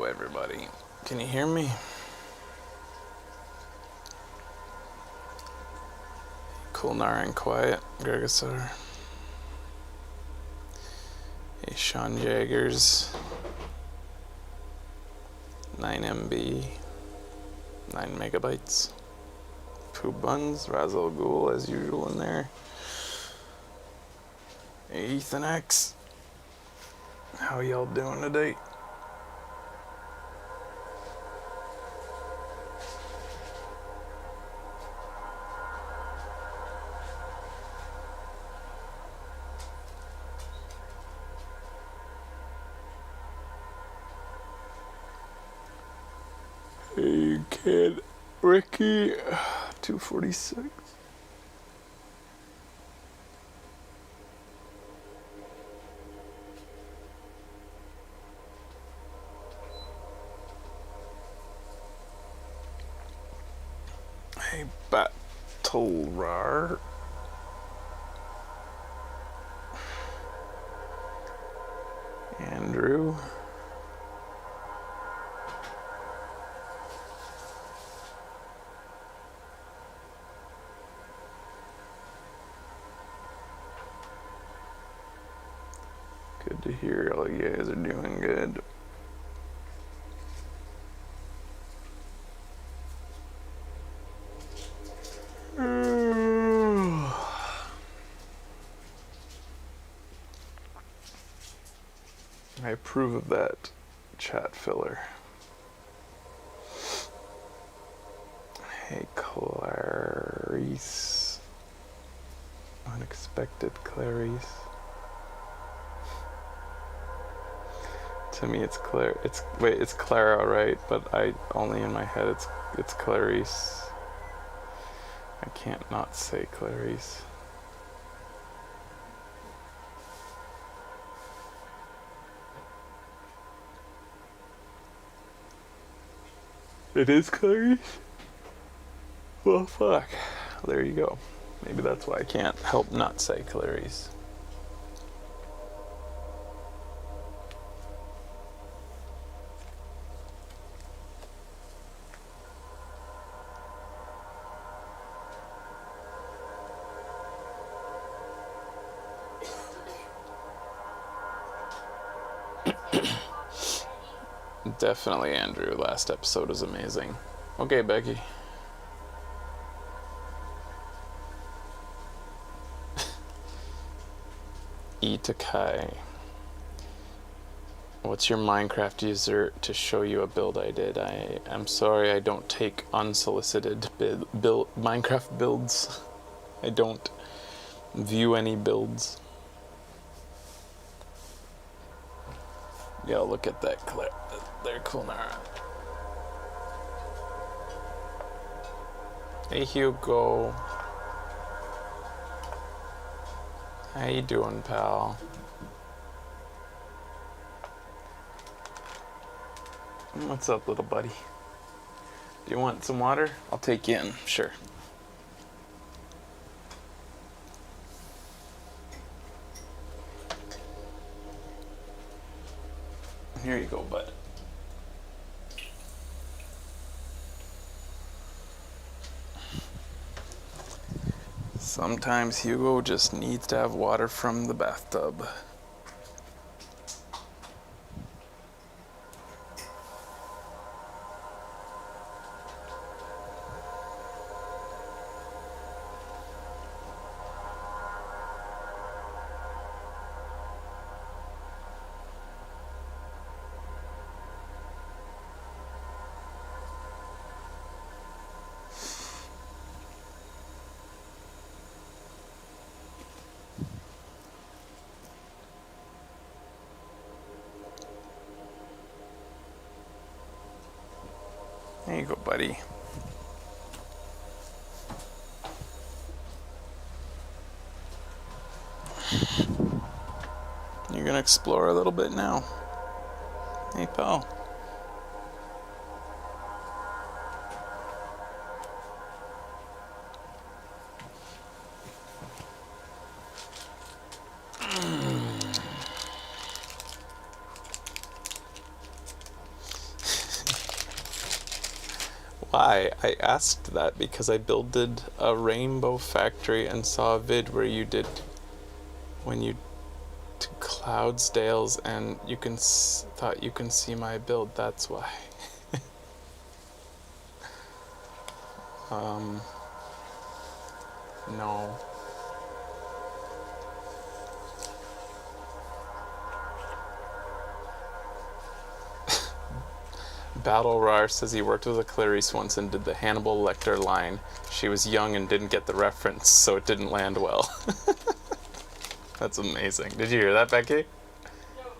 Hello, everybody. Can you hear me? Kulnar and Quiet, Gregosaur. Hey, Sean Jaggers. 9 MB. 9 megabytes. Pooh Buns, Razzle Ghoul as usual in there. Hey, Ethan X. How y'all doing today? Hey, kid. Ricky. 246. Hey, Battlrar. Andrew. Good to hear all you guys are doing good. I approve of that chat filler. Hey, Clarice. Unexpected Clarice. To me, it's Claire. It's Clara, right? But I only in my head it's Clarice. I can't not say Clarice. It is Clarice? Well, fuck. There you go. Maybe that's why I can't help not say Clarice. Definitely, Andrew. Last episode was amazing. Okay, Becky. Itakai. What's your Minecraft user to show you a build I did? I'm sorry I don't take unsolicited Minecraft builds. I don't view any builds. Yo, look at that clip. They're cool now. Hey, Hugo. How you doing, pal? What's up, little buddy? Do you want some water? I'll take you in. Sure. Here you go, bud. Sometimes Hugo just needs to have water from the bathtub. There you go, buddy. You're gonna explore a little bit now. Hey, pal. Why? I asked that because I builded a rainbow factory and saw a vid where you did when you to Cloudsdales and you can thought you can see my build. That's why. No. Battle Rar says he worked with a Clarice once and did the Hannibal Lecter line. She was young and didn't get the reference, so it didn't land well. That's amazing. Did you hear that, Becky? No.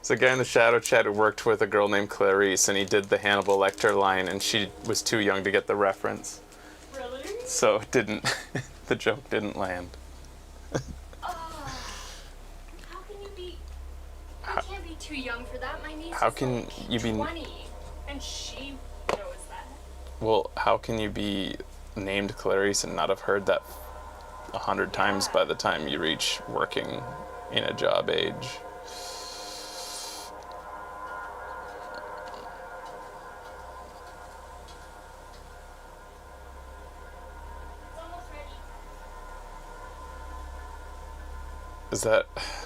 It's a guy in the Shadow Chat who worked with a girl named Clarice, and he did the Hannibal Lecter line, and she was too young to get the reference. Really? So it didn't. The joke didn't land. How can you be? You can't be too young for that. My niece How is can like you be 20, and she knows that. Well, how can you be named Clarice and not have heard that 100 times by the time you reach working in a job age? It's almost ready.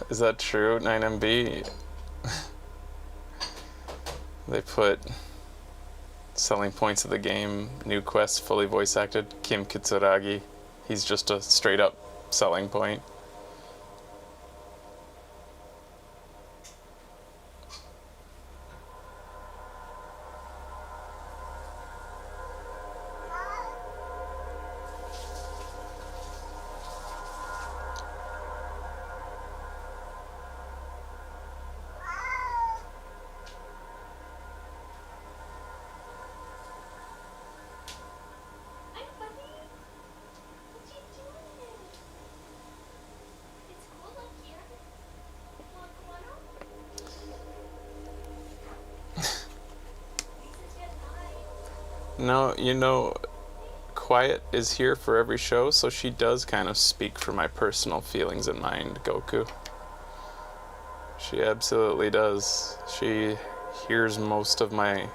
Is that true, 9MB? They put selling points of the game, new quest, fully voice acted, Kim Kitsuragi. He's just a straight up selling point. Hi, buddy. What you doing? It's cool up here. Want to come on out? Lisa's getting high. No, you know, Quiet is here for every show, so she does kind of speak for my personal feelings in mind, Goku. She absolutely does. She hears most of my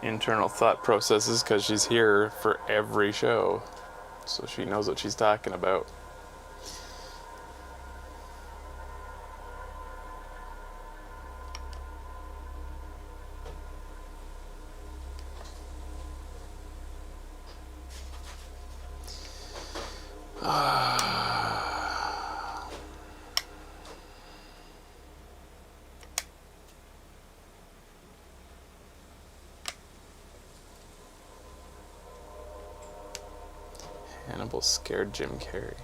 internal thought processes because she's here for every show. So she knows what she's talking about. Hannibal scared Jim Carrey.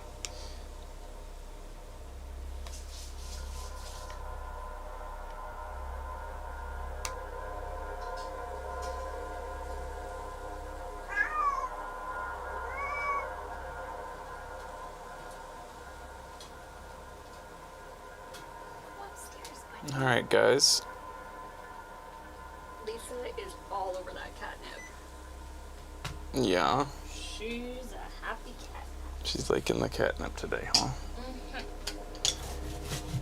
Go upstairs, buddy. Alright, guys. Lisa is all over that catnip. Yeah, She's a happy cat. she's liking the catnip today, huh?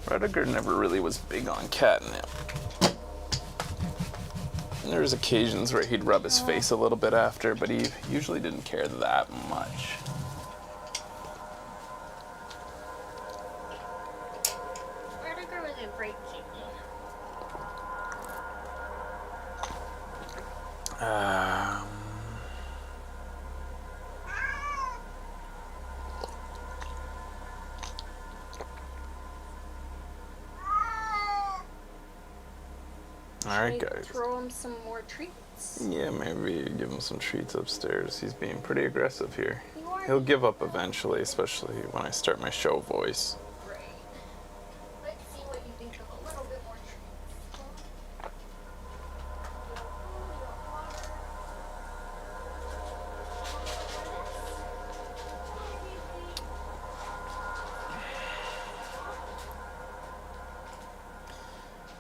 Rudiger never really was big on catnip. There's occasions where he'd rub his face a little bit after, but he usually didn't care that much. Rudiger was a great kitty. Alright, Should I guys. throw him some more treats? Yeah, maybe give him some treats upstairs. He's being pretty aggressive here. You are He'll give up eventually, especially when I start my show voice. great. Let's see what you think of a little bit more treats.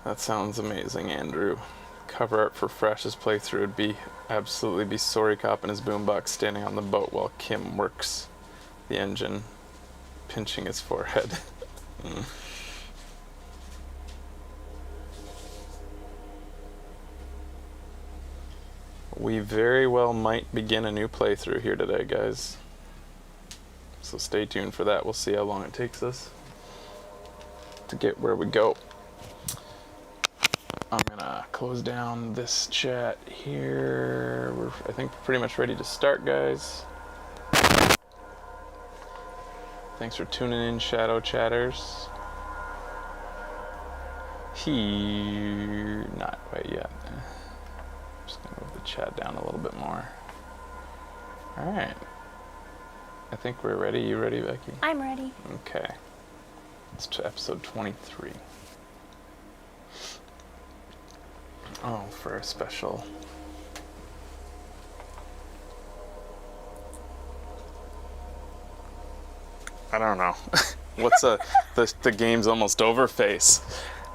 That sounds amazing, Andrew. Cover art for Fresh's playthrough would be absolutely be Sorry Cop in his boombox standing on the boat while Kim works the engine, pinching his forehead. We very well might begin a new playthrough here today, guys. So stay tuned for that. We'll see how long it takes us to get where we go. I'm gonna close down this chat here. We're, I think, pretty much ready to start, guys. Thanks for tuning in, Shadow Chatters. Not quite yet. Just gonna move the chat down a little bit more. All right. I think we're ready. You ready, Becky? I'm ready. Okay. It's to episode 23. Oh, for a special. I don't know. What's the game's almost over face?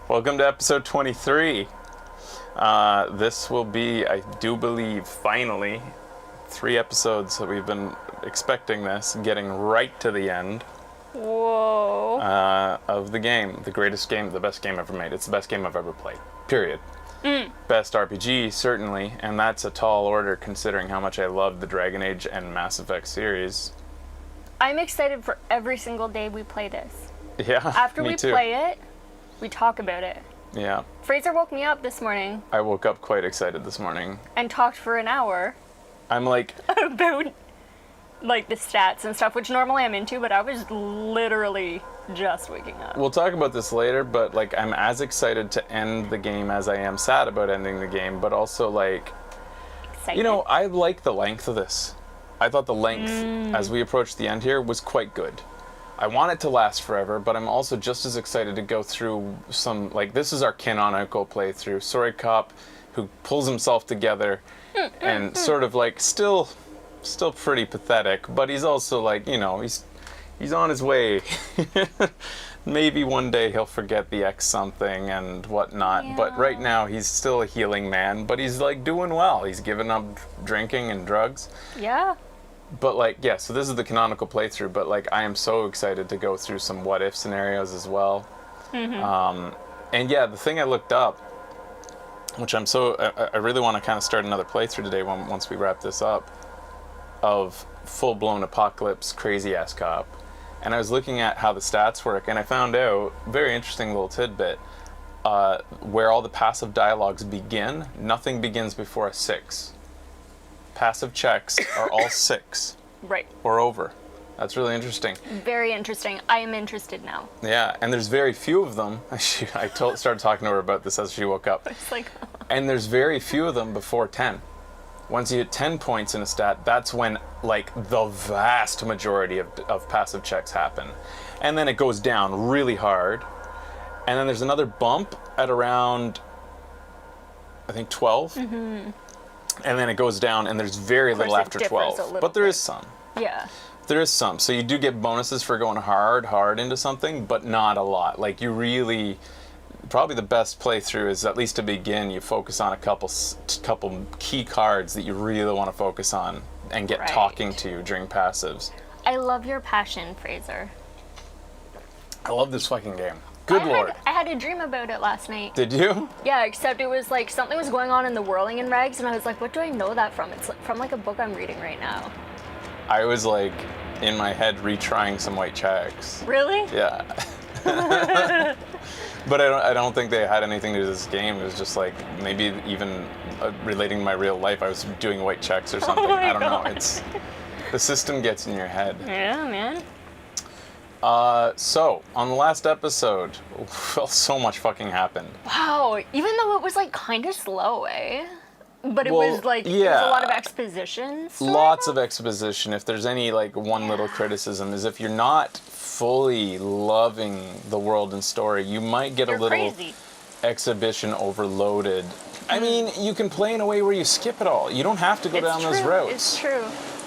Welcome to episode 23. This will be, I do believe, finally 3 episodes that we've been expecting this, getting right to the end. Whoa. Of the game, the greatest game, the best game ever made. It's the best game I've ever played. Period. Best RPG, certainly, and that's a tall order considering how much I love the Dragon Age and Mass Effect series. I'm excited for every single day we play this. Yeah, After me we too. play it, we talk about it. Yeah. Fraser woke me up this morning I woke up quite excited this morning. and talked for an hour I'm like, about like the stats and stuff, which normally I'm into, but I was literally just waking up. we'll talk about this later, but like I'm as excited to end the game as I am sad about ending the game, but also like, Excited. you know, I like the length of this. I thought the length as we approached the end here was quite good. I want it to last forever, but I'm also just as excited to go through some, like, this is our canonical playthrough. Sorry Cop, who pulls himself together and sort of like still pretty pathetic, but he's also like, you know, he's on his way. Maybe one day he'll forget the X something and whatnot, but right now he's still a healing man, but he's like doing well. He's given up drinking and drugs. Yeah. But like, yeah, so this is the canonical playthrough, but like I am so excited to go through some what if scenarios as well. And yeah, the thing I looked up, which I really want to kind of start another playthrough today once we wrap this up, of full-blown apocalypse crazy ass cop. And I was looking at how the stats work, and I found out, very interesting little tidbit, where all the passive dialogues begin, nothing begins before a 6. Passive checks are all 6 Right. or over. That's really interesting. Very interesting. I am interested now. Yeah, and there's very few of them. I started talking to her about this as she woke up. It's like, And there's very few of them before 10. Once you hit 10 points in a stat, that's when like the vast majority of passive checks happen. And then it goes down really hard. And then there's another bump at around, I think, 12. And then it goes down, and there's very little it after differs 12. a little But there bit. is some. yeah. There is some. So you do get bonuses for going hard into something, but not a lot. Like you really, probably the best playthrough is, at least to begin, you focus on a couple key cards that you really want to focus on and get Right. talking to during passives. I love your passion, Fraser. I love this fucking game. Good lord. I had a dream about it last night. Did you? Yeah, except it was like something was going on in the whirling in rags, and I was like, what do I know that from? It's from like a book I'm reading right now. I was like in my head retrying some white checks. Really? Yeah. But I don't think they had anything to do with this game. It was just like maybe even relating to my real life. I was doing white checks or something. my I don't know. God. It's the system gets in your head. Yeah, man. So on the last episode, well, so much fucking happened. Wow, even though it was like kind of slow, eh? But it Well, was like, yeah. there's a lot of exposition. Lots of exposition. If there's any like one little criticism, is if you're not fully loving the world and story, you might get You're a little crazy. exhibition overloaded. I mean, you can play in a way where you skip it all. You don't have to go down those routes. It's true.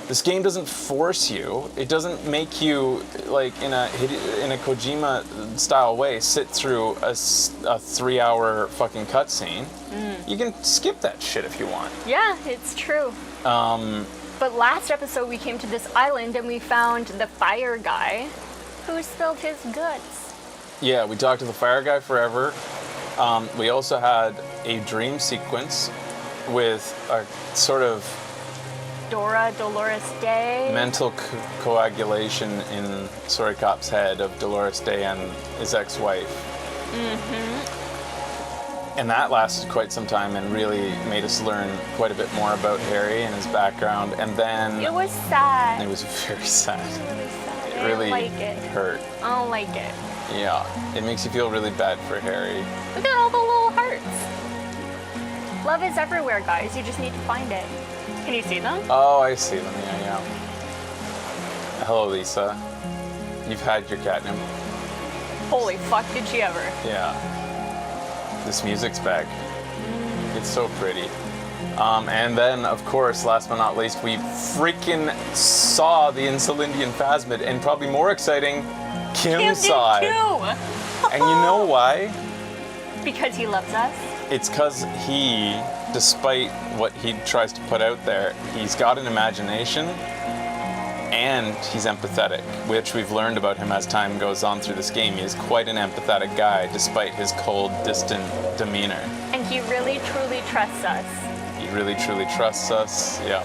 This game doesn't force you. It doesn't make you, like in a Kojima style way, sit through a 3-hour fucking cutscene. You can skip that shit if you want. Yeah, it's true. But last episode we came to this island and we found the fire guy who spilled his guts. Yeah, we talked to the fire guy forever. We also had a dream sequence with a sort of Dolores Day. mental coagulation in Sorikop's head of Dolores Day and his ex-wife. And that lasted quite some time and really made us learn quite a bit more about Harry and his background. And then It was sad. it was very sad. Really sad. It I really don't like it. hurt. I don't like it. Yeah, it makes you feel really bad for Harry. Look at all the little hearts. Love is everywhere, guys. You just need to find it. Can you see them? Oh, I see them. Yeah. Hello, Lisa. You've had your catnip. Holy fuck, did she ever? Yeah. This music's back. It's so pretty. And then, of course, last but not least, we freaking saw the Insulindian Phasmid, and probably more exciting, Kim saw it. Too. And you know why? Because he loves us. It's because he, despite what he tries to put out there, he's got an imagination and he's empathetic, which we've learned about him as time goes on through this game. He is quite an empathetic guy, despite his cold, distant demeanor. And he really, truly trusts us. He really, truly trusts us. Yeah.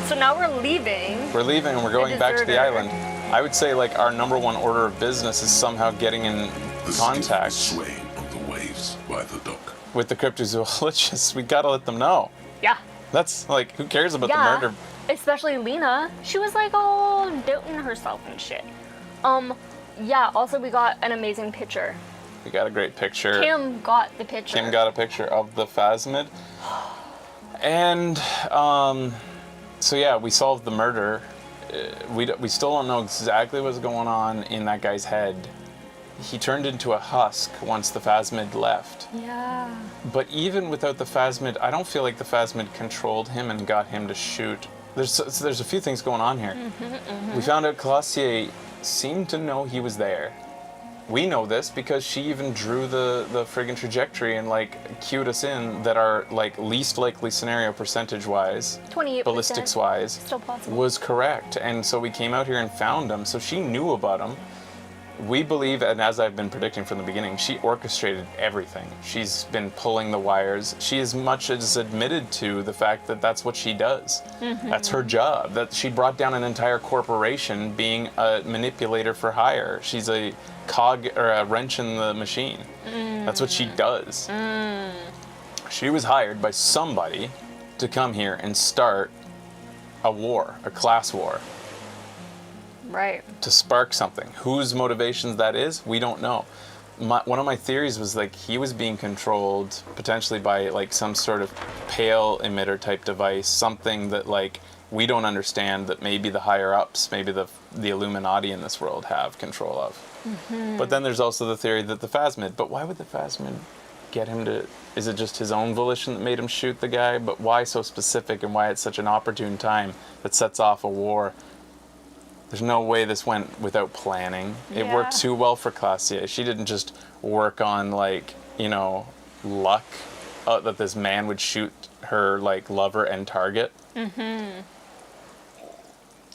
So now we're leaving. We're leaving and we're going back to the deserter. island. I would say, like, our number one order of business is somehow getting in contact swaying on the waves by the dock. with the cryptozoologists. We gotta let them know. Yeah. That's like, who cares about Yeah. the murder? Especially Lena. She was like all doubting herself and shit. Yeah, also we got an amazing picture. We got a great picture. Kim got the picture. Kim got a picture of the Phasmid. And, so yeah, we solved the murder. We still don't know exactly what's going on in that guy's head. He turned into a husk once the Phasmid left. Yeah. But even without the Phasmid, I don't feel like the Phasmid controlled him and got him to shoot. There's a few things going on here. We found out Classier seemed to know he was there. We know this because she even drew the friggin' trajectory and like cued us in that our like least likely scenario percentage-wise, 28%. ballistics-wise, Still possible. was correct. And so we came out here and found him. So she knew about him. We believe, and as I've been predicting from the beginning, she orchestrated everything. She's been pulling the wires. She as much as admitted to the fact that that's what she does. That's her job. That she brought down an entire corporation being a manipulator for hire. She's a cog or a wrench in the machine. That's what she does. She was hired by somebody to come here and start a war, a class war. Right. To spark something. Whose motivations that is, we don't know. One of my theories was like he was being controlled potentially by like some sort of pale emitter type device, something that like we don't understand, that maybe the higher ups, maybe the Illuminati in this world have control of. But then there's also the theory that the Phasmid, but why would the Phasmid get him to, is it just his own volition that made him shoot the guy? But why so specific, and why at such an opportune time that sets off a war? There's no way this went without planning. It worked too well for Classier. She didn't just work on, like, you know, luck that this man would shoot her, like, lover and target. The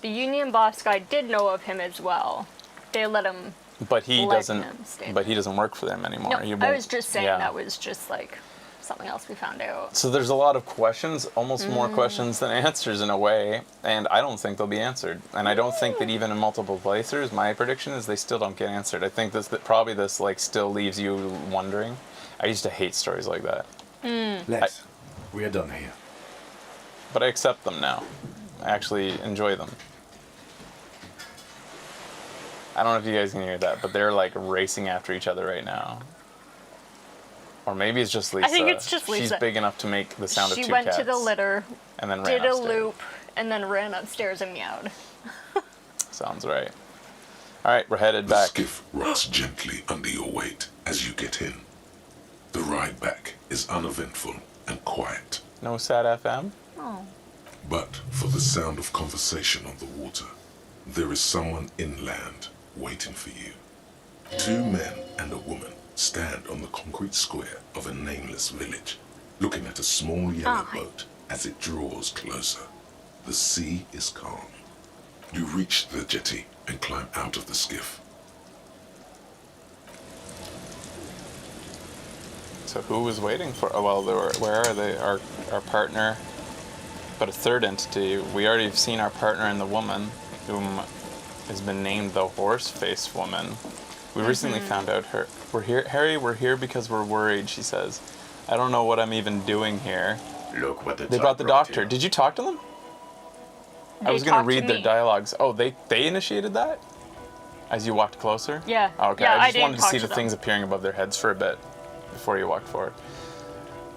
union boss guy did know of him as well. They let him. But he let doesn't. him stay But he doesn't work for them anymore. No, He I won't- was just saying yeah. that was just like something else we found out. So there's a lot of questions, almost more questions than answers in a way, and I don't think they'll be answered. And I don't think that even in multiple playthroughs, my prediction is they still don't get answered. I think that probably this like still leaves you wondering. I used to hate stories like that, Lex, we are done here. but I accept them now. I actually enjoy them. I don't know if you guys can hear that, but they're like racing after each other right now. Or maybe it's just Lisa. I think it's just She's Lisa. big enough to make the sound of She two went cats. to the litter, and then ran did a upstairs. loop, and then ran upstairs and meowed. Sounds right. All right, we're headed The back. skiff rocks gently under your weight as you get in. The ride back is uneventful and quiet, No sad FM? Oh. but for the sound of conversation on the water, there is someone inland waiting for you. Two men and a woman stand on the concrete square of a nameless village, looking at a small yellow boat as it draws closer. The sea is calm. You reach the jetty and climb out of the skiff. So who was waiting for? Oh, well, where are they? Our partner, but a third entity. We already have seen our partner in the woman, whom has been named the horse-faced woman. We recently found out we're here, Harry. We're here because we're worried. She says, "I don't know what I'm even doing here." Look what They brought the doctor. here. Did you talk to them? I was going to read their dialogues. Oh, they initiated that? As you walked closer? Yeah. Oh, okay, Yeah, I just didn't wanted to talk see to the them. things appearing above their heads for a bit before you walked forward.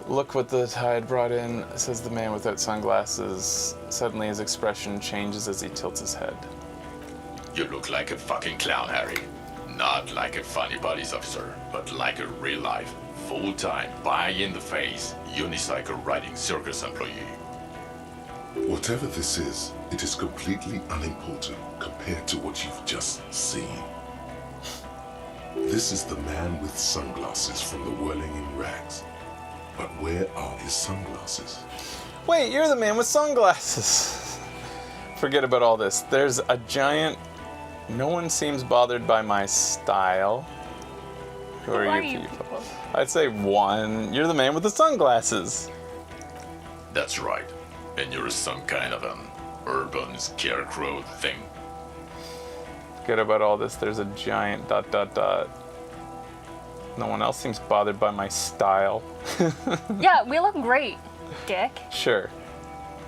Look what the tide brought in, says the man without sunglasses. Suddenly his expression changes as he tilts his head. You look like a fucking clown, Harry. Not like a funny police officer, but like a real-life, full-time, pie-in-the-face, unicycle riding circus employee. Whatever this is, it is completely unimportant compared to what you've just seen. This is the man with sunglasses from the Whirling in Rags. But where are his sunglasses? Wait, you're the man with sunglasses. Forget about all this. There's a giant... No one seems bothered by my style. Who are you people? I'd say one. You're the man with the sunglasses. That's right. And you're some kind of an urban scarecrow thing. Forget about all this. There's a giant ... No one else seems bothered by my style. Yeah, we look great, Dick. Sure.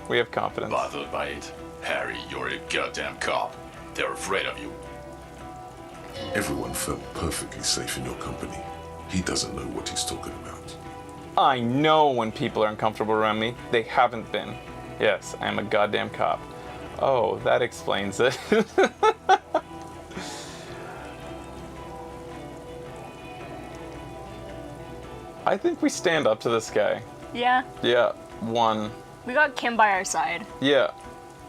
We have confidence. Bothered by it? Harry, you're a goddamn cop. They're afraid of you. Everyone felt perfectly safe in your company. He doesn't know what he's talking about. I know when people are uncomfortable around me. They haven't been. Yes, I am a goddamn cop. Oh, that explains it. I think we stand up to this guy. Yeah. Yeah, one. We got Kim by our side. Yeah.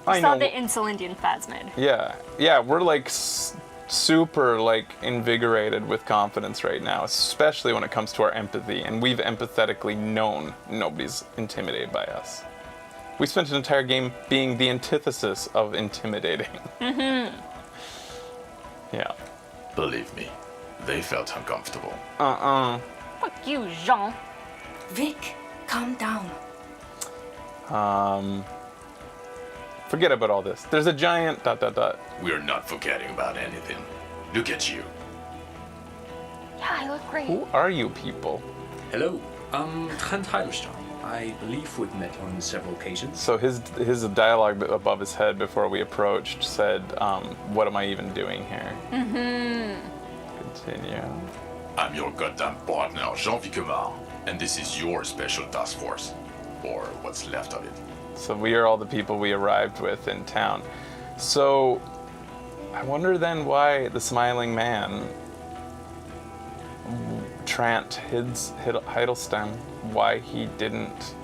We I saw know. the insolent Phasmid. Yeah, we're like super like invigorated with confidence right now, especially when it comes to our empathy, and we've empathetically known nobody's intimidated by us. We spent an entire game being the antithesis of intimidating. Mm-hmm. Yeah. Believe me, they felt uncomfortable. Fuck you, Jean. Vic, calm down. Forget about all this. There's a giant ... We're not forgetting about anything. Look at you. Yeah, I look great. Who are you people? Hello, I'm Trent Heidelstein. I believe we've met on several occasions. So his dialogue above his head before we approached said, what am I even doing here? Continue. I'm your goddamn partner, Jean Vicomard, and this is your special task force. Or what's left of it. So we are all the people we arrived with in town. So I wonder then why the smiling man, Trant Heidelstein, why he didn't...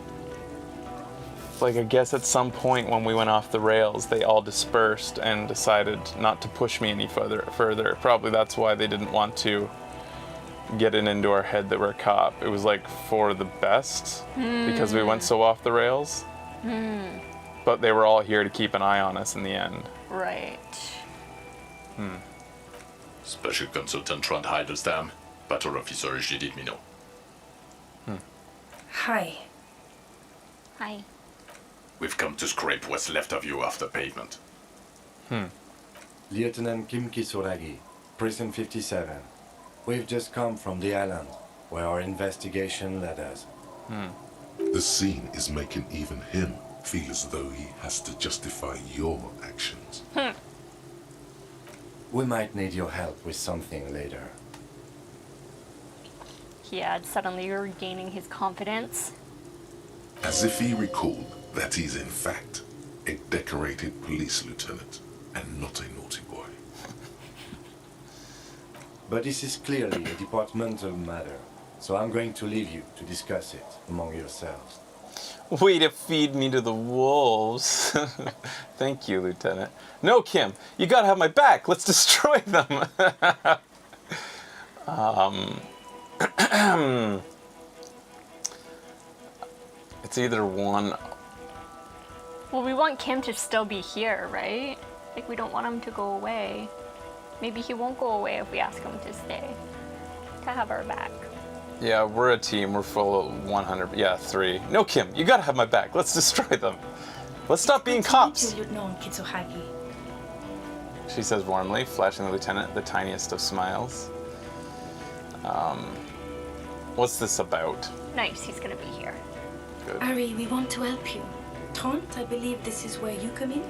Like, I guess at some point when we went off the rails, they all dispersed and decided not to push me any further. Probably that's why they didn't want to get it into our head that we're a cop. It was like for the best because we went so off the rails. But they were all here to keep an eye on us in the end. Right. Special Consultant Trent Heidelstein, Patrol Officer Judith Minot. Hi. Hi. We've come to scrape what's left of you off the pavement. Lieutenant Kim Kisuragi, Prison 57. We've just come from the island, where our investigation led us. The scene is making even him feel as though he has to justify your actions. We might need your help with something later. Yeah, suddenly regaining his confidence. As if he recalled that he's in fact a decorated police lieutenant and not a naughty boy. But this is clearly a departmental matter, so I'm going to leave you to discuss it among yourselves. Way to feed me to the wolves. Thank you, Lieutenant. No, Kim, you gotta have my back. Let's destroy them. It's either one. Well, we want Kim to still be here, right? Like, we don't want him to go away. Maybe he won't go away if we ask him to stay. To have our back. Yeah, we're a team. We're full of 100. Yeah, 3. No, Kim, you gotta have my back. Let's destroy them. Let's stop being cops. Lieutenant Kitsuhagi. She says warmly, flashing the lieutenant the tiniest of smiles. What's this about? Nice, he's gonna be here. Good. Ari, we want to help you. Taunt, I believe this is where you come in.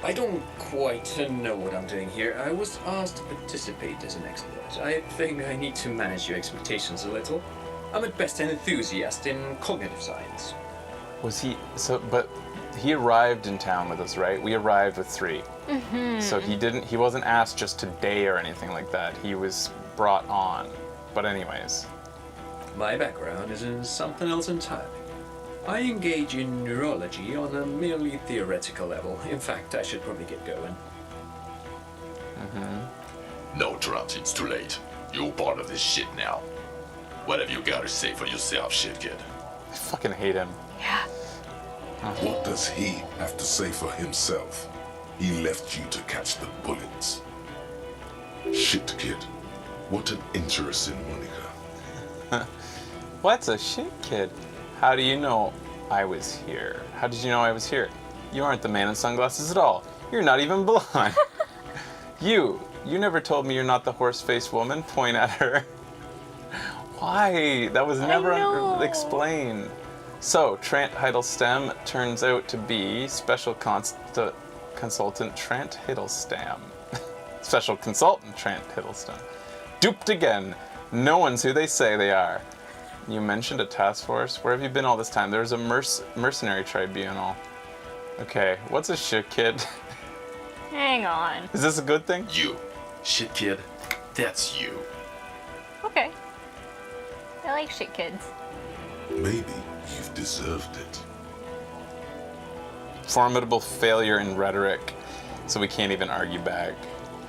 I don't quite know what I'm doing here. I was asked to participate as an expert. I think I need to manage your expectations a little. I'm at best an enthusiast in cognitive science. Was he but he arrived in town with us, right? We arrived with 3. Mm-hmm. So he wasn't asked just today or anything like that. He was brought on. But anyways. My background is in something else entirely. I engage in neurology on a merely theoretical level. In fact, I should probably get going. Mm-hmm. No, Trump, it's too late. You're part of this shit now. What have you got to say for yourself, shit kid? I fucking hate him. Yeah. What does he have to say for himself? He left you to catch the bullets. Shit, kid. What an interesting Monica. What's a shit kid? How do you know I was here? How did you know I was here? You aren't the man in sunglasses at all. You're not even blind. You never told me you're not the horse-faced woman. Point at her. Why? That was never explained. So, Trant Hiddlestam turns out to be Special Consultant Trant Hiddlestam. Special Consultant Trant Hiddlestam. Duped again. No one's who they say they are. You mentioned a task force. Where have you been all this time? There's a mercenary tribunal. Okay, what's a shit kid? Hang on. Is this a good thing? You. Shit kid. That's you. Okay. I like shit kids. Maybe you've deserved it. Formidable failure in rhetoric, so we can't even argue back.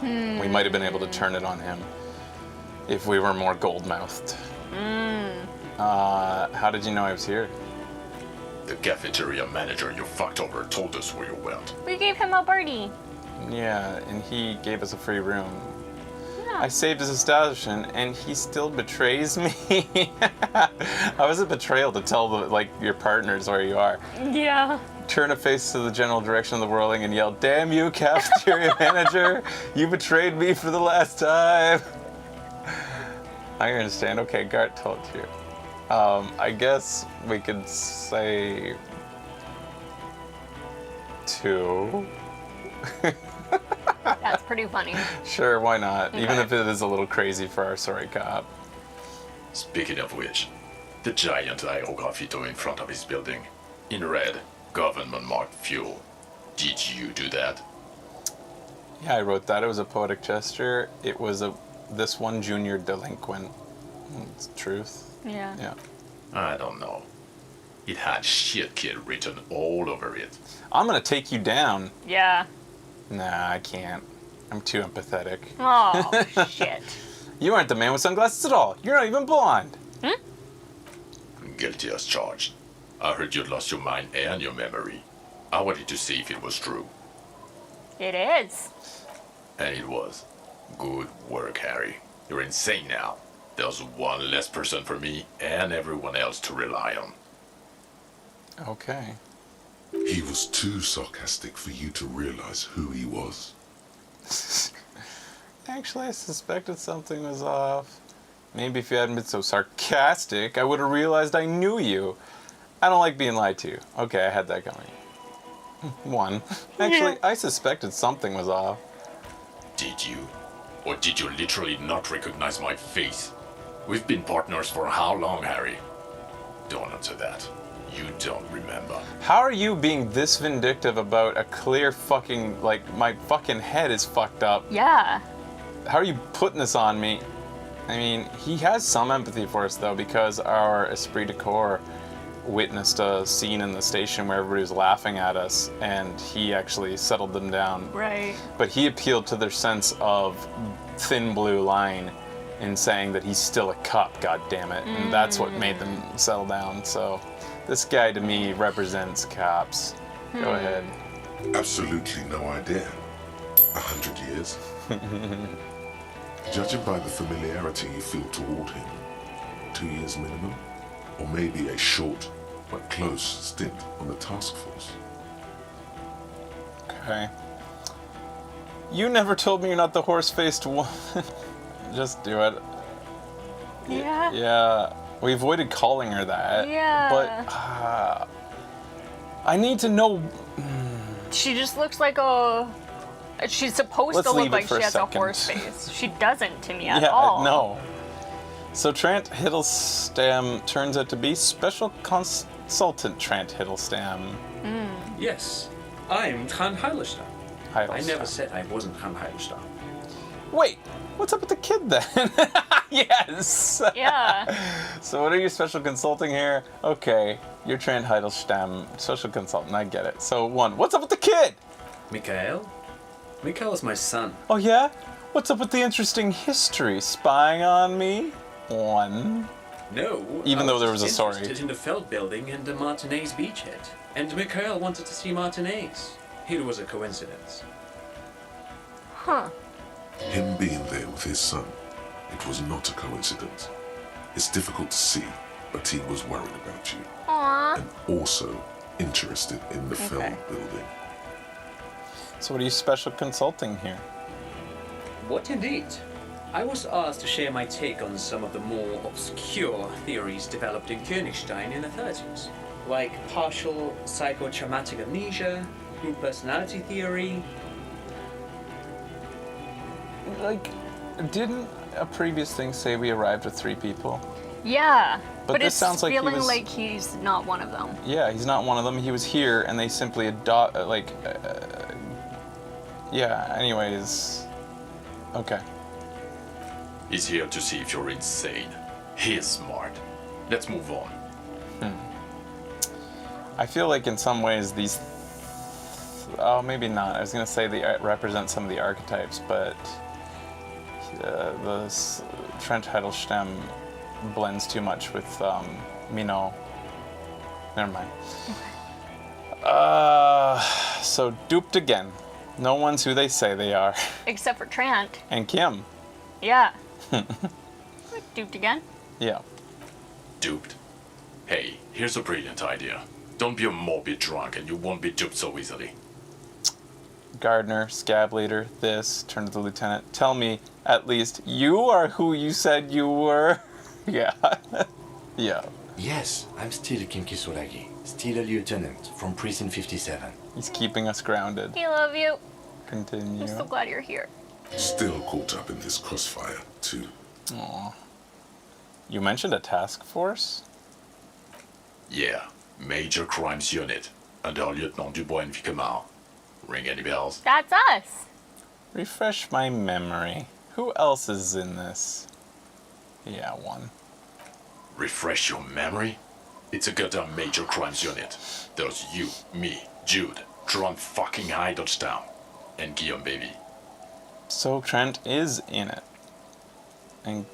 We might have been able to turn it on him if we were more gold-mouthed. How did you know I was here? The cafeteria manager you fucked over told us where you went. We gave him a birdie. Yeah, and he gave us a free room. Yeah. I saved his establishment, and he still betrays me. How is it betrayal to tell your partners where you are? Yeah. Turn a face to the general direction of the whirling and yell, "Damn you, cafeteria manager! You betrayed me for the last time!" I understand. Okay, Gart told you. I guess we could say 2. That's pretty funny. Sure, why not? Okay. Even if it is a little crazy for our sorry cop. Speaking of which, the giant aerografito in front of his building, in red, government marked fuel. Did you do that? Yeah, I wrote that. It was a poetic gesture. It was this one junior delinquent. It's the truth. Yeah. Yeah. I don't know. It had shit kid written all over it. I'm gonna take you down. Yeah. Nah, I can't. I'm too empathetic. Oh, shit. You aren't the man with sunglasses at all. You're not even blind. Guilty as charged. I heard you'd lost your mind and your memory. I wanted to see if it was true. It is. And it was. Good work, Harry. You're insane now. There's one less person for me and everyone else to rely on. Okay. He was too sarcastic for you to realize who he was. Actually, I suspected something was off. Maybe if you hadn't been so sarcastic, I would have realized I knew you. I don't like being lied to. Okay, I had that coming. 1. Actually, I suspected something was off. Did you? Or did you literally not recognize my face? We've been partners for how long, Harry? Don't answer that. You don't remember. How are you being this vindictive about a clear fucking, my fucking head is fucked up? Yeah. How are you putting this on me? I mean, he has some empathy for us, though, because our esprit de corps witnessed a scene in the station where everybody was laughing at us, and he actually settled them down. Right. But he appealed to their sense of thin blue line in saying that he's still a cop, goddammit, and that's what made them settle down. So this guy, to me, represents cops. Go ahead. Absolutely no idea. 100 years. Judging by the familiarity you feel toward him, 2 years minimum, or maybe a short but close stint on the task force. Okay. You never told me you're not the horse-faced woman. Just do it. Yeah. Yeah. We avoided calling her that. Yeah. But I need to know. She just looks like a. She's supposed Let's to look leave it like for she a has second. a horse face. She doesn't to me at Yeah, all. no. So Trant Hiddlestam turns out to be Special Consultant Trant Hiddlestam. Yes, I'm Han Heilestam. I Hiddlestam. never said I wasn't Han Heilestam. Wait, what's up with the kid then? Yes. Yeah. So what are you special consulting here? Okay, you're Trant Hiddlestam, social consultant. I get it. So what's up with the kid? Mikhail? Mikhail's my son. Oh yeah? What's up with the interesting history? Spying on me? One. No. Even I though there was a just story. interested in the Feld building and the Martinez beachhead. And Mikhail wanted to see Martinez. It was a coincidence. Huh. Him being there with his son, it was not a coincidence. It's difficult to see, but he was worried about you. Aww. And also interested in the Okay. Feld building. So what are you special consulting here? What indeed? I was asked to share my take on some of the more obscure theories developed in Königstein in the 30s, like partial psychotraumatic amnesia, group personality theory. Like, didn't a previous thing say we arrived with 3 people? Yeah. But this it's sounds like he feeling was- like he's not one of them. Yeah, he's not one of them. He was here, and they simply yeah. Anyways, okay. He's here to see if you're insane. He's smart. Let's move on. I feel like in some ways these. Oh, maybe not. I was gonna say they represent some of the archetypes, but Trent Hiddlestam blends too much with Minot. Never mind. So duped again. No one's who they say they are. Except for Trant. And Kim. Yeah. Duped again? Yeah. Duped? Hey, here's a brilliant idea. Don't be a morbid drunk and you won't be duped so easily. Gardner, scab leader, this, turn to the lieutenant. Tell me, at least, you are who you said you were? Yeah. Yeah. Yes, I'm still Kim Kisuragi, still a lieutenant from Prison 57. He's keeping us grounded. We love you. Continue. I'm so glad you're here. Still caught up in this crossfire, too. Aw. You mentioned a task force? Yeah, Major Crimes Unit, under Lieutenant Dubois and Vicomar. Ring any bells? That's us. Refresh my memory. Who else is in this? Yeah, one. Refresh your memory? It's a goddamn Major Crimes Unit. There's you, me, Jude, Tron fucking Hiddlestam, and Guillaume Baby. So Trent is in it. And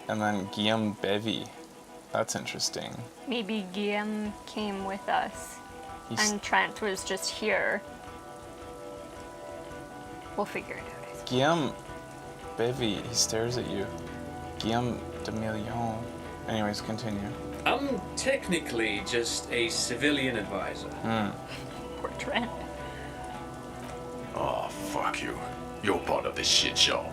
then Guillaume Bevy. That's interesting. Maybe Guillaume came with us. He's And Trent was just here. We'll figure it out. I think. Guillaume Bevy, he stares at you. Guillaume de Million. Anyways, continue. I'm technically just a civilian advisor. Poor Trent. Oh, fuck you. You're part of this shit show.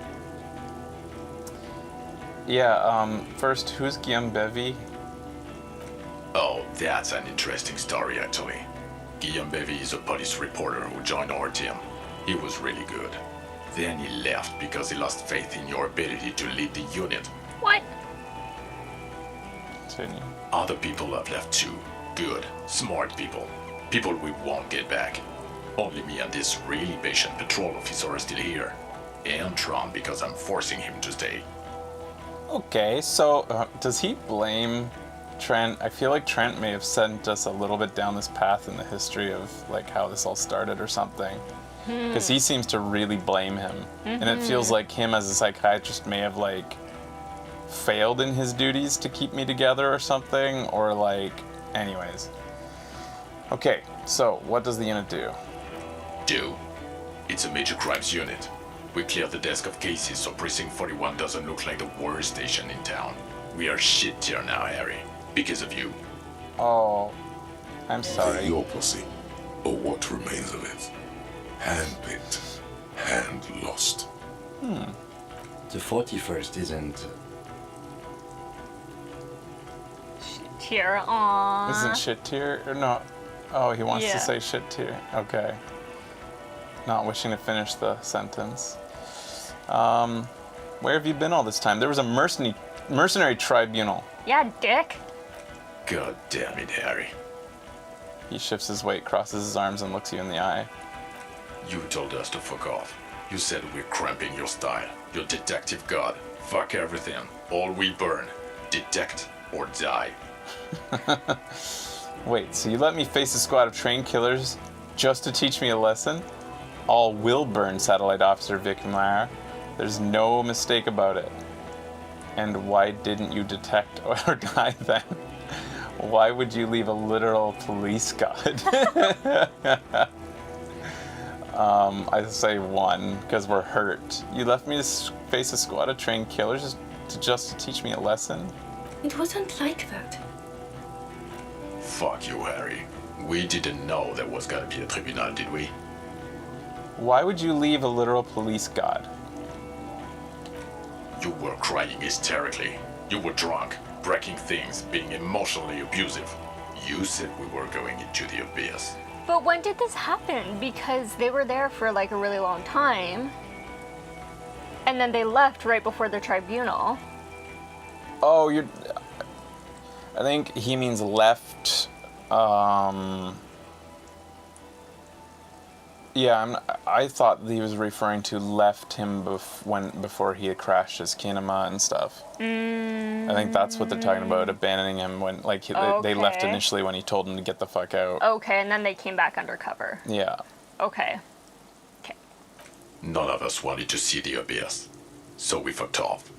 Yeah, first, who's Guillaume Bevy? Oh, that's an interesting story, actually. Guillaume Bevy is a police reporter who joined our team. He was really good. Then he left because he lost faith in your ability to lead the unit. What? Continue. Other people have left too. Good, smart people. People we won't get back. Only me and this really patient patrol officer are still here. And Tron because I'm forcing him to stay. Okay, so does he blame Trent? I feel like Trent may have sent us a little bit down this path in the history of like how this all started or something. Because he seems to really blame him. And it feels like him as a psychiatrist may have like failed in his duties to keep me together or something, or like, anyways. Okay, so what does the unit do? It's a major crimes unit. We cleared the desk of cases so Precinct 41 doesn't look like the worst station in town. We are shit tier now, Harry. Because of you. Oh, I'm They're sorry. your posse, or what remains of it. Hand-picked, hand-lost. The 41st isn't. Here, aww. Isn't shit tier? Or no? Oh, he wants Yeah. to say shit tier. Okay. Not wishing to finish the sentence. Where have you been all this time? There was a mercenary tribunal. Yeah, dick. God damn it, Harry. He shifts his weight, crosses his arms, and looks you in the eye. You told us to fuck off. You said we're cramping your style. Your detective god. Fuck everything. All we burn. Detect or die. Wait, so you let me face a squad of trained killers just to teach me a lesson? All will burn, Satellite Officer Vicmar. There's no mistake about it. And why didn't you detect or die then? Why would you leave a literal police god? I say one, because we're hurt. You left me to face a squad of trained killers just to teach me a lesson? It wasn't like that. Fuck you, Harry. We didn't know there was gonna be a tribunal, did we? Why would you leave a literal police god? You were crying hysterically. You were drunk, breaking things, being emotionally abusive. You said we were going into the abyss. But when did this happen? Because they were there for like a really long time. And then they left right before the tribunal. Oh, I think he means left. Yeah, I thought he was referring to left him before he had crashed his kinema and stuff. I think that's what they're talking about, abandoning him when they left Okay. initially when he told him to get the fuck out. Okay, and then they came back undercover. Yeah. Okay. None of us wanted to see the abyss. So we fucked off.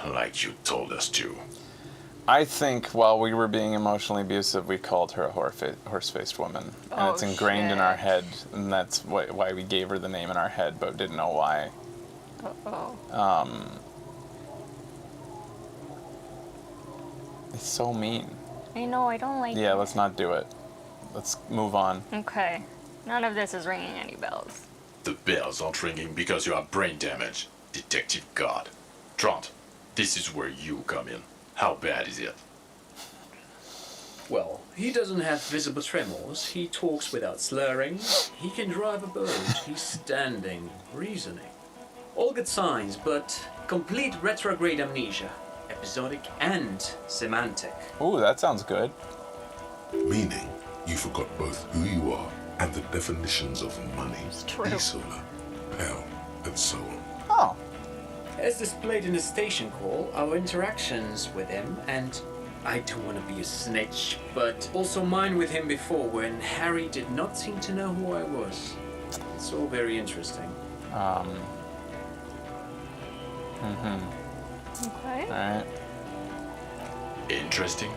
Like you told us to. I think while we were being emotionally abusive, we called her a horse-faced woman. And Oh, it's ingrained in our shit. head, and that's why we gave her the name in our head, but didn't know why. Uh-oh. It's so mean. I know, I don't like Yeah, it. let's not do it. Let's move on. Okay. None of this is ringing any bells. The bells aren't ringing because you have brain damage. Detective God. Trant, this is where you come in. How bad is it? Well, he doesn't have visible tremors, he talks without slurring, he can drive a boat, he's standing, reasoning. All good signs, but complete retrograde amnesia. Episodic and semantic. Ooh, that sounds good. Meaning, you forgot both who you are and the definitions of money, true. Isola, hell, and so on. Oh. As displayed in the station call, our interactions with him, and I don't want to be a snitch, but also mine with him before when Harry did not seem to know who I was. It's all very interesting. Okay. Alright. Interesting?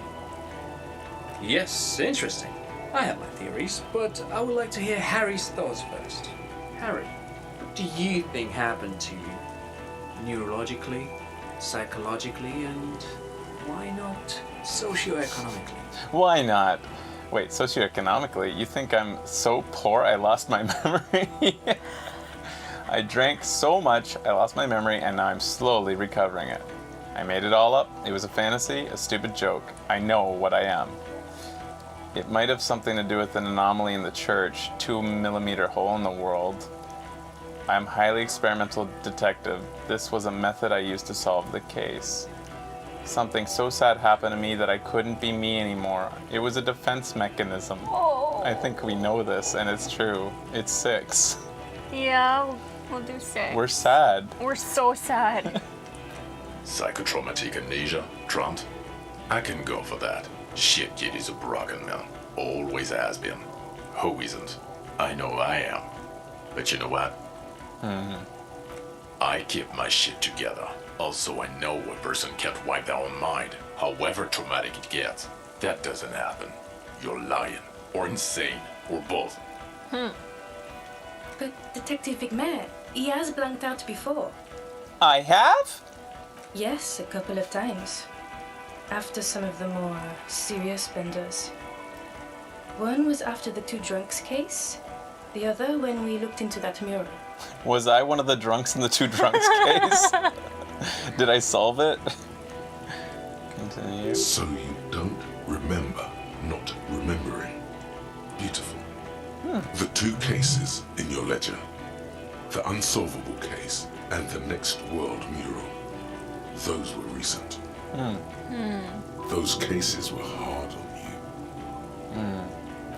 Yes, interesting. I have my theories, but I would like to hear Harry's thoughts first. Harry, what do you think happened to you? Neurologically, psychologically, and why not socioeconomically? Why not? Wait, socioeconomically, you think I'm so poor I lost my memory? I drank so much, I lost my memory, and now I'm slowly recovering it. I made it all up. It was a fantasy, a stupid joke. I know what I am. It might have something to do with an anomaly in the church, 2-millimeter hole in the world. I'm highly experimental detective. This was a method I used to solve the case. Something so sad happened to me that I couldn't be me anymore. It was a defense mechanism. Oh. I think we know this, and it's true. It's 6. Yeah, we'll do 6. We're sad. We're so sad. Psychotraumatic amnesia, Trant? I can go for that. Shit kid is a broken man. Always has been. Who isn't? I know I am. But you know what? I keep my shit together. Also, I know a person can't wipe their own mind, however traumatic it gets. That doesn't happen. You're lying, or insane, or both. But Detective Vigmer, He has blanked out before. I have? Yes, a couple of times. After some of the more serious benders. One was after the 2 drunks case. The other when we looked into that mirror. Was I one of the drunks in the 2 drunks case? Did I solve it? Continue. So you don't remember not remembering. Beautiful. The 2 cases in your ledger, the unsolvable case and the next world mural, those were recent. Those cases were hard on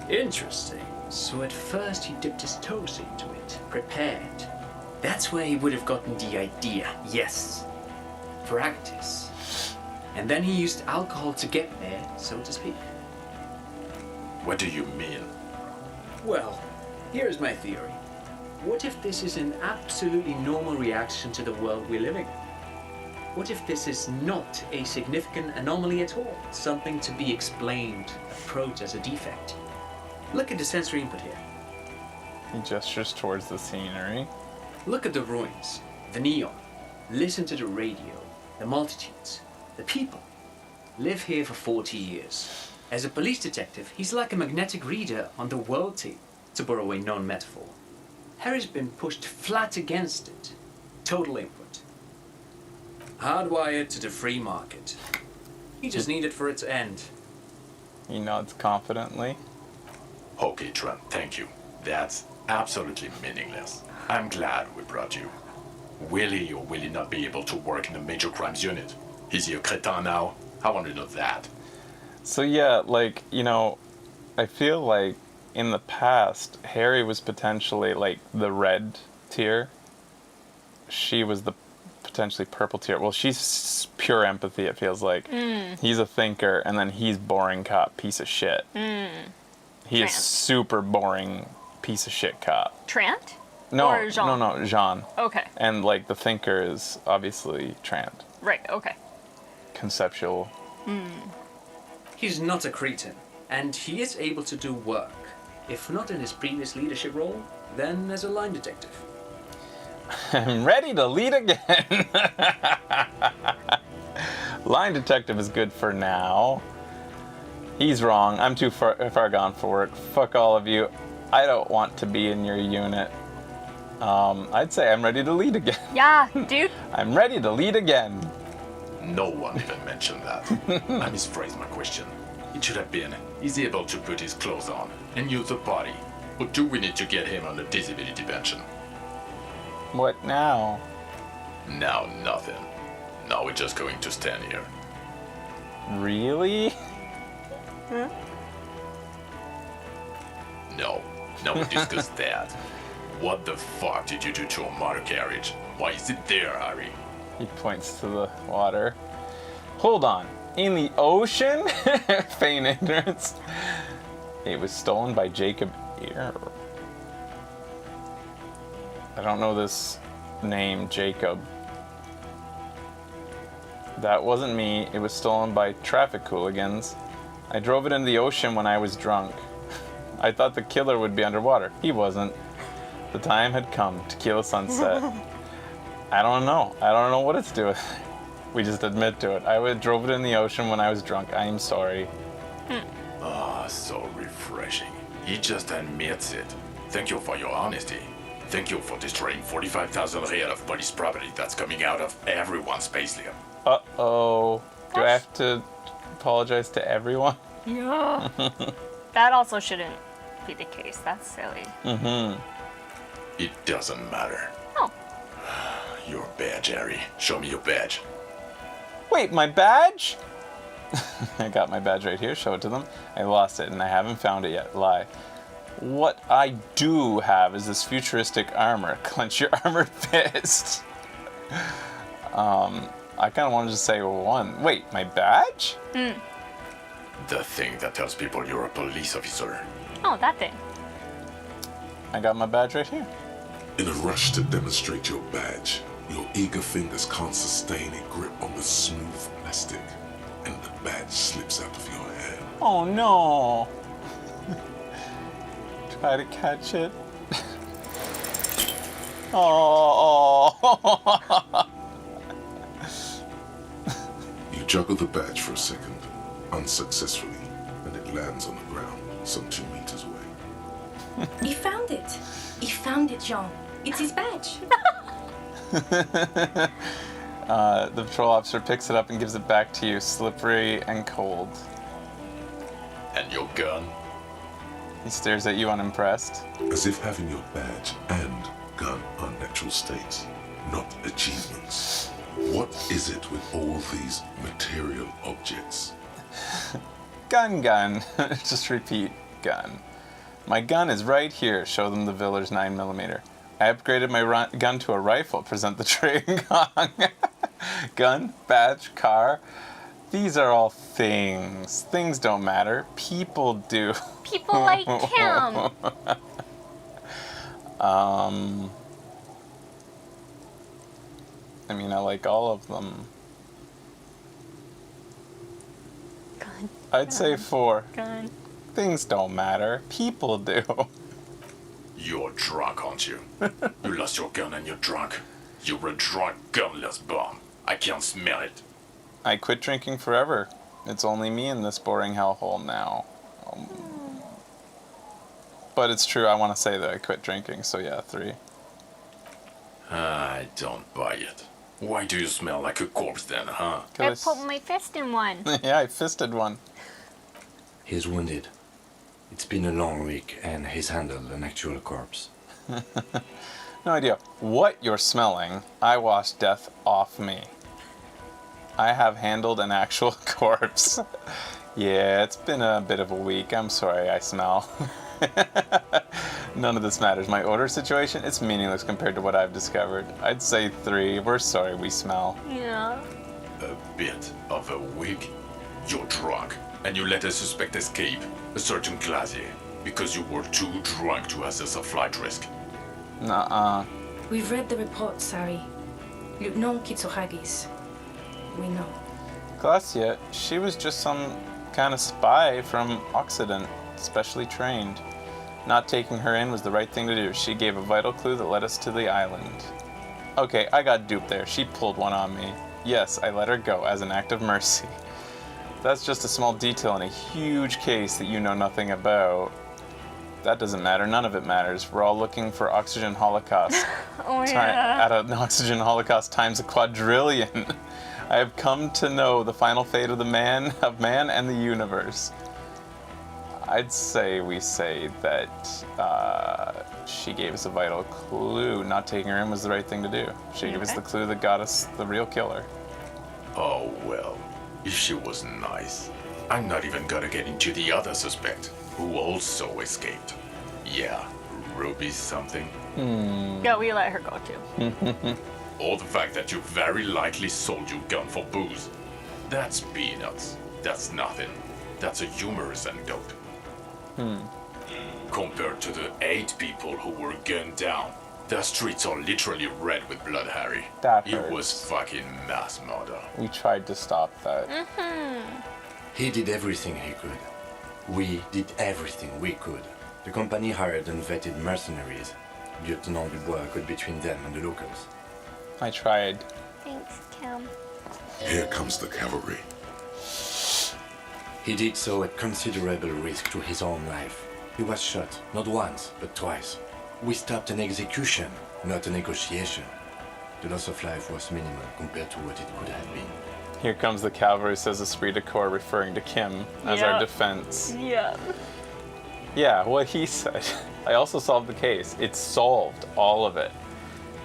you. Interesting. So at first he dipped his toes into it, prepared. That's where he would have gotten the idea, yes. Practice. And then he used alcohol to get there, so to speak. What do you mean? Well, here's my theory. What if this is an absolutely normal reaction to the world we're living in? What if this is not a significant anomaly at all? Something to be explained, approached as a defect? Look at the sensory input here. He gestures towards the scenery. Look at the ruins, the neon. Listen to the radio, the multitudes, the people. Live here for 40 years. As a police detective, he's like a magnetic reader on the world tape, to borrow a known metaphor. Harry's been pushed flat against it. Total input. Hardwired to the free market. He just needed for it to end. He nods confidently. Okay, Trent, thank you. That's absolutely meaningless. I'm glad we brought you. Will he or will he not be able to work in the major crimes unit? Is he a cretin now? I want to know that. So yeah, like, you know, I feel like in the past, Harry was potentially like the red tier. She was the potentially purple tier. Well, she's pure empathy, it feels like. He's a thinker, and then he's boring cop, piece of shit. He is Trant. super boring piece of shit cop. Trant? No, Or Jean? no, Jean. Okay. And like the thinker is obviously Trant. Right, okay. Conceptual. He's not a cretin, and he is able to do work. If not in his previous leadership role, then as a line detective. I'm ready to lead again. Line detective is good for now. He's wrong. I'm too far gone for it. Fuck all of you. I don't want to be in your unit. I'd say I'm ready to lead again. Yeah, dude. I'm ready to lead again. No one even mentioned that. I misphrased my question. It should have been, is he able to put his clothes on and use the body? Or do we need to get him on a disability pension? What now? Now nothing. Now we're just going to stand here. Really? No, we discussed that. What the fuck did you do to a motor carriage? Why is it there, Harry? He points to the water. Hold on. In the ocean? Feign ignorance. It was stolen by Jacob Ear. I don't know this name, Jacob. That wasn't me. It was stolen by traffic hooligans. I drove it into the ocean when I was drunk. I thought the killer would be underwater. He wasn't. The time had come. Tequila sunset. I don't know. I don't know what it's doing. We just admit to it. I drove it in the ocean when I was drunk. I am sorry. Ah, so refreshing. He just admits it. Thank you for your honesty. Thank you for destroying 45,000 real of police property that's coming out of everyone's payslip. Uh-oh. Do I have to apologize to everyone? Yeah. That also shouldn't be the case. That's silly. It doesn't matter. Oh. Your badge, Harry. Show me your badge. Wait, my badge? I got my badge right here. Show it to them. I lost it and I haven't found it yet. Lie. What I do have is this futuristic armor. Clench your armored fist. I kind of wanted to say one. Wait, my badge? The thing that tells people you're a police officer. Oh, that thing. I got my badge right here. In a rush to demonstrate your badge, your eager fingers can't sustain a grip on the smooth plastic, and the badge slips out of your hand. Oh no. Try to catch it. Oh. You juggle the badge for a second, unsuccessfully, and it lands on the ground some 2 meters away. He found it. He found it, Jean. It's his badge. The patrol officer picks it up and gives it back to you, slippery and cold. And your gun? He stares at you unimpressed. As if having your badge and gun are natural states, not achievements. What is it with all these material objects? Gun. Just repeat, gun. My gun is right here. Show them the Villar's 9mm. I upgraded my gun to a rifle. Present the trading gong. Gun, badge, car. These are all things. Things don't matter. People do. People like him. I mean, I like all of them. Gun. I'd say 4. Gun. Things don't matter. People do. You're drunk, aren't you? You lost your gun and you're drunk. You're a drunk, gunless bum. I can't smell it. I quit drinking forever. It's only me in this boring hellhole now. But it's true, I want to say that I quit drinking, so yeah, 3. I don't buy it. Why do you smell like a corpse then, huh? I put my fist in one. Yeah, I fisted one. He's wounded. It's been a long week, and he's handled an actual corpse. No idea what you're smelling. I washed death off me. I have handled an actual corpse. Yeah, it's been a bit of a week. I'm sorry I smell. None of this matters. My odor situation, it's meaningless compared to what I've discovered. I'd say 3. We're sorry we smell. Yeah. A bit of a week? You're drunk, and you let a suspect escape, a certain Glacier, because you were too drunk to assess a flight risk. Nuh-uh. We've read the report, Sari. Lieutenant Kitsuragis. We know. Glacia, she was just some kind of spy from Occident, specially trained. Not taking her in was the right thing to do. She gave a vital clue that led us to the island. Okay, I got duped there. She pulled one on me. Yes, I let her go as an act of mercy. That's just a small detail in a huge case that you know nothing about. That doesn't matter. None of it matters. We're all looking for oxygen holocaust. Oh yeah. At an oxygen holocaust times a quadrillion. I have come to know the final fate of man and the universe. I'd say we say that she gave us a vital clue. Not taking her in was the right thing to do. She gave us the clue that got us the real killer. Oh well, if she was nice. I'm not even gonna get into the other suspect, who also escaped. Yeah, Ruby something. Yeah, we let her go too. Or the fact that you very likely sold your gun for booze. That's peanuts. That's nothing. That's a humorous anecdote. Compared to the 8 people who were gunned down, the streets are literally red with blood, Harry. That It hurts. was fucking mass murder. We tried to stop that. He did everything he could. We did everything we could. The company hired and vetted mercenaries. Lieutenant Dubois got between them and the locals. I tried. Thanks, Kim. Here comes the cavalry. He did so at considerable risk to his own life. He was shot, not once, but twice. We stopped an execution, not a negotiation. The loss of life was minimal compared to what it could have been. Here comes the cavalry, says Esprit de Corps, referring to Kim as our Yeah. defense. Yeah. Yeah, what he said. I also solved the case. It solved all of it.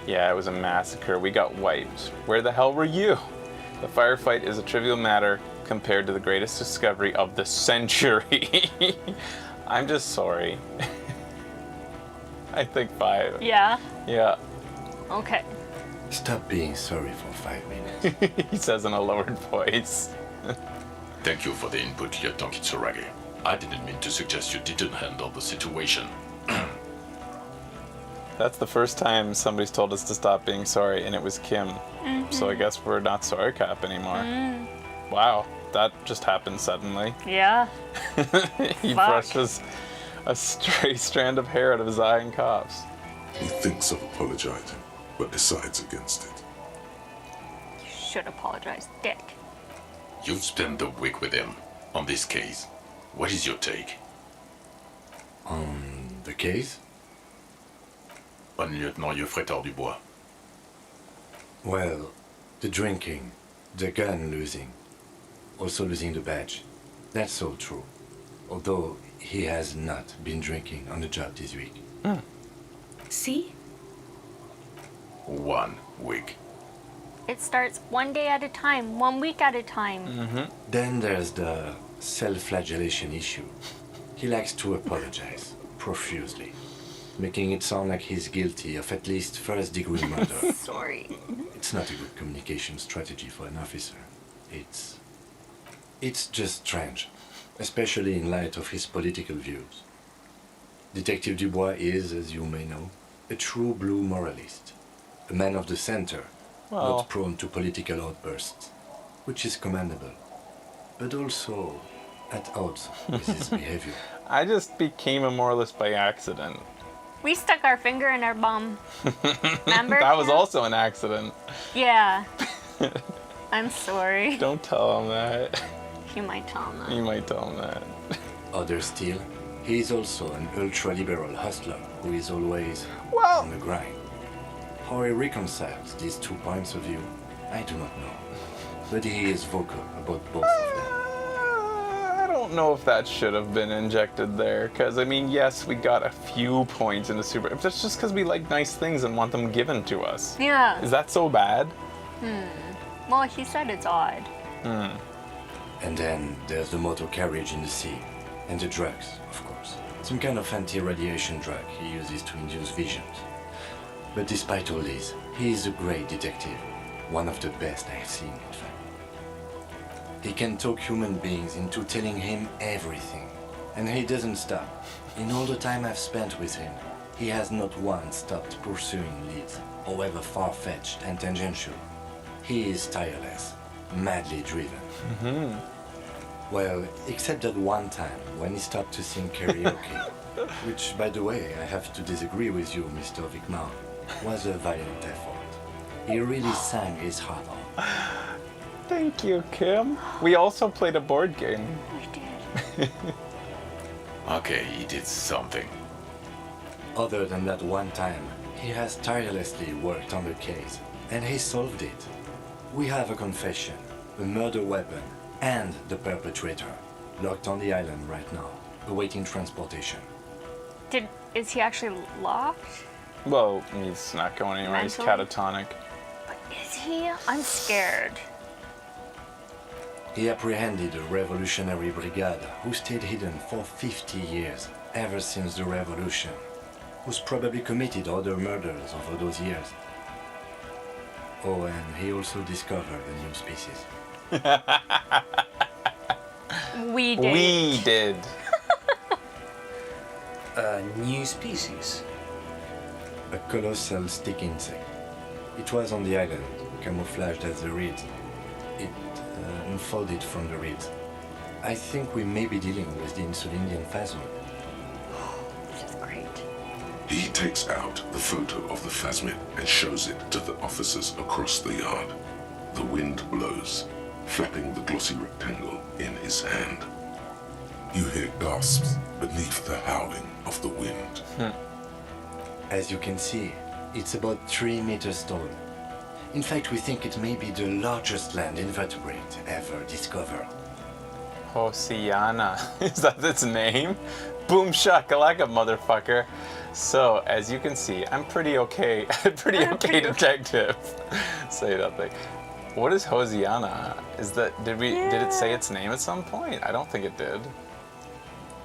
Yeah, it was a massacre. We got wiped. Where the hell were you? The firefight is a trivial matter compared to the greatest discovery of the century. I'm just sorry. I think 5. Yeah. Yeah, Okay. Stop being sorry for 5 minutes. he says in a lowered voice. Thank you for the input, Lieutenant Kitsuragi. I didn't mean to suggest you didn't handle the situation. That's the first time somebody's told us to stop being sorry, and it was Kim. So I guess we're not sorry cap anymore. Wow, that just happened suddenly. Yeah. He Fuck. brushes a stray strand of hair out of his eye and coughs. He thinks of apologizing, but decides against it. You should apologize, Dick. You've spent a week with him on this case. What is your take? On the case? On Lieutenant Geoffrey Dubois. Well, the drinking, the gun losing, also losing the badge. That's all true. Although he has not been drinking on the job this week. See? 1 week. It starts one day at a time, 1 week at a time. Then there's the self-flagellation issue. He likes to apologize profusely, making it sound like he's guilty of at least first-degree murder. Sorry. It's not a good communication strategy for an officer. It's just strange, especially in light of his political views. Detective Dubois is, as you may know, a true blue moralist, a man of the center, Well, not prone to political outbursts, which is commendable, but also at odds with his behavior. I just became a moralist by accident. We stuck our finger in our bum. Remember? That was Kim? also an accident. Yeah. I'm sorry. Don't tell him that. You might tell him that. You might tell him that. Other still, he is also an ultra-liberal hustler who is always Well- on the grind. How he reconciles these 2 points of view, I do not know. But he is vocal about both of them. I don't know if that should have been injected there, because I mean, yes, we got a few points in the Super. That's just because we like nice things and want them given to us. Yeah. Is that so bad? Well, he said it's odd. And then there's the motor carriage in the sea, and the drugs, of course. Some kind of anti-radiation drug he uses to induce visions. But despite all this, he is a great detective, one of the best I've seen, in fact. He can talk human beings into telling him everything, and he doesn't stop. In all the time I've spent with him, he has not once stopped pursuing leads, however far-fetched and tangential. He is tireless, madly driven. Well, except that one time when he stopped to sing karaoke, which, by the way, I have to disagree with you, Mr. Vicmar, was a violent effort. He really sang his heart out. Thank you, Kim. We also played a board game. We did. Okay, he did something. Other than that one time, he has tirelessly worked on the case, and he solved it. We have a confession, a murder weapon, and the perpetrator, locked on the island right now, awaiting transportation. Is he actually locked? Well, he's not going anywhere. He's Mentally? catatonic. But is he? I'm scared. He apprehended a revolutionary brigade who stayed hidden for 50 years, ever since the revolution, who's probably committed other murders over those years. Oh, and he also discovered a new species. We did. We did. A new species. A colossal stick insect. It was on the island, camouflaged as the reeds. It unfolded from the reeds. I think we may be dealing with the Insulindian phasmid. This is great. He takes out the photo of the phasmid and shows it to the officers across the yard. The wind blows, flapping the glossy rectangle in his hand. You hear gasps beneath the howling of the wind. As you can see, it's about 3 meters tall. In fact, we think it may be the largest land invertebrate ever discovered. Oceana. Is that its name? Boom shakalaka, motherfucker. So, as you can see, I'm pretty okay. pretty okay detective. Say that thing. What is Hosiana? Is that did it say its name at some point? I don't think it did.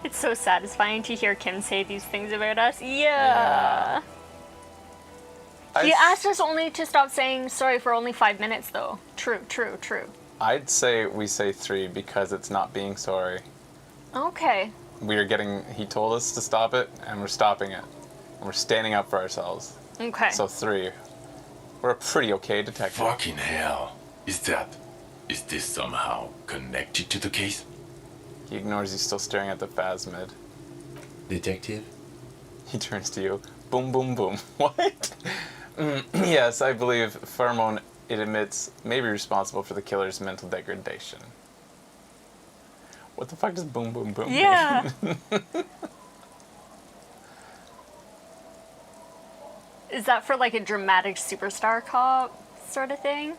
It's so satisfying to hear Kim say these things about us. Yeah. He asked us only to stop saying sorry for only 5 minutes, though. True. I'd say we say 3 because it's not being sorry. Okay. He told us to stop it, and we're stopping it. And we're standing up for ourselves. Okay. So 3. We're a pretty okay detective. Fucking hell. Is this somehow connected to the case? He ignores you, still staring at the phasmid. Detective? He turns to you. boom, boom, boom. What? Yes, I believe pheromone it emits may be responsible for the killer's mental degradation. What the fuck does boom, boom, boom Yeah. mean? Is that for like a dramatic superstar cop sort of thing?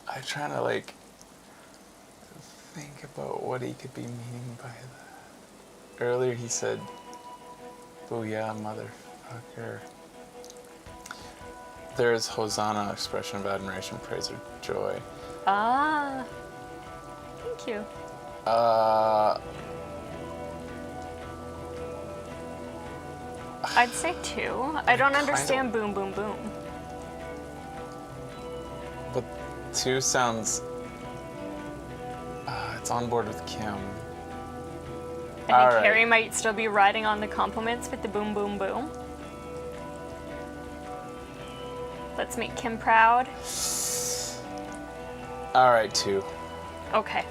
I'm trying to like think about what he could be meaning by that. Earlier he said, "Booyah, motherfucker." There is Hosanna, expression of admiration, praise, or joy. Ah. Thank you. I'd say 2. I don't understand boom, boom, boom. But 2 sounds. It's on board with Kim. I think Harry might still be riding on the compliments with the boom, boom, boom. Let's make Kim proud. Alright, 2. Okay.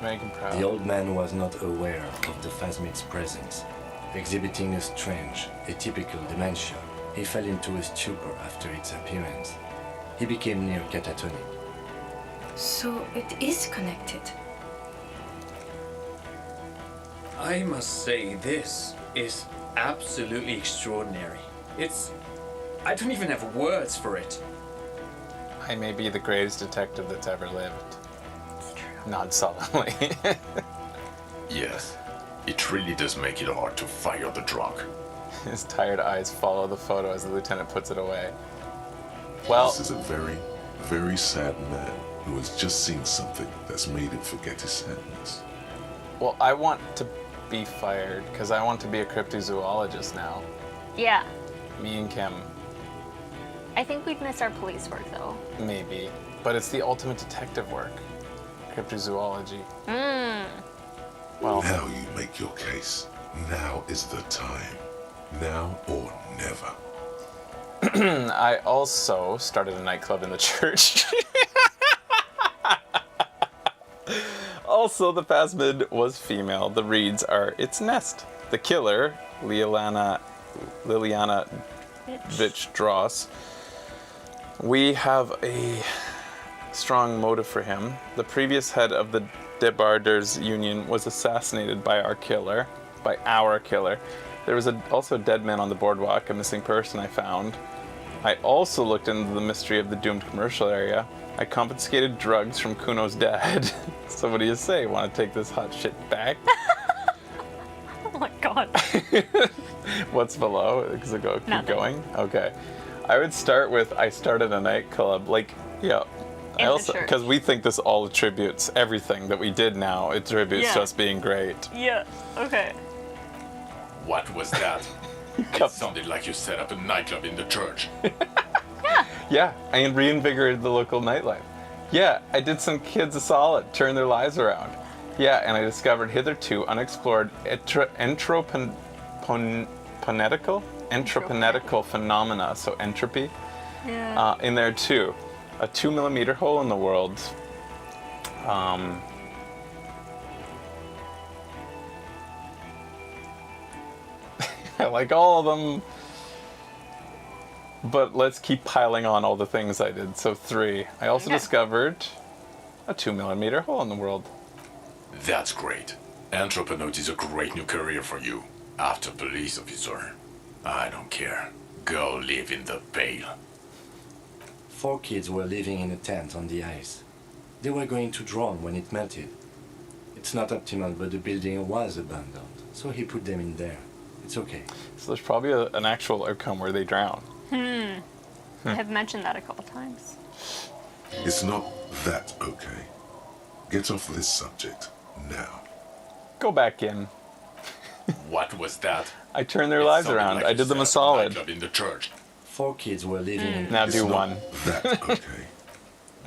Make him proud. The old man was not aware of the phasmid's presence. Exhibiting a strange, atypical dementia, he fell into a stupor after its appearance. He became near catatonic. So it is connected. I must say, this is absolutely extraordinary. I don't even have words for it. I may be the greatest detective that's ever lived. It's true. Not sullenly. Yes, it really does make it hard to fire the drunk. His tired eyes follow the photo as the lieutenant puts it away. Well, This is a very, very sad man who has just seen something that's made him forget his sadness. well, I want to be fired because I want to be a cryptozoologist now. Yeah. Me and Kim, I think we'd miss our police work though. maybe. But it's the ultimate detective work. Cryptozoology. Well, Now you make your case. Now is the time. Now or never. I also started a nightclub in the church. Also, the phasmid was female. The reeds are its nest. The killer, Liliana Dross. We have a strong motive for him. The previous head of the Debarders Union was assassinated by our killer. There was also a dead man on the boardwalk, a missing person I found. I also looked into the mystery of the doomed commercial area. I confiscated drugs from Kuno's dad. So what do you say? Want to take this hot shit back? Oh my god. What's below? Does it go? Keep Nothing. going? Okay. I would start with I started a nightclub. Yeah. In the church. Because we think this all attributes everything that we did now. It attributes to Yeah. us being great. Yeah. Okay. What was that? It sounded like you set up a nightclub in the church. Yeah, I reinvigorated the local nightlife. Yeah, I did some kids a solid, turned their lives around. Yeah, and I discovered hitherto unexplored entropinetical phenomena, so entropy, Yeah. in there too. A 2mm hole in the world. I like all of them. But let's keep piling on all the things I did. So 3. I also Okay. discovered a 2mm hole in the world. That's great. Anthroponaut is a great new career for you. After police officer. I don't care. Go live in the Vale. 4 kids were living in a tent on the ice. They were going to drown when it melted. It's not optimal, but the building was abandoned, so he put them in there. It's okay. So there's probably an actual outcome where they drown. I have mentioned that a couple times. It's not that okay. Get off this subject now. Go back in. What was that? I turned their It lives sounded around. like I you did them a set up solid. nightclub in the church. 4 kids were living in Now It's do not one. that okay.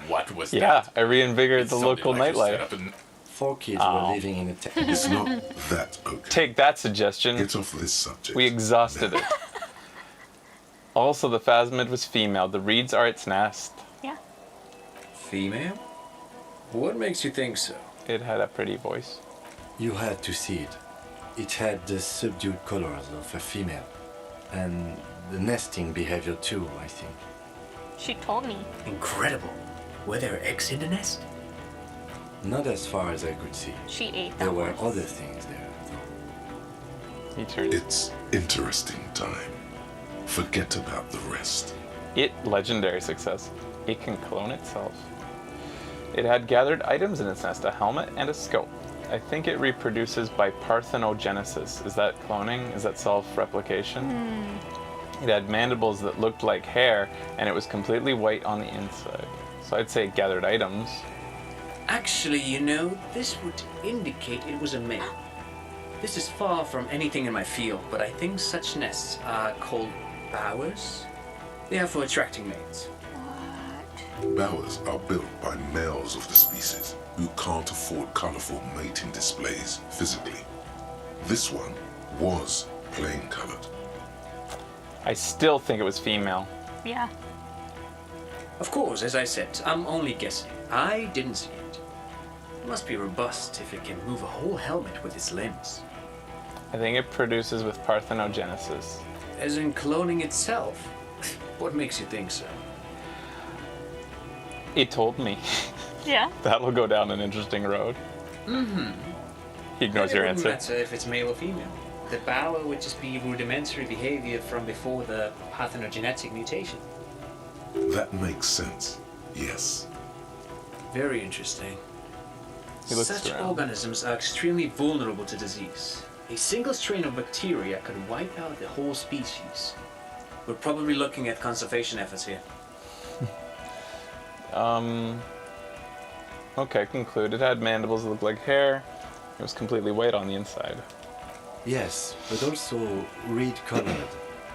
What was Yeah, that? I reinvigorated It the sounded local like you set nightlife. up an- 4 kids Oh. were living in a tent. It's not that okay. Take that suggestion. Get off this subject. We exhausted it. Also, the phasmid was female. The reeds are its nest. Yeah. Female? What makes you think so? It had a pretty voice. You had to see it. It had the subdued colors of a female. And the nesting behavior too, I think. She told me. Incredible. Were there eggs in the nest? Not as far as I could see. She ate There them. were other things there, though. He turned It's interesting time. Forget about the rest. it legendary success. It can clone itself. It had gathered items in its nest, a helmet and a scope. I think it reproduces by parthenogenesis. Is that cloning? Is that self-replication? It had mandibles that looked like hair, and it was completely white on the inside. So I'd say it gathered items. Actually, you know, this would indicate it was a male. This is far from anything in my field, but I think such nests are called bowers. They are for attracting mates. Bowers are built by males of the species who can't afford colorful mating displays physically. This one was plain colored. I still think it was female. Yeah. Of course, as I said, I'm only guessing. I didn't see it. It must be robust if it can move a whole helmet with its limbs. I think it produces with parthenogenesis. As in cloning itself. What makes you think so? It told me. Yeah. That'll go down an interesting road. He ignores your It wouldn't answer. matter if it's male or female. The bower would just be rudimentary behavior from before the parthenogenetic mutation. That makes sense. Yes. Very interesting. He looks Such around. organisms are extremely vulnerable to disease. A single strain of bacteria could wipe out the whole species. We're probably looking at conservation efforts here. Okay, conclude. It had mandibles that looked like hair. It was completely white on the inside. Yes, but also reed-colored,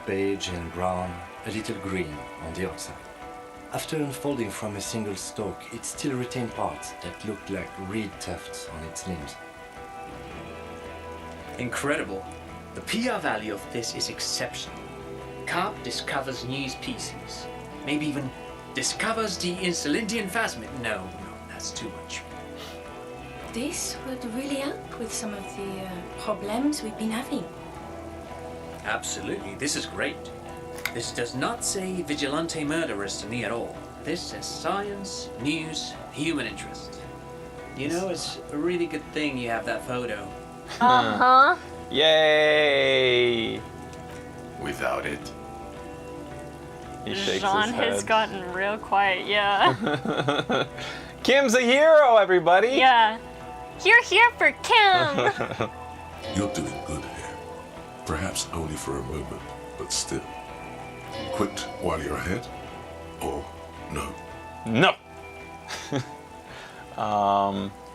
beige and brown, a little green on the outside. After unfolding from a single stalk, it still retained parts that looked like reed tufts on its limbs. Incredible. The PR value of this is exceptional. Carp discovers new species. Maybe even discovers the Insulindian phasmid. No, that's too much. This would really help with some of the problems we've been having. Absolutely, this is great. This does not say vigilante murderers to me at all. This says science, news, human interest. You know, it's a really good thing you have that photo. Uh-huh. Yay! Without it, He shakes Jean his head. has gotten real quiet, yeah. Kim's a hero, everybody! Yeah. You're here for Kim! You're doing good here. Perhaps only for a moment, but still. Quit while you're ahead? Or no? No!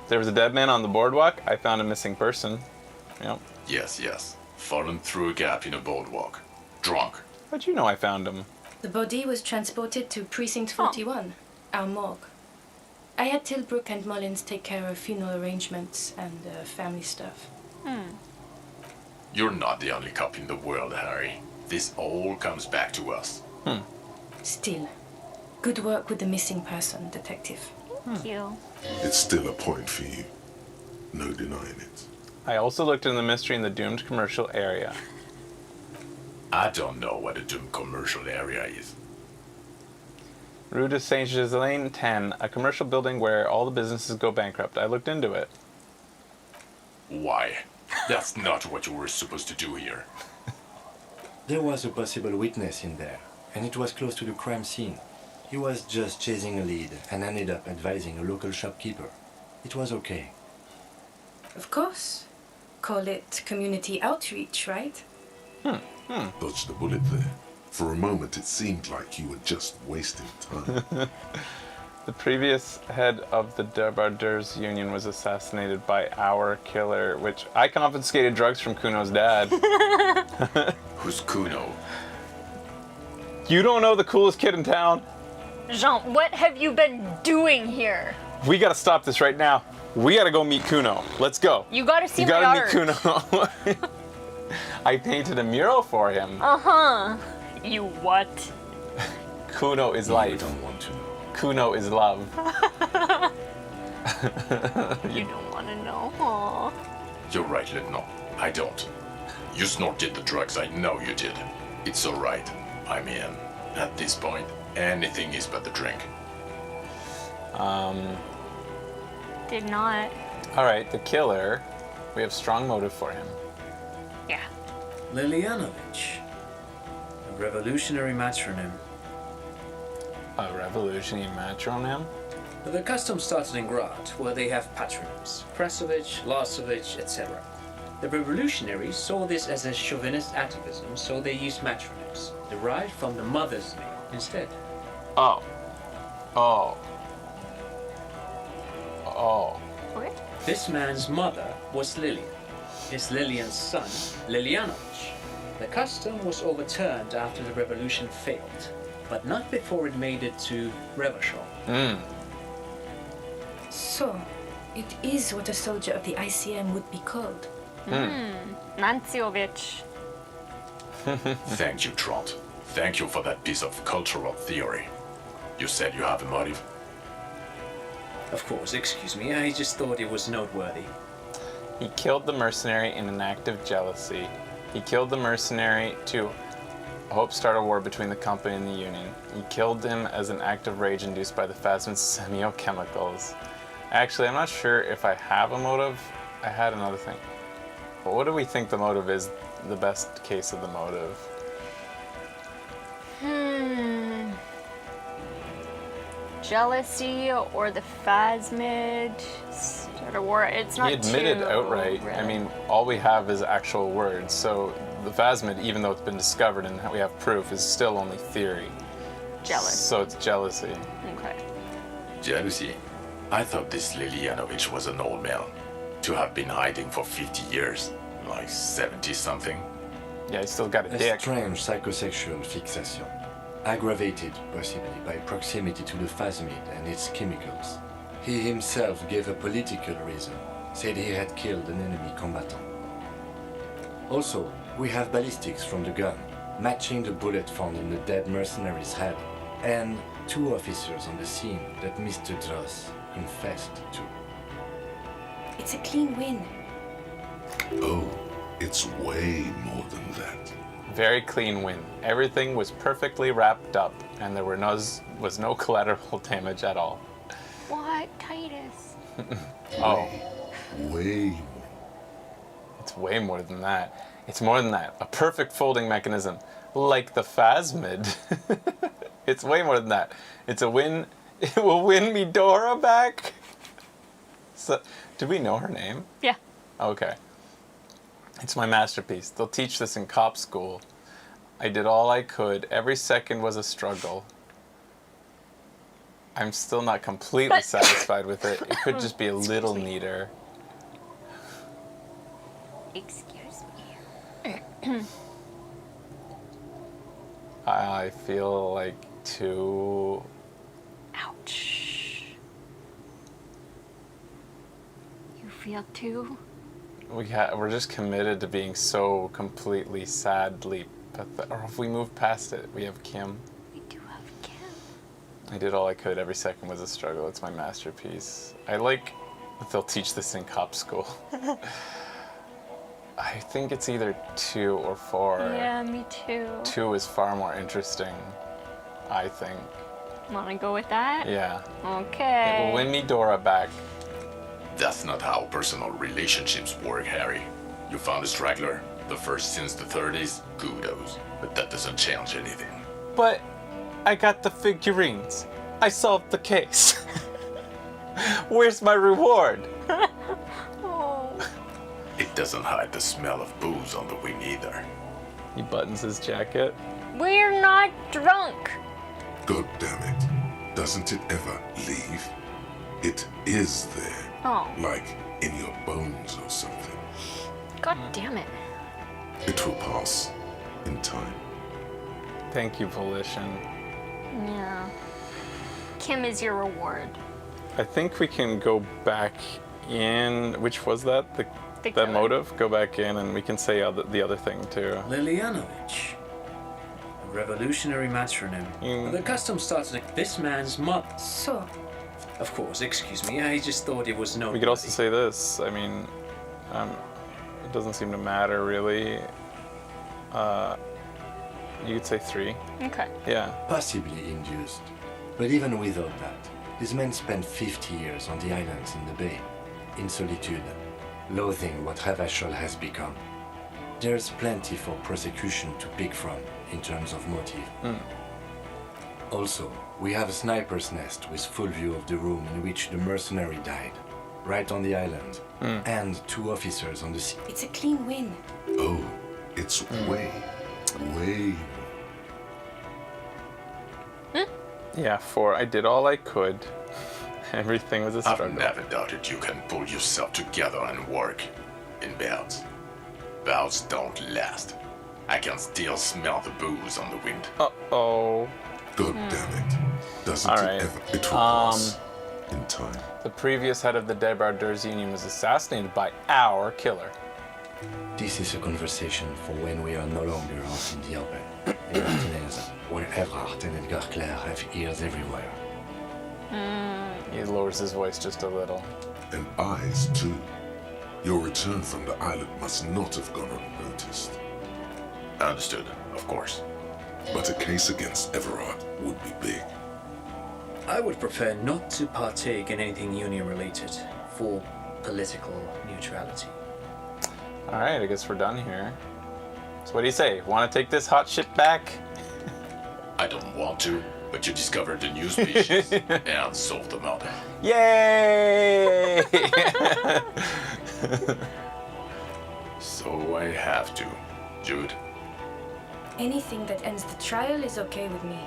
There was a dead man on the boardwalk. I found a missing person. Yep. yes. Fallen through a gap in a boardwalk. Drunk. How'd you know I found him? The body was transported to Precinct 41, our morgue. I had Tilbrook and Mullins take care of funeral arrangements and family stuff. You're not the only cop in the world, Harry. This all comes back to us. Still, good work with the missing person, Detective. Thank you. It's still a point for you. No denying it. I also looked in the mystery in the doomed commercial area. I don't know what a doomed commercial area is. Rue de Saint-Ghislain 10, a commercial building where all the businesses go bankrupt. I looked into it. Why? That's not what you were supposed to do here. There was a possible witness in there, and it was close to the crime scene. He was just chasing a lead and ended up advising a local shopkeeper. It was okay. Of course. Call it community outreach, right? Dodged the bullet there. For a moment, it seemed like you were just wasting time. The previous head of the Debardeurs Union was assassinated by our killer, which I confiscated drugs from Kuno's dad. Who's Kuno? You don't know the coolest kid in town? Jean, what have you been doing here? We gotta stop this right now. We gotta go meet Kuno. Let's go. You gotta see You my gotta art. meet Kuno. I painted a mural for him. Uh-huh. You what? Kuno is I life. don't want to know. Kuno is love. You don't want to know. Aw. You're right, Lieutenant. I don't. You snorted the drugs, I know you did. It's alright. I'm in. At this point, anything is but the drink. Did not. Alright, the killer. We have strong motive for him. Yeah. Lilyanovich. A revolutionary matronym. A revolutionary matronym? The custom started in Grad, where they have patronyms. Krasovich, Lasovich, etc. The revolutionaries saw this as a chauvinist atavism, so they used matronyms, derived from the mother's name instead. Oh. Oh. Oh. Okay. This man's mother was Lilian. His Lilian's son, Lilyanovich. The custom was overturned after the revolution failed, but not before it made it to Revachol. So, it is what a soldier of the ICM would be called. Nanciovich. Thank you, Trot. Thank you for that piece of cultural theory. You said you have a motive? Of course, excuse me, I just thought it was noteworthy. He killed the mercenary in an act of jealousy. He killed the mercenary to hope start a war between the company and the union. He killed him as an act of rage induced by the Phasmid's semiochemicals. Actually, I'm not sure if I have a motive. I had another thing. But what do we think the motive is, the best case of the motive? Jealousy or the Phasmid. Start a war. It's not He admitted too outright. I mean, all we have is actual words. So the Phasmid, even though it's been discovered and we have proof, is still only theory. Jealous. So it's jealousy. Okay. Jealousy? I thought this Lilyanovich was an old man. To have been hiding for 50 years. Like 70-something. Yeah, he's still got a A dick. strange psychosexual fixation, aggravated possibly by proximity to the Phasmid and its chemicals. He himself gave a political reason, said he had killed an enemy combatant. Also, we have ballistics from the gun, matching the bullet found in the dead mercenary's head, and 2 officers on the scene that Mr. Dross confessed to. It's a clean win. Oh, it's way more than that. Very clean win. Everything was perfectly wrapped up, and there was no collateral damage at all. What, Titus? Oh, Way more. it's way more than that. It's more than that. A perfect folding mechanism, like the Phasmid. It's way more than that. It's a win. It will win me Dora back. So, do we know her name? Yeah. Okay. It's my masterpiece. They'll teach this in cop school. I did all I could. Every second was a struggle. I'm still not completely satisfied with it. It could just be a little neater. Excuse me. I feel like too... Ouch. You feel too? We're just committed to being so completely sadly pathetic. Or if we move past it, we have Kim. We do have Kim. I did all I could. Every second was a struggle. It's my masterpiece. I like that they'll teach this in cop school. I think it's either 2 or 4. Yeah, me too. 2 is far more interesting, I think. Wanna go with that? Yeah. Okay. It will win me Dora back. That's not how personal relationships work, Harry. You found a straggler, the first since the 30s, kudos. But that doesn't change anything. But I got the figurines. I solved the case. Where's my reward? Oh. It doesn't hide the smell of booze on the wing either. He buttons his jacket. We're not drunk. God damn it. Doesn't it ever leave? It is there. Oh. Like in your bones or something. God damn it. It will pass in time. Thank you, Volition. Yeah. Kim is your reward. I think we can go back in. Which was that? The The killer. motive? Go back in and we can say the other thing too. Lilyanovich. A revolutionary matronym. The custom started with this man's mother. So, Of course, excuse me, I just thought it was noteworthy. We could also say this. I mean, It doesn't seem to matter, really. You could say 3. Okay. Yeah. Possibly induced. But even without that, these men spent 50 years on the islands in the bay, in solitude, loathing what Ravachol has become. There's plenty for prosecution to pick from in terms of motive. Also, we have a sniper's nest with full view of the room in which the mercenary died, right on the island, and 2 officers on the sea. It's a clean win. Oh, it's way. Yeah, 4. I did all I could. Everything was a I've struggle. never doubted you can pull yourself together and work in bouts. Bouts don't last. I can still smell the booze on the wind. Uh-oh. God damn it. Doesn't All it right. ever? It will pass in time. The previous head of the Debardeurs Union was assassinated by our killer. This is a conversation for when we are no longer out in the open. In Martinez, where Evrard and Edgar Clare have ears everywhere. He lowers his voice just a little. And eyes, too. Your return from the island must not have gone unnoticed. Understood, of course. But a case against Everard would be big. I would prefer not to partake in anything union-related for political neutrality. All right, I guess we're done here. So what do you say? Want to take this hot shit back? I don't want to, but you discovered a new species and solved the matter. Yay! So I have to. Jude, Anything that ends the trial is okay with me.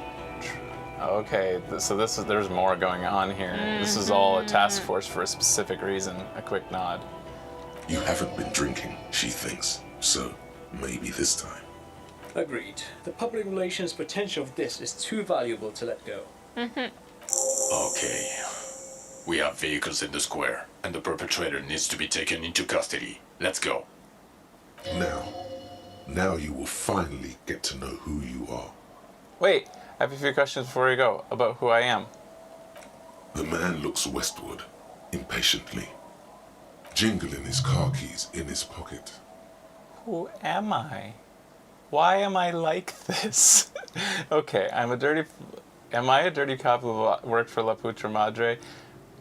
Okay, so there's more going on here. This is all a task force for a specific reason. A quick nod. You haven't been drinking, she thinks. So, maybe this time. Agreed. The public relations potential of this is too valuable to let go. okay. We have vehicles in the square, and the perpetrator needs to be taken into custody. Let's go. Now you will finally get to know who you are. Wait, I have a few questions before we go about who I am. The man looks westward, impatiently, jingling his car keys in his pocket. Who am I? Why am I like this? Okay, am I a dirty cop who worked for La Putra Madre?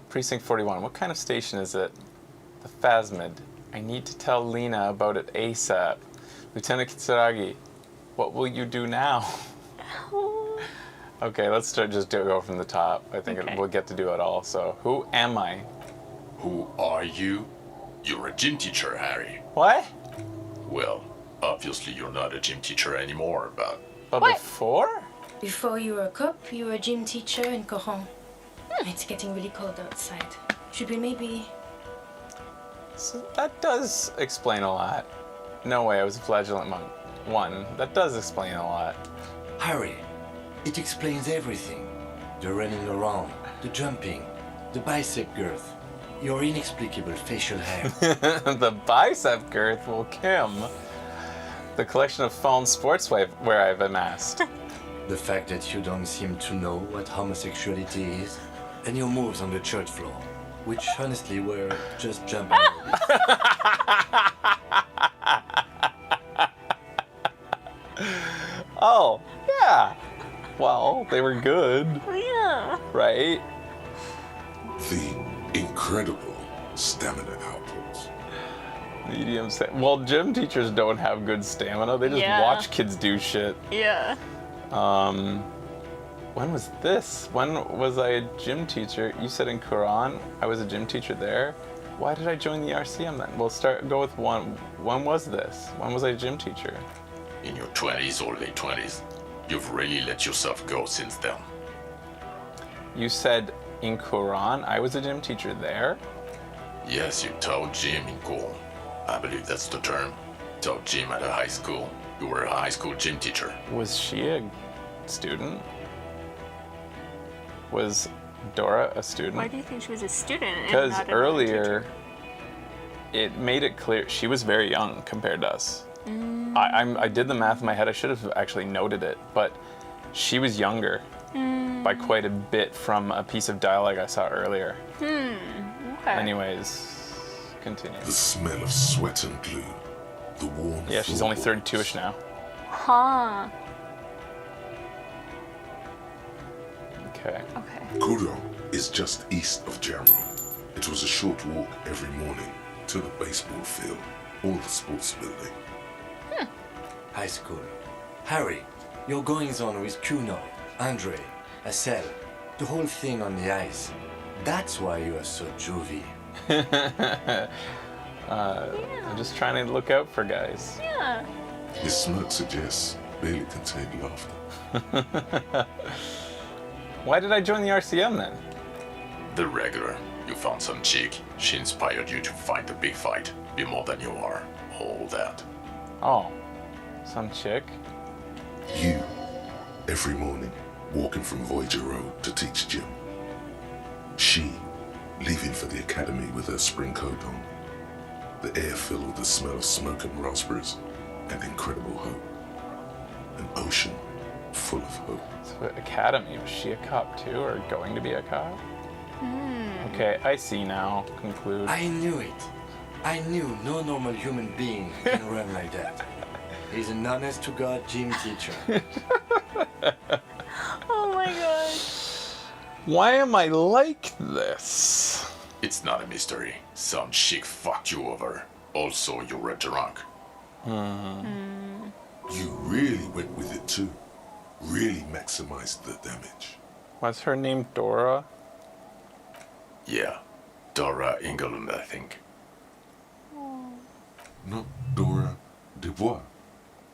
Precinct 41. What kind of station is it? The Phasmid. I need to tell Lena about it ASAP. Lieutenant Kitsuragi, what will you do now? Okay, let's go from the top. I think Okay. we'll get to do it all. So, who am I? Who are you? You're a gym teacher, Harry. What? Well, obviously you're not a gym teacher anymore, but But What? before? Before you were a cop, you were a gym teacher in Coron. It's getting really cold outside. Should we maybe... So that does explain a lot. No way, I was a flagellant monk. 1. That does explain a lot. Harry, it explains everything. The running around, the jumping, the bicep girth, your inexplicable facial hair. The bicep girth will Kim. The collection of fallen sportswear where I've amassed. The fact that you don't seem to know what homosexuality is, and your moves on the church floor, which honestly were just jumping. Oh, yeah. Well, they were good, Yeah. right? The incredible stamina outputs. Medium well, gym teachers don't have good stamina. They just Yeah. watch kids do shit. Yeah. When was this? When was I a gym teacher? You said in Quran I was a gym teacher there. Why did I join the RCM then? We'll go with 1. When was this? When was I a gym teacher? in your 20s or late 20s. You've really let yourself go since then. You said in Quran I was a gym teacher there? Yes, you taught gym in Cool. I believe that's the term. Taught gym at a high school. You were a high school gym teacher. Was she a student? Was Dora a student? Why do you think she was a student? and Because not a earlier, it made it clear she was very young compared to us. I did the math in my head. I should have actually noted it, but she was younger by quite a bit from a piece of dialogue I saw earlier. Okay. Anyways, continue. The smell of sweat and glue the worn Yeah, she's only floorboards. 32ish now. Huh. Okay. Okay. Kuro is just east of Jamro. It was a short walk every morning to the baseball field or the sports building. High school. Harry, your goings on with Kuno, Andre, Acel, the whole thing on the ice. That's why you are so juvie. I'm just trying to look out for guys. Yeah. His smirk suggests barely contained laughter. Why did I join the RCM then? The regular. You found some chick. She inspired you to fight the big fight. Be more than you are. All that. Oh, some chick? You, every morning, walking from Voyager Road to teach gym. She, leaving for the academy with her spring coat on. The air filled with the smell of smoke and raspberries and incredible hope. An ocean full of hope. So Academy, was she a cop too, or going to be a cop? Okay, I see now. Conclude. I knew it. I knew no normal human being can run like that. He's an honest-to-God gym teacher. Oh my gosh. Why am I like this? It's not a mystery. Some chick fucked you over. Also, you were drunk. You really went with it too. Really maximized the damage. Was her name Dora? Yeah. Dora Engelund, I think. Not Dora Dubois.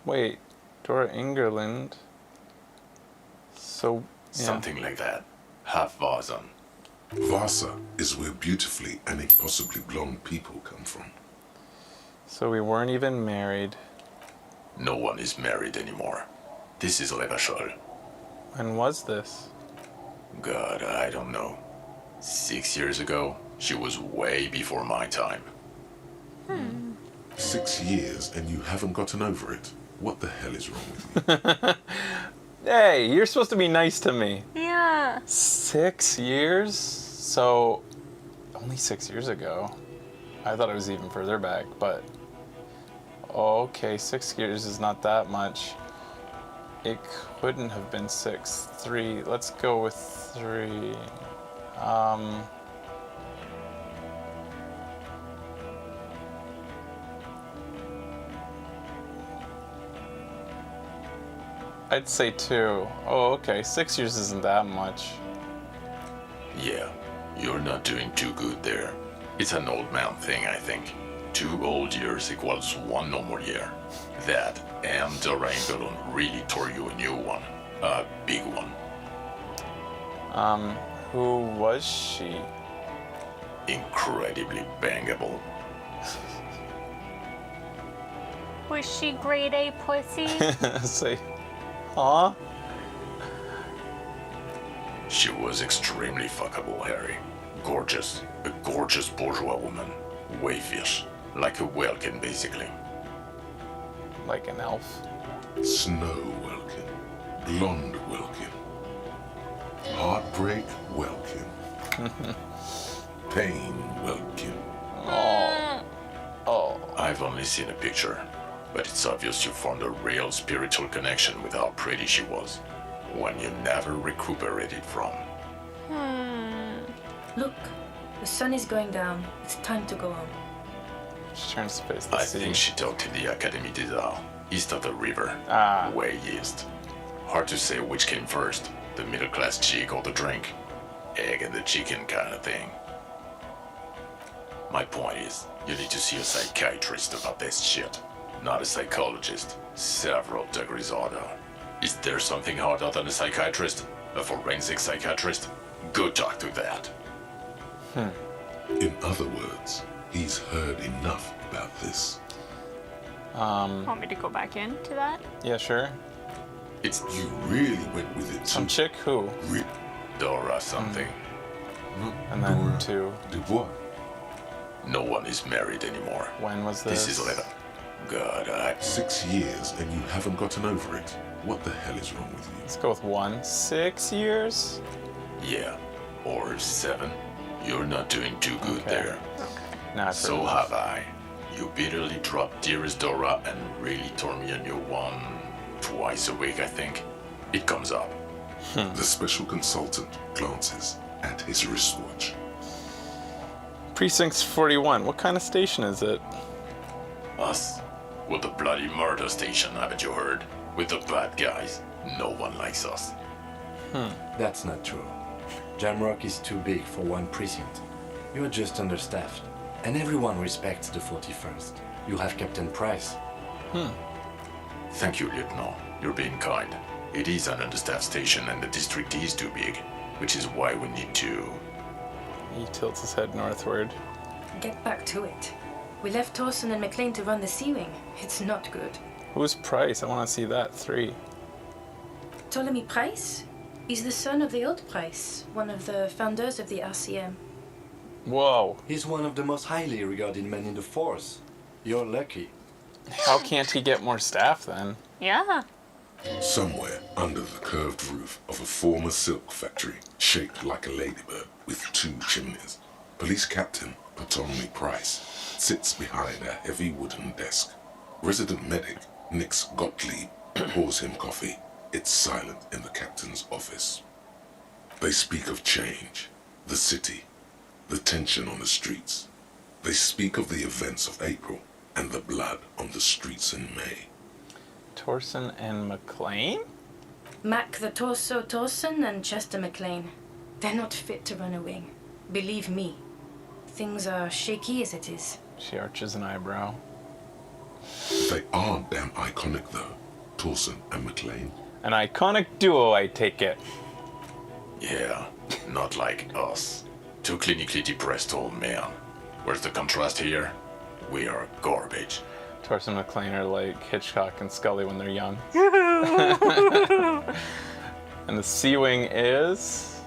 Wait, Dora Ingerland. So, yeah. Something like that. Half Vazan. Vasa is where beautifully and impossibly blonde people come from. So we weren't even married. No one is married anymore. This is Levashol. When was this? God, I don't know. 6 years ago, she was way before my time. 6 years and you haven't gotten over it. What the hell is wrong with you? Hey, you're supposed to be nice to me. Yeah. 6 years? So, only 6 years ago. I thought it was even further back, but... Okay, 6 years is not that much. It couldn't have been 6. 3. Let's go with 3. I'd say 2. Oh, okay. 6 years isn't that much. Yeah, you're not doing too good there. It's an old man thing, I think. 2 old years equals 1 normal year. That and Dora Engelund really tore you a new one. A big one. Who was she? Incredibly bangable. Was she grade A pussy? Say, huh? She was extremely fuckable, Harry. Gorgeous. A gorgeous bourgeois woman. Wayfish. Like a Welkin, basically. Like an elf. Snow Welkin. Blonde Welkin. Heartbreak Welkin. Pain Welkin. Oh. I've only seen a picture, but it's obvious you formed a real spiritual connection with how pretty she was. One you never recuperated from. Look, the sun is going down. It's time to go home. She turns to face the I sea. think she talked in the Académie des Arts, east of the river. Ah. Way east. Hard to say which came first, the middle class chick or the drink. Egg and the chicken kind of thing. My point is, you need to see a psychiatrist about this shit. Not a psychologist. Several degrees harder. Is there something harder than a psychiatrist? A forensic psychiatrist? Go talk to that. In other words, he's heard enough about this. Want me to go back into that? Yeah, sure. It's You really went with it too. Some chick who? Dora something. Not And then Dora 2. Dubois. No one is married anymore. When was This this? is Leva. God, 6 years and you haven't gotten over it. What the hell is wrong with you? Let's go with 1. 6 years? yeah. Or 7. You're not doing too good Okay. there. Nah, I've So heard have I. You bitterly dropped Dearest Dora and really tore me a new one twice a week, I think. It comes up. The special consultant glances at his wristwatch. Precinct 41. What kind of station is it? Us? With the bloody murder station, haven't you heard? With the bad guys. No one likes us. That's not true. Jamrock is too big for one precinct. You're just understaffed. And everyone respects the 41st. You have Captain Price. Thank you, Lieutenant. You're being kind. It is an understaffed station and the district is too big, which is why we need to... He tilts his head northward. Get back to it. We left Torsen and McLean to run the Sea Wing. It's not good. Who's Price? I want to see that. 3. Ptolemy Price? He's the son of the old Price, one of the founders of the RCM. Whoa. He's one of the most highly regarded men in the force. You're lucky. How can't he get more staff then? Yeah. Somewhere under the curved roof of a former silk factory, shaped like a ladybird with 2 chimneys, Police Captain Ptolemy Price sits behind a heavy wooden desk. Resident medic Nix Gottlieb pours him coffee. It's silent in the captain's office. They speak of change, the city, the tension on the streets. They speak of the events of April and the blood on the streets in May. Torsen and McLean? Mac the Torso Torsen and Chester McLean. They're not fit to run a wing. Believe me. Things are shaky as it is. She arches an eyebrow. They are damn iconic though, Torsen and McLean. An iconic duo, I take it. Yeah, not like us. 2 clinically depressed old men. Where's the contrast here? We are garbage. Torsen and McLean are like Hitchcock and Scully when they're young. And the Sea Wing is...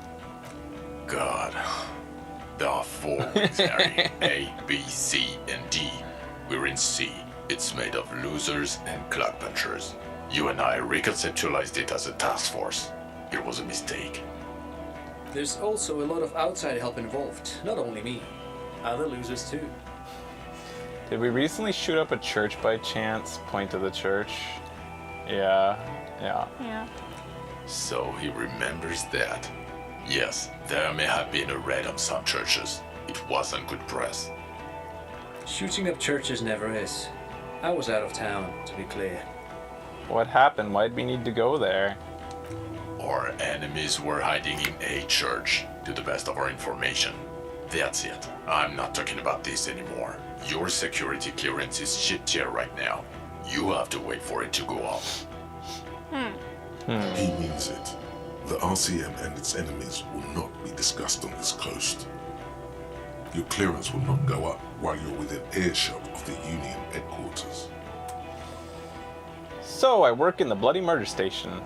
God. There are 4 wings, Harry. A, B, C, and D. We're in C. It's made of losers and clock punchers. You and I reconceptualized it as a task force. It was a mistake. There's also a lot of outside help involved, not only me. Other losers too. Did we recently shoot up a church by chance? Point to the church. Yeah. Yeah. So he remembers that. Yes, there may have been a raid on some churches. It wasn't good press. Shooting up churches never is. I was out of town, to be clear. What happened? Why'd we need to go there? Our enemies were hiding in a church, to the best of our information. That's it. I'm not talking about this anymore. Your security clearance is shit tier right now. You have to wait for it to go up. He means it. The RCM and its enemies will not be discussed on this coast. Your clearance will not go up while you're within earshot of the Union headquarters. So, I work in the Bloody Murder Station.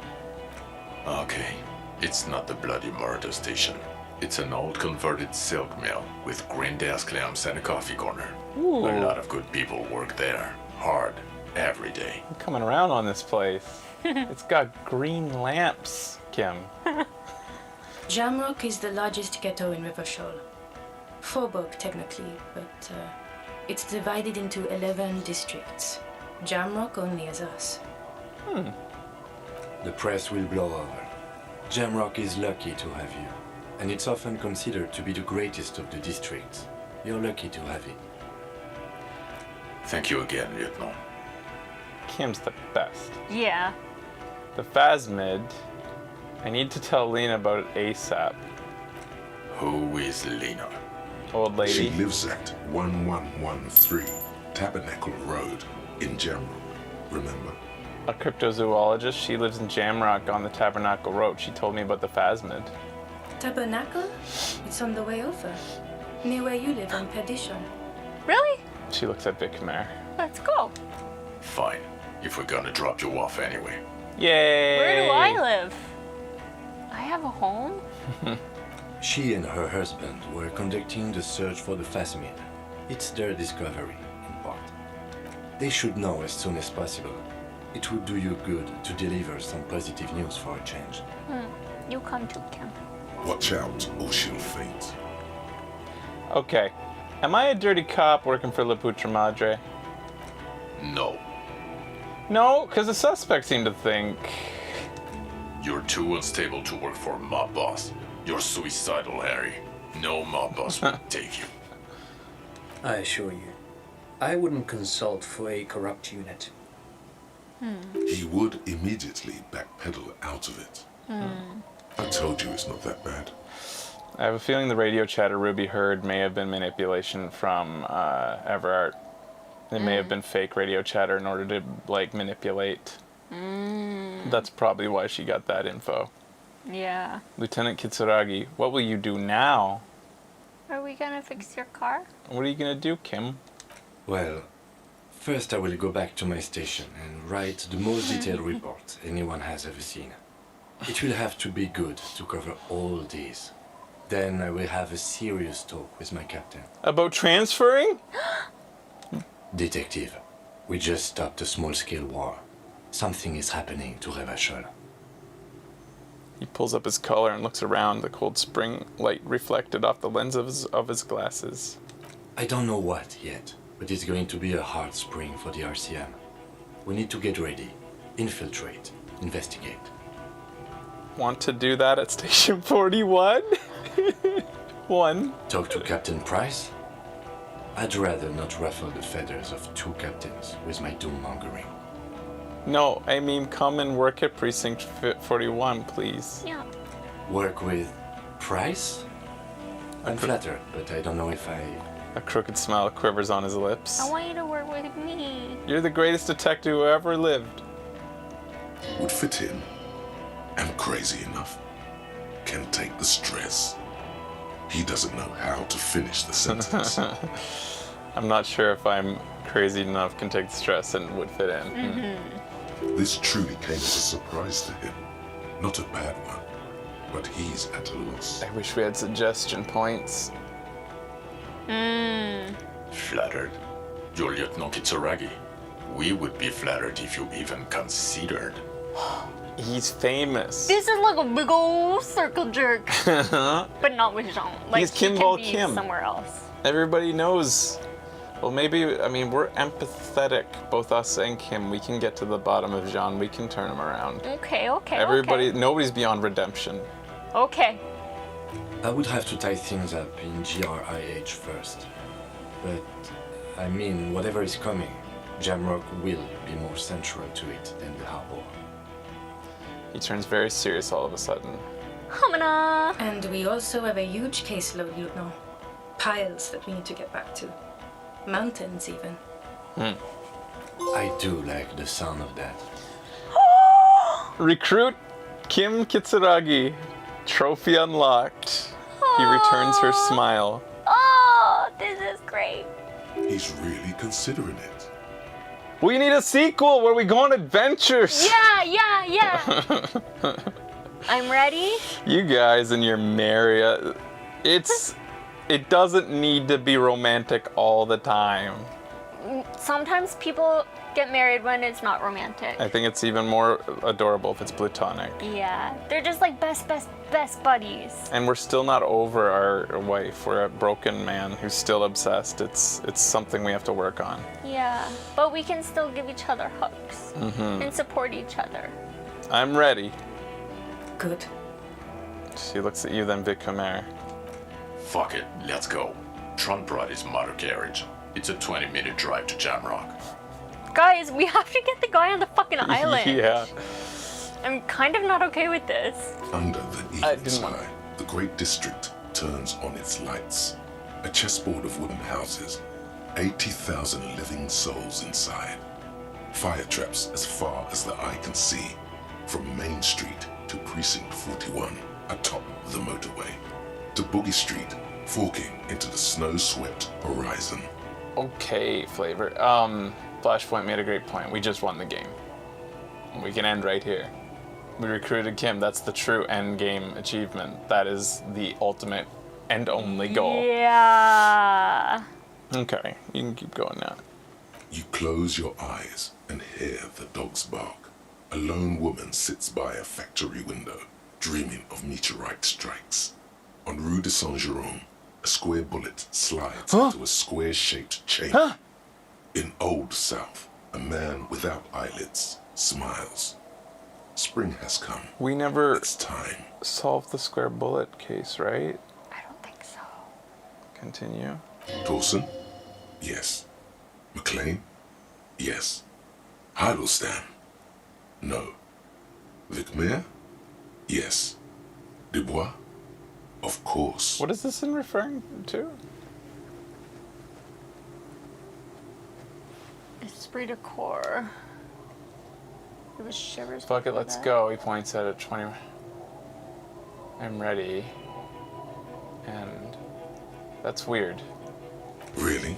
Okay, it's not the bloody murder station. It's an old converted silk mill with green desk lamps and a coffee corner. Ooh. A lot of good people work there. Hard. Every day. I'm coming around on this place. It's got green lamps, Kim. Jamrock is the largest ghetto in River Shoal. Faubourg, technically, but it's divided into 11 districts. Jamrock only has us. The press will blow over. Jamrock is lucky to have you, and it's often considered to be the greatest of the districts. You're lucky to have it. Thank you again, Lieutenant. Kim's the best. Yeah. The Phasmid. I need to tell Lena about it ASAP. Who is Lena? Old She lady. lives at 1113 Tabernacle Road in Jamrock. Remember? A cryptozoologist. She lives in Jamrock on the Tabernacle Road. She told me about the Phasmid. Tabernacle? It's on the way over. Near where you live on Perdition. Really? She looks at Vic Khmer. Let's go. Fine. If we're gonna drop you off anyway. Yay! Where do I live? I have a home? She and her husband were conducting the search for the Phasmid. It's their discovery, in part. They should know as soon as possible. It would do you good to deliver some positive news for a change. You come too, Kim. Watch out or she'll faint. Okay. Am I a dirty cop working for La Putre Madre? No. No, because the suspect seemed to think... You're too unstable to work for a mob boss. You're suicidal, Harry. No mob boss will take you. I assure you, I wouldn't consult for a corrupt unit. He would immediately backpedal out of it. I told you it's not that bad. I have a feeling the radio chatter Ruby heard may have been manipulation from Everart. It may have been fake radio chatter in order to, like, manipulate. That's probably why she got that info. Yeah. Lieutenant Kitsuragi, what will you do now? Are we gonna fix your car? What are you gonna do, Kim? Well, first I will go back to my station and write the most detailed report anyone has ever seen. It will have to be good to cover all these. Then I will have a serious talk with my captain. About transferring? Detective, we just stopped a small-scale war. Something is happening to Revachol. He pulls up his collar and looks around, the cold spring light reflected off the lens of his glasses. I don't know what yet, but it's going to be a hard spring for the RCM. We need to get ready, infiltrate, investigate. Want to do that at Station 41? One. Talk to Captain Price? I'd rather not ruffle the feathers of two captains with my doom-mongering. No, I mean come and work at Precinct 41, please. Yeah. Work with Price? I'm flattered, but I don't know if I... A crooked smile quivers on his lips. I want you to work with me. You're the greatest detective who ever lived. Would fit in. I'm crazy enough. Can take the stress. He doesn't know how to finish the sentence. I'm not sure if I'm crazy enough, can take the stress, and would fit in. This truly came as a surprise to him. Not a bad one, but he's at a loss. I wish we had suggestion points. Flattered. You're Lieutenant Kitsuragi. We would be flattered if you even considered. He's famous. This is like a big old circle jerk. But not with Jean. Like, He's he Kimball can be Kim. somewhere else. Everybody knows. Well, maybe, I mean, we're empathetic, both us and Kim. We can get to the bottom of Jean. We can turn him around. Okay. Everybody, nobody's beyond redemption. Okay. I would have to tie things up in GRIH first. But, I mean, whatever is coming, Jamrock will be more central to it than the harbor. He turns very serious all of a sudden. Hamana. And we also have a huge caseload, Lieutenant. Piles that we need to get back to. Mountains, even. I do like the sound of that. Recruit Kim Kitsuragi. Trophy unlocked. He returns her smile. Oh, this is great. He's really considering it. We need a sequel where we go on adventures. Yeah. I'm ready. You guys and your Maria. It doesn't need to be romantic all the time. Sometimes people get married when it's not romantic. I think it's even more adorable if it's platonic. Yeah, they're just like best buddies. And we're still not over our wife. We're a broken man who's still obsessed. It's something we have to work on. Yeah, but we can still give each other hugs and support each other. I'm ready. Good. She looks at you then, Vicomer. Fuck it, let's go. Tron brought his motor carriage. It's a 20-minute drive to Jamrock. Guys, we have to get the guy on the fucking island. Yeah. I'm kind of not okay with this. Under the evening sky, the great district turns on its lights. A chessboard of wooden houses, 80,000 living souls inside. Fire traps as far as the eye can see, from Main Street to Precinct 41, atop the motorway, to Boogie Street, forking into the snow-swept horizon. Okay, Flavor. Flashpoint made a great point. We just won the game. We can end right here. We recruited Kim. That's the true end game achievement. That is the ultimate and only goal. Yeah. Okay, you can keep going now. You close your eyes and hear the dogs bark. A lone woman sits by a factory window, dreaming of meteorite strikes. On Rue de Saint-Jérôme, a square bullet slides into a square-shaped chamber. In Old South, A man without eyelids smiles. Spring has come. We never It's time. solved the square bullet case, right? I don't think so. Continue. Dawson? Yes. McLean? Yes. Hiddleston? No. Vicmere? Yes. Dubois? Of course. What is this in referring to? Esprit de corps. It was shivers. Fuck it, before let's that. go. He points at it 20. I'm ready. And that's weird. Really?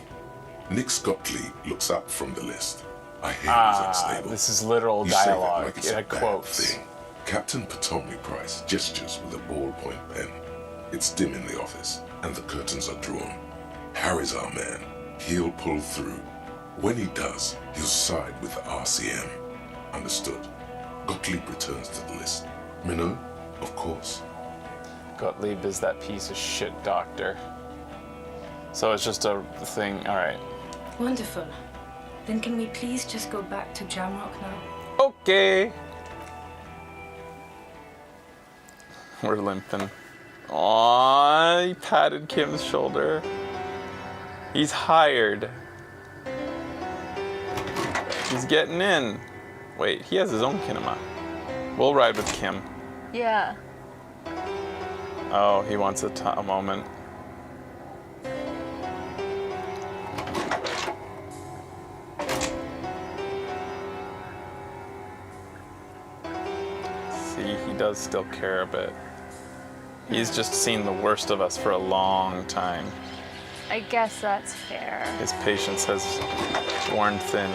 Nick Gottlieb looks up from the list. I hear he's unstable. This is literal You say that dialogue. like it's It a had bad quotes. thing. Captain Potomac Price gestures with a ballpoint pen. It's dim in the office, and the curtains are drawn. Harry's our man. He'll pull through. When he does, he'll side with the RCM. Understood. Gottlieb returns to the list. Minot, of course. Gottlieb is that piece of shit doctor. So it's just a thing. All right. Wonderful. Then can we please just go back to Jamrock now? Okay. We're limping. Aww, he patted Kim's shoulder. He's hired. He's getting in. Wait, he has his own kinema. We'll ride with Kim. Yeah. Oh, he wants a moment. See, he does still care a bit. He's just seen the worst of us for a long time. I guess that's fair. His patience has worn thin.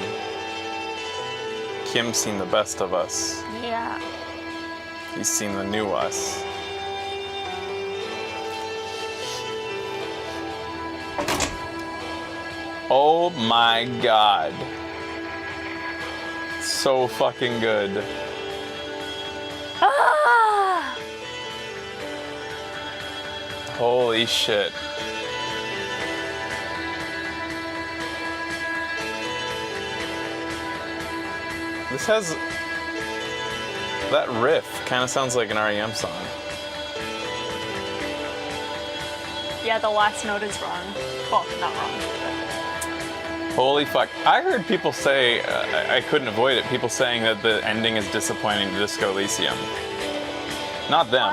Kim's seen the best of us. Yeah. He's seen the new us. Oh my god. So fucking good. Ah! Holy shit. This has... That riff kind of sounds like an REM song. Yeah, the last note is wrong. Well, not wrong. Holy fuck. I heard people say, I couldn't avoid it, people saying that the ending is disappointing to Disco Elysium. Not them,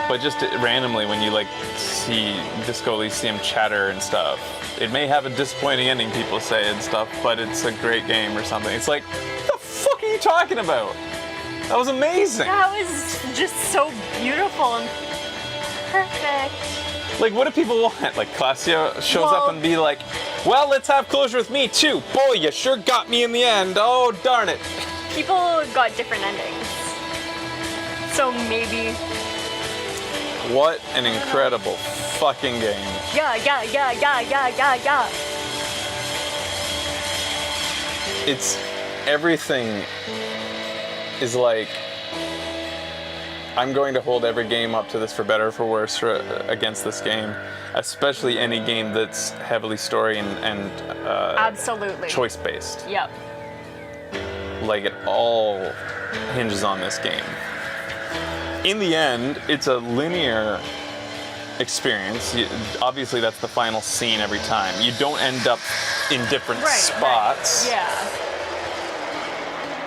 but just randomly when you like see Disco Elysium chatter and stuff. It may have a disappointing ending, people say and stuff, but it's a great game or something. It's like, what the fuck are you talking about? That was amazing. That was just so beautiful and perfect. Like, what do people want? Like, Classio shows up and be like, well, let's have closure with me too. Boy, you sure got me in the end. Oh, darn it. People got different endings. So maybe. What an incredible fucking game. Yeah. It's everything is like, I'm going to hold every game up to this for better or for worse against this game, especially any game that's heavily story and Absolutely. choice based. Yep. Like, it all hinges on this game. In the end, it's a linear experience. Obviously, that's the final scene every time. You don't end up in different spots. Right. Yeah.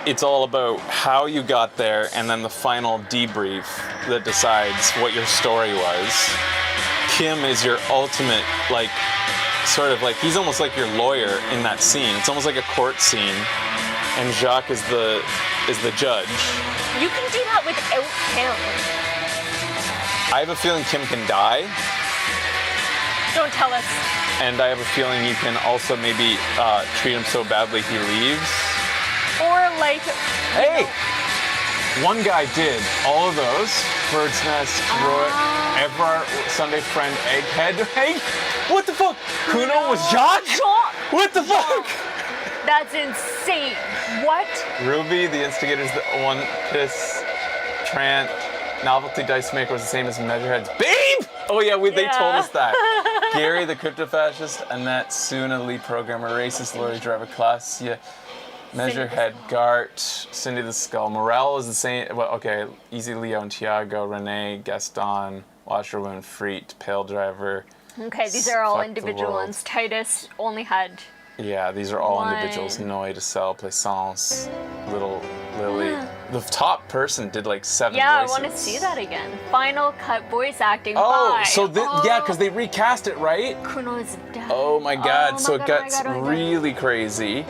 It's all about how you got there and then the final debrief that decides what your story was. Kim is your ultimate, like, sort of like, he's almost like your lawyer in that scene. It's almost like a court scene, and Jacques is the judge. You can do that without Kim. I have a feeling Kim can die, Don't tell us. and I have a feeling you can also maybe treat him so badly he leaves. Or like. Hey! One guy did all of those. Bird's Nest, Roy, Everard, Sunday Friend, Egghead. Hey! What the fuck? Kuno was Jacques? What the fuck? That's insane. What? Ruby, the instigators that won Piss, Trant, Novelty Dice Maker was the same as Measurehead's Babe! Oh yeah, they told us that. Gary, the crypto-fascist, Annette, Suna, lead programmer, racist, lorry driver, class, yeah. Measurehead, Gart, Cindy the Skull. Morale is the same. Well, okay. Easy Leo and Tiago, Renee, Gaston, Washerwound, Freet, Pale Driver. Okay, these are all Fuck the individual world. ones. Titus only had. Yeah, these are all One. individuals. Noy, Decel, Plaisance, Little Lily. The top person did like 7 Yeah, voices. I want to see that again. Final cut voice acting Oh, by. so yeah, because they recast it, right? Kuno is dead. Oh my god, Oh so my it God, gets oh my God, oh my God. really crazy.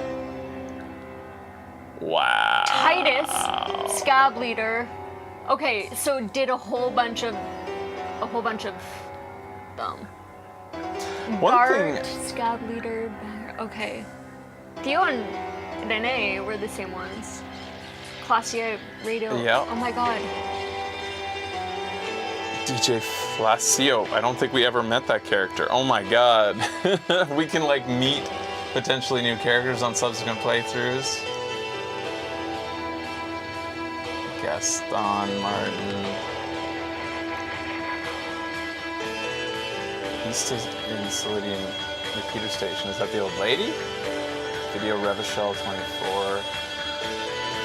Wow. Titus, Scab Leader. Okay, so did a whole bunch of One Bart, thing, Scab Leader, okay. Theo and Renee were the same ones. Classier, Radio. Yeah. Oh my god. DJ Flacio. I don't think we ever met that character. Oh my god. We can like meet potentially new characters on subsequent playthroughs. Gaston Martin. East is in Celidian repeater station. Is that the old lady? Video Revachel 24.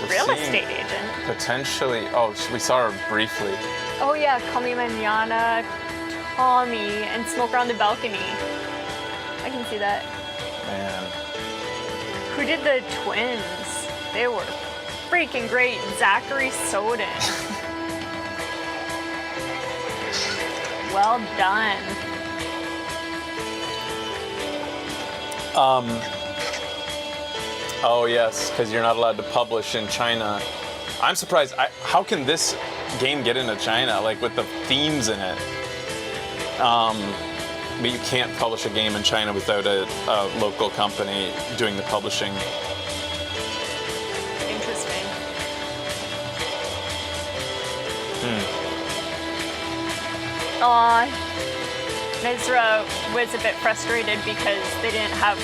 We're Real seeing estate agent. Potentially. Oh, we saw her briefly. Oh yeah, Call Me Manana, Tommy, and Smoker on the Balcony. I can see that. Man. Who did the twins? They were freaking great. Zachary Soden. Well done. Oh yes, because you're not allowed to publish in China. I'm surprised. How can this game get into China? Like with the themes in it. But you can't publish a game in China without a local company doing the publishing. Interesting. Nezra was a bit frustrated because they didn't have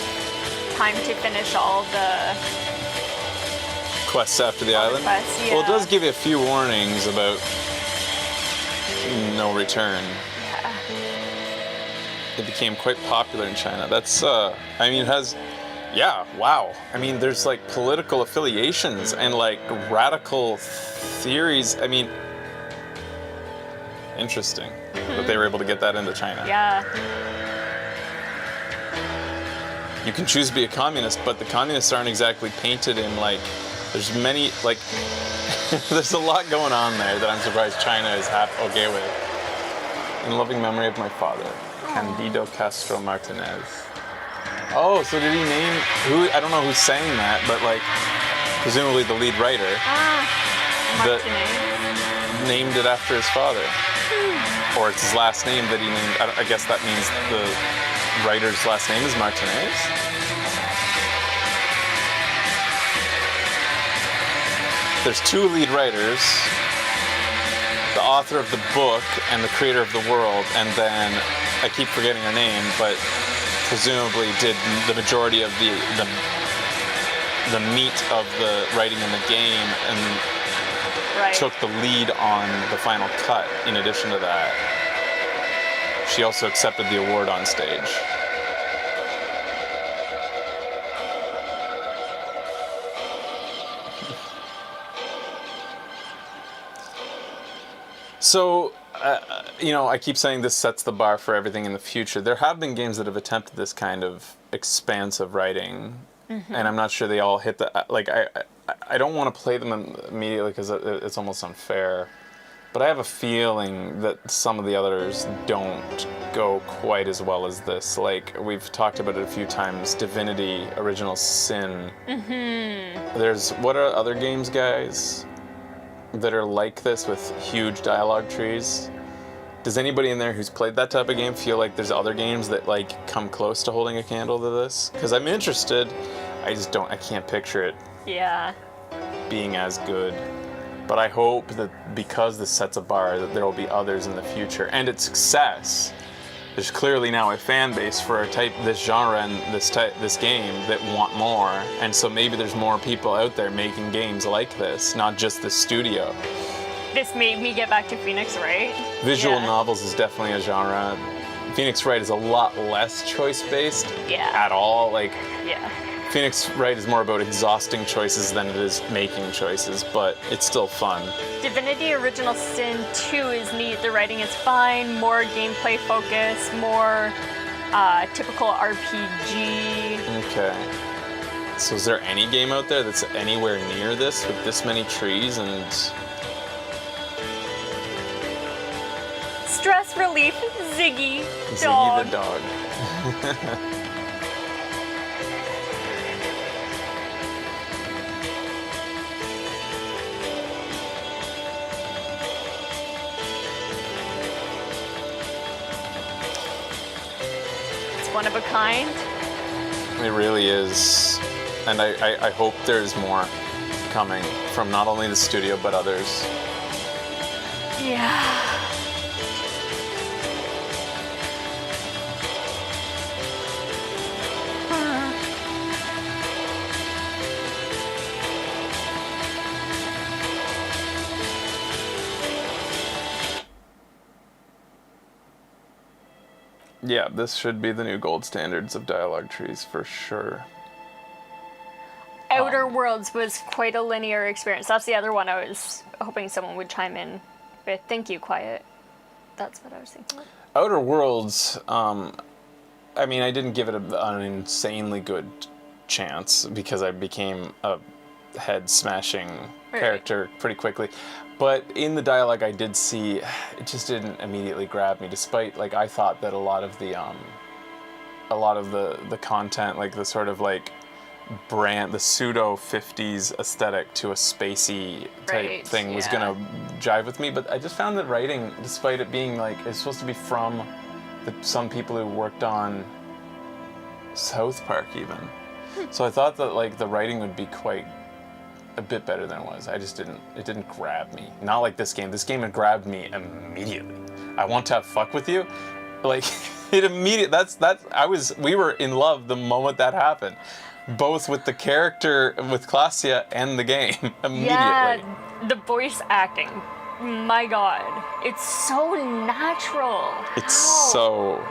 time to finish all the Quests after the All the island. quests, Well, it yeah. does give you a few warnings about no return. Yeah. It became quite popular in China. That's, I mean, it has, yeah, wow. I mean, there's like political affiliations and like radical theories. I mean, interesting that they were able to get that into China. Yeah. You can choose to be a communist, but the communists aren't exactly painted in like, there's many, like, there's a lot going on there that I'm surprised China is okay with. In loving memory of my father, Candido Castro Martinez. Oh, so did he name, who, I don't know who's saying that, but like, presumably the lead writer The- Martinez. named it after his father. Or it's his last name that he named, I guess that means the writer's last name is Martinez? There's 2 lead writers, the author of the book and the creator of the world, and then I keep forgetting her name, but presumably did the majority of the meat of the writing in the game and Right. took the lead on the final cut. In addition to that, she also accepted the award on stage. So, you know, I keep saying this sets the bar for everything in the future. There have been games that have attempted this kind of expansive writing, and I'm not sure they all hit the, like, I don't want to play them immediately because it's almost unfair, but I have a feeling that some of the others don't go quite as well as this. Like, we've talked about it a few times, Divinity, Original Sin. There's, what are other games, guys, that are like this with huge dialogue trees? Does anybody in there who's played that type of game feel like there's other games that like come close to holding a candle to this? Because I'm interested, I can't picture it Yeah. being as good. But I hope that because this sets a bar, that there will be others in the future. And its success, there's clearly now a fan base for this genre and this game that want more. And so maybe there's more people out there making games like this, not just the studio. This made me get back to Phoenix Wright. Visual Yeah. novels is definitely a genre. Phoenix Wright is a lot less choice-based Yeah. at all. Like, Yeah. Phoenix Wright is more about exhausting choices than it is making choices, but it's still fun. Divinity Original Sin 2 is neat. The writing is fine, more gameplay focus, more typical RPG. Okay. So is there any game out there that's anywhere near this with this many trees and... Stress relief, Ziggy, Ziggy the dog. It's one of a kind. It really is. And I hope there's more coming from not only the studio but others. Yeah. Yeah, this should be the new gold standards of dialogue trees for sure. Outer Worlds was quite a linear experience. That's the other one I was hoping someone would chime in with. Thank you, Quiet. That's what I was thinking. Outer Worlds, I mean, I didn't give it an insanely good chance because I became a head-smashing character pretty quickly. But in the dialogue I did see, it just didn't immediately grab me, despite, like, I thought that a lot of the content, like the sort of like brand, the pseudo 50s aesthetic to a spacey type thing was gonna jive with me, but I just found that writing, despite it being like, it's supposed to be from some people who worked on South Park even. So I thought that like the writing would be quite a bit better than it was. It didn't grab me. Not like this game. This game had grabbed me immediately. I want to have fuck with you. Like, it immediately, we were in love the moment that happened. Both with the character, with Klasia, and the game, immediately. Yeah, the voice acting. My God. It's so natural. It's so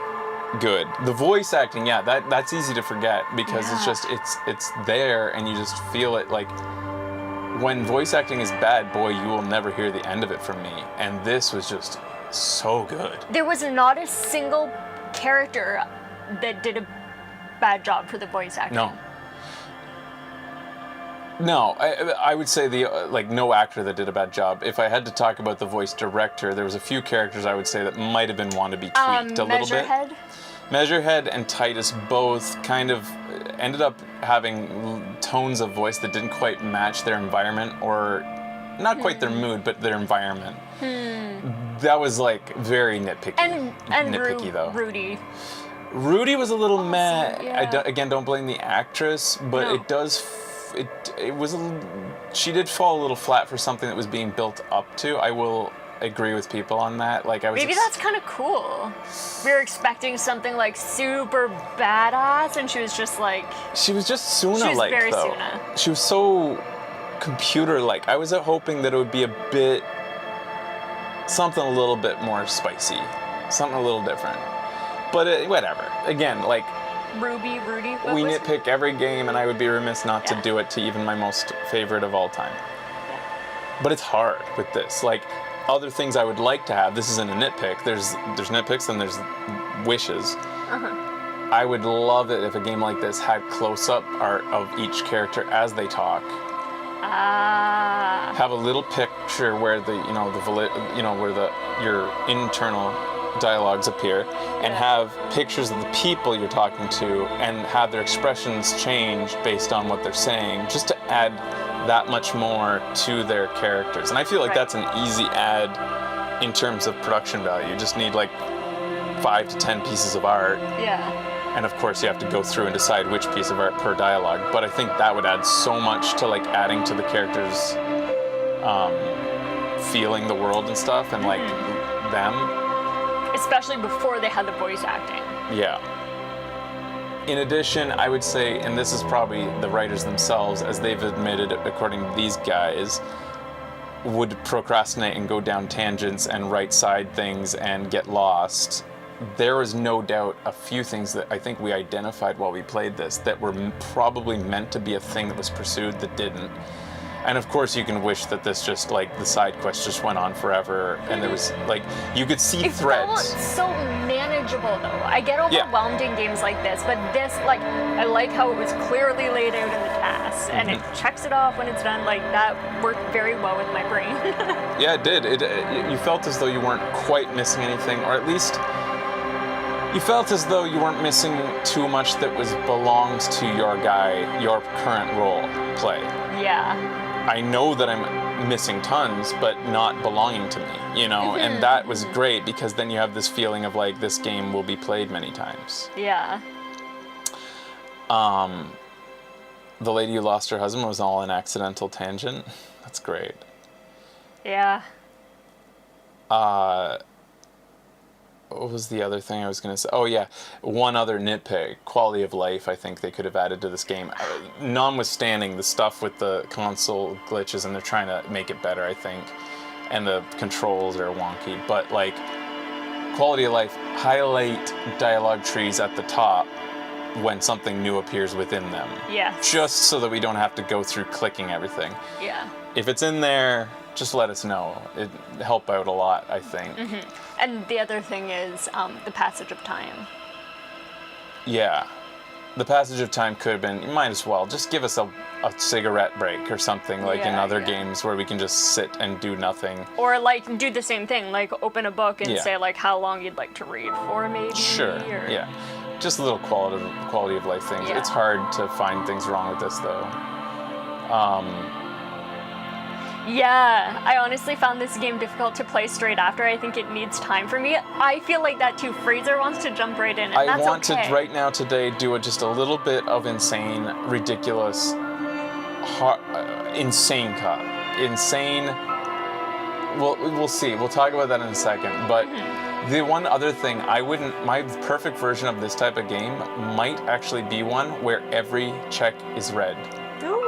good. The voice acting, yeah, that's easy to forget because it's just, it's there and you just feel it. Like, when voice acting is bad, boy, you will never hear the end of it from me. And this was just so good. There was not a single character that did a bad job for the voice acting. No, I would say no actor that did a bad job. If I had to talk about the voice director, there was a few characters I would say that might have been want to be tweaked a little bit. Measurehead and Titus both kind of ended up having tones of voice that didn't quite match their environment, or not quite their mood, but their environment. That was like very nitpicky. And nitpicky though. Rudy was a little meh. Yeah. Again, don't blame the actress, but it does. She did fall a little flat for something that was being built up to. I will agree with people on that. Like, I was maybe that's kind of cool. We were expecting something like super badass, and she was just like. She was just Suna-like, she was very though. Suna. She was so computer-like. I was hoping that it would be a bit something a little bit more spicy, something a little different. But whatever. Again, like. Rudy. We nitpick every game, and I would be remiss not to do it to even my most favorite of all time. Yeah. But it's hard with this. Like, other things I would like to have, this isn't a nitpick. There's nitpicks and there's wishes. I would love it if a game like this had close-up art of each character as they talk. Have a little picture where your internal dialogues appear, and have pictures of the people you're talking to, and have their expressions change based on what they're saying, just to add that much more to their characters. And I feel like that's an easy add in terms of production value. You just need like 5 to 10 pieces of art. Yeah. And of course you have to go through and decide which piece of art per dialogue. But I think that would add so much to like adding to the characters feeling the world and stuff, and like them. Especially before they had the voice acting. Yeah. In addition, I would say, and this is probably the writers themselves, as they've admitted, according to these guys, would procrastinate and go down tangents and right side things and get lost there was no doubt a few things that I think we identified while we played this that were probably meant to be a thing that was pursued that didn't. And of course, you can wish that this just, like, the side quest just went on forever, and there was, like, you could see It threads. felt so manageable, though. I get overwhelmed in games like this, but this, like, I like how it was clearly laid out in the tasks, and it checks it off when it's done. Like, that worked very well with my brain. Yeah, it did. You felt as though you weren't quite missing anything, or at least you felt as though you weren't missing too much that belongs to your your current role play. Yeah. I know that I'm missing tons, but not belonging to me, you know? And that was great, because then you have this feeling of, like, this game will be played many times. Yeah. The lady who lost her husband was all an accidental tangent. That's great. Yeah. What was the other thing I was going to say? Oh, yeah. One other nitpick. Quality of life, I think they could have added to this game. Notwithstanding the stuff with the console glitches, and they're trying to make it better, I think. And the controls are wonky. But, like, quality of life, highlight dialogue trees at the top when something new appears within them. Yeah. Just so that we don't have to go through clicking everything. Yeah. If it's in there, just let us know. It'd help out a lot, I think. And the other thing is the passage of time. Yeah. The passage of time could have been, you might as well, just give us a cigarette break or something, like in other games where we can just sit and do nothing. Or, like, do the same thing, like open a book and Yeah. say, like, how long you'd like to read for, maybe. Sure, or... yeah. Just little quality of life things. Yeah. It's hard to find things wrong with this, though. Yeah, I honestly found this game difficult to play straight after. I think it needs time for me. I feel like that too. Fraser wants to jump right in, and that's I want okay. to, right now, today, do just a little bit of insane, ridiculous, insane cut. Insane. Well, we'll see. We'll talk about that in a second. But the one other thing, my perfect version of this type of game might actually be one where every check is red. Ooh.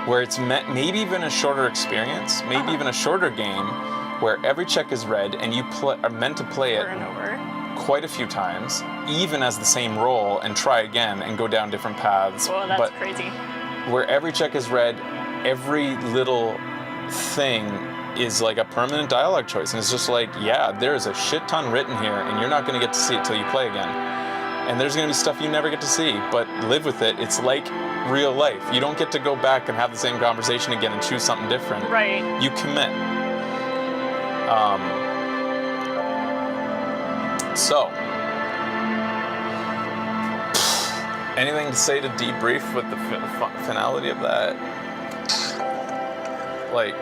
Where it's maybe even a shorter experience, maybe even a shorter game, where every check is red and you are meant to play it Over and over. quite a few times, even as the same role, and try again and go down different paths. Well, that's but crazy. where every check is red, every little thing is like a permanent dialogue choice, and it's just like, yeah, there's a shit ton written here, and you're not going to get to see it till you play again. And there's going to be stuff you never get to see, but live with it. It's like real life. You don't get to go back and have the same conversation again and choose something different. Right. You commit. So, anything to say to debrief with the finality of that? Like,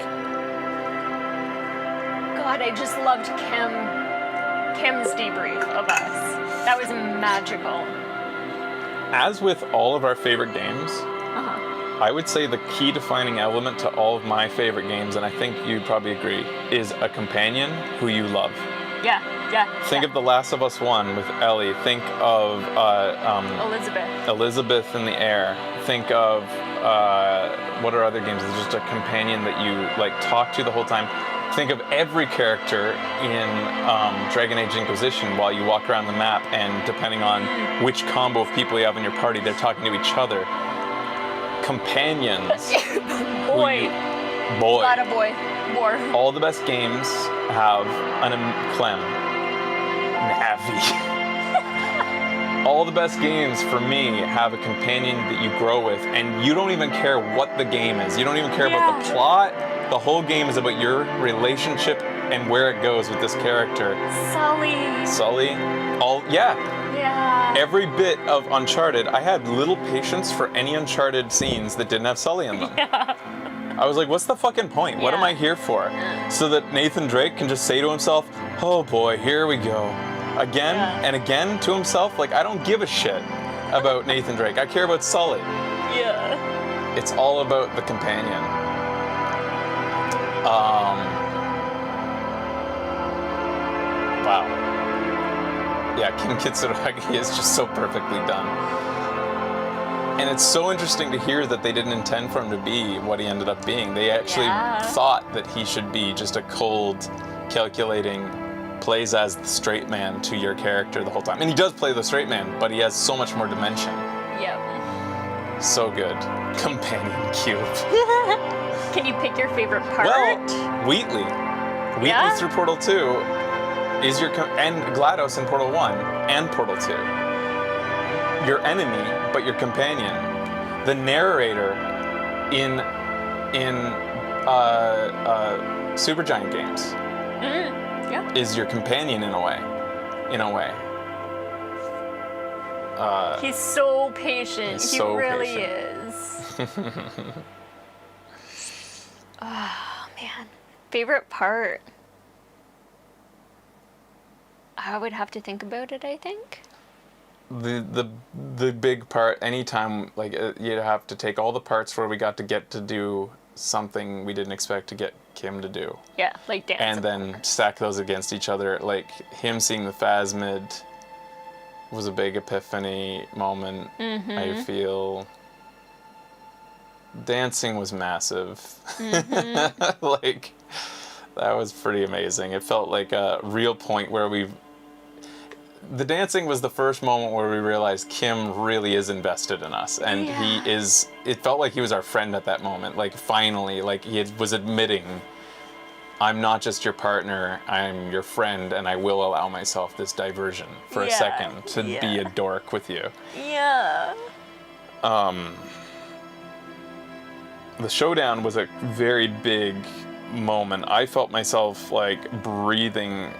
God, I just loved Kim's debrief of us. That was magical. as with all of our favorite games, I would say the key defining element to all of my favorite games, and I think you'd probably agree, is a companion who you love. Yeah. Think of The Last of Us 1 with Ellie. Think of Elizabeth in the Air. Think of what are other games? It's just a companion that you like talk to the whole time. Think of every character in Dragon Age Inquisition while you walk around the map, and depending on which combo of people you have in your party, they're talking to each other. Companions. Boy. Lot of boy. More. All the best games have an Clem. Navi. All the best games, for me, have a companion that you grow with, and you don't even care what the game is. You don't even care about the plot. The whole game is about your relationship and where it goes with this character. Sully. Yeah. Every bit of Uncharted, I had little patience for any Uncharted scenes that didn't have Sully in them. Yeah. I was like, what's the fucking point? What am I here for? So that Nathan Drake can just say to himself, oh boy, here we go. Again and again to himself. Like, I don't give a shit about Nathan Drake. I care about Sully. Yeah. It's all about the companion. Wow. Yeah, Ken Kitsuragi is just so perfectly done. And it's so interesting to hear that they didn't intend for him to be what he ended up being. They actually thought that he should be just a cold, calculating plays as the straight man to your character the whole time. And he does play the straight man, but he has so much more dimension. Yep. So good. Companion cube. Can you pick your favorite part? Well, Wheatley. Wheatley Yeah? through Portal 2 is your... and GLaDOS in Portal 1 and Portal 2. Your enemy, but your companion. The narrator in Supergiant games Yeah. is your companion in a way. He's so patient. He's He so really patient. is. Oh man. Favorite part? I would have to think about it, I think. The big part, anytime, like, you'd have to take all the parts where we got to get to do something we didn't expect to get Kim to do. Yeah, like dance. And then stack those against each other. Like, him seeing the phasmid was a big epiphany moment, I feel. Dancing was massive. Like, that was pretty amazing. It felt like a real point where the dancing was the first moment where we realized Kim really is invested in us, and it felt like he was our friend at that moment. Like, finally, like, was admitting, I'm not just your partner, I'm your friend, and I will allow myself this diversion for a second to be a dork with you. Yeah. The showdown was a very big moment. I felt myself, like, breathing,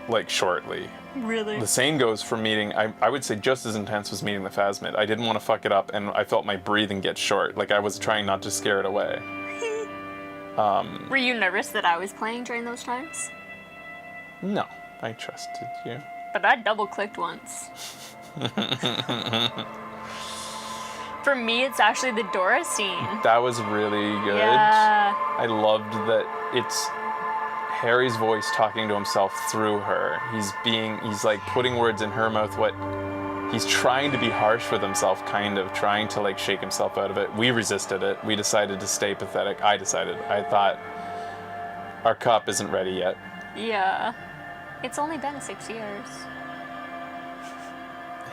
like, shortly. Really? The same goes for meeting, I would say just as intense was meeting the phasmid. I didn't want to fuck it up, and I felt my breathing get short. Like, I was trying not to scare it away. Were you nervous that I was playing during those times? No, I trusted you. But I double clicked once. For me, it's actually the Dora scene. That was really good. Yeah. I loved that it's Harry's voice talking to himself through her. He's like putting words in her mouth. He's trying to be harsh with himself, kind of trying to, like, shake himself out of it. We resisted it. We decided to stay pathetic. I thought our cup isn't ready yet. Yeah. It's only been 6 years.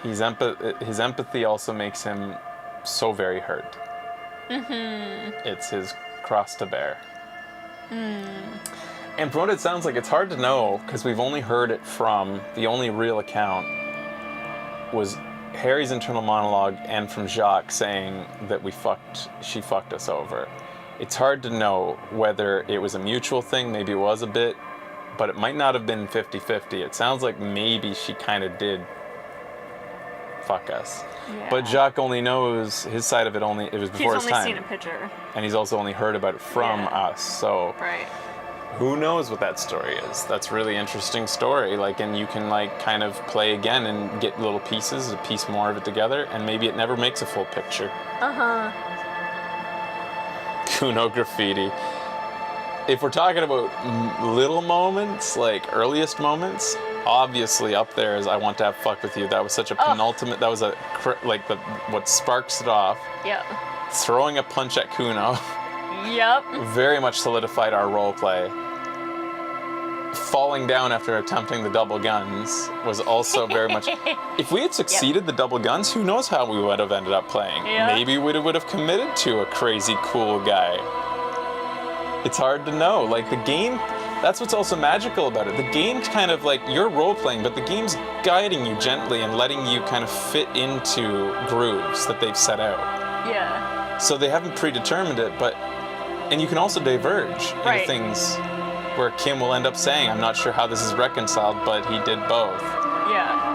His empathy also makes him so very hurt. It's his cross to bear. And from what it sounds like, it's hard to know, because we've only heard it from, the only real account was Harry's internal monologue and from Jacques saying that she fucked us over. It's hard to know whether it was a mutual thing, maybe it was a bit, but it might not have been 50-50. It sounds like maybe she kind of did fuck us. Yeah. But Jacques only knows his side of it, it was before his He's time. only seen a picture. And he's also only heard about it from us, so Right. who knows what that story is. That's a really interesting story, like, and you can, like, kind of play again and get little pieces, a piece more of it together, and maybe it never makes a full picture. Kuno graffiti. If we're talking about little moments, like earliest moments, obviously up there is I Want to Have Fuck With You. That was such a penultimate, that was what sparks it off. Yep. Throwing a punch at Kuno Yep. very much solidified our role play. Falling down after attempting the double guns was also very much... If we had succeeded the double guns, who knows how we would have ended up playing. Yeah. Maybe we would have committed to a crazy cool guy. It's hard to know. Like, the game, that's what's also magical about it. The game's kind of like, you're role-playing, but the game's guiding you gently and letting you kind of fit into grooves that they've set out. Yeah. So they haven't predetermined it, but... And you can also diverge into things where Kim will end up saying, I'm not sure how this is reconciled, but he did both. Yeah.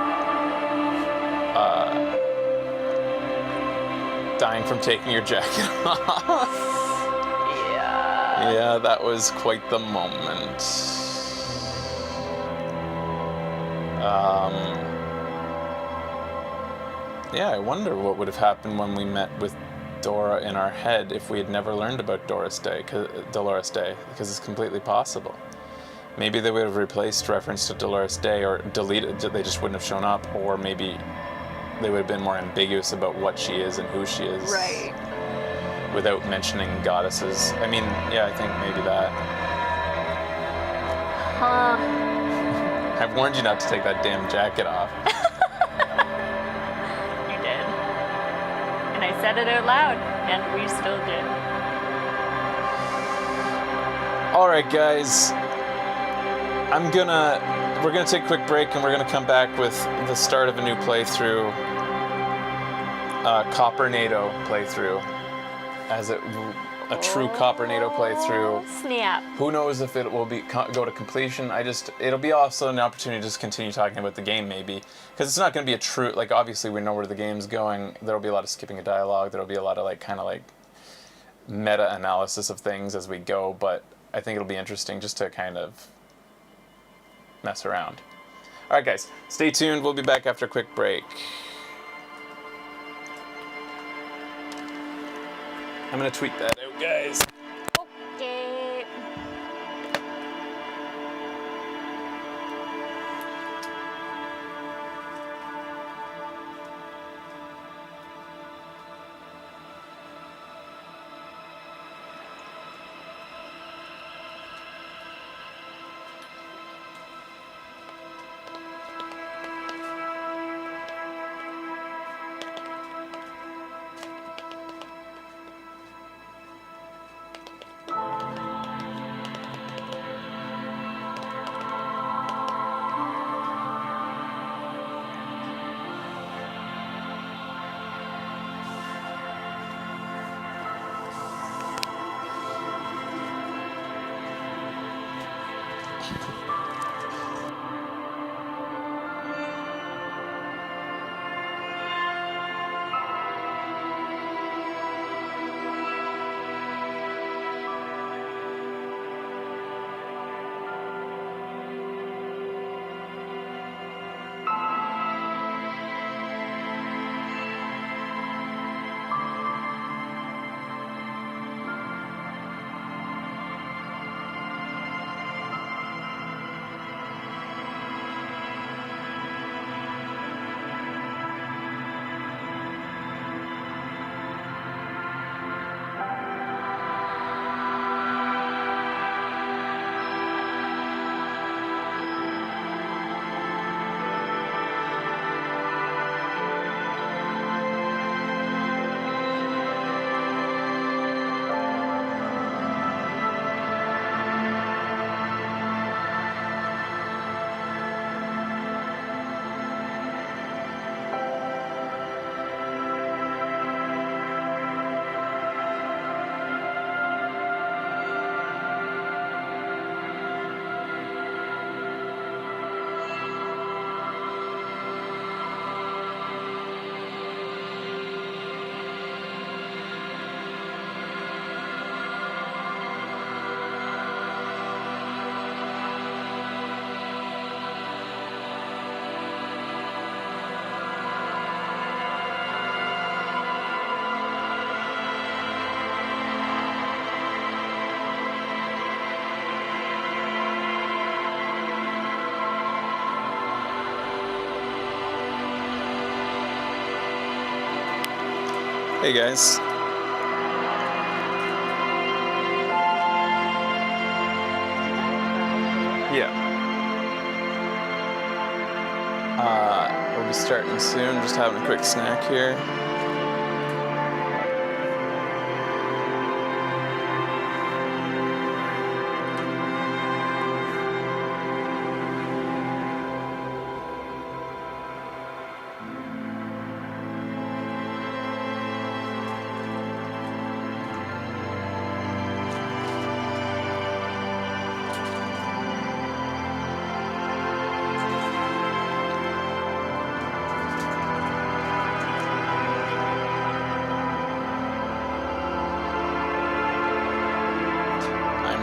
Dying from taking your jacket off. Yeah. Yeah, that was quite the moment. Yeah, I wonder what would have happened when we met with Dora in our head if we had never learned about Dolores Day, because it's completely possible. Maybe they would have replaced reference to Dolores Day or deleted, they just wouldn't have shown up, or maybe they would have been more ambiguous about what she is and who she is. Right. Without mentioning goddesses. I mean, yeah, I think maybe that. Huh. I've warned you not to take that damn jacket off. You did. And I said it out loud, and we still did. All right, guys. We're gonna take a quick break, and we're gonna come back with the start of a new playthrough, Coppernado playthrough, a true Coppernado playthrough. Snap. Who knows if it will go to completion? It'll be also an opportunity to just continue talking about the game, maybe, because it's not going to be a true, like, obviously we know where the game's going. There'll be a lot of skipping of dialogue. There'll be a lot of kind of meta analysis of things as we go. But I think it'll be interesting just to kind of mess around. All right, guys, stay tuned. We'll be back after a quick break. I'm gonna tweet that out, guys. Okay. Hey guys. Yeah. We'll be starting soon, just having a quick snack here.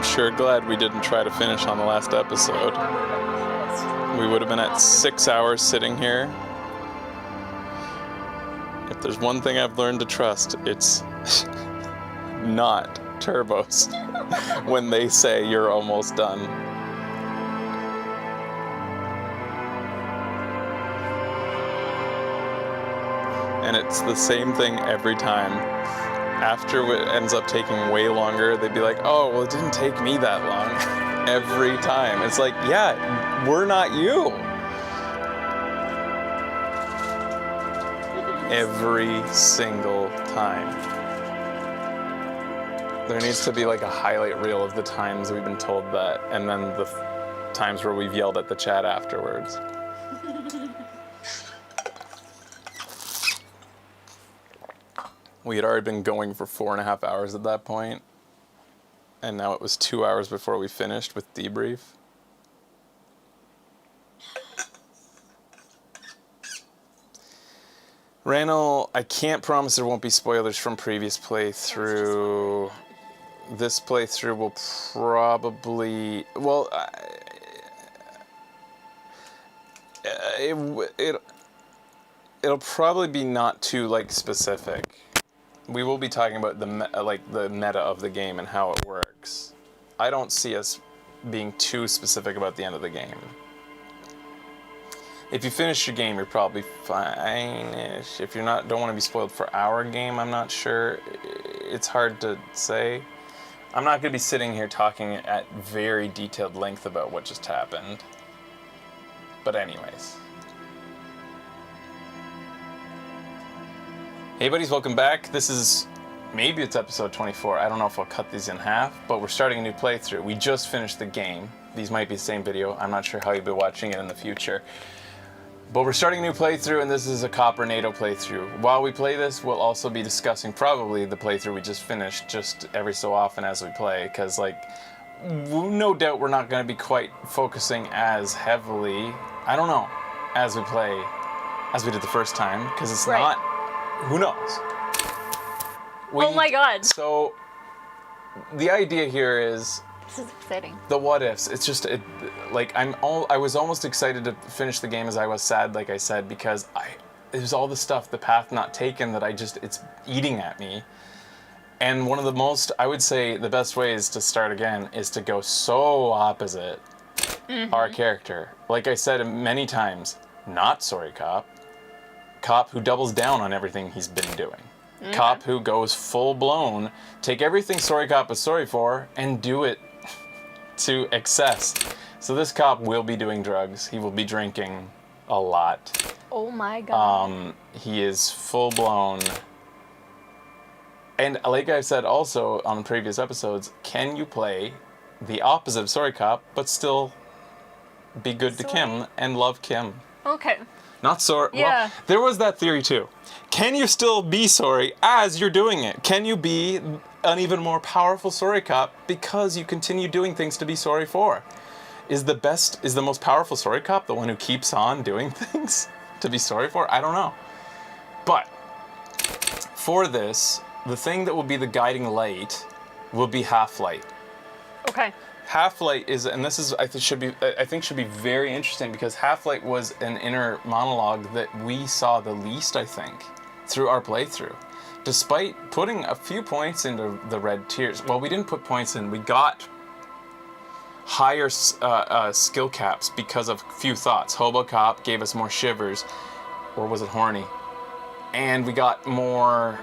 Sure glad we didn't try to finish on the last episode. We would have been at 6 hours sitting here. If there's one thing I've learned to trust, it's not turbos when they say you're almost done. And it's the same thing every time. After it ends up taking way longer, they'd be like, oh, well, it didn't take me that long. Every time. It's like, yeah, we're not you. Every single time. There needs to be like a highlight reel of the times we've been told that, and then the times where we've yelled at the chat afterwards. We had already been going for 4.5 hours at that point, and now it was 2 hours before we finished with debrief. Randall, I can't promise there won't be spoilers from previous playthrough. This playthrough will probably, well, it'll probably be not too like specific. We will be talking about the meta of the game and how it works. I don't see us being too specific about the end of the game. If you finish your game, you're probably fine-ish. If you're not, don't want to be spoiled for our game, I'm not sure. It's hard to say. I'm not going to be sitting here talking at very detailed length about what just happened. But anyways. Hey buddies, welcome back. This is, maybe it's episode 24. I don't know if I'll cut these in half, but we're starting a new playthrough. We just finished the game. These might be the same video. I'm not sure how you'll be watching it in the future. But we're starting a new playthrough, and this is a Copper NATO playthrough. While we play this, we'll also be discussing probably the playthrough we just finished, just every so often as we play, because like, no doubt we're not going to be quite focusing as heavily, I don't know, as we play, as we did the first time, because it's not, who knows? Oh my god. So, the idea here is, this is exciting. the what ifs. It's just I was almost excited to finish the game as I was sad, like I said, because it was all the stuff, the path not taken, that it's eating at me. And one of the most, I would say, the best ways to start again is to go so opposite our character. Like I said many times, not sorry cop. Cop who doubles down on everything he's been doing. Cop who goes full blown, take everything sorry cop is sorry for, and do it to excess. So this cop will be doing drugs. He will be drinking a lot. Oh my god. He is full blown. And like I've said also on previous episodes, can you play the opposite of sorry cop, but still be good to Kim and love Kim? Okay. Not sorry. Yeah. Well, there was that theory too. Can you still be sorry as you're doing it? Can you be an even more powerful sorry cop because you continue doing things to be sorry for? Is the most powerful sorry cop the one who keeps on doing things to be sorry for? I don't know. But for this, the thing that will be the guiding light will be Half-Light. Okay. Half-Light is, and this is, I think should be very interesting, because Half-Light was an inner monologue that we saw the least, I think, through our playthrough. Despite putting a few points into the red tiers, well, we didn't put points in, we got higher skill caps because of few thoughts. Hobo Cop gave us more shivers, or was it horny? And we got more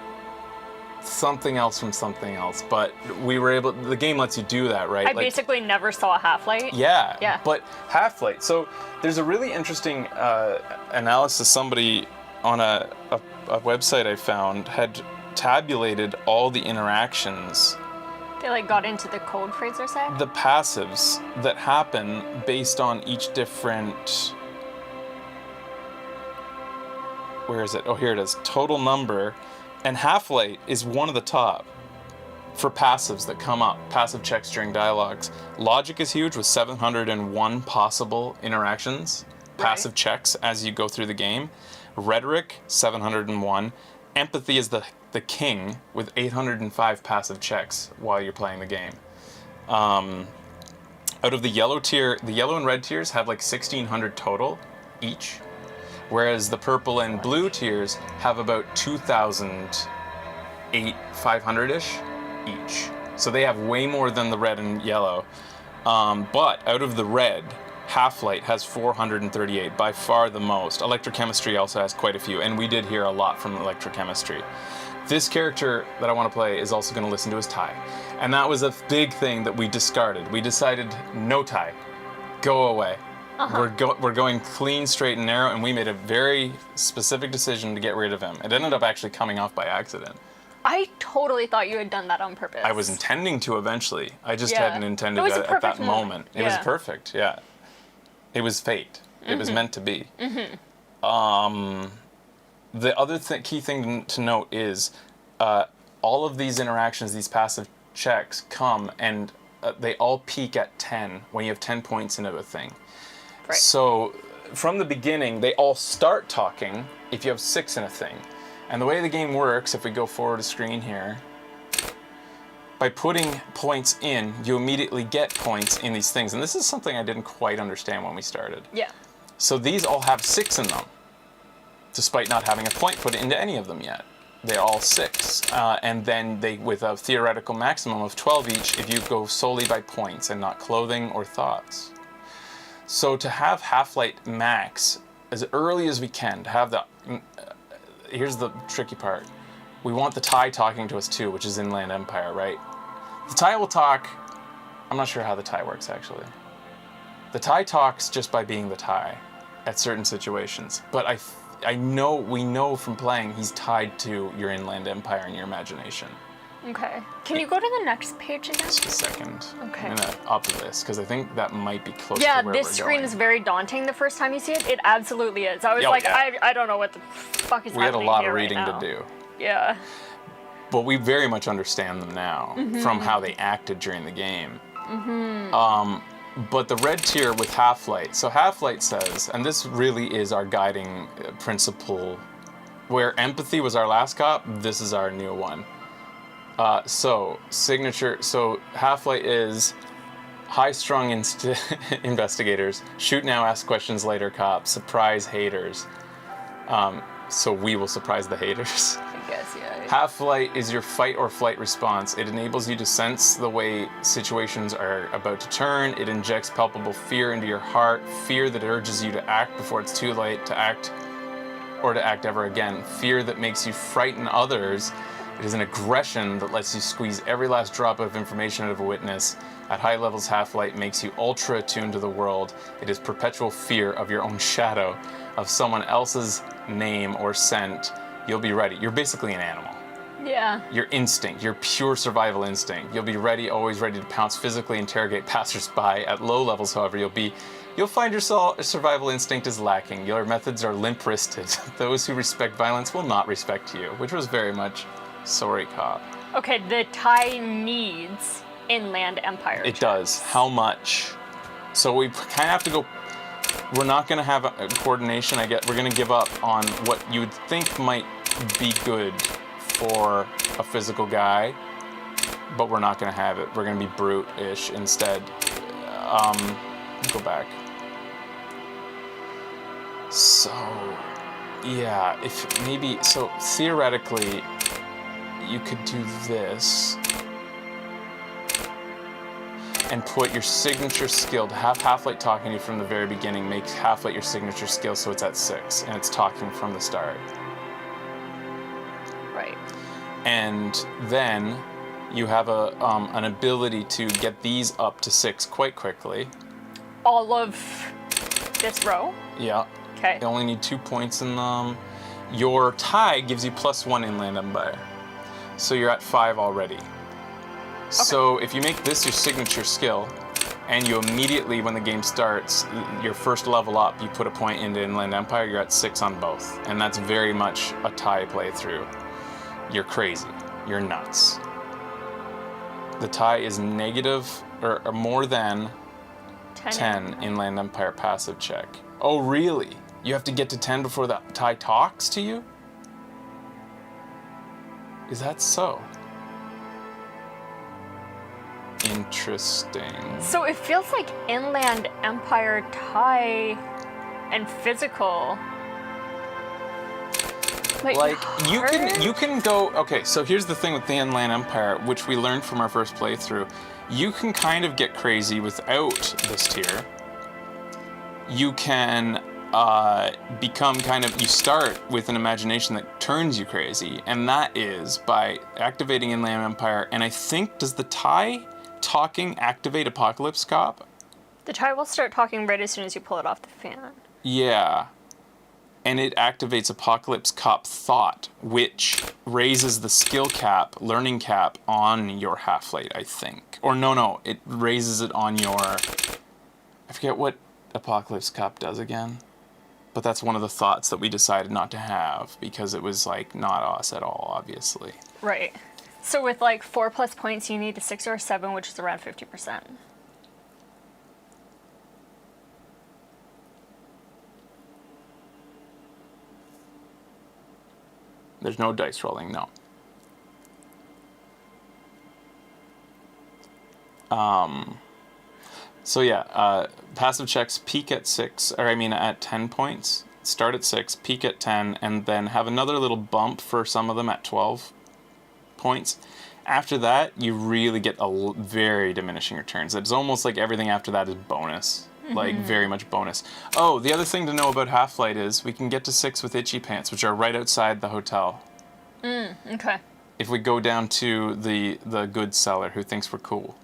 something else from something else, but we were able, the game lets you do that, right? I basically never saw Half-Light. Yeah. But Half-Light, so there's a really interesting analysis. Somebody on a website I found had tabulated all the interactions. They like got into the code Fraser said? The passives that happen based on each different, where is it? Oh, here it is. Total number. And Half-Light is one of the top for passives that come up, passive checks during dialogues. Logic is huge with 701 possible interactions, passive checks as you go through the game. Rhetoric, 701. Empathy is the king with 805 passive checks while you're playing the game. Out of the yellow tier, the yellow and red tiers have like 1,600 total each. Whereas the purple and blue tiers have about 2,500-ish each. So they have way more than the red and yellow. But out of the red, Half-Light has 438, by far the most. Electrochemistry also has quite a few, and we did hear a lot from electrochemistry. This character that I want to play is also going to listen to his tie. And that was a big thing that we discarded. We decided, no tie. Go away. We're going clean, straight, and narrow, and we made a very specific decision to get rid of him. It ended up actually coming off by accident. I totally thought you had done that on purpose. I was intending to eventually. I just Yeah. hadn't intended It was a that at that perfect moment. It was Yeah. perfect, yeah. It was fate. It was meant to be. The other key thing to note is all of these interactions, these passive checks, come and they all peak at 10 when you have 10 points into a thing. Right. So from the beginning, they all start talking if you have 6 in a thing. And the way the game works, if we go forward a screen here, by putting points in, you immediately get points in these things. And this is something I didn't quite understand when we started. Yeah. So these all have 6 in them, despite not having a point put into any of them yet. They're all 6. And then they, with a theoretical maximum of 12 each, if you go solely by points and not clothing or thoughts. So to have Half-Light max as early as we can, to have the... here's the tricky part. We want the TIE talking to us too, which is Inland Empire, right? The TIE will talk... I'm not sure how the TIE works, actually. The TIE talks just by being the TIE at certain situations. But we know from playing he's tied to your Inland Empire and your imagination. Okay. Can you go to the next page again? Just a second. Okay. I'm gonna up this, because I think that might be close to Yeah, where this we're screen going. is very daunting the first time you see it. It absolutely is. I was Oh, like, yeah. I don't know what the fuck is We had a happening lot here of right reading now. to do. Yeah. But we very much understand them now from how they acted during the game. But the red tier with Half-Light. So Half-Light says, and this really is our guiding principle, where empathy was our last cop, this is our new one. So Half-Light is high-strung investigators, shoot now, ask questions later cops, surprise haters. So we will surprise the haters. I guess, yeah. Half-Light is your fight or flight response. It enables you to sense the way situations are about to turn. It injects palpable fear into your heart, fear that urges you to act before it's too late to act, or to act ever again. Fear that makes you frighten others. It is an aggression that lets you squeeze every last drop of information out of a witness. At high levels, Half-Light makes you ultra attuned to the world. It is perpetual fear of your own shadow, of someone else's name or scent. You'll be ready. You're basically an animal. Yeah. Your instinct, your pure survival instinct. You'll be ready, always ready to pounce, physically interrogate passersby. At low levels, however, you'll find your survival instinct is lacking. Your methods are limp-wristed. Those who respect violence will not respect you, which was very much sorry, cop. Okay, the TIE needs Inland Empire. It does. How much? So we kind of have to go. We're not going to have a coordination. We're going to give up on what you would think might be good for a physical guy, but we're not going to have it. We're going to be brute-ish instead. Go back. So, yeah, so theoretically, you could do this and put your signature skill, to have Half-Light talking to you from the very beginning, make Half-Light your signature skill so it's at 6, and it's talking from the start. Right. And then you have an ability to get these up to 6 quite quickly. All of this row? Yeah. Okay. You only need 2 points in them. Your tie gives you +1 Inland Empire. So you're at 5 already. So if you make this your signature skill, and you immediately, when the game starts, your first level up, you put a point into Inland Empire, you're at 6 on both. And that's very much a tie playthrough. You're crazy. You're nuts. The tie is negative, or more than 10 Inland Empire passive check. Oh, really? You have to get to 10 before the tie talks to you? Is that so? Interesting. So it feels like Inland Empire TIE and physical. Like hard? you can go. Okay, so here's the thing with the Inland Empire, which we learned from our first playthrough. You can kind of get crazy without this tier. You can become you start with an imagination that turns you crazy, and that is by activating Inland Empire. And I think, does the TIE talking activate Apocalypse Cop? The tie will start talking right as soon as you pull it off the fan. Yeah. And it activates Apocalypse Cop Thought, which raises the skill cap, learning cap on your Half-Light, I think. Or no, it raises it on your... I forget what Apocalypse Cop does again. But that's one of the thoughts that we decided not to have because it was like not us at all, obviously. Right. So with like 4+ points, you need a 6 or a 7, which is around 50%. There's no dice rolling, no. So yeah, passive checks peak at 6, or I mean at 10 points. Start at 6, peak at 10, and then have another little bump for some of them at 12 points. After that, you really get a very diminishing returns. It's almost like everything after that is bonus. Like, very much bonus. Oh, the other thing to know about Half-Light is we can get to 6 with Itchy Pants, which are right outside the hotel. Okay. If we go down to the goods seller who thinks we're cool.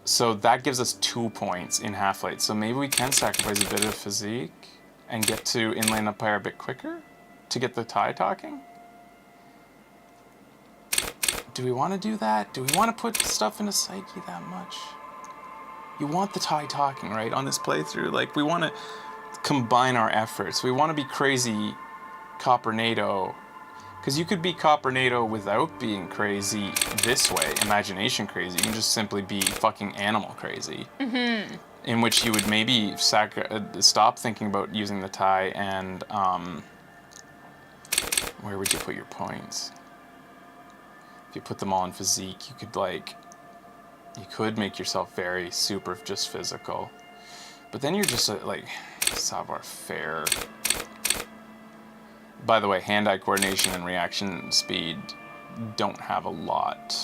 So that gives us 2 points in Half-Light. So maybe we can sacrifice a bit of physique and get to Inland Empire a bit quicker to get the tie talking. Do we want to do that? Do we want to put stuff into Psyche that much? You want the tie talking, right, on this playthrough? Like, we want to combine our efforts. We want to be crazy Coppernato. Because you could be Coppernato without being crazy this way, imagination crazy. You can just simply be fucking animal crazy. In which you would maybe stop thinking about using the tie and, where would you put your points? If you put them all in physique, you could, like... You could make yourself very super just physical. But then you're just like savoir-faire. By the way, hand-eye coordination and reaction speed don't have a lot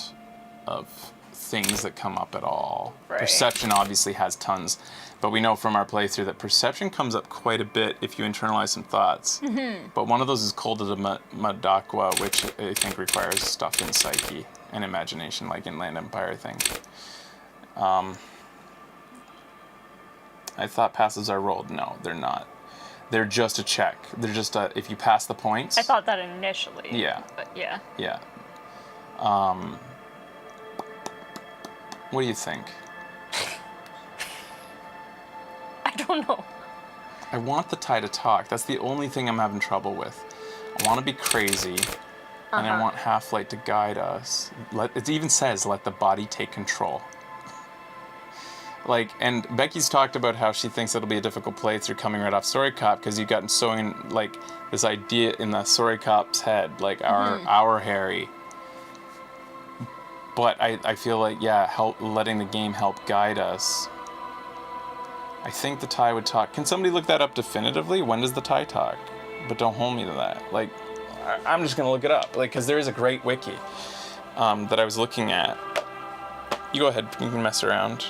of things that come up at all. Right. Perception obviously has tons. But we know from our playthrough that perception comes up quite a bit if you internalize some thoughts. But one of those is Cold as a Madakwa, which I think requires stuff in Psyche and imagination, like in Land Empire, I think. I thought passes are rolled. No, they're not. They're just a check. They're just a, if you pass the points. I thought that initially. Yeah. But yeah. Yeah. What do you think? I don't know. I want the tie to talk. That's the only thing I'm having trouble with. I want to be crazy, and I want Half-Light to guide us. It even says, let the body take control. Like, and Becky's talked about how she thinks it'll be a difficult playthrough coming right off Story Cop because you've gotten so in, like, this idea in the Story Cop's head, like our Harry. But I feel like, yeah, letting the game help guide us. I think the tie would talk. Can somebody look that up definitively? When does the tie talk? But don't hold me to that. Like, I'm just gonna look it up, like, because there is a great wiki that I was looking at. You go ahead, you can mess around.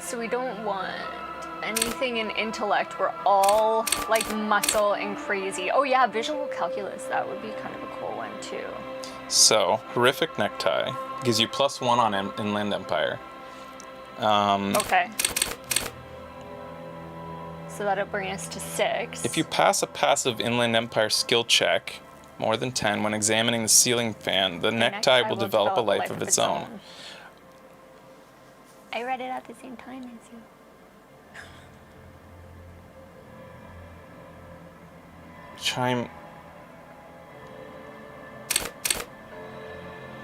So we don't want anything in intellect. We're all like muscle and crazy. Oh yeah, visual calculus. That would be kind of a cool one too. So, horrific necktie gives you +1 on Inland Empire. Okay. So that'll bring us to 6. If you pass a passive Inland Empire skill check, more than 10, when examining the ceiling fan, the necktie will develop a life of its own. I read it at the same time as you.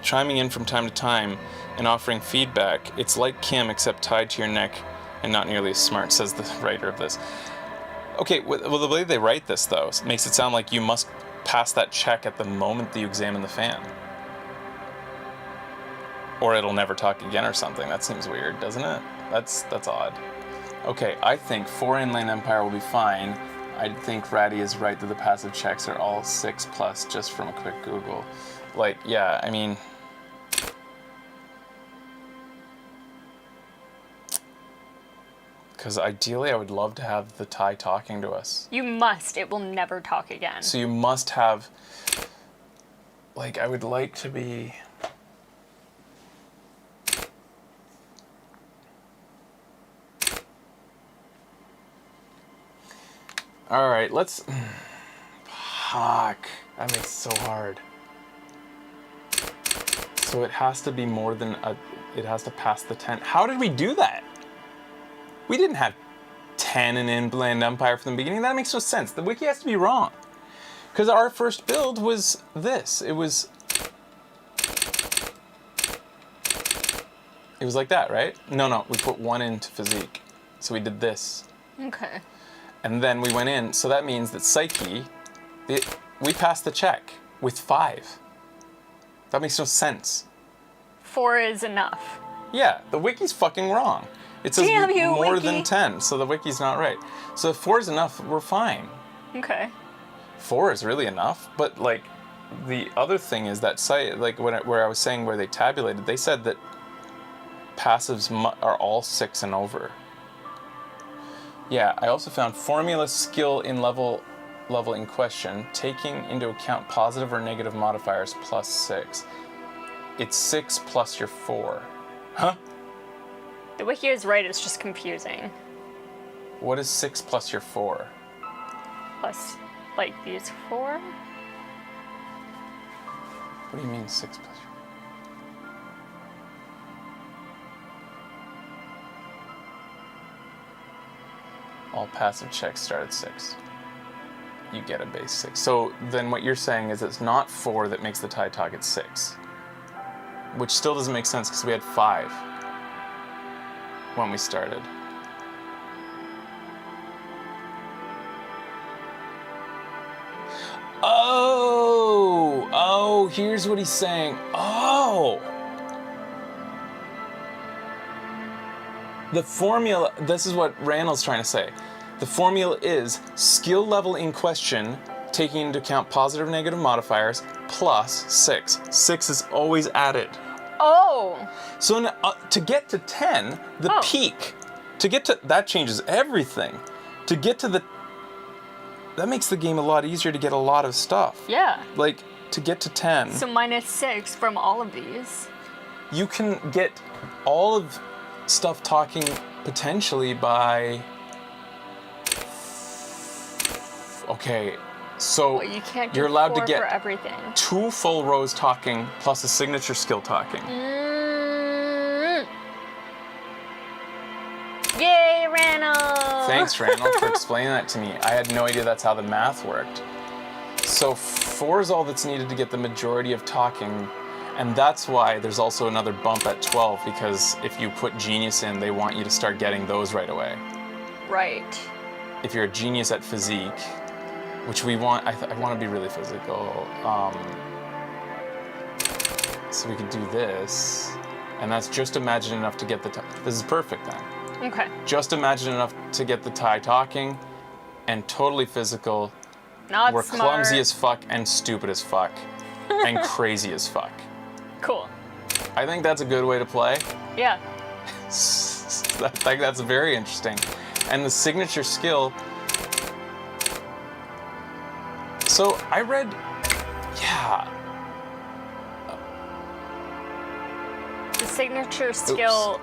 Chiming in from time to time and offering feedback, it's like Kim except tied to your neck and not nearly as smart, says the writer of this. Okay, well, the way they write this, though, makes it sound like you must pass that check at the moment that you examine the fan. Or it'll never talk again or something. That seems weird, doesn't it? That's odd. Okay, I think 4 Inland Empire will be fine. I think Ratty is right that the passive checks are all 6+ just from a quick Google. Like, yeah, I mean... Because ideally I would love to have the tie talking to us. You must. It will never talk again. So you must have... Like, I would like to be... All right, let's... Fuck. That makes it so hard. So it has to be more than a... It has to pass the 10. How did we do that? We didn't have 10 in Inland Empire from the beginning. That makes no sense. The wiki has to be wrong. Because our first build was this. It was like that, right? No, we put 1 into physique. So we did this. Okay. And then we went in, so that means that Psyche, we passed the check with 5. That makes no sense. 4 is enough. Yeah, the wiki's fucking wrong. It says Damn you, more wiki. than 10, so the wiki's not right. So if 4 is enough, we're fine. Okay. 4 is really enough, but like the other thing is that site, like where I was saying where they tabulated, they said that passives are all 6 and over. Yeah, I also found formula skill in level in question, taking into account positive or negative modifiers plus 6. It's 6 plus your 4. Huh? The wiki is right, it's just confusing. What is 6 plus your 4? Plus, like, these 4? What do you mean 6 plus your... All passive checks start at 6. You get a base 6. So then what you're saying is it's not 4 that makes the tie target 6. Which still doesn't make sense because we had 5 when we started. Oh, here's what he's saying. Oh! The formula, this is what Randall's trying to say. The formula is skill level in question, taking into account positive and negative modifiers, plus 6. 6 is always added. Oh! So to get to 10, the peak, that changes everything. To get to that makes the game a lot easier to get a lot of stuff. Yeah. Like, to get to 10. So minus 6 from all of these. You can get all of stuff talking potentially by... Okay, so Well, you can't do you're allowed 4 to get for everything. 2 full rows talking plus a signature skill talking. Yay, Randall! Thanks, Randall, for explaining that to me. I had no idea that's how the math worked. So 4 is all that's needed to get the majority of talking, and that's why there's also another bump at 12, because if you put genius in, they want you to start getting those right away. Right. If you're a genius at physique, which we want, I want to be really physical. So we could do this, and that's just imagine enough to get the this is perfect then. Okay. Just imagine enough to get the tie talking, and totally physical. Not We're smart. clumsy as fuck and stupid as fuck, and crazy as fuck. Cool. I think that's a good way to play. Yeah. I think that's very interesting. And the signature skill. So I read, yeah. The signature skill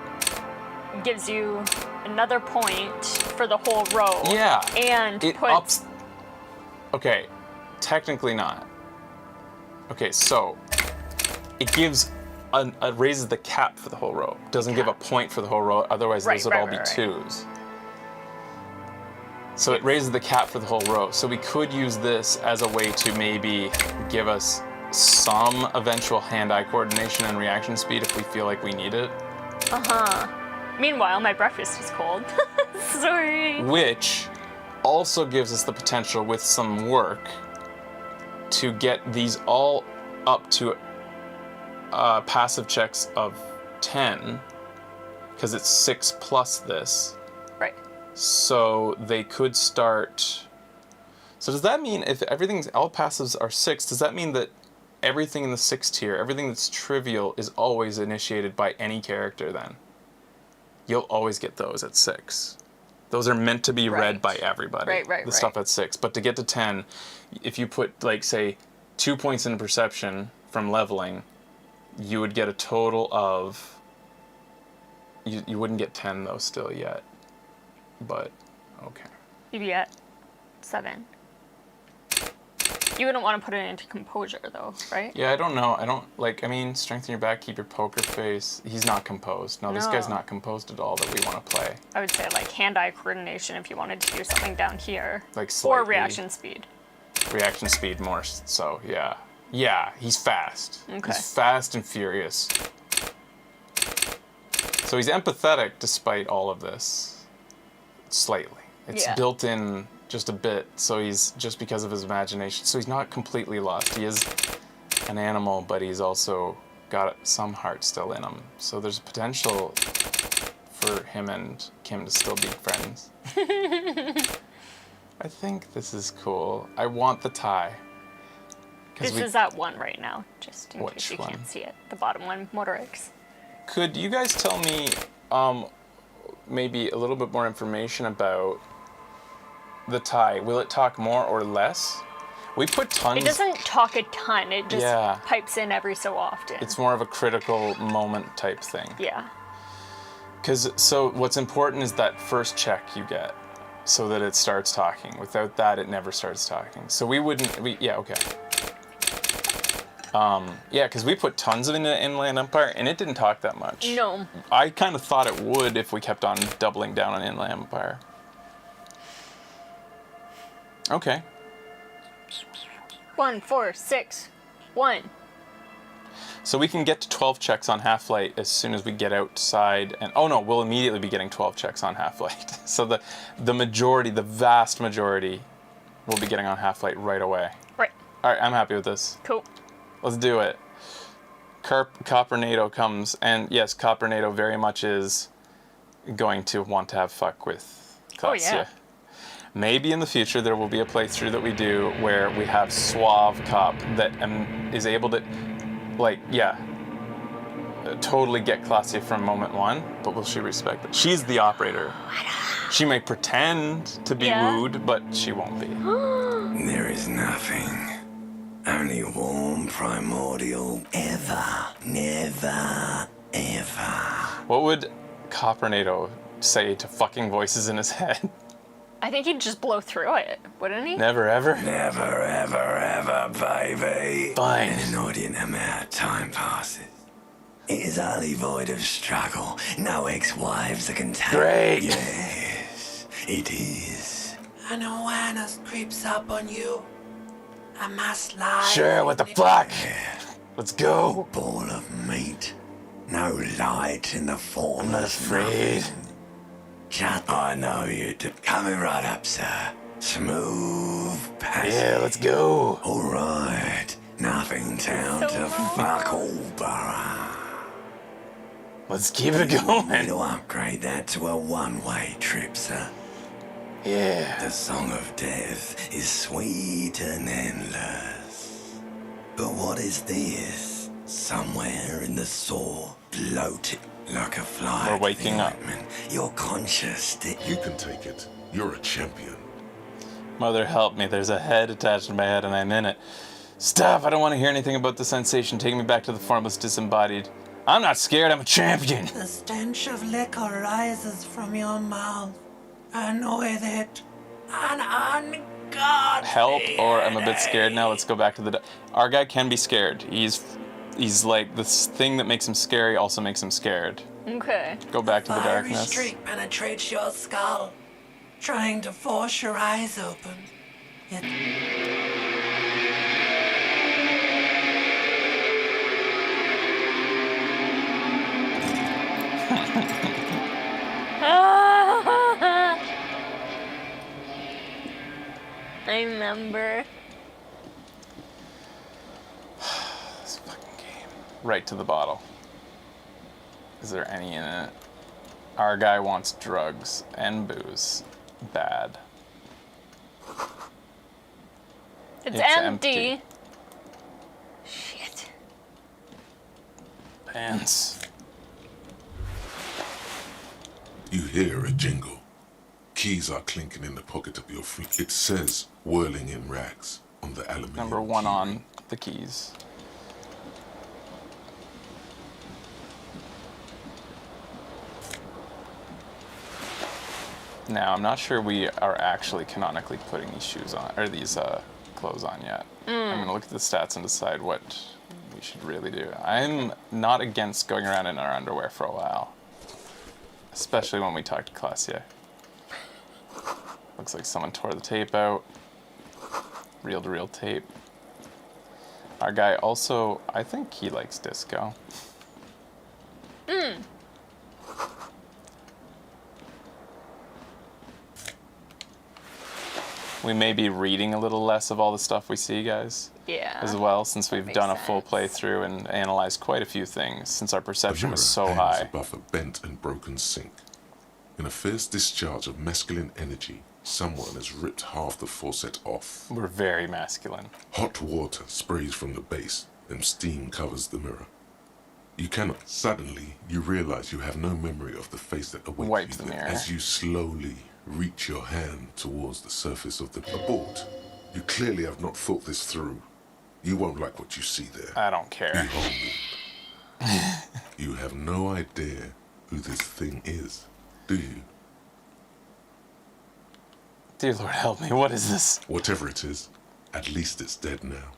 gives you another point for the whole row. Yeah. And It puts... ups. Okay, technically not. Okay, so it gives raises the cap for the whole row. Doesn't give a point for the whole row. Otherwise, those would all be 2s. So it raises the cap for the whole row. So we could use this as a way to maybe give us some eventual hand-eye coordination and reaction speed if we feel like we need it. Meanwhile, my breakfast is cold. Sorry. Which also gives us the potential, with some work, to get these all up to passive checks of 10, because it's 6 plus this. Right. So they could start... So does that mean if all passives are 6, does that mean that everything in the 6 tier, everything that's trivial, is always initiated by any character then? You'll always get those at 6. Those are meant to be read by everybody. Right. The stuff at 6. But to get to 10, if you put, like, say, 2 points in perception from leveling, you would get a total of... You wouldn't get 10, though, still yet. But, okay. Yet. 7. You wouldn't want to put it into composure, though, right? Yeah, I don't know. I mean, strengthen your back, keep your poker face. He's not composed. No, this guy's not composed at all that we want to play. I would say, like, hand-eye coordination if you wanted to do something down here. Like, or slightly. reaction speed. Reaction speed more so, yeah. Yeah, he's fast. Okay. He's fast and furious. So he's empathetic despite all of this. Slightly. It's built in just a bit, so he's just because of his imagination. So he's not completely lost. He is an animal, but he's also got some heart still in him. So there's potential for him and Kim to still be friends. I think this is cool. I want the tie. This is at 1 right now, just in Which case you one? can't see it. The bottom one, Motorix. Could you guys tell me maybe a little bit more information about the tie? Will it talk more or less? We put tons. It doesn't talk a ton. It just pipes in every so often. It's more of a critical moment type thing. Yeah. So what's important is that first check you get, so that it starts talking. Without that, it never starts talking. So we wouldn't. Okay. Yeah, because we put tons of it in the Inland Empire, and it didn't talk that much. No. I kind of thought it would if we kept on doubling down on Inland Empire. Okay. 1, 4, 6, 1. So we can get to 12 checks on Half-Light as soon as we get outside, and oh no, we'll immediately be getting 12 checks on Half-Light. So the majority, the vast majority, we'll be getting on Half-Light right away. Right. All right, I'm happy with this. Cool. Let's do it. Coppernado comes, and yes, Coppernado very much is going to want to have fuck with Klasia. Oh, yeah. Maybe in the future there will be a playthrough that we do where we have suave Cop that is able to, totally get Klasia from moment 1, but will she respect it? She's the operator. She may pretend to be wooed, but she won't be. There is nothing. Only warm, primordial, ever, never, ever. What would Coppernado say to fucking voices in his head? I think he'd just blow through it, wouldn't he? Never ever? Never, ever, ever, baby. Fine. An inordinate amount of time passes. It is utterly void of struggle. No ex-wives are contained. Great. Yes, it is. An awareness creeps up on you. I must lie. Sure, what the fuck? Let's go. Ball of meat. No light in the formless. Afraid. Just I know you. Coming right up, sir. Smooth passage. Yeah, let's go. All right. Nothing down to fuck all borough. Let's keep it Need going. to upgrade that to a one-way trip, sir. Yeah. The song of death is sweet and endless. But what is this? Somewhere in the soul, bloated like a fly. We're waking up. You're conscious. You can take it. You're a champion. Mother help me, there's a head attached to my head and I'm in it. Stop, I don't want to hear anything about the sensation. Take me back to the formless disembodied. I'm not scared, I'm a champion. The stench of liquor rises from your mouth. And with it, an ungodly Help, or I'm a bit scared now. Let's go back to the... Our guy can be scared. He's like, this thing that makes him scary also makes him scared. Okay. Go back to the fiery darkness. streak penetrates your skull, trying to force your eyes open. Yet I remember. This fucking game. Right to the bottle. Is there any in it? Our guy wants drugs and booze. Bad. It's empty. empty. Shit. Pants. You hear a jingle. Keys are clinking in the pocket of your free. It says whirling in rags on the aluminium. Number 1 key on ring. the keys. Now, I'm not sure we are actually canonically putting these shoes on, or these clothes on yet. I'm going to look at the stats and decide what we should really do. I'm not against going around in our underwear for a while. Especially when we talk to Classier. Looks like someone tore the tape out. Reel-to-reel tape. Our guy also, I think he likes disco. We may be reading a little less of all the stuff we see, guys. Yeah. As well, since we've makes done a full sense. playthrough and analyzed quite a few things, since our A perception mirror was so hangs high. above a bent and broken sink. In a fierce discharge of masculine energy, someone has ripped half the faucet off. We're very masculine. Hot water sprays from the base, and steam covers the mirror. You cannot. Suddenly, you realize you have no memory of the face that awaits Wipe you the mirror. as you slowly reach your hand towards the surface of the abort. You clearly have not thought this through. You won't like what you see there. I don't care. Behold. You have no idea who this thing is, do you? Dear Lord, help me. What is this? Whatever it is, at least it's dead now.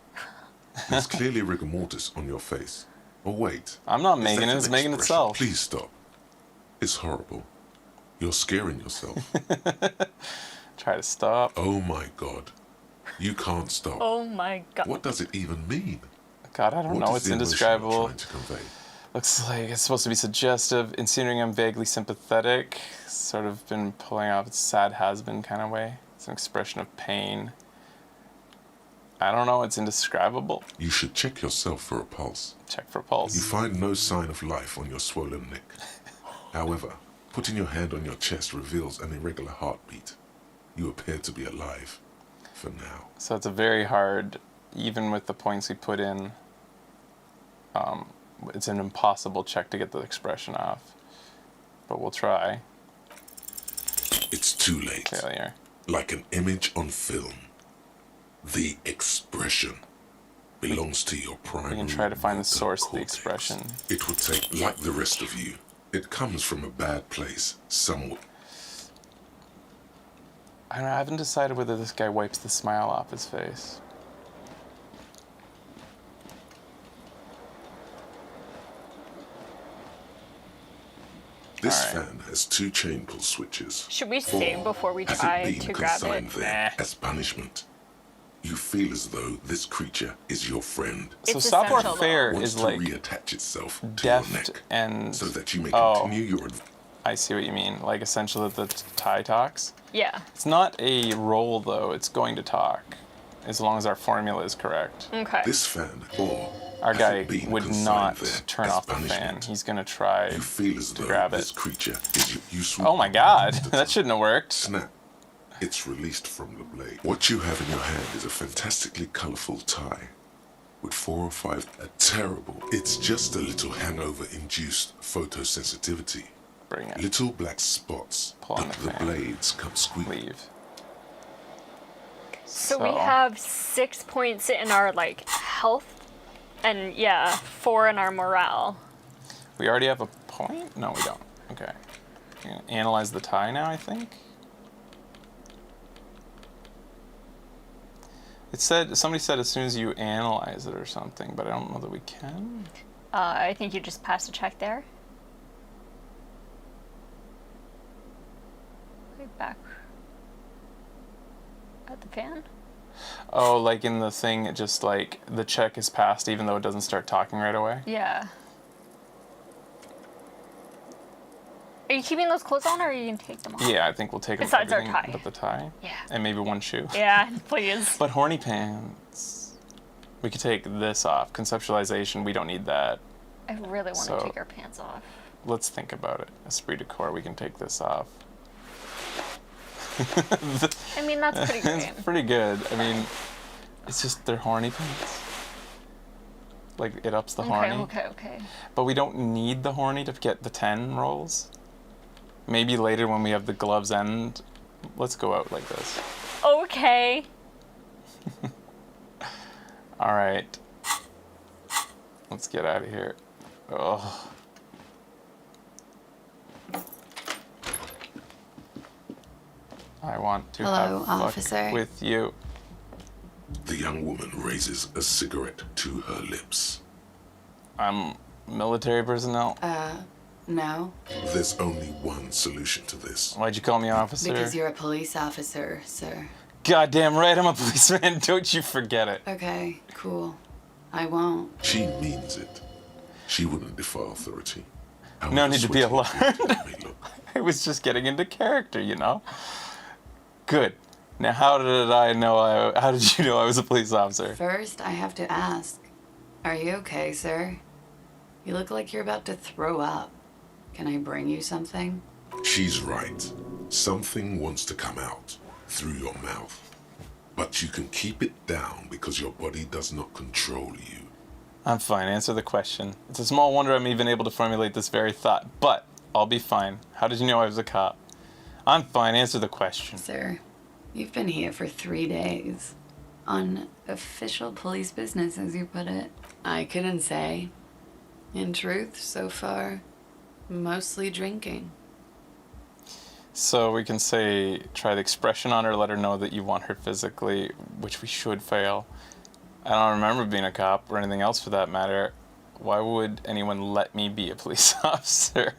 There's clearly rigor mortis on your face. Oh wait. I'm not Is making that it. It's an making expression? itself. Please stop. It's horrible. You're scaring yourself. Try to stop. Oh my god. You can't stop. Oh my god. What does it even mean? God, I don't What know. is It's the emotion you're indescribable. trying to convey? Looks like it's supposed to be suggestive, insinuating I'm vaguely sympathetic. Sort of been pulling off its sad has-been kind of way. It's an expression of pain. I don't know. It's indescribable. You should check yourself for a pulse. Check for You pulse. find no sign of life on your swollen neck. However, putting your hand on your chest reveals an irregular heartbeat. You appear to be alive. For now. So it's a very hard, even with the points we put in, it's an impossible check to get the expression off. But we'll try. It's too late. Failure. Like an image on film. The expression belongs to your primary. We can try to find the motor source of the cortex. expression. It would take, like the rest of you, it comes from a bad place, somewhere. I don't know, I haven't decided whether this guy wipes the smile off his face. This Alright. fan has 2 chain pull switches. Should we save before we Has try it been to grab consigned it? there Nah. as punishment? You feel as though this creature is your friend. So It's software essential, though. It fair wants is to like reattach itself to your deft neck and so that you may oh. continue your I see what you mean. Like essentially the tie talks. Yeah. It's not a roll though. It's going to talk, as long as our formula is correct. Okay. this fan, or Our has guy it been would consigned not there turn as off the fan. punishment? He's gonna try You feel as to though grab this it. creature is you swoop Oh my on god, the that top. shouldn't have worked. Snap. It's released from the blade. What you have in your hand is a fantastically colorful tie with 4 or 5. A terrible. It's just a little hangover-induced photosensitivity. Bring it. Little black spots, Pull on but the the fan. blades come squeaking. Leave. So we have 6 points in our like health, and yeah, 4 in our morale. We already have a point? No, we don't. Okay. We're gonna analyze the tie now, I think. It said, somebody said as soon as you analyze it or something, but I don't know that we can. I think you just passed a check there. Right back at the fan. Oh, like in the thing, it just like, the check is passed even though it doesn't start talking right away? Yeah. Are you keeping those clothes on, or are you gonna take them off? Yeah, I think we'll take Besides our everything tie. but the tie. Yeah. And maybe one shoe. Yeah, please. But horny pants. We could take this off. Conceptualization, we don't need that. I really want So- to take our pants off. Let's think about it. Esprit de corps, we can take this off. I mean, that's pretty great. It's pretty good. I mean, it's just they're horny pants. Like it ups the horny. Okay. But we don't need the horny to get the 10 rolls. Maybe later when we have the gloves end, let's go out like this. Okay. All right. Let's get out of here. Oh. I want to Hello, have fuck officer. with you. The young woman raises a cigarette to her lips. I'm military personnel. No. There's only one solution to this. Why'd you call me officer? Because you're a police officer, sir. Goddamn right, I'm a policeman. Don't you forget it. Okay, cool. I won't. She means it. She wouldn't defy authority. No need to be However alarmed. sweaty it may look. I was just getting into character, you know? Good. Now, how did you know I was a police officer? First, I have to ask. Are you okay, sir? You look like you're about to throw up. Can I bring you something? She's right. Something wants to come out through your mouth. But you can keep it down because your body does not control you. I'm fine. Answer the question. It's a small wonder I'm even able to formulate this very thought, but I'll be fine. How did you know I was a cop? I'm fine. Answer the question. Sir, you've been here for 3 days. On official police business, as you put it. I couldn't say. In truth, so far, mostly drinking. So we can say, try the expression on her, let her know that you want her physically, which we should fail. I don't remember being a cop or anything else for that matter. Why would anyone let me be a police officer?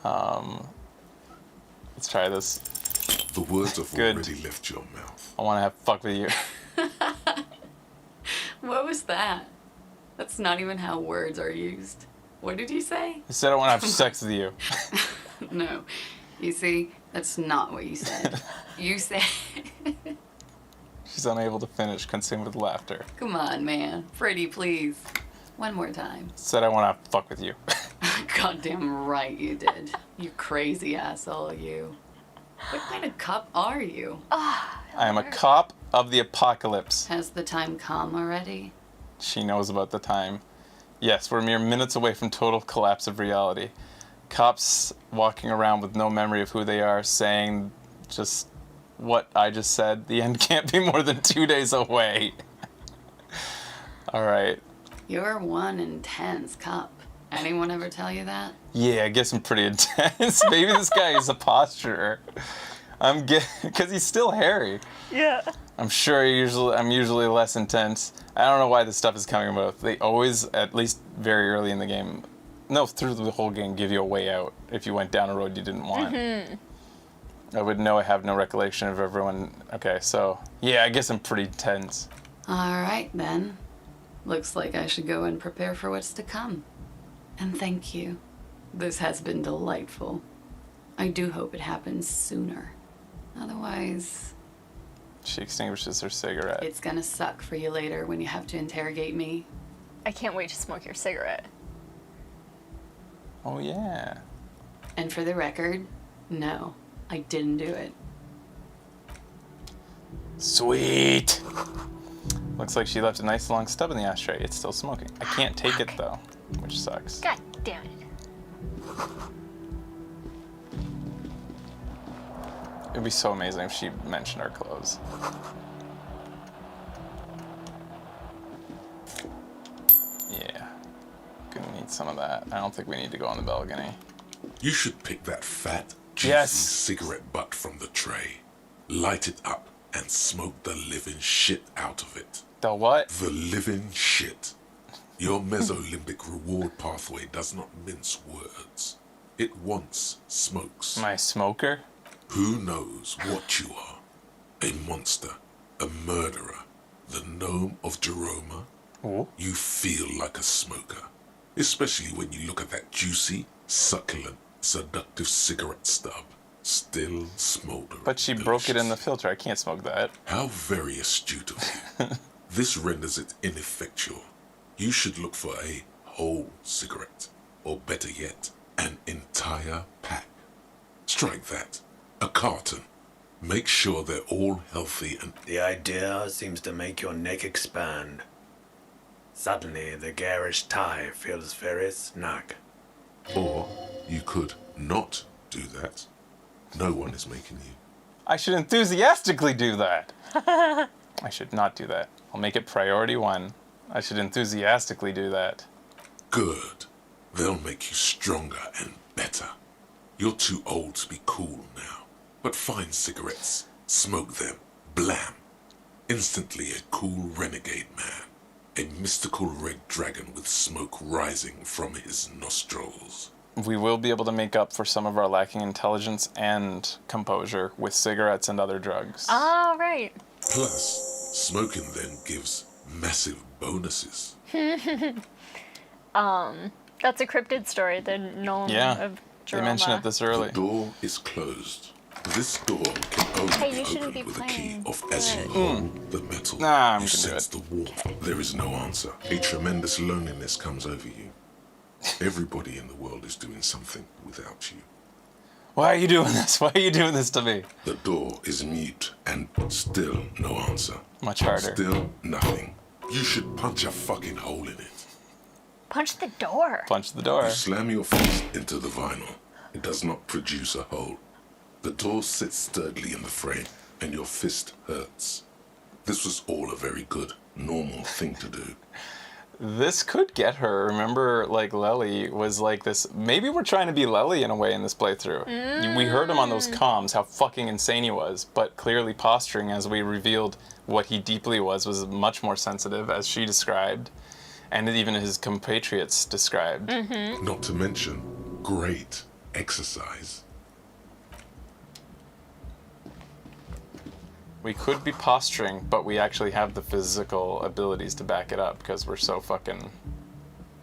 Let's try this. The words have Good. already left your mouth. I want to have fuck with you. What was that? That's not even how words are used. What did you say? I said I want to have sex with you. No. You see, that's not what you said. You said... She's unable to finish, consumed with laughter. Come on, man. Freddie, please. One more time. Said I want to fuck with you. Goddamn right you did. You crazy asshole, you. What kind of cop are you? I am a cop of the apocalypse. Has the time come already? She knows about the time. Yes, we're mere minutes away from total collapse of reality. Cops walking around with no memory of who they are, saying just what I just said. The end can't be more than 2 days away. All right. You're one intense cop. Anyone ever tell you that? Yeah, I guess I'm pretty intense. Maybe this guy is a posturer. Because he's still hairy. Yeah. I'm sure I'm usually less intense. I don't know why this stuff is coming about. They always, at least very early in the game, no, through the whole game, give you a way out if you went down a road you didn't want. I would know I have no recollection of everyone. Okay, so, yeah, I guess I'm pretty tense. All right, then. Looks like I should go and prepare for what's to come. And thank you. This has been delightful. I do hope it happens sooner. Otherwise, She extinguishes her cigarette. it's gonna suck for you later when you have to interrogate me. I can't wait to smoke your cigarette. Oh, yeah. And for the record, no, I didn't do it. Sweet. Looks like she left a nice long stub in the ashtray. It's still smoking. I can't take it, though, which sucks. God damn it. It'd be so amazing if she mentioned our clothes. Yeah. Gonna need some of that. I don't think we need to go on the balcony. You should pick that fat, juicy Yes. cigarette butt from the tray, light it up, and smoke the living shit out of it. The what? The living shit. Your mesolimbic reward pathway does not mince words. It wants smokes. My smoker? Who knows what you are? A monster, a murderer, the gnome of Jeroma? Ooh. You feel like a smoker, especially when you look at that juicy, succulent, seductive cigarette stub, still smoldering. But she broke it in the delicious. filter. I can't smoke that. How very astute of you. This renders it ineffectual. You should look for a whole cigarette, or better yet, an entire pack. Strike that. A carton. Make sure they're all healthy and... The idea seems to make your neck expand. Suddenly, the garish tie feels very snug. Or you could not do that. No one is making you. I should enthusiastically do that. I should not do that. I'll make it priority 1. I should enthusiastically do that. Good. They'll make you stronger and better. You're too old to be cool now. But find cigarettes, smoke them, blam. Instantly a cool renegade man. A mystical red dragon with smoke rising from his nostrils. We will be able to make up for some of our lacking intelligence and composure with cigarettes and other drugs. Ah, right. Plus, smoking then gives massive bonuses. That's a cryptid story. The gnome of they mentioned it this early. The door is closed. This door can only Hey, be you shouldn't opened be with a key playing. of as you hold the metal. Nah, I'm you gonna do sense it. the warmth. There is no answer. A tremendous loneliness comes over you. Everybody in the world is doing something without you. Why are you doing this? Why are you doing this to me? The door is mute and still no answer. Much harder. Still nothing. You should punch a fucking hole in it. Punch the door. Punch the door. You slam your fist into the vinyl. It does not produce a hole. The door sits sturdily in the frame, and your fist hurts. This was all a very good, normal thing to do. This could get her. Remember, like, Lely was like this. Maybe we're trying to be Lely in a way in this playthrough. We heard him on those comms, how fucking insane he was, but clearly posturing, as we revealed what he deeply was much more sensitive, as she described, and even his compatriots described. Not to mention, great exercise. We could be posturing, but we actually have the physical abilities to back it up because we're so fucking...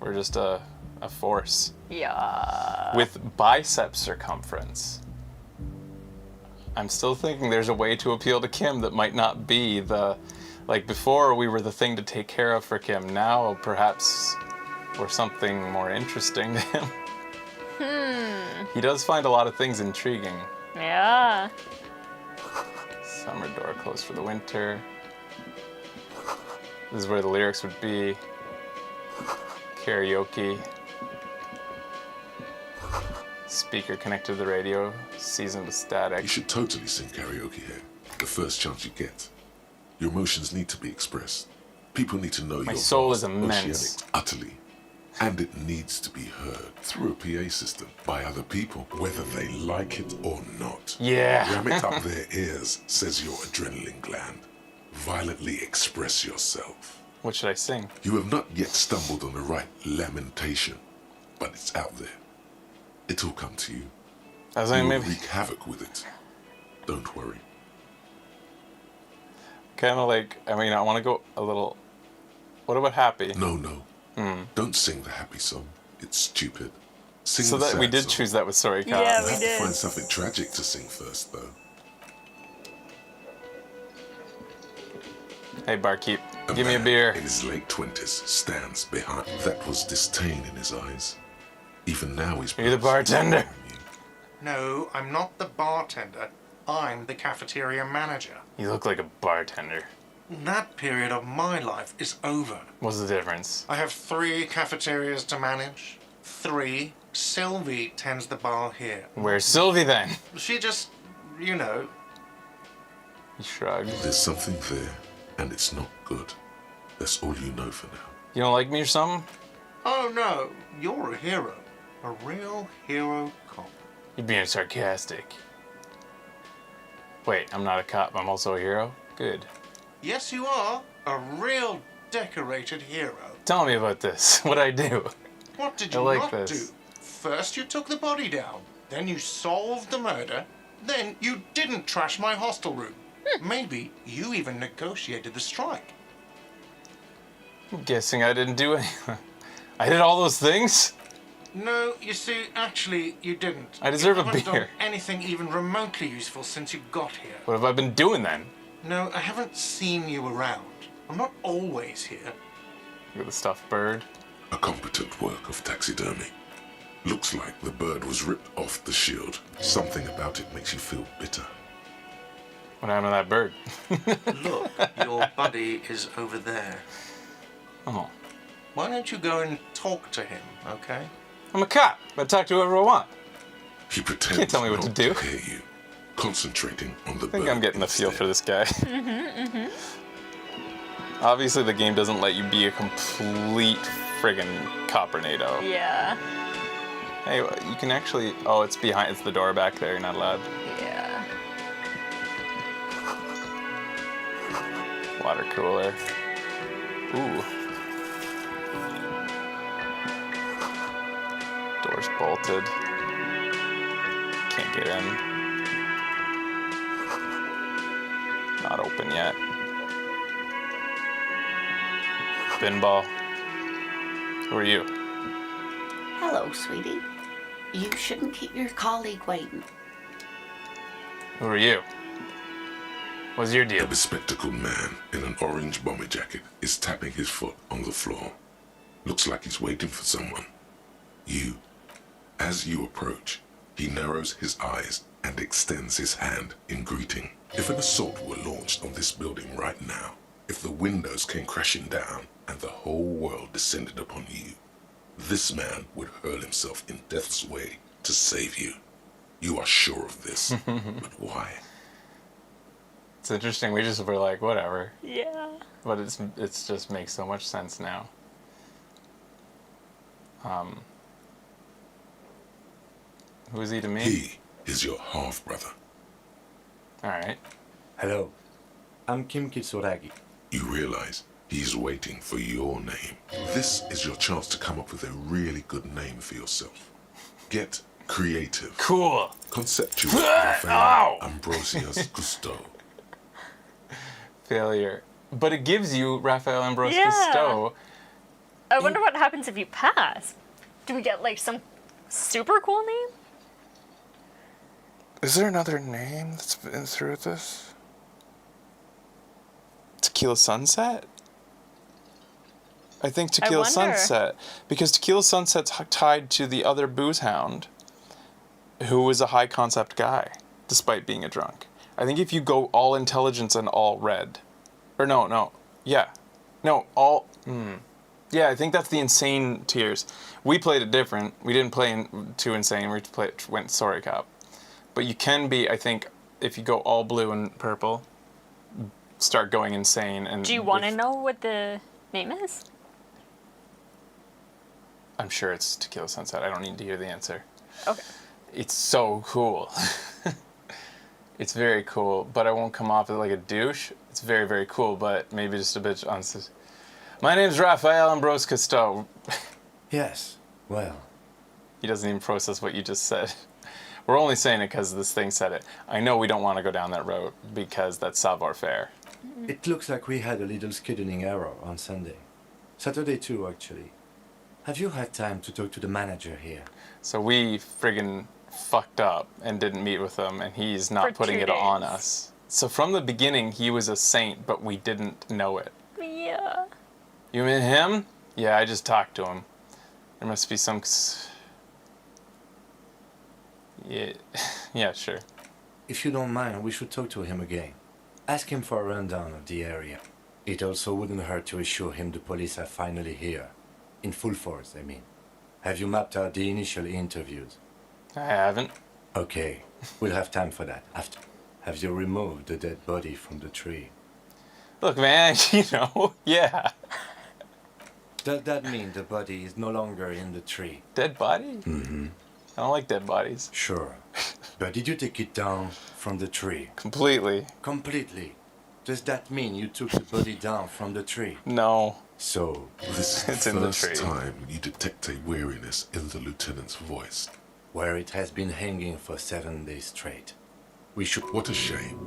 We're just a force. Yeah. With bicep circumference. I'm still thinking there's a way to appeal to Kim that might not be the... Like, before we were the thing to take care of for Kim. Now, perhaps, we're something more interesting to him. He does find a lot of things intriguing. Yeah. Summer door closed for the winter. This is where the lyrics would be. Karaoke. Speaker connected to the radio, seasoned with static. You should totally sing karaoke here. The first chance you get. Your emotions need to be expressed. People need to know My your soul vast is immense. oceanic utterly. And it needs to be heard through a PA system by other people, whether they like it or not. Yeah. Ram it up their ears, says your adrenaline gland. Violently express yourself. What should I sing? You have not yet stumbled on the right lamentation, but it's out there. It'll come to you. I was You like, will maybe wreak havoc with it. Don't worry. kind of like, I mean, I want to go a little... What about happy? No. Don't sing the happy song. It's stupid. Sing So the that we sad did song. choose that with Sorry Cat. Yeah, You we have did. to find something tragic to sing first, though. Hey, barkeep, A give me a man beer. in his late 20s stands behind. That was disdain in his eyes. Even now he's... Are you the bartender? No, I'm not the bartender. I'm the cafeteria manager. You look like a bartender. That period of my life is over. What's the difference? I have 3 cafeterias to manage. 3. Sylvie tends the bar here. Where's Sylvie then? She just, you know. He shrugged. There's something there, and it's not good. That's all you know for now. You don't like me or something? Oh no, you're a hero. A real hero cop. You're being sarcastic. Wait, I'm not a cop. I'm also a hero? Good. Yes, you are. A real decorated hero. Tell me about this. What'd I do? What did I you like not this. do? First you took the body down, then you solved the murder, then you didn't trash my hostel room. Maybe you even negotiated the strike. I'm guessing I didn't do any... I did all those things? No, you see, actually, you didn't. I deserve you a haven't beer. done anything even remotely useful since you got here. What have I been doing then? No, I haven't seen you around. I'm not always here. You're the stuffed bird. A competent work of taxidermy. Looks like the bird was ripped off the shield. Something about it makes you feel bitter. What happened to that bird? Look, your buddy is over there. Oh. Why don't you go and talk to him, okay? I'm a cop. I talk to whoever I want. He pretends Can't tell me what not to do. hear you, concentrating on the I think bird I'm getting the feel for instead. this guy. Obviously, the game doesn't let you be a complete friggin' copernado. Yeah. Hey, you can actually... Oh, it's behind... It's the door back there. You're not allowed. Yeah. Water cooler. Ooh. Door's bolted. Can't get in. Not open yet. Pinball. Who are you? Hello, sweetie. You shouldn't keep your colleague waiting. Who are you? What's your deal? A bespectacled man in an orange bomber jacket is tapping his foot on the floor. Looks like he's waiting for someone. You. As you approach, he narrows his eyes and extends his hand in greeting. If an assault were launched on this building right now, if the windows came crashing down and the whole world descended upon you, this man would hurl himself in death's way to save you. You are sure of this, but why? It's interesting. We just were like, whatever. Yeah. But it's just makes so much sense now. Who is he to me? He is your half-brother. All right. Hello. I'm Kim Kitsuragi. You realize he's waiting for your name. This is your chance to come up with a really good name for yourself. Get creative. Cool. Conceptual. Raphael Ambrosius Cousteau. Failure. But it gives you Raphael Ambrose Yeah. Cousteau. I wonder what happens if you pass. Do we get like some super cool name? Is there another name that's been through this? Tequila Sunset? I think Tequila wonder. Sunset. Because Tequila Sunset's tied to the other booze hound, who was a high concept guy, despite being a drunk. I think if you go all intelligence and all red. Or no. Yeah. No, all... Yeah, I think that's the insane tiers. We played it different. We didn't play too insane. We went Sorry Cop. But you can be, I think, if you go all blue and purple, start going insane. And Do you want to know what the name is? I'm sure it's Tequila Sunset. I don't need to hear the answer. Okay. It's so cool. It's very cool, but I won't come off as like a douche. It's very, very cool, but maybe just a bit on... My name's Raphael Ambrose Cousteau. Yes, well. He doesn't even process what you just said. We're only saying it because this thing said it. I know we don't want to go down that road because that's savoir-faire. It looks like we had a little scheduling error on Sunday. Saturday too, actually. Have you had time to talk to the manager here? So we friggin' fucked up and didn't meet with him, and he's not For putting 2 it on days. us. So from the beginning, he was a saint, but we didn't know it. Yeah. You mean him? Yeah, I just talked to him. There must be some... Yeah, yeah, sure. If you don't mind, we should talk to him again. Ask him for a rundown of the area. It also wouldn't hurt to assure him the police are finally here. In full force, I mean. Have you mapped out the initial interviews? I haven't. Okay, we'll have time for that after. Have you removed the dead body from the tree? Look, man, yeah. Does that mean the body is no longer in the tree? Dead body? Mm-hmm. I don't like dead bodies. Sure. But did you take it down from the tree? Completely. Completely. Does that mean you took the body down from the tree? No. So, This is It's the in the first tree. time you detect a weariness in the lieutenant's voice. where it has been hanging for 7 days straight. We should... What a shame.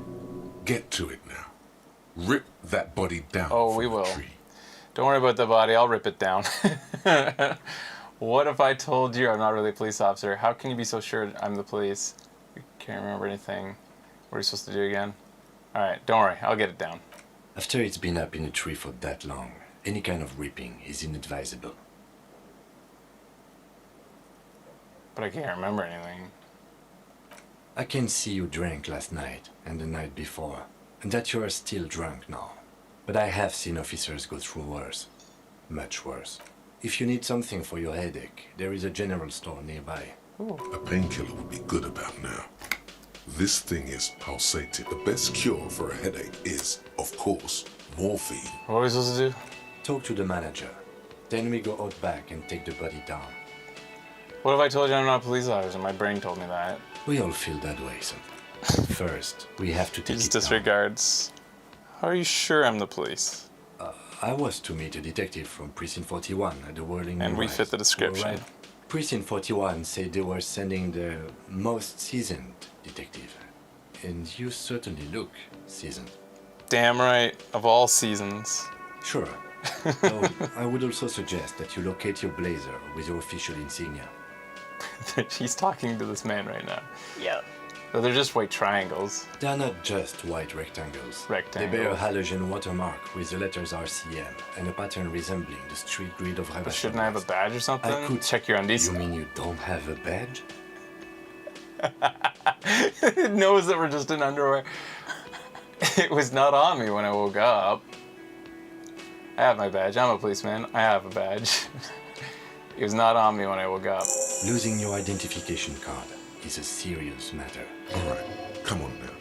Get to it now. Rip that body down Oh, from we the will. tree. Don't worry about the body. I'll rip it down. What if I told you I'm not really a police officer? How can you be so sure I'm the police? I can't remember anything. What are you supposed to do again? All right, don't worry. I'll get it down. After it's been up in a tree for that long, any kind of ripping is inadvisable. But I can't remember anything. I can see you drank last night and the night before, and that you are still drunk now. But I have seen officers go through worse. Much worse. If you need something for your headache, there is a general store nearby. A painkiller would be good about now. This thing is pulsating. The best cure for a headache is, of course, morphine. What are we supposed to do? Talk to the manager. Then we go out back and take the body down. What if I told you I'm not a police officer? My brain told me that. We all feel that way, so. First, we have to He take just it down. disregards. How are you sure I'm the police? I was to meet a detective from Precinct 41 at the Whirling And we Rise. fit the description. All right. Precinct 41 said they were sending the most seasoned detective. And you certainly look seasoned. Damn right, of all seasons. Sure. Though I would also suggest that you locate your blazer with your official insignia. He's talking to this man right now. Yep. But they're just white triangles. They are not just white rectangles. They Rectangles. bear a halogen watermark with the letters RCM and a pattern resembling the street grid of But Rebel. shouldn't I have a badge or something? I could check your undies. You mean you don't have a badge? It knows that we're just in underwear. It was not on me when I woke up. I have my badge. I'm a policeman. I have a badge. It was not on me when I woke up. Losing your identification card is a serious matter. All right, come on now.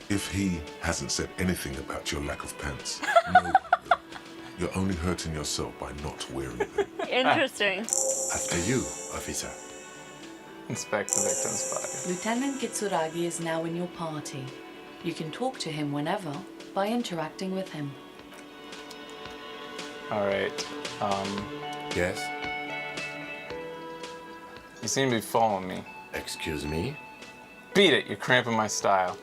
If he hasn't said anything about your lack of pants, no one will. You're only hurting yourself by not wearing them. Interesting. After you, officer. Inspect the victim's body. Lieutenant Kitsuragi is now in your party. You can talk to him whenever by interacting with him. All right. Yes? You seem to be following me. Excuse me? Beat it. You're cramping my style.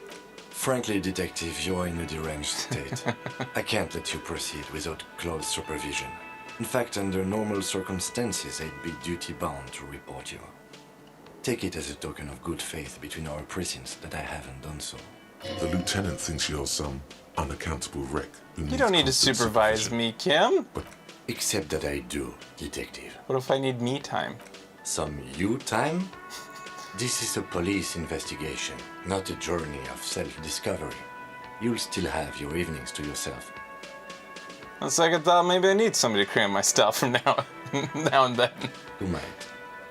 Frankly, detective, you're in a deranged state. I can't let you proceed without close supervision. In fact, under normal circumstances, I'd be duty-bound to report you. Take it as a token of good faith between our precincts that I haven't done so. The lieutenant thinks you're some unaccountable wreck. You don't need to supervise me, Kim. But except that I do, detective. What if I need me time? Some you time? This is a police investigation, not a journey of self-discovery. You'll still have your evenings to yourself. On second thought, maybe I need somebody to cram my style from now and then. You might.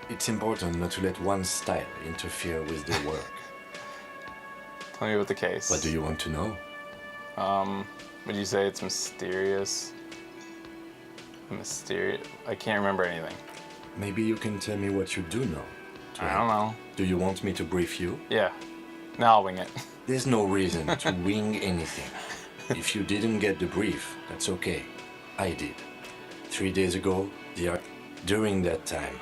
It's important not to let one style interfere with the work. Tell me about the case. What do you want to know? Would you say it's mysterious? Mysterious? I can't remember anything. Maybe you can tell me what you do know. I don't know. Do you want me to brief you? Yeah. Now I'll wing it. There's no reason to wing anything. If you didn't get the brief, that's okay. I did. 3 days ago, during that time,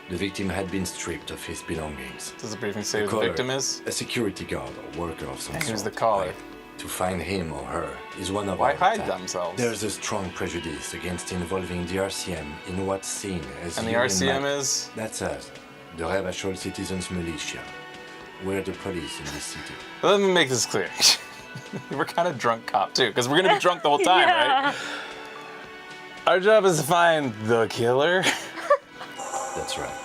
the victim had been stripped of his belongings. Does the briefing say who the victim is? A security guard or worker of some And sort. who's the caller? To find him or her is one of Why our hide task. themselves? There's a strong prejudice against involving the RCM in what's seen as And the human RCM matter. is? That's us, the Rebel Citizens Militia. We're the police in this city. Let me make this clear. We're kind of drunk cop too, because we're gonna be drunk the whole time, right? Our job is to find the killer. That's right.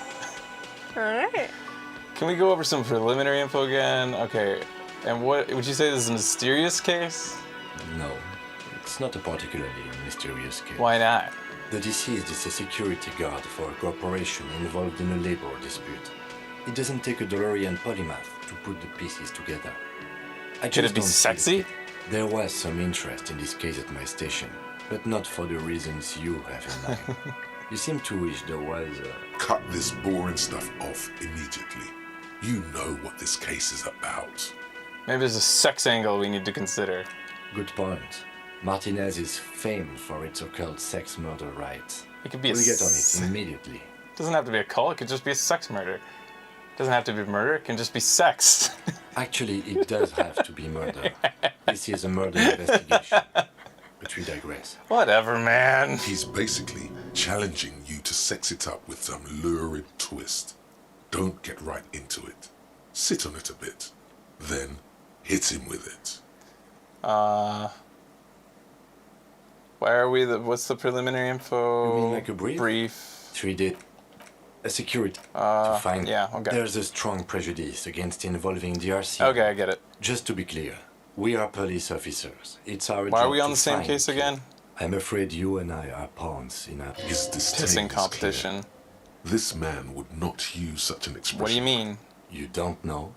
Alright. Can we go over some preliminary info again? Okay. And what would you say this is a mysterious case? No, it's not a particularly mysterious case. Why not? The deceased is a security guard for a corporation involved in a labor dispute. It doesn't take a DeLorean polymath to put the pieces together. Could it be sexy? There was some interest in this case at my station, but not for the reasons you have in mind. You seem to wish there was a... cut this boring stuff off immediately. You know what this case is about. Maybe there's a sex angle we need to consider. Good point. Martinez is famed for its occult sex murder rites. It could be We'll a get on it immediately. It doesn't have to be a cult, it could just be a sex murder. It doesn't have to be murder, it can just be sex. Actually, it does have to be murder. This is a murder investigation. But we digress. Whatever, man. He's basically challenging you to sex it up with some lurid twist. Don't get right into it. Sit on it a bit. Then hit him with it. Why are we what's the preliminary info? You mean like a brief? Brief. 3 days. A security to find. Yeah, okay. There's a strong prejudice against involving the RC. Okay, I get it. Just to be clear, we are police officers. It's our job. Why are we on to the same find case the again? killer. I'm afraid you and I are pawns in a His disdain Pissing is competition. clear. This man would not use such an expression. What do you mean? You don't know?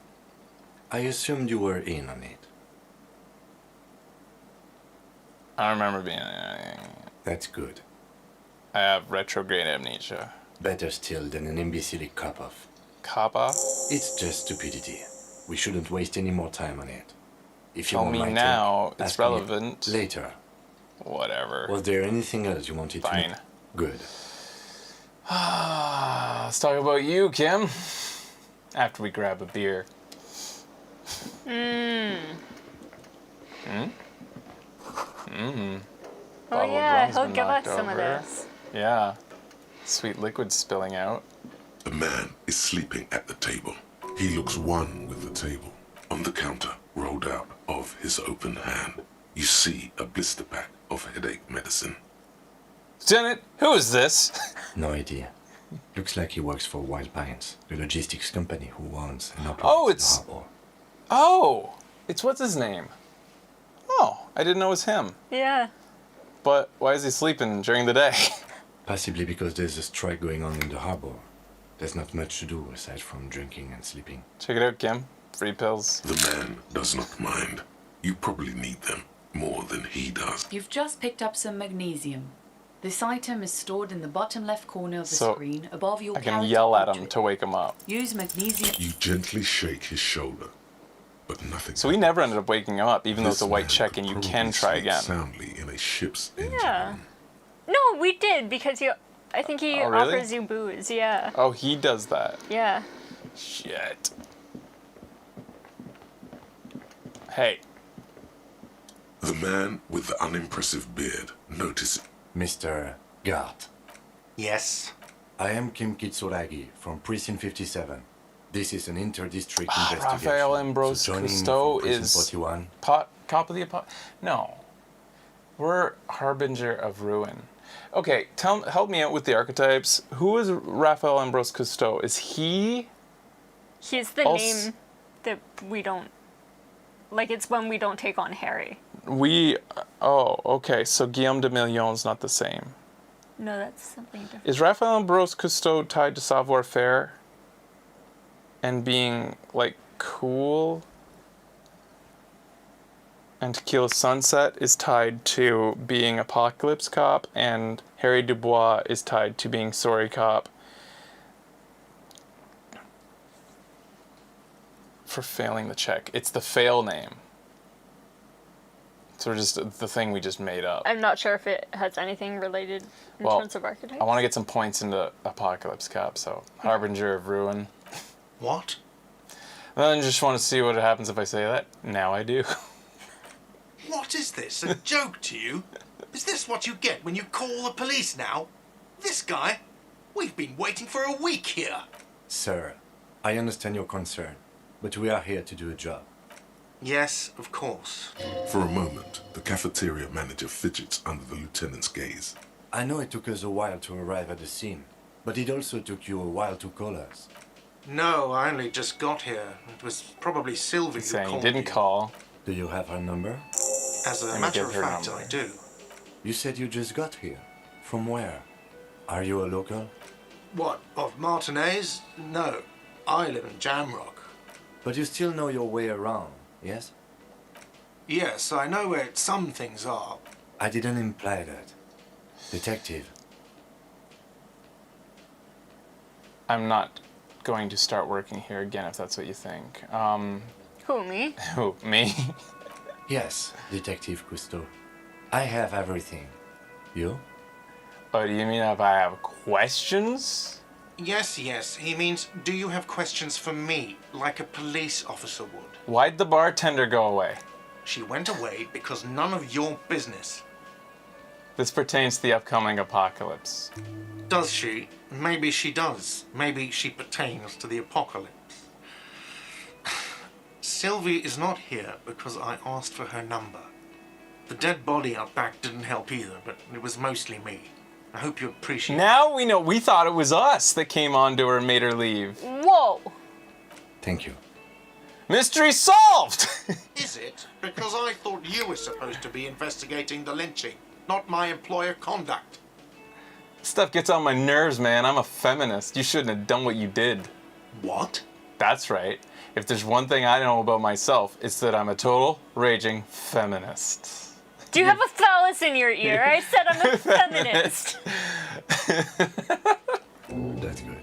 I assumed you were in on it. I don't remember being. That's good. I have retrograde amnesia. Better still than an imbecilic cop-off. Kappa? It's just stupidity. We shouldn't waste any more time on it. If you Tell want me my take, now, it's ask me relevant. later. Whatever. Was there anything else you wanted to Fine. know? Good. Let's talk about you, Kim. After we grab a beer. Oh Bottle of yeah, rum's he'll been give us knocked some of over. this. Yeah. Sweet liquid spilling out. A man is sleeping at the table. He looks one with the table. On the counter, rolled out of his open hand, you see a blister pack of headache medicine. Lieutenant, who is this? No idea. Looks like he works for Wild Pines, the logistics company who owns and operates Oh, the it's... harbor. Oh! It's what's his name? Oh, I didn't know it was him. Yeah. But why is he sleeping during the day? Possibly because there's a strike going on in the harbor. There's not much to do aside from drinking and sleeping. Check it out, Kim. Free pills. The man does not mind. You probably need them more than he does. You've just picked up some magnesium. This item is stored in the bottom left corner of the screen above your I can character yell at him portrait. to wake him up. Use magnesium. You gently shake his shoulder, but nothing. So we never ended up waking him up, even though it's a This white man check could and you probably can try sleep again. soundly in a ship's engine Yeah. room. No, we did because I think he Oh, really? offers you booze. Yeah. Oh, he does that. Yeah. Shit. Hey. The man with the unimpressive beard notices. Mr. Gart. Yes. I am Kim Kitsuragi from Precinct 57. This is an inter-district investigation. Raphael Ambrose So joining me Cousteau from Precinct is 41. Cop of the Apo... No. We're Harbinger of Ruin. Okay, help me out with the archetypes. Who is Raphael Ambrose Cousteau? Is he... He's the name that we don't... Like, it's when we don't take on Harry. Oh, okay, so Guillaume de Million's not the same. No, that's something different. Is Raphael Ambrose Cousteau tied to savoir-faire? And being, like, cool? And Tequila Sunset is tied to being Apocalypse Cop, and Harry Dubois is tied to being Sorry Cop. For failing the check. It's the fail name. So just the thing we just made up. I'm not sure if it has anything related in terms of archetypes. I want to get some points into Apocalypse Cop, so Harbinger of Ruin. What? I just want to see what happens if I say that. Now I do. What is this? A joke to you? Is this what you get when you call the police now? This guy? We've been waiting for a week here. Sir, I understand your concern, but we are here to do a job. Yes, of course. For a moment, the cafeteria manager fidgets under the lieutenant's gaze. I know it took us a while to arrive at the scene, but it also took you a while to call us. No, I only just got here. It was probably Sylvie who Saying called he didn't you. call. Do you have her number? As a Let me matter get of her fact, number. I do. You said you just got here. From where? Are you a local? What, of Martinez? No, I live in Jamrock. But you still know your way around, yes? Yes, I know where some things are. I didn't imply that. Detective. I'm not going to start working here again if that's what you think. Who, me? Who, me? Yes, Detective Cousteau. I have everything. You? Oh, do you mean if I have questions? Yes, he means, do you have questions for me, like a police officer would? Why'd the bartender go away? She went away because none of your business. This pertains to the upcoming apocalypse. Does she? Maybe she does. Maybe she pertains to the apocalypse. Sylvie is not here because I asked for her number. The dead body out back didn't help either, but it was mostly me. I hope you appreciate it. Now we know. We thought it was us that came on to her and made her leave. Whoa! Thank you. Mystery solved! Is it? Because I thought you were supposed to be investigating the lynching, not my employer conduct. Stuff gets on my nerves, man. I'm a feminist. You shouldn't have done what you did. What? That's right. If there's one thing I know about myself, it's that I'm a total raging feminist. Do you have a phallus in your ear? I said I'm a feminist. That's good.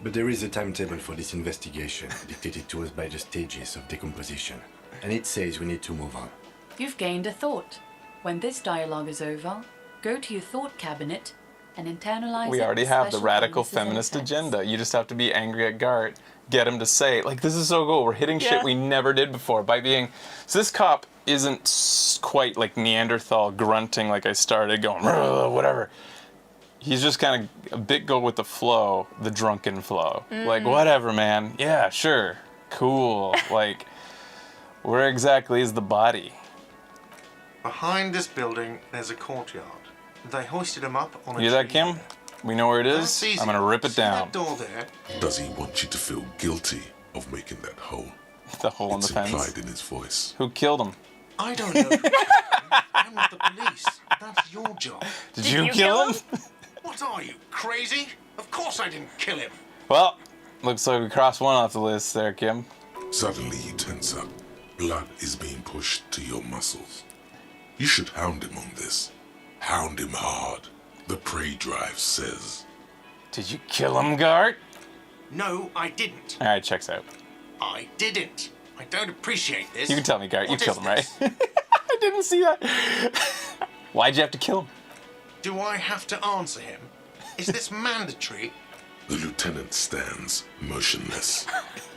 But there is a timetable for this investigation, dictated to us by the stages of decomposition. And it says we need to move on. You've gained a thought. When this dialogue is over, go to your thought cabinet and internalize We it already with have the special radical bonuses and feminist effects. agenda. You just have to be angry at Gart, get him to say, like, this is so cool. We're hitting shit we never did before by being. So this cop isn't quite like Neanderthal grunting like I started going, whatever. He's just kind of a bit go with the flow, the drunken flow. Like, whatever, man. Yeah, sure. Cool. Like, where exactly is the body? Behind this building, there's a courtyard. They hoisted him up on a You hear that, tree. Kim? We know where it is. That's easy. I'm gonna rip it See down. that door there? Does he want you to feel guilty of making that hole? The hole in the It's fence. implied in his voice. Who killed him? I don't know. I'm not the police. That's your job. Did you kill him? What are you, crazy? Of course I didn't kill him. Well, looks like we crossed one off the list there, Kim. Suddenly you tense up. Blood is being pushed to your muscles. You should hound him on this. Hound him hard. The prey drive says. Did you kill him, Gart? No, I didn't. All right, checks out. I didn't. I don't appreciate this. You can tell me, Gart. You What killed is him, right? I didn't see that. Why'd you have to kill him? Do I have to answer him? Is this mandatory? The lieutenant stands motionless.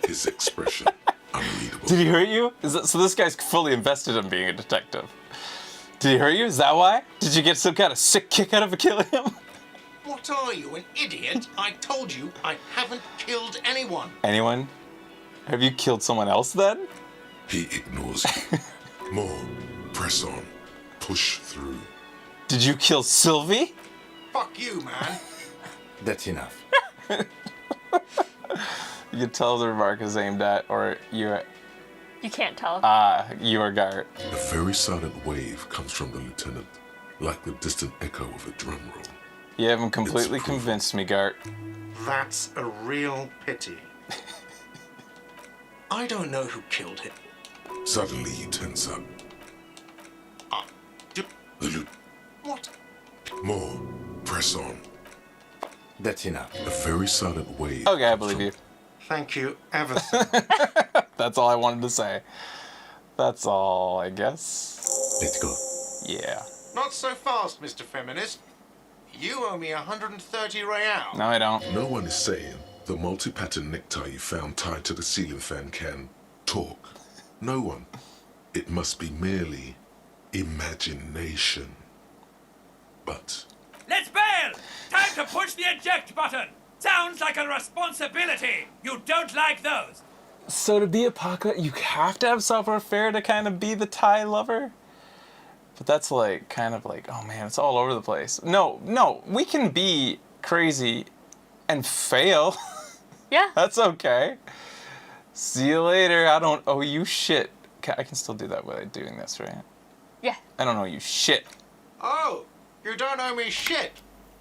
His expression unreadable. Did he hurt you? So this guy's fully invested in being a detective. Did he hurt you? Is that why? Did you get some kind of sick kick out of killing him? What are you, an idiot? I told you I haven't killed anyone. Anyone? Have you killed someone else then? He ignores you. More. Press on. Push through. Did you kill Sylvie? Fuck you, man. That's enough. You can tell the remark is aimed at, or you can't tell. you or Gart. A very silent wave comes from the lieutenant, like the distant echo of a drum roll. You haven't completely It's proof. convinced me, Gart. That's a real pity. I don't know who killed him. Suddenly you tense up. The lieutenant. What? More. Press on. That's enough. A very silent wave. Okay, I comes believe from- you. Thank you ever so much. That's all I wanted to say. That's all, I guess. Let's go. Yeah. Not so fast, Mr. Feminist. You owe me 130 real. No, I don't. No one is saying the multi-pattern necktie you found tied to the ceiling fan can talk. No one. It must be merely imagination. But Let's bail! Time to push the eject button! Sounds like a responsibility! You don't like those! So to be Apocalypse, you have to have savoir-faire to kind of be the Thai lover? But that's like, kind of like, oh man, it's all over the place. No, we can be crazy and fail. Yeah. That's okay. See you later. I don't owe you shit. I can still do that without doing this, right? Yeah. I don't owe you shit. Oh, you don't owe me shit.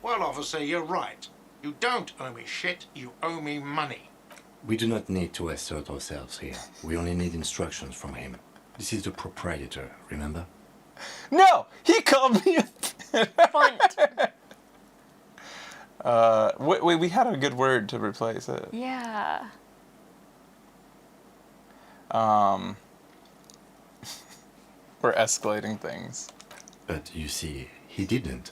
Well, officer, you're right. You don't owe me shit. You owe me money. We do not need to assert ourselves here. We only need instructions from him. This is the proprietor, remember? No! He called me a... Font. Wait, we had a good word to replace it. Yeah. We're escalating things. But you see, he didn't.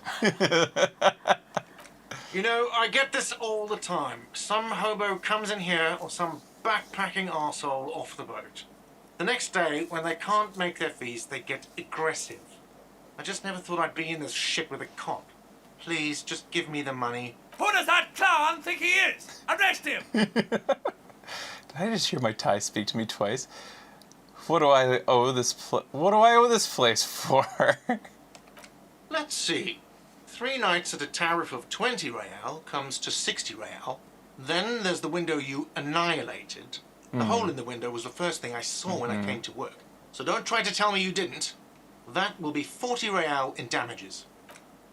You know, I get this all the time. Some hobo comes in here or some backpacking arsehole off the boat. The next day, when they can't make their fees, they get aggressive. I just never thought I'd be in this shit with a cop. Please, just give me the money. Who does that clown think he is? Arrest him! Did I just hear my Thai speak to me twice? What do I owe this place for? Let's see. 3 nights at a tariff of 20 real comes to 60 real. Then there's the window you annihilated. The hole in the window was the first thing I saw when I came to work. So don't try to tell me you didn't. That will be 40 real in damages.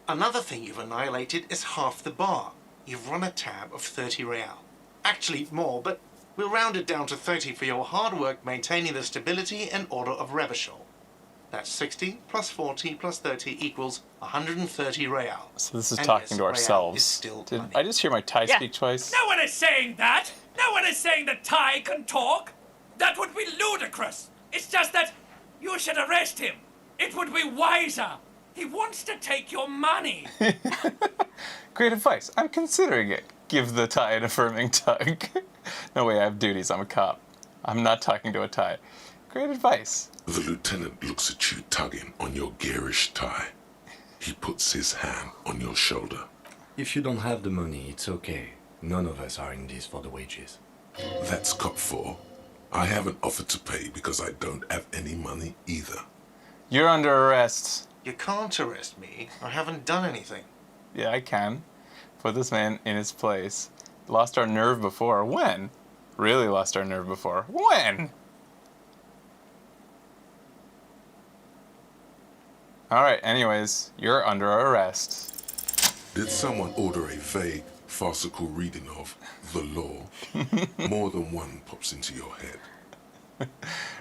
Another thing you've annihilated is half the bar. You've run a tab of 30 real. Actually more, but we'll round it down to 30 for your hard work maintaining the stability and order of Revachol. That's 60 plus 40 plus 30 equals 130 real. So this is And talking yes, to real ourselves. is still Did money. I just hear my Thai speak twice? No one is saying that! No one is saying that Ty can talk! That would be ludicrous! It's just that you should arrest him. It would be wiser. He wants to take your money. Great advice. I'm considering it. Give the tie an affirming tug. No way, I have duties. I'm a cop. I'm not talking to a tie. Great advice. The lieutenant looks at you tugging on your garish tie. He puts his hand on your shoulder. If you don't have the money, it's okay. None of us are in this for the wages. That's cop 4. I haven't offered to pay because I don't have any money either. You're under arrest. You can't arrest me. I haven't done anything. Yeah, I can. Put this man in his place. Lost our nerve before. When? Really lost our nerve before. When? Alright, anyways, you're under arrest. Did someone order a vague, farcical reading of the law? More than one pops into your head.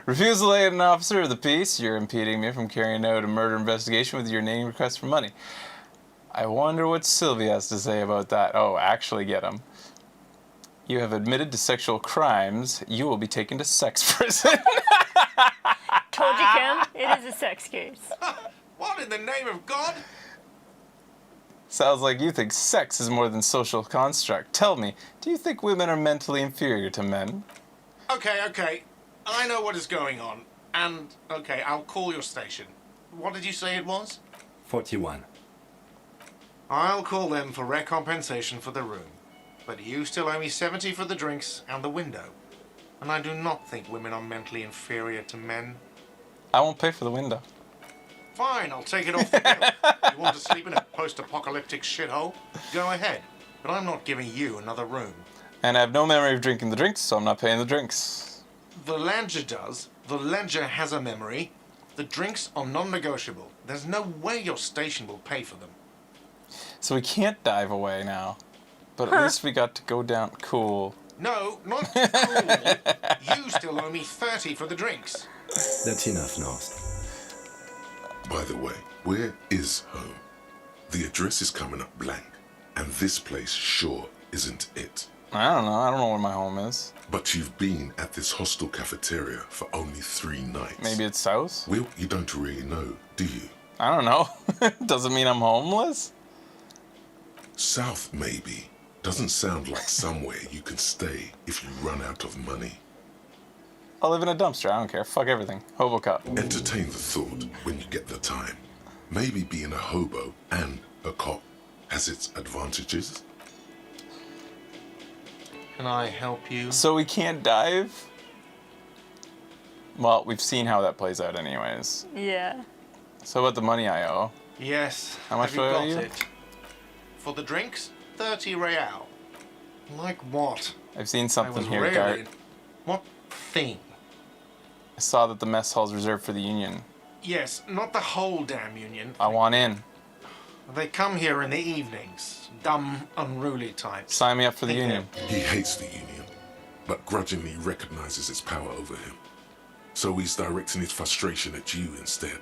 Refusal to aid an officer of the peace. You're impeding me from carrying out a murder investigation with your named request for money. I wonder what Sylvie has to say about that. Oh, actually get him. You have admitted to sexual crimes. You will be taken to sex prison. Told you, Kim. It is a sex case. What in the name of God? Sounds like you think sex is more than social construct. Tell me, do you think women are mentally inferior to men? Okay. I know what is going on. And, okay, I'll call your station. What did you say it was? 41. I'll call them for recompensation for the room. But you still owe me 70 for the drinks and the window. And I do not think women are mentally inferior to men. I won't pay for the window. Fine, I'll take it off the bill. You want to sleep in a post-apocalyptic shithole? Go ahead. But I'm not giving you another room. And I have no memory of drinking the drinks, so I'm not paying the drinks. The ledger does. The ledger has a memory. The drinks are non-negotiable. There's no way your station will pay for them. So we can't dive away now. But at least we got to go down. Cool. No, not cool. You still owe me 30 for the drinks. That's enough, Nost. By the way, where is home? The address is coming up blank, and this place sure isn't it. I don't know. I don't know where my home is. But you've been at this hostel cafeteria for only 3 nights. Maybe it's south? Well, you don't really know, do you? I don't know. Doesn't mean I'm homeless. South, maybe. Doesn't sound like somewhere you can stay if you run out of money. I'll live in a dumpster. I don't care. Fuck everything. Hobo cup. Entertain the thought when you get the time. Maybe being a hobo and a cop has its advantages. Can I help you? So we can't dive? Well, we've seen how that plays out anyways. Yeah. So about the money I owe? Yes. How much Have you do I owe got you? it? For the drinks, 30 real. Like what? I've seen something was here, rarely- Dart. What thing? I saw that the mess hall's reserved for the union. Yes, not the whole damn union. I want in. They come here in the evenings. Dumb, unruly types. Sign me up for the union. He hates the union, but grudgingly recognizes its power over him. So he's directing his frustration at you instead.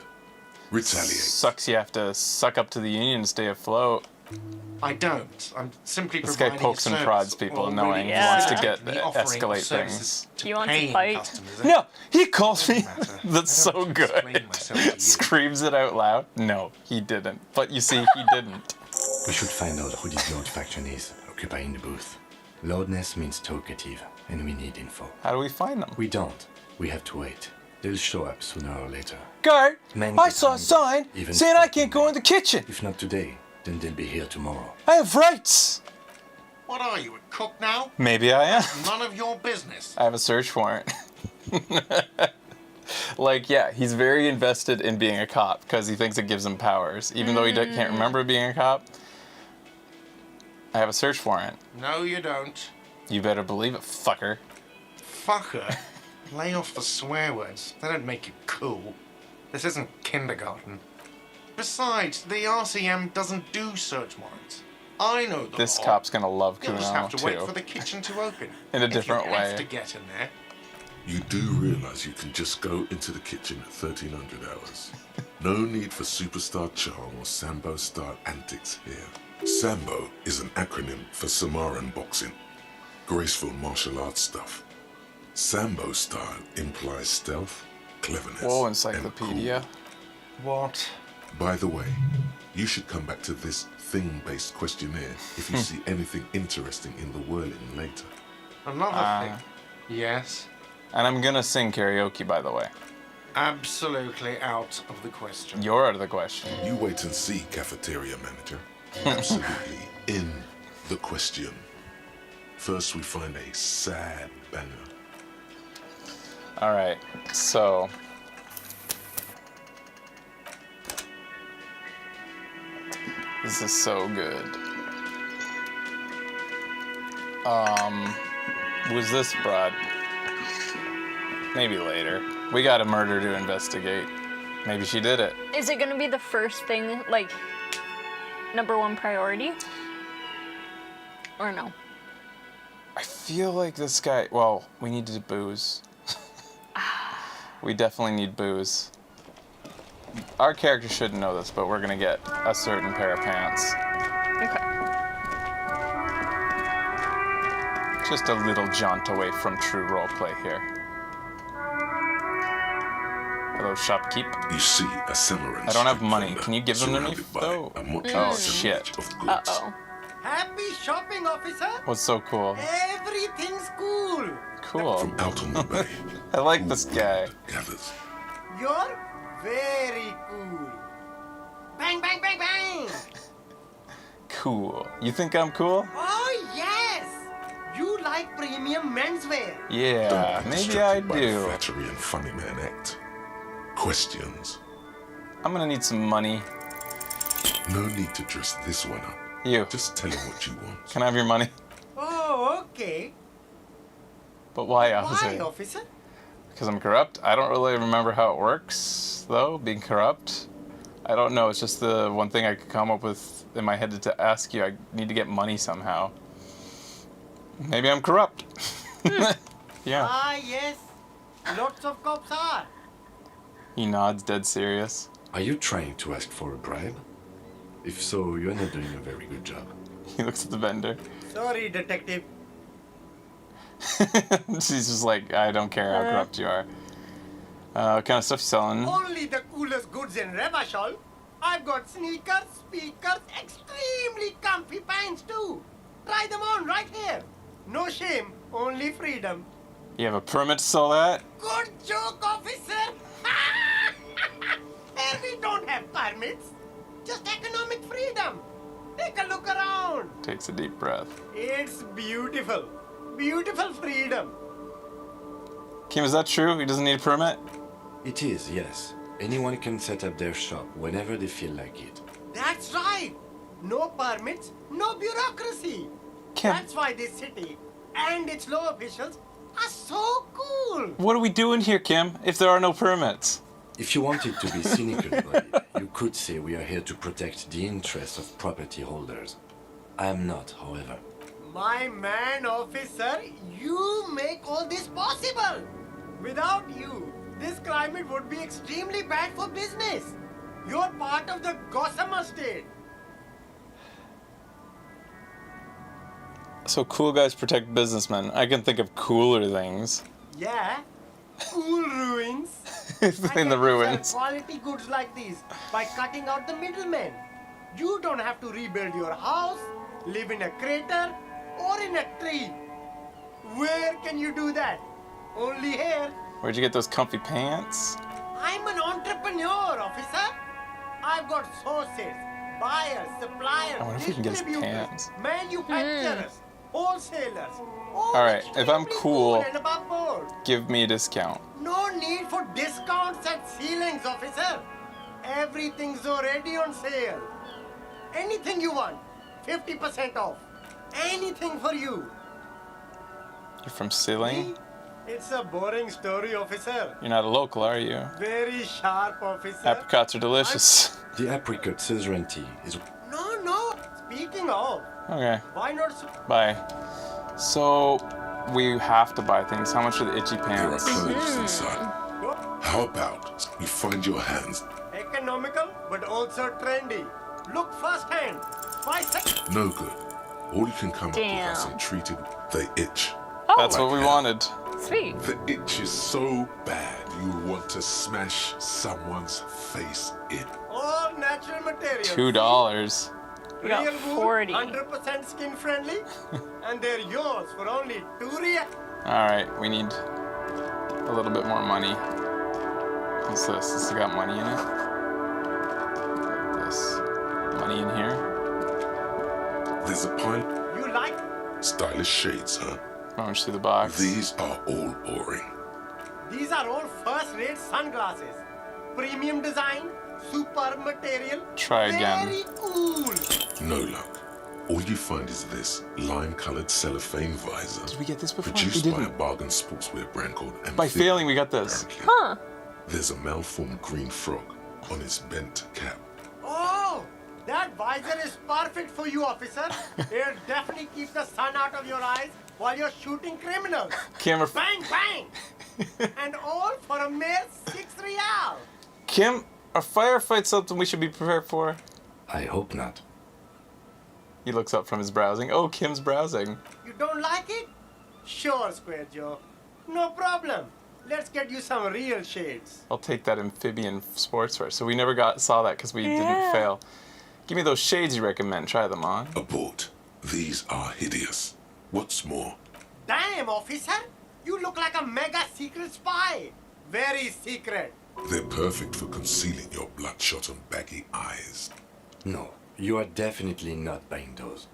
Retaliate. Sucks you have to suck up to the union to stay afloat. I don't. I'm simply This guy providing pokes and a prods service, people or knowing really he wants to specifically get offering escalate services things. to You want to paying fight? customers. No, he calls me. matter. That's I don't so have to explain good. myself to you. Screams it out loud. No, he didn't. But you see, he didn't. We should find out who this Lord faction is, occupying the booth. Loudness means talkative, and we need info. How do we find them? We don't. We have to wait. They'll show up sooner or later. Guard, Men I get saw a hungry, sign even saying I fucking can't go in the kitchen. If not today, then they'll be here tomorrow. I have rights. What are you, a cook now? Maybe I am. None of your business. I have a search warrant. Like, yeah, he's very invested in being a cop because he thinks it gives him powers. Even though he can't remember being a cop. I have a search warrant. No, you don't. You better believe it, fucker. Fucker. Lay off the swear words. They don't make you cool. This isn't kindergarten. Besides, the RCM doesn't do search warrants. I know the This law. cop's gonna love You'll just Kuno, have to wait too. for the kitchen to open. In a different if you have way. to get in there. You do realize you can just go into the kitchen at 1300 hours. No need for superstar charm or Sambo-style antics here. Sambo is an acronym for Samoan boxing. Graceful martial arts stuff. Sambo style implies stealth, cleverness. Whoa, and encyclopedia. What? cool. By the way, you should come back to this thing-based questionnaire if you see anything interesting in the whirling later. Another thing. Yes. And I'm gonna sing karaoke, by the way. Absolutely out of the question. You're out of the question. You wait and see, cafeteria manager. Absolutely in the question. First, we find a sad banner. All right, so this is so good. Who's this broad? Maybe later. We got a murder to investigate. Maybe she did it. Is it gonna be the first thing, like, #1 priority? Or no? I feel like this guy. Well, we need to booze. We definitely need booze. Our character shouldn't know this, but we're gonna get a certain pair of pants. Okay. Just a little jaunt away from true roleplay here. Hello, shopkeep. You see a Cimarron I don't have street money. vendor Can you give them to me, surrounded by though? a motley Oh, assemblage shit. of goods. Uh-oh. Happy shopping, officer. What's so cool? Everything's cool. Cool. From out on the bay, I like this guy. gathers. You're very cool. Bang, bang, bang, bang. Cool. You think I'm cool? Oh, yes. You like premium menswear. Yeah, Don't be maybe I distracted by the do. flattery and funny man act. Questions. I'm gonna need some money. No need to dress this one up. You. Just tell him what you want. Can I have your money? Oh, okay. But why, Why, officer? officer? Because I'm corrupt? I don't really remember how it works, though, being corrupt. I don't know. It's just the one thing I could come up with in my head to ask you. I need to get money somehow. Maybe I'm corrupt. Yeah. Ah, yes. Lots of cops are. He nods, dead serious. Are you trying to ask for a bribe? If so, you're not doing a very good job. He looks at the vendor. Sorry, detective. She's just like, I don't care how corrupt you are. What kind of stuff you selling? Only the coolest goods in Revachol. I've got sneakers, speakers, extremely comfy pants too. Try them on right here. No shame, only freedom. You have a permit to sell that? Good joke, officer. Here we don't have permits, just economic freedom. Take a look around. Takes a deep breath. It's beautiful. Beautiful freedom. Kim, is that true? He doesn't need a permit? It is, yes. Anyone can set up their shop whenever they feel like it. That's right. No permits, no bureaucracy. Kim. That's why this city and its law officials are so cool. What are we doing here, Kim, if there are no permits? If you wanted to be cynical, buddy, you could say we are here to protect the interests of property holders. I am not, however. My man, officer, you make all this possible. Without you, this climate would be extremely bad for business. You're part of the Gossamer state. So cool guys protect businessmen. I can think of cooler things. Yeah, cool ruins. In the ruins. Sell quality goods like these by cutting out the middlemen. You don't have to rebuild your house, live in a crater, or in a tree. Where can you do that? Only here. Where'd you get those comfy pants? I'm an entrepreneur, officer. I've got sources, buyers, suppliers, I wonder if we can get his distributors, pants. manufacturers, wholesalers. All right, if I'm cool, and above board. give me a discount. No need for discounts and ceilings, officer. Everything's already on sale. Anything you want, 50% off. Anything for you. You're from Sealing? It's a boring story, officer. You're not a local, are you? Very sharp, officer. Apricots are delicious. The apricot scissoring tea is... No. Speaking of, Okay, why not... bye. So, we have to buy things. How much are the itchy There are pants? clothes inside. How about you find your hands? Economical, but also trendy. Look firsthand. 5 seconds. No good. All you can come up with are Damn. some treated. They itch. That's what we wanted. Sweet. The itch is so bad you want to smash someone's face in. All natural materials. $2. We got Real wool, 40. 100% skin friendly, and they're yours for only 2 real. All right, we need a little bit more money. What's this? This has got money in it. This money in here. There's a pile. You like? Stylish shades, huh? How much through the box? These are all boring. These are all first-rate sunglasses. Premium design, superb material. Try again. Very cool. No luck. All you find is this lime-colored cellophane visor. Did we get this before? Produced We by a didn't. bargain sportswear brand called Amphibian. By failing, we got this. Apparently. Huh. There's a malformed green frog on its bent cap. Oh, that visor is perfect for you, officer. It'll definitely keep the sun out of your eyes while you're shooting criminals. Camera. Bang, bang! And all for a mere 6 real. Kim, are firefights something we should be prepared for? I hope not. He looks up from his browsing. Oh, Kim's browsing. You don't like it? Sure, Square Joe. No problem. Let's get you some real shades. I'll take that amphibian sportswear. So we never saw that because we didn't Yeah. fail. Give me those shades you recommend. Try them on. Abort. These are hideous. What's more, Damn, officer. You look like a mega secret spy. Very secret. they're perfect for concealing your bloodshot and baggy eyes. No, you are definitely not buying those.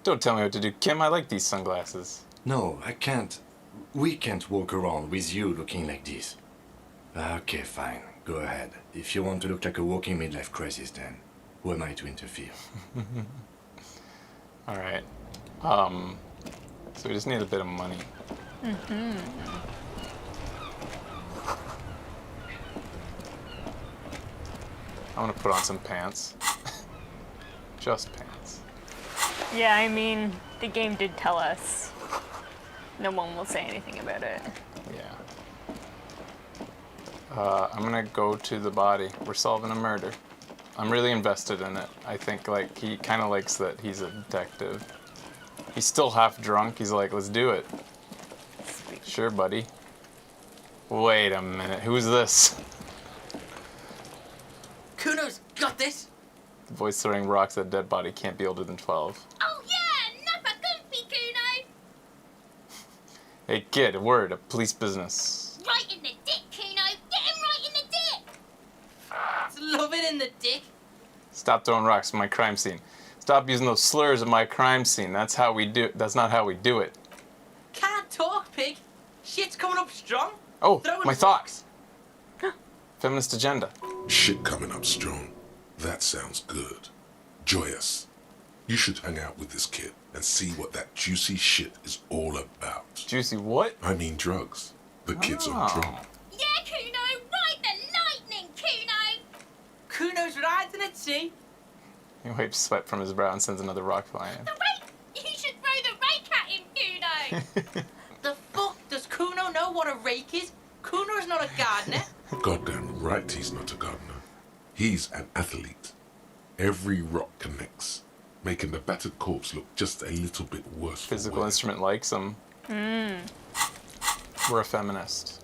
Don't tell me what to do, Kim. I like these sunglasses. No, I can't. We can't walk around with you looking like this. Okay, fine. Go ahead. If you want to look like a walking midlife crisis, then who am I to interfere? All right. So we just need a bit of money. I want to put on some pants. Just pants. Yeah, I mean, the game did tell us. No one will say anything about it. Yeah. I'm gonna go to the body. We're solving a murder. I'm really invested in it. I think like he kind of likes that he's a detective. He's still half drunk. He's like, let's do it. Sure, buddy. Wait a minute. Who's this? Kuno's got this. The voice throwing rocks at a dead body can't be older than 12. Oh yeah, nappa goofy, Kuno. Hey kid, a word, a police business. Right in the dick, Kuno. Get him right in the dick. Love it in the dick. Stop throwing rocks at my crime scene. Stop using those slurs at my crime scene. That's how we do. That's not how we do it. Can't talk, pig. Shit's coming up strong. Oh, Throwing my thoughts. Feminist agenda. Shit coming up strong. That sounds good. Joyous. You should hang out with this kid and see what that juicy shit is all about. Juicy what? I mean drugs. The kid's on Oh. drunk. Yeah, Kuno. Ride the lightning, Kuno. Kuno's riding it, see? He wipes sweat from his brow and sends another rock flying. The rake. You should throw the rake at him, Kuno. The fuck? Does Kuno know what a rake is? Kuno's not a gardener. Goddamn right he's not a gardener. He's an athlete. Every rock connects, making the battered corpse look just a little bit worse. for Physical wear. instrument likes him. We're a feminist.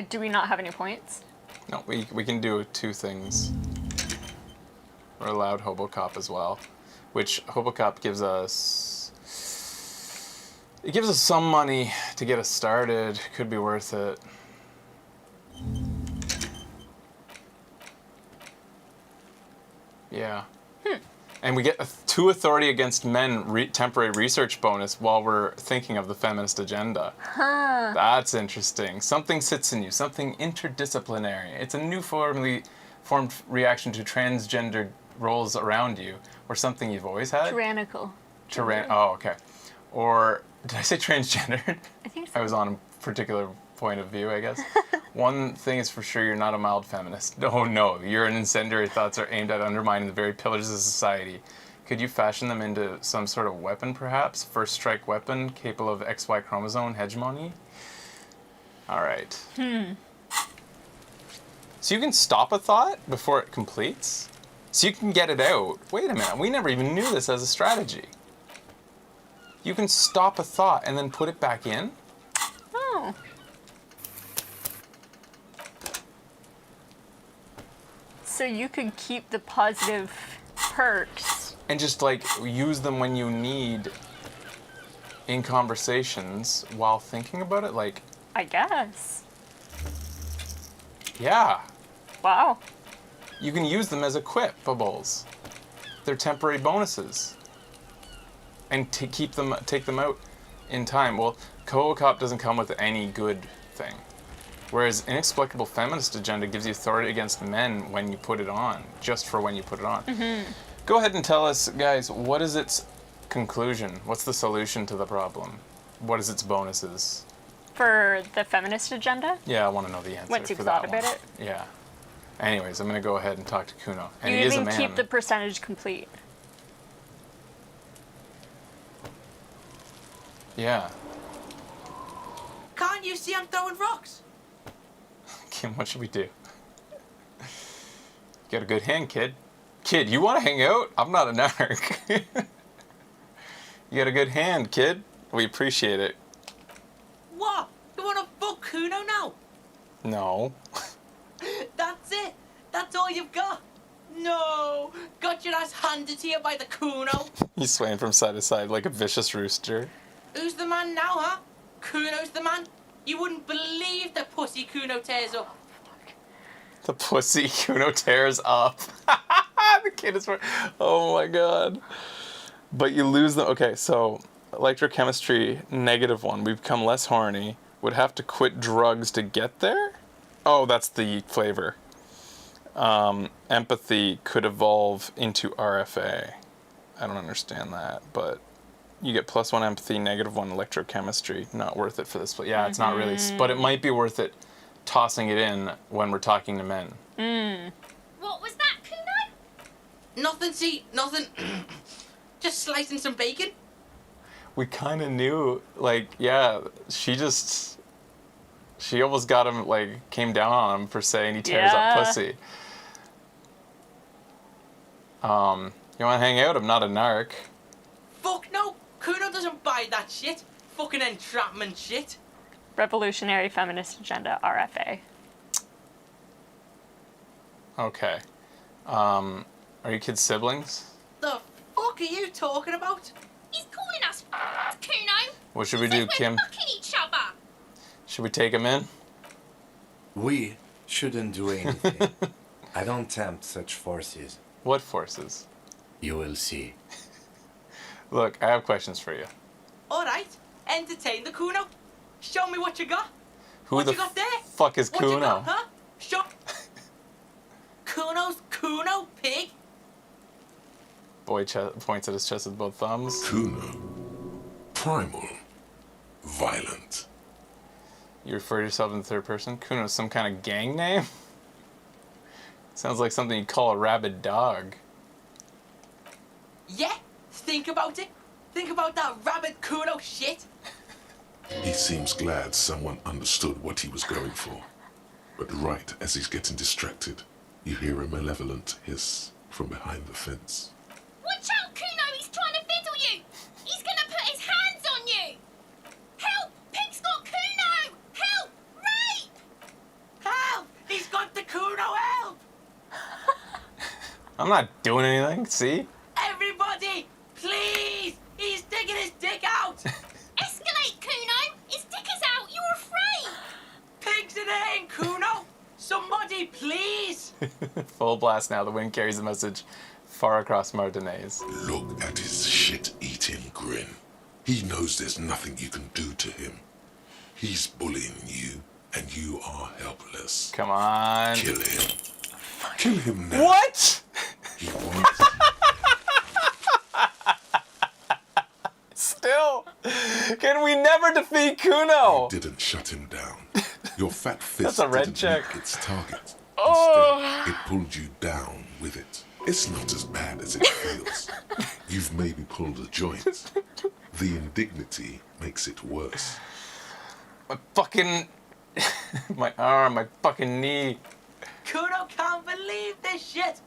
Do we not have any points? No, we can do two things. We're allowed Hobocop as well, which Hobocop gives us. It gives us some money to get us started. Could be worth it. Yeah. And we get a 2 authority against men temporary research bonus while we're thinking of the feminist agenda. Huh. That's interesting. Something sits in you, something interdisciplinary. It's a new formed reaction to transgendered roles around you, or something you've always had. Tyrannical. Oh, okay. Or did I say transgendered? I think so. I was on a particular point of view, I guess. One thing is for sure, you're not a mild feminist. Oh no, your incendiary thoughts are aimed at undermining the very pillars of society. Could you fashion them into some sort of weapon, perhaps? First strike weapon capable of XY chromosome hegemony? All right. So you can stop a thought before it completes? So you can get it out. Wait a minute, we never even knew this as a strategy. You can stop a thought and then put it back in? Oh. So you could keep the positive perks. And just, like, use them when you need in conversations while thinking about it? Like... I guess. Yeah. Wow. You can use them as equipables. They're temporary bonuses. And to take them out in time. Well, Co-op doesn't come with any good thing. Whereas Inexplicable Feminist Agenda gives you authority against men when you put it on. Just for when you put it on. Mm-hmm. Go ahead and tell us, guys, what is its conclusion? What's the solution to the problem? What is its bonuses? For the feminist agenda? Yeah, I want to know the answer. Once you've for thought that about one. it? Yeah. Anyways, I'm going to go ahead and talk to Kuno. And You he is a even man. keep the percentage complete. Yeah. Can't you see I'm throwing rocks? Kim, what should we do? You got a good hand, kid. Kid, you want to hang out? I'm not a narc. You got a good hand, kid. We appreciate it. What? You want to fuck Kuno now? No. That's it? That's all you've got? No! Got your ass handed to you by the Kuno? He's swaying from side to side like a vicious rooster. Who's the man now, huh? Kuno's the man? You wouldn't believe the pussy Kuno tears up. The pussy Kuno tears up. The kid is... Oh my god. But you lose them... Okay, so... Electrochemistry, -1. We become less horny. Would have to quit drugs to get there? Oh, that's the flavor. Empathy could evolve into RFA. I don't understand that, but... You get +1 empathy, -1 electrochemistry. Not worth it for this. Yeah, it's not really... But it might be worth it tossing it in when we're talking to men. What was that, Kuno? Nothing, see, nothing. Just slicing some bacon. We kind of knew, like, yeah, she almost got him, like, came down on him for saying he tears up pussy. You want to hang out? I'm not a narc. Fuck no. Kuno doesn't buy that shit. Fucking entrapment shit. Revolutionary Feminist Agenda, RFA. Okay. Are you kids siblings? The fuck are you talking about? He's calling us Kuno. What should we do, Kim? We're fucking each other. Should we take him in? We shouldn't do anything. I don't tempt such forces. What forces? You will see. Look, I have questions for you. Alright, entertain the Kuno. Show me what you got. Who what the you got there? fuck is what Kuno? You got, huh? Show. Kuno's Kuno, pig. Boy points at his chest with both thumbs. Kuno. Primal. Violent. You refer to yourself in the third person? Kuno's some kind of gang name? Sounds like something you'd call a rabid dog. Yeah, think about it. Think about that rabbit Kuno shit. He seems glad someone understood what he was going for. But right as he's getting distracted, you hear a malevolent hiss from behind the fence. Watch out, Kuno! He's trying to fiddle you! He's gonna put his hands on you! Help! Pig's got Kuno! Help! Rape! Help! He's got the Kuno, help! I'm not doing anything, see? Everybody, please! He's digging his dick out! Escalate, Kuno! His dick is out! You're afraid! Pigs in the in, Kuno! Somebody, please! Full blast now. The wind carries the message far across Martinez. Look at his shit-eating grin. He knows there's nothing you can do to him. He's bullying you, and you are helpless. Come on. Kill him. Kill him now. What? He wants Still, can we never defeat Kuno? You didn't shut him down. Your fat fist That's a red didn't check. make its target. Oh. Instead, it pulled you down with it. It's not as bad as it feels. You've maybe pulled a joint. The indignity makes it worse. My fucking... my arm, my fucking knee. Kuno can't believe this shit!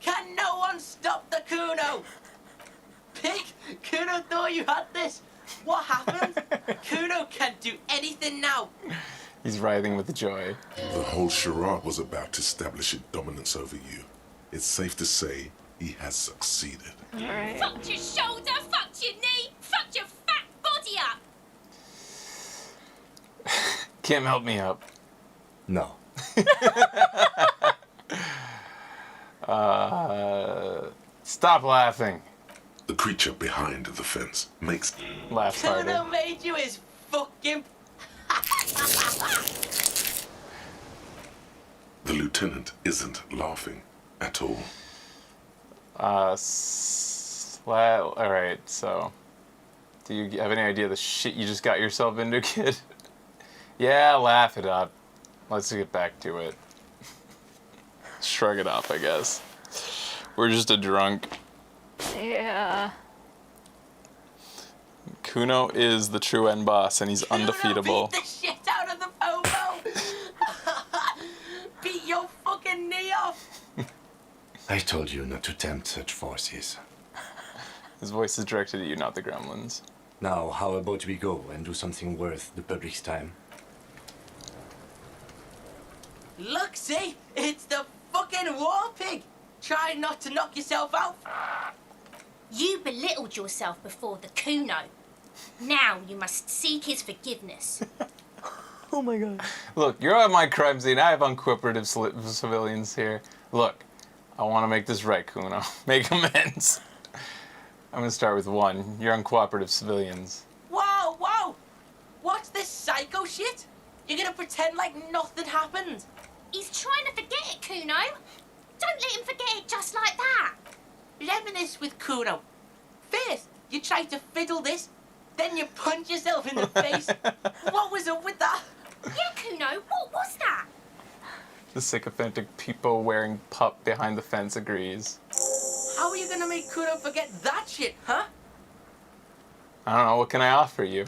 Can no one stop the Kuno? pig! Kuno thought you had this. What happened? Kuno can't do anything now. He's writhing with joy. The whole charade was about to establish a dominance over you. It's safe to say he has succeeded. Alright. Fucked your shoulder, fucked your knee, fucked your fat body up. Kim, help me up. No. Stop laughing. The creature behind the fence makes Laughs harder. Kuno made you his fucking... The lieutenant isn't laughing at all. Alright, so... Do you have any idea the shit you just got yourself into, kid? Yeah, laugh it up. Let's get back to it. Shrug it off, I guess. We're just a drunk. Yeah. Kuno is the true end boss, and he's undefeatable. Beat the shit out of the popo! Beat your fucking knee off! I told you not to tempt such forces. His voice is directed at you, not the gremlins. Now, how about we go and do something worth the public's time? Look, see? It's the fucking war pig! Try not to knock yourself out. You belittled yourself before the Kuno. Now you must seek his forgiveness. Oh my god. Look, you're on my crime scene. I have uncooperative civilians here. Look, I want to make this right, Kuno. Make amends. I'm going to start with one. You're uncooperative civilians. Whoa, whoa! What's this psycho shit? You're gonna pretend like nothing happened? He's trying to forget it, Kuno. Don't let him forget it just like that. Reminisce with Kuno. First, you try to fiddle this, then you punch yourself in the face. What was up with that? Yeah, Kuno, what was that? The sycophantic peepo wearing pup behind the fence agrees. How are you gonna make Kuno forget that shit, huh? I don't know, what can I offer you?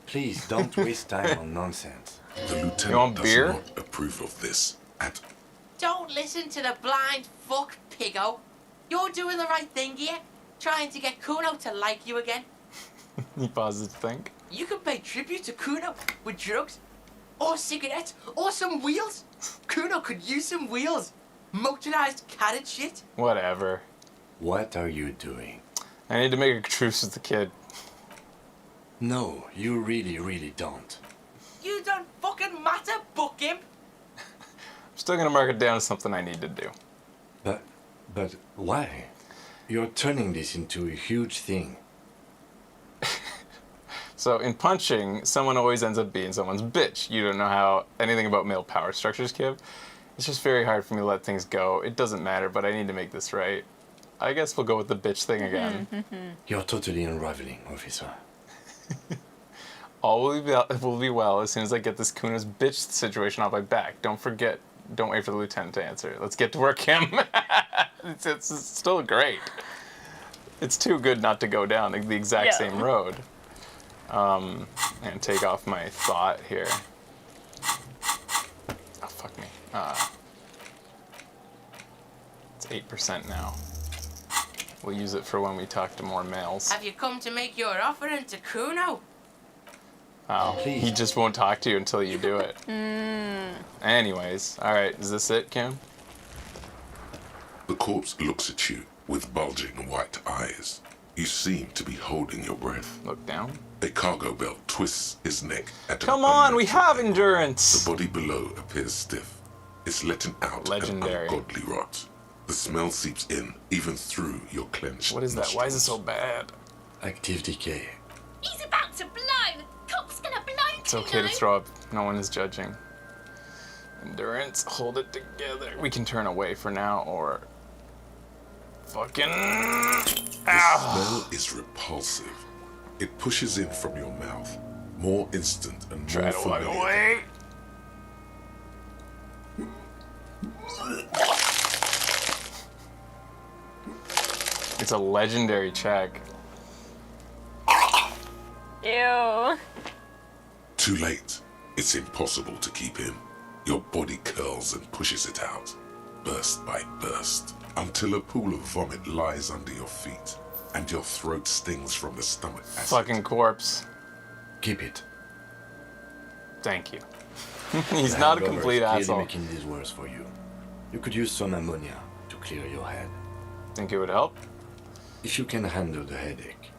Please don't waste time on nonsense. The lieutenant You want does beer? not approve of this at Don't listen to the blind fuck, piggo. You're doing the right thing here, trying to get Kuno to like you again. He pauses to think. You could pay tribute to Kuno with drugs, or cigarettes, or some wheels. Kuno could use some wheels. Motorized carriage shit. Whatever. What are you doing? I need to make a truce with the kid. No, you really don't. You don't fucking matter, book him. I'm still gonna mark it down as something I need to do. But why? You're turning this into a huge thing. So in punching, someone always ends up being someone's bitch. You don't know anything about male power structures, Kib. It's just very hard for me to let things go. It doesn't matter, but I need to make this right. I guess we'll go with the bitch thing again. You're totally unraveling, officer. All will be well as soon as I get this Kuno's bitch situation off my back. Don't forget. Don't wait for the lieutenant to answer. Let's get to work, Kim. it's still great. It's too good not to go down the exact same road. And take off my thought here. Oh, fuck me. It's 8% now. We'll use it for when we talk to more males. Have you come to make your offering to Kuno? Oh, he just won't talk to you until you do it. Anyways, alright, is this it, Kim? The corpse looks at you with bulging white eyes. You seem to be holding your breath. Look down. A cargo belt twists his neck at Come on, we have endurance! The body below appears stiff. It's letting out Legendary. an ungodly rot. The smell seeps in, even through your clenched What is that? Why is it so bad? Active decay. He's about to blow. The cop's gonna blow. It's okay to throw up. No one is judging. Endurance, hold it together. We can turn away for now, or... Fucking... The smell is repulsive. It pushes in from your mouth. More instant and more Try to walk familiar. away. It's a legendary check. Ew. Too late. It's impossible to keep in. Your body curls and pushes it out, burst by burst, until a pool of vomit lies under your feet. and your throat stings from the stomach acid. Fucking corpse. Keep it. Thank you. He's The not a hangover complete is clearly asshole. making this worse for you. You could use some ammonia to clear your head. Think it would help? If you can handle the headache.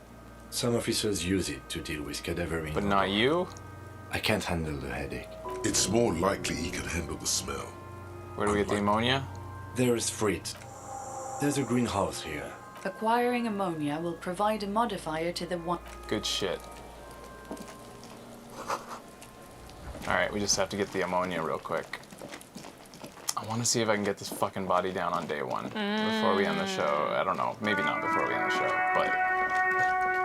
Some officers use it to deal with cadaverine. But not you? I can't handle the headache. It's more likely he can handle the smell. Where do we get the ammonia? There is freight. There's a greenhouse here. Acquiring ammonia will provide a modifier to the one. Good shit. Alright, we just have to get the ammonia real quick. I want to see if I can get this fucking body down on day one before we end the show. I don't know. Maybe not before we end the show, but...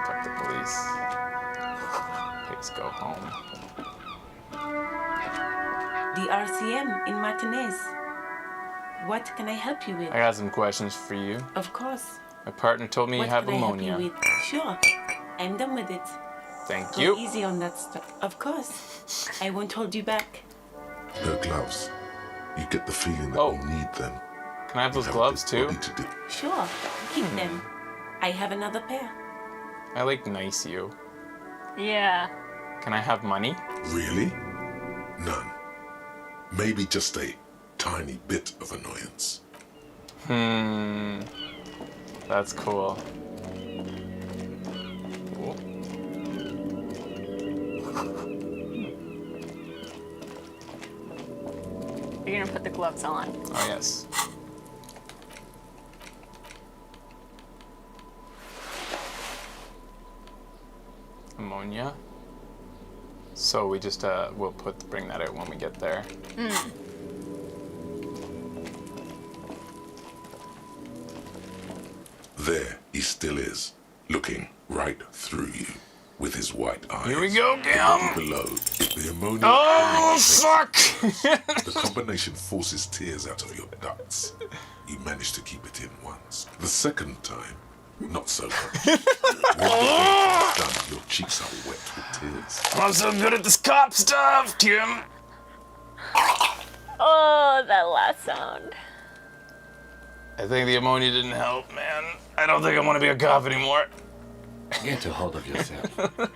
Fuck the police. Pigs go home. The RCM in Martinez. What can I help you with? I got some questions for you. Of course. My partner told me you What have can I help ammonia. you with? Sure. I'm done with it. Thank Go you. easy on that stuff. Of course. I won't hold you back. No gloves. You get the feeling that you need them. Can I have those gloves too? Sure. Keep them. I have another pair. I like nice you. Yeah. Can I have money? Really? None. Maybe just a tiny bit of annoyance. That's cool. You're gonna put the gloves on. Oh, yes. Ammonia. So we just we'll bring that out when we get there. There he still is, looking right through you with his white eyes. Here we go, The Cam. body below, the ammonia. Oh, fuck! The combination forces tears out of your ducts. You manage to keep it in once. The second time, not so much. When the third is done, your cheeks are wet with tears. I'm so good at this cop stuff, Kim. Oh, that last sound. I think the ammonia didn't help, man. I don't think I want to be a cop anymore. Get a hold of yourself. The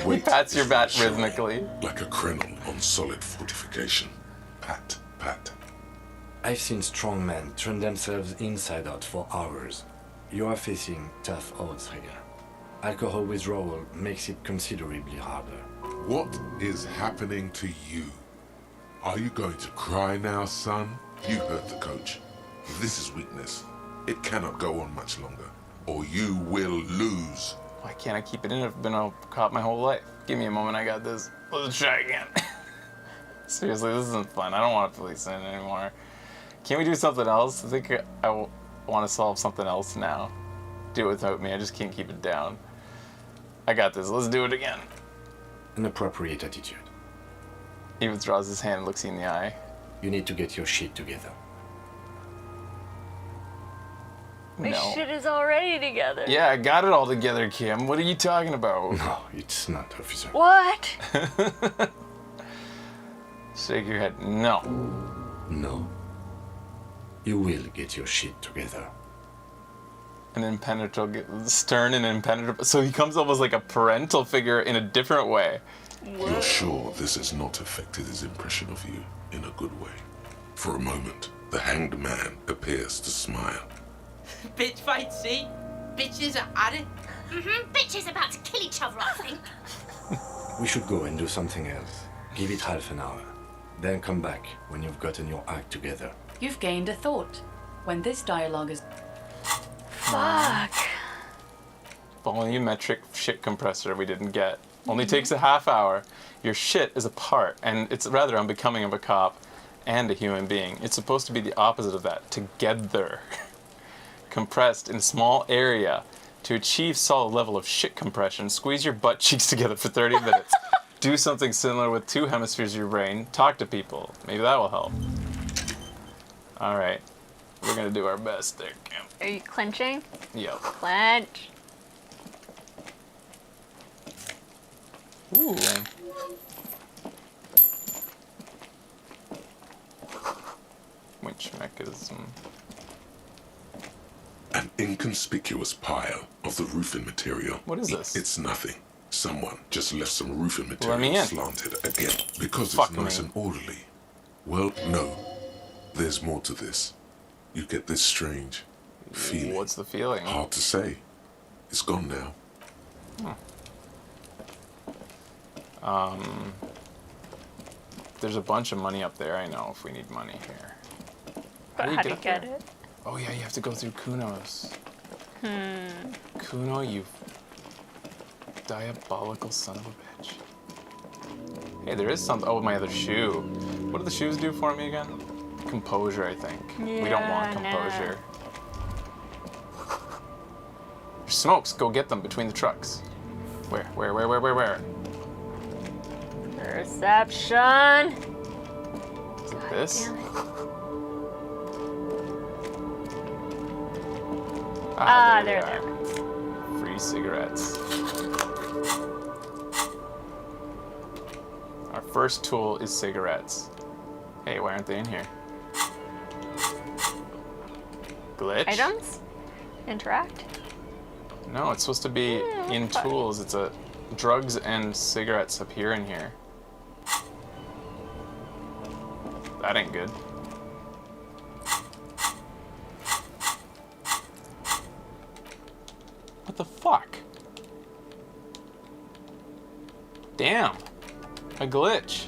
weight Pats your is back reassuring, rhythmically. like a crenel on solid fortification. Pat, pat. I've seen strong men turn themselves inside out for hours. You are facing tough odds here. Alcohol withdrawal makes it considerably harder. What is happening to you? Are you going to cry now, son? You heard the coach. This is weakness. It cannot go on much longer, or you will lose. Why can't I keep it in? I've been a cop my whole life. Give me a moment, I got this. Let's try again. Seriously, this isn't fun. I don't want a police in anymore. Can't we do something else? I think I want to solve something else now. Do it without me. I just can't keep it down. I got this. Let's do it again. An appropriate attitude. He withdraws his hand and looks you in the eye. You need to get your shit together. My No. shit is already together. Yeah, I got it all together, Kim. What are you talking about? No, it's not, officer. What? Shake your head. No. No. You will get your shit together. An impenetrable, stern and impenetrable. So he comes almost like a parental figure in a different way. You're sure this has not affected his impression of you in a good way? For a moment, the hanged man appears to smile. Bitch fight, see? Bitches are at it. Bitches about to kill each other, I think. We should go and do something else. Give it half an hour. Then come back when you've gotten your act together. You've gained a thought. When this dialogue is... Fuck. Volumetric shit compressor we didn't get. Only takes a half hour. Your shit is a part, and it's rather unbecoming of a cop and a human being. It's supposed to be the opposite of that. Together. Compressed in a small area. To achieve solid level of shit compression, squeeze your butt cheeks together for 30 minutes. Do something similar with 2 hemispheres of your brain. Talk to people. Maybe that will help. Alright. We're gonna do our best there, Kim. Are you clenching? Yep. Clench. Ooh. Schmeckism. An inconspicuous pile of the roofing material. What is this? It's nothing. Someone just left some roofing Let me material in. slanted again because Fuck it's nice me. and orderly. Well, no. There's more to this. You get this strange feeling. What's the feeling? Hard to say. It's gone now. There's a bunch of money up there. I know if we need money here. But how do you get it? Oh yeah, you have to go through Kuno's. Kuno, you diabolical son of a bitch. Hey, there is something. Oh, my other shoe. What do the shoes do for me again? Composure, I think. We don't want composure. There's smokes. Go get them between the trucks. Where? Perception. Is it this? There. Free cigarettes. Our first tool is cigarettes. Hey, why aren't they in here? Glitch? Items? Interact? No, it's supposed to be in tools. It's a drugs and cigarettes appear in here. That ain't good. What the fuck? Damn. A glitch.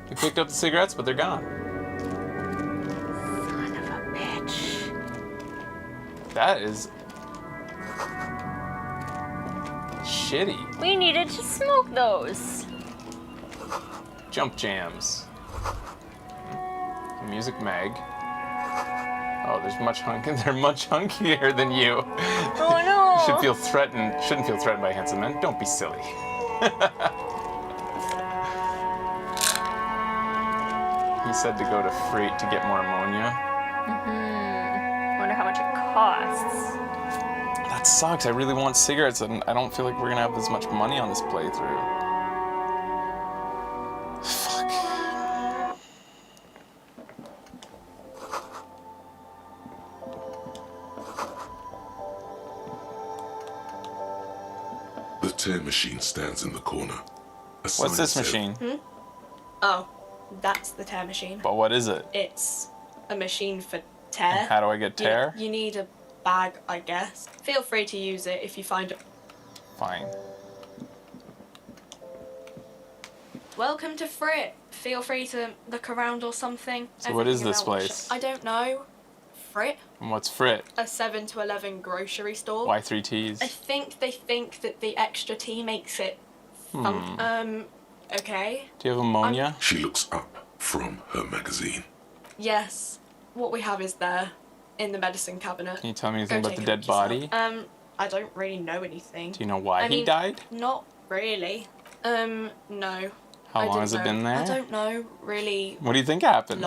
We picked up the cigarettes, but they're gone. Son of a bitch. That is shitty. We needed to smoke those. Jump jams. Music mag. Oh, they're much hunkier than you. Oh no. Shouldn't feel threatened by handsome men. Don't be silly. He said to go to Freight to get more ammonia. Wonder how much it costs. That sucks. I really want cigarettes, and I don't feel like we're gonna have as much money on this playthrough. Fuck. The tear machine stands in the corner. A What's sign this said, machine? Oh, that's the tear machine. But what is it? It's a machine for tear. How do I get tear? You need a bag, I guess. Feel free to use it if you find it. Fine. Welcome to Frit. Feel free to look around or something. So what is Everything this about the place? shop. I don't know. Frit? And what's Frit? A 7 to 11 grocery store. Why 3 T's? I think they think that the extra T makes it fun. Okay. Do you have ammonia? She looks up from her magazine. Yes. What we have is there in the medicine cabinet. Can you tell me anything Go about the take a dead look body? yourself. I don't really know anything. Do you know why I he mean, died? Not really. No. How I long didn't has it know. been there? I don't know really. What do you think happened?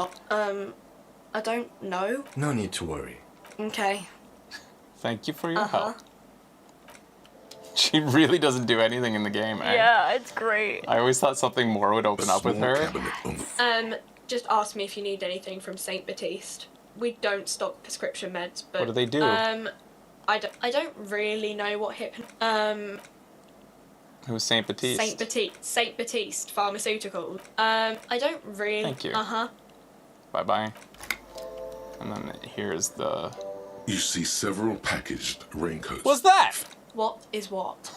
I don't know. No need to worry. Okay. Thank you for your help. She really doesn't do anything in the game, eh? Yeah, it's great. I always thought something more would open up with her. Just ask me if you need anything from Saint Baptiste. We don't stock prescription meds, but What do they do? I don't really know what Who's Saint Baptiste? Saint Baptiste Pharmaceuticals. I don't really. Thank you. Bye-bye. And then here's the... You see several packaged raincoats. What's that? What is what?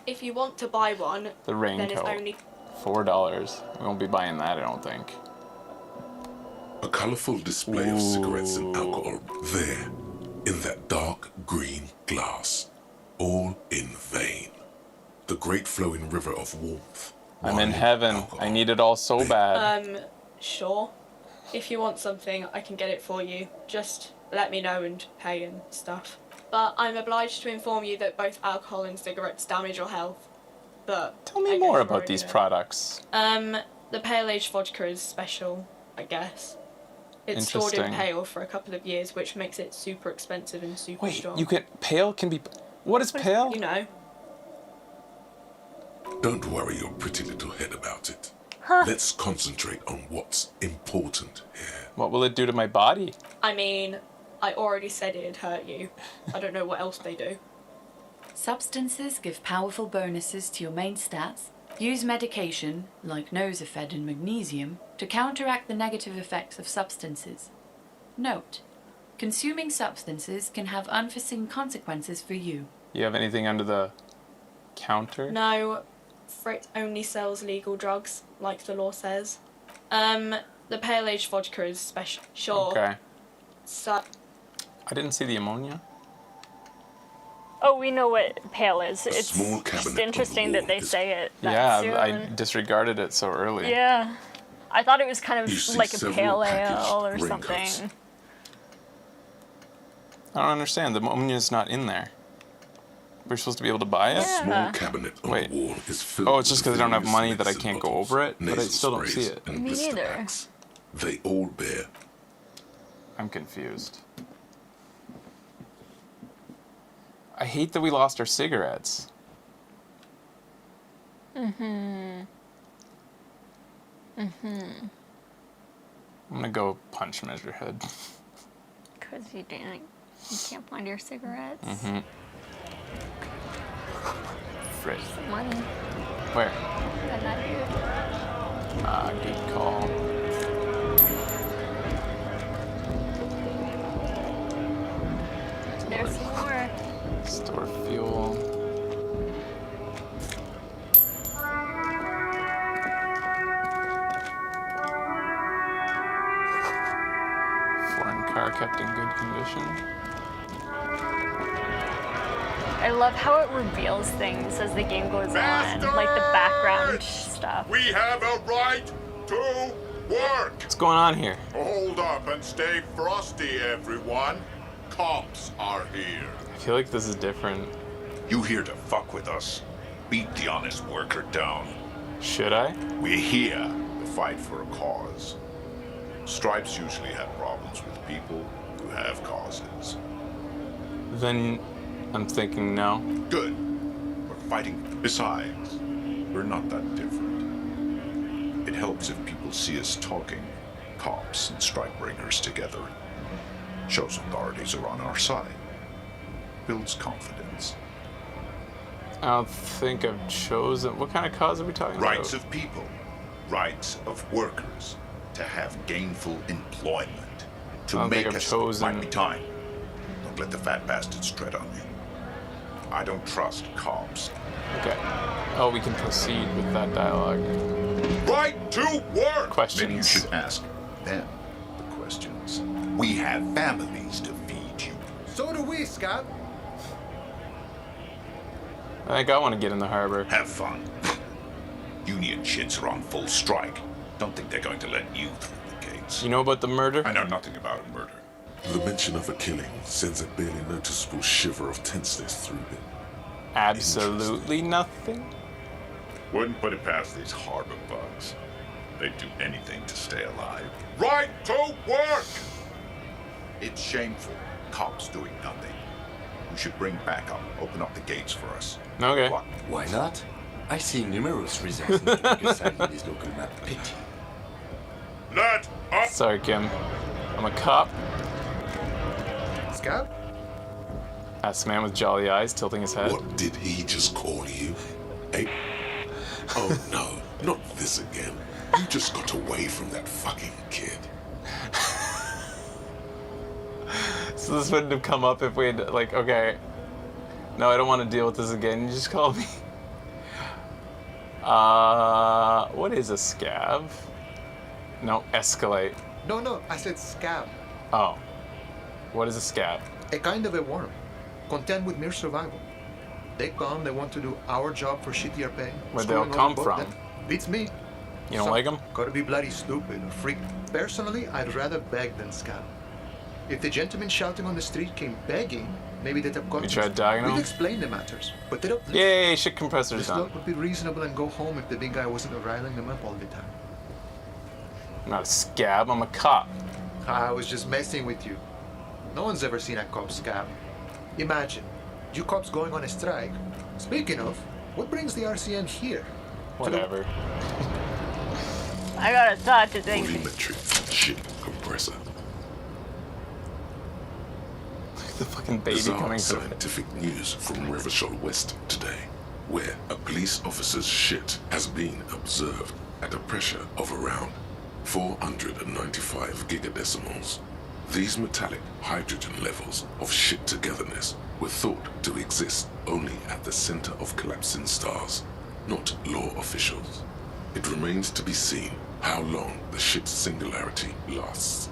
If you want to buy one, The then it's raincoat. only. $4. We won't be buying that, I don't think. A colorful display of cigarettes and alcohol there, in that dark green glass. All in vain. The great flowing river of warmth. I'm in heaven. I need it all so bad. Sure. If you want something, I can get it for you. Just let me know and pay and stuff. But I'm obliged to inform you that both alcohol and cigarettes damage your health. But Tell me more about these products. The pale aged vodka is special, I guess. It's stored in Interesting. pale for a couple of years, which makes it super expensive and super strong. You can... Pale can be... What is pale? You know. Don't worry your pretty little head about it. Let's concentrate on what's important here. What will it do to my body? I mean, I already said it'd hurt you. I don't know what else they do. Substances give powerful bonuses to your main stats. Use medication, like Nosafed and magnesium, to counteract the negative effects of substances. Note, consuming substances can have unforeseen consequences for you. You have anything under the counter? No, Fritz only sells legal drugs, like the law says. The pale age vodka is special. Sure. Okay. So. I didn't see the ammonia. Oh, we know what pale is. It's small just cabinet interesting that they say it that Yeah, soon. I disregarded it so early. Yeah. I thought it was kind You of see like a several pale packaged ale or raincoats. something. I don't understand. The ammonia's not in there. We're supposed to be able to buy it? A small cabinet on Wait. the wall is filled Oh, it's just with because I don't have various money that I medicine can't go bottles, over it, but I nasal still don't see sprays, it. and Me blister neither. packs. They all bear. I'm confused. I hate that we lost our cigarettes. Mm-hmm. I'm gonna go punch Measurehead. Because you can't find your cigarettes. Mm-hmm. Fred. Some money. Where? And that dude. Ah, good call. There's some more. Store fuel. Foreign car kept in good condition. I love how it reveals things as the game goes on, like the background stuff. We have a right to work. What's going on here? Hold up and stay frosty, everyone. Cops are here. I feel like this is different. You here to fuck with us? Beat the honest worker down. Should I? We're here to fight for a cause. Stripes usually have problems with people who have causes. Then I'm thinking no. Good. We're fighting. Besides, we're not that different. It helps if people see us talking, cops and strike bringers together. Shows authorities are on our side. Builds confidence. I don't think I've chosen. What kind of cause are we talking Rights about? of people. Rights of workers. To have gainful employment. To I don't make think I've us. chosen. Might be time. Don't let the fat bastards tread on you. I don't trust cops. Okay. Oh, we can proceed with that dialogue. Right to work! Questions. Maybe you should ask them the questions. We have families to feed you. So do we, Scott. I think I want to get in the harbor. Have fun. Union shits are on full strike. Don't think they're going to let you through the gates. You know about the murder? I know nothing about a murder. The mention of a killing sends a barely noticeable shiver of tenseness through him. Absolutely nothing? Wouldn't put it past these harbor bugs. They'd do anything to stay alive. Right to work! It's shameful. Cops doing nothing. We should bring backup. Open up the gates for us. Okay. What? Why not? I see numerous reasons not to take a side in this local map pity. Let us. Sorry, Kim. I'm a cop. Scott? Asked the man with jolly eyes, tilting his head. What did he just call you? Oh no, not this again. You just got away from that fucking kid. So this wouldn't have come up if we had, like, okay. No, I don't want to deal with this again. You just called me. What is a scab? No, escalate. No, I said scab. Oh. What is a scab? A kind of a worm. Content with mere survival. They come, they want to do our job for shittier pay. Where'd they all Screwing come over from? That beats me. You don't like them? Gotta be bloody stupid or freak. Personally, I'd rather beg than scab. If the gentleman shouting on the street came begging, maybe they'd have You tried dogging We'd him? explain the matters, but they don't. Yay, shit compressor's This done. lot would be reasonable and go home if the big guy wasn't riling them up all the time. I'm not a scab, I'm a cop. I was just messing with you. No one's ever seen a cop scab. Imagine, you cops going on a strike. Speaking of, what brings the RCM here? Whatever. I got a thought to think. Volumetric ship compressor. The fucking baby Bizarre coming through. scientific news from Rivershore West today, where a police officer's shit has been observed at a pressure of around 495 gigadecimals. These metallic hydrogen levels of shit togetherness were thought to exist only at the center of collapsing stars, not law officials. It remains to be seen how long the ship's singularity lasts.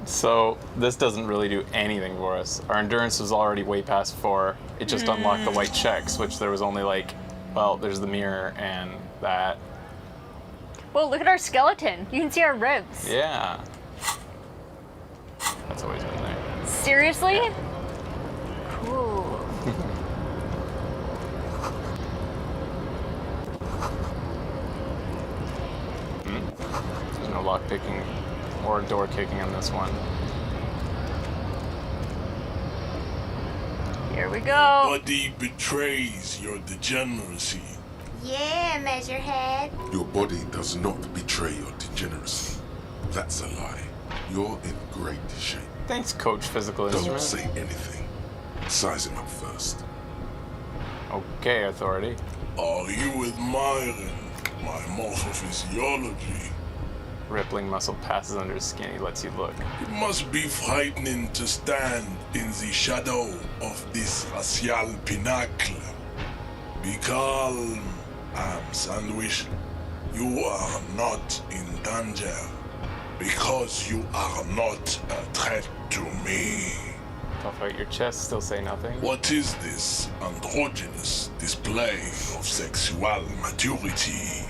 So this doesn't really do anything for us. Our endurance was already way past 4. It just unlocked the white checks, which there was only like, well, there's the mirror and that. Well, look at our skeleton. You can see our ribs. Yeah. That's always been there. Seriously? Cool. There's no lock picking or door kicking on this one. Here we go. Body betrays your degeneracy. Yeah, Measurehead. Your body does not betray your degeneracy. That's a lie. You're in great shape. Thanks, Coach Physical Don't Instrument. say anything. Size him up first. Okay, Authority. Are you admiring my morphophysiology? Rippling muscle passes under his skin. He lets you look. It must be frightening to stand in the shadow of this racial pinnacle. Be calm, Sandwich. You are not in danger because you are not a threat to me. Puff out your chest, still say nothing. What is this androgynous display of sexual maturity?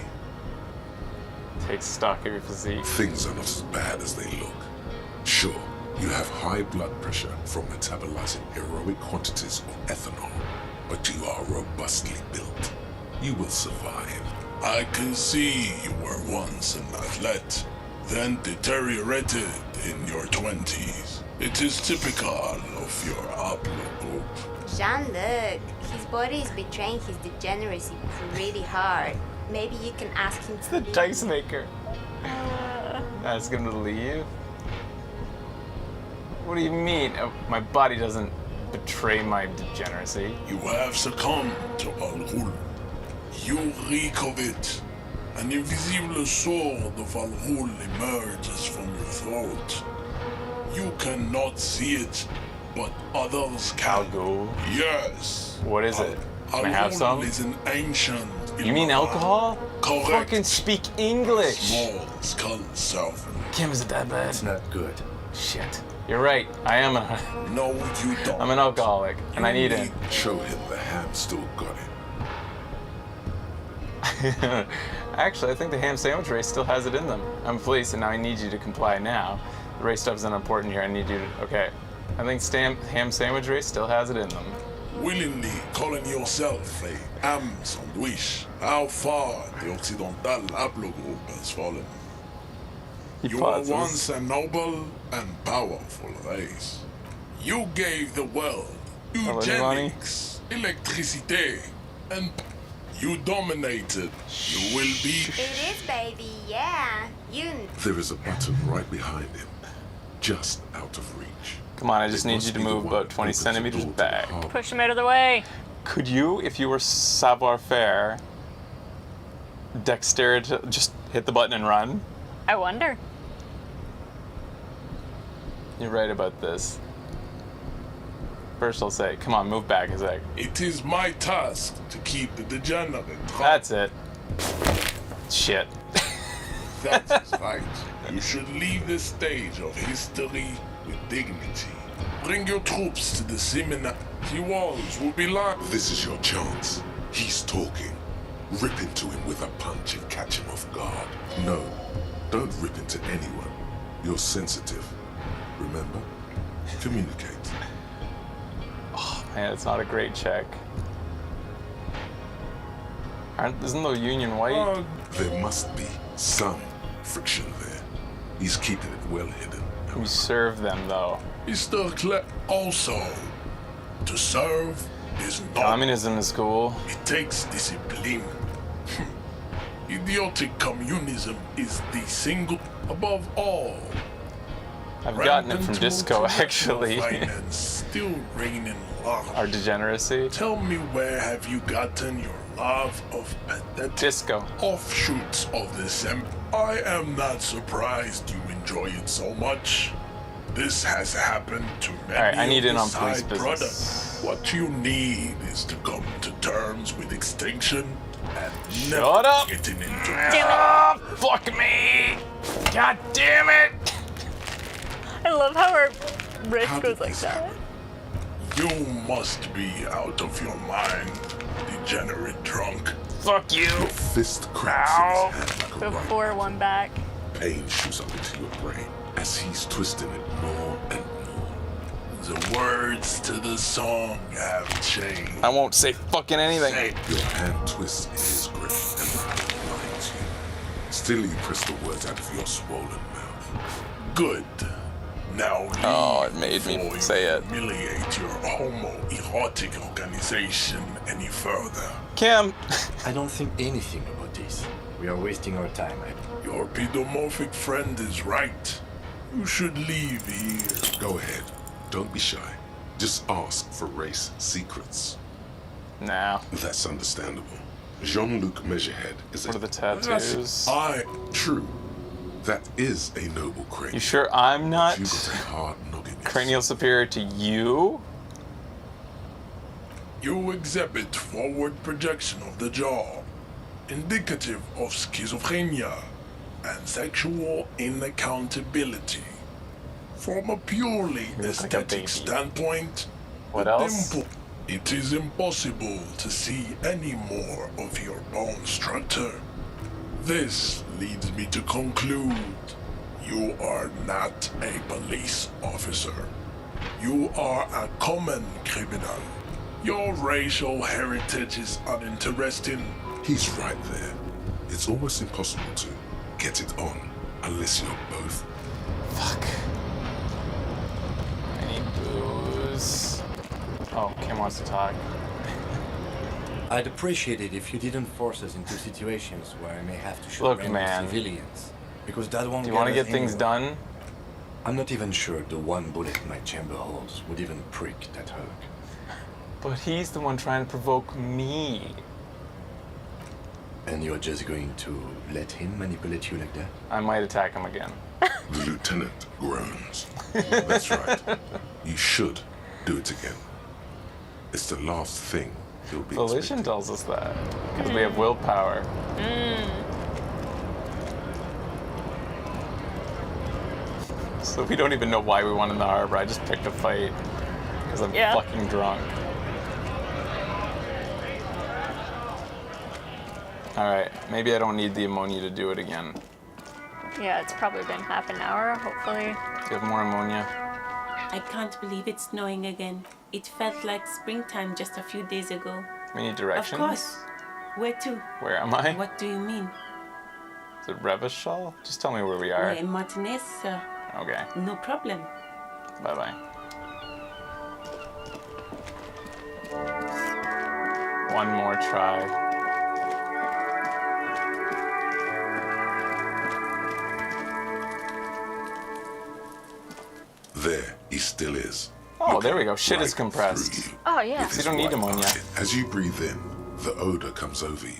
Take stock of your physique. Things are not as bad as they look. Sure, you have high blood pressure from metabolizing heroic quantities of ethanol, but you are robustly built. You will survive. I can see you were once an athlete, then deteriorated in your 20s. It is typical of your haplogroup. Jean-Luc, his body is betraying his degeneracy pretty hard. Maybe you can ask him to The leave. dice maker. Ask him to leave? What do you mean? Oh, my body doesn't betray my degeneracy. You have succumbed to Al-Ghul. You reek of it. An invisible sword of Al-Ghul emerges from your throat. You cannot see it, but others can. Al-Ghul? Yes. What is it? Can I have Al-Ghul some? is an ancient... You mean alcohol? Correct. Fucking speak English. Small skull servant. Kim, is it that bad? It's not good. Shit. You're right. I am a... No, you don't. I'm an alcoholic, and I need it. Show him the ham still got it. Actually, I think the ham sandwich race still has it in them. I'm police, and now I need you to comply now. The race stuff is unimportant here. I need you to... Okay. I think ham sandwich race still has it in them. Willingly calling yourself a ham sandwich. How far the Occidental haplogroup has fallen. You were once a noble and powerful race. You gave the world eugenics, electricity, and you dominated. You will be... It is, baby, yeah. You... There is a button right behind him, just out of reach. Come on, I just need you to move about 20 centimeters back. Push him out of the way. Could you, if you were savoir-faire, dexterity, just hit the button and run? I wonder. You're right about this. First I'll say, come on, move back a sec. It is my task to keep the degenerate. That's it. Shit. That is right. You should leave the stage of history with dignity. Bring your troops to the seminar. The walls will be locked. This is your chance. He's talking. Rip into him with a punch and catch him off guard. No, don't rip into anyone. You're sensitive. Remember? Communicate. Oh man, it's not a great check. Isn't the Union white? There must be some friction there. He's keeping it well hidden. You serve them though. Mr. Clare, also, to serve is not... Communism is cool. It takes discipline. Idiotic communism is the single above all. I've gotten it from disco, actually. Finance still reigning large. Our degeneracy. Tell me, where have you gotten your love of pathetic disco offshoots of this? I am not surprised you enjoy it so much. This has happened to many. Alright, I need in on police side business. products. What you need is to come to terms with extinction and Shut up! getting into Oh, fuck me! God damn it! I love how our wrist goes like that. You must be out of your mind, degenerate drunk. Fuck you! Your fist cracks in his hand like a Before one back. Pain shoots up into your brain as he's twisting it more and more. The words to the song have changed. I won't say fucking anything. Your hand twists in his grip and blinds you. Still, you press the words out of your swollen mouth. Good. Now leave it made me say it. Humiliate your homoerotic organization any further. Kim! I don't think anything about this. We are wasting our time. Your pedomorphic friend is right. You should leave here. Go ahead. Don't be shy. Just ask for race secrets. Nah. That's understandable. Jean-Luc Measurehead is What are the tattoos? True. That is a noble cranium. You sure I'm not You got a hard noggin. cranial superior to you? You exhibit forward projection of the jaw, indicative of schizophrenia and sexual inaccountability. From a purely aesthetic standpoint, what the else? dimple, it is impossible to see any more of your bone structure. This leads me to conclude you are not a police officer. You are a common criminal. Your racial heritage is uninteresting. He's right there. It's almost impossible to get it on unless you're both. Fuck. I need booze. Oh, Kim wants to talk. I'd appreciate it if you didn't force us into situations where I may have to shoot Look, random man. civilians. Because that won't Do you want to us get things anywhere. done? I'm not even sure the one bullet my chamber holds would even prick that hug. But he's the one trying to provoke me. And you're just going to let him manipulate you like that? I might attack him again. The lieutenant groans. That's right. You should do it again. It's the last thing he'll be Volition tells us that. Because we have willpower. So we don't even know why we won in the harbor. I just picked a fight. Because I'm fucking drunk. Alright, maybe I don't need the ammonia to do it again. Yeah, it's probably been half an hour, hopefully. Do you have more ammonia? I can't believe it's snowing again. It felt like springtime just a few days ago. We need directions? Of course. Where to? Where am I? What do you mean? Is it Revachol? Just tell me where we are. We're in Martinez, sir. Okay. No problem. Bye-bye. One more try. There, he still is. Oh, there we go. Shit is compressed. Oh, yeah. So you don't need ammonia. As you breathe in, the odor comes over you.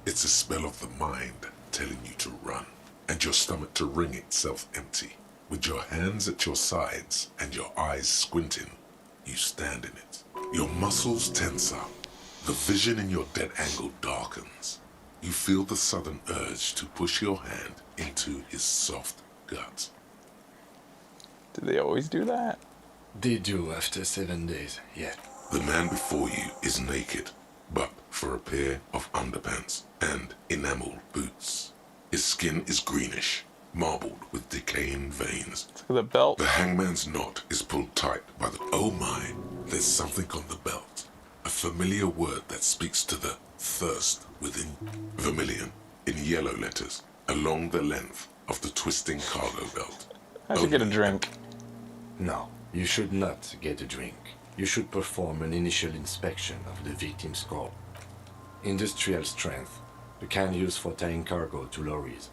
It's a smell of the mind telling you to run, and your stomach to wring itself empty. With your hands at your sides and your eyes squinting, you stand in it. Your muscles tense up. The vision in your dead angle darkens. You feel the sudden urge to push your hand into his soft gut. Do they always do that? They do after 7 days, yeah. The man before you is naked, but for a pair of underpants and enameled boots. His skin is greenish, marbled with decaying veins. Look at the belt. The hangman's knot is pulled tight by the... Oh my, there's something on the belt. A familiar word that speaks to the thirst within. Vermilion, in yellow letters, along the length of the twisting cargo belt. I should get a drink. No, you should not get a drink. You should perform an initial inspection of the victim's skull. Industrial strength, the kind used for tying cargo to lorries.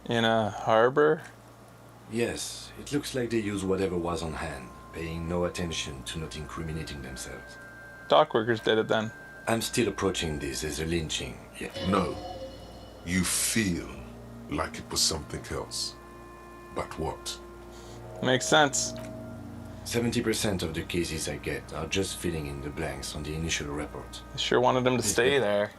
In a harbor? Yes, it looks like they use whatever was on hand, paying no attention to not incriminating themselves. Dock workers did it then. I'm still approaching this as a lynching. Yeah. No. You feel like it was something else. But what? Makes sense. 70% of the cases I get are just filling in the blanks on the initial report. I sure wanted him to stay there.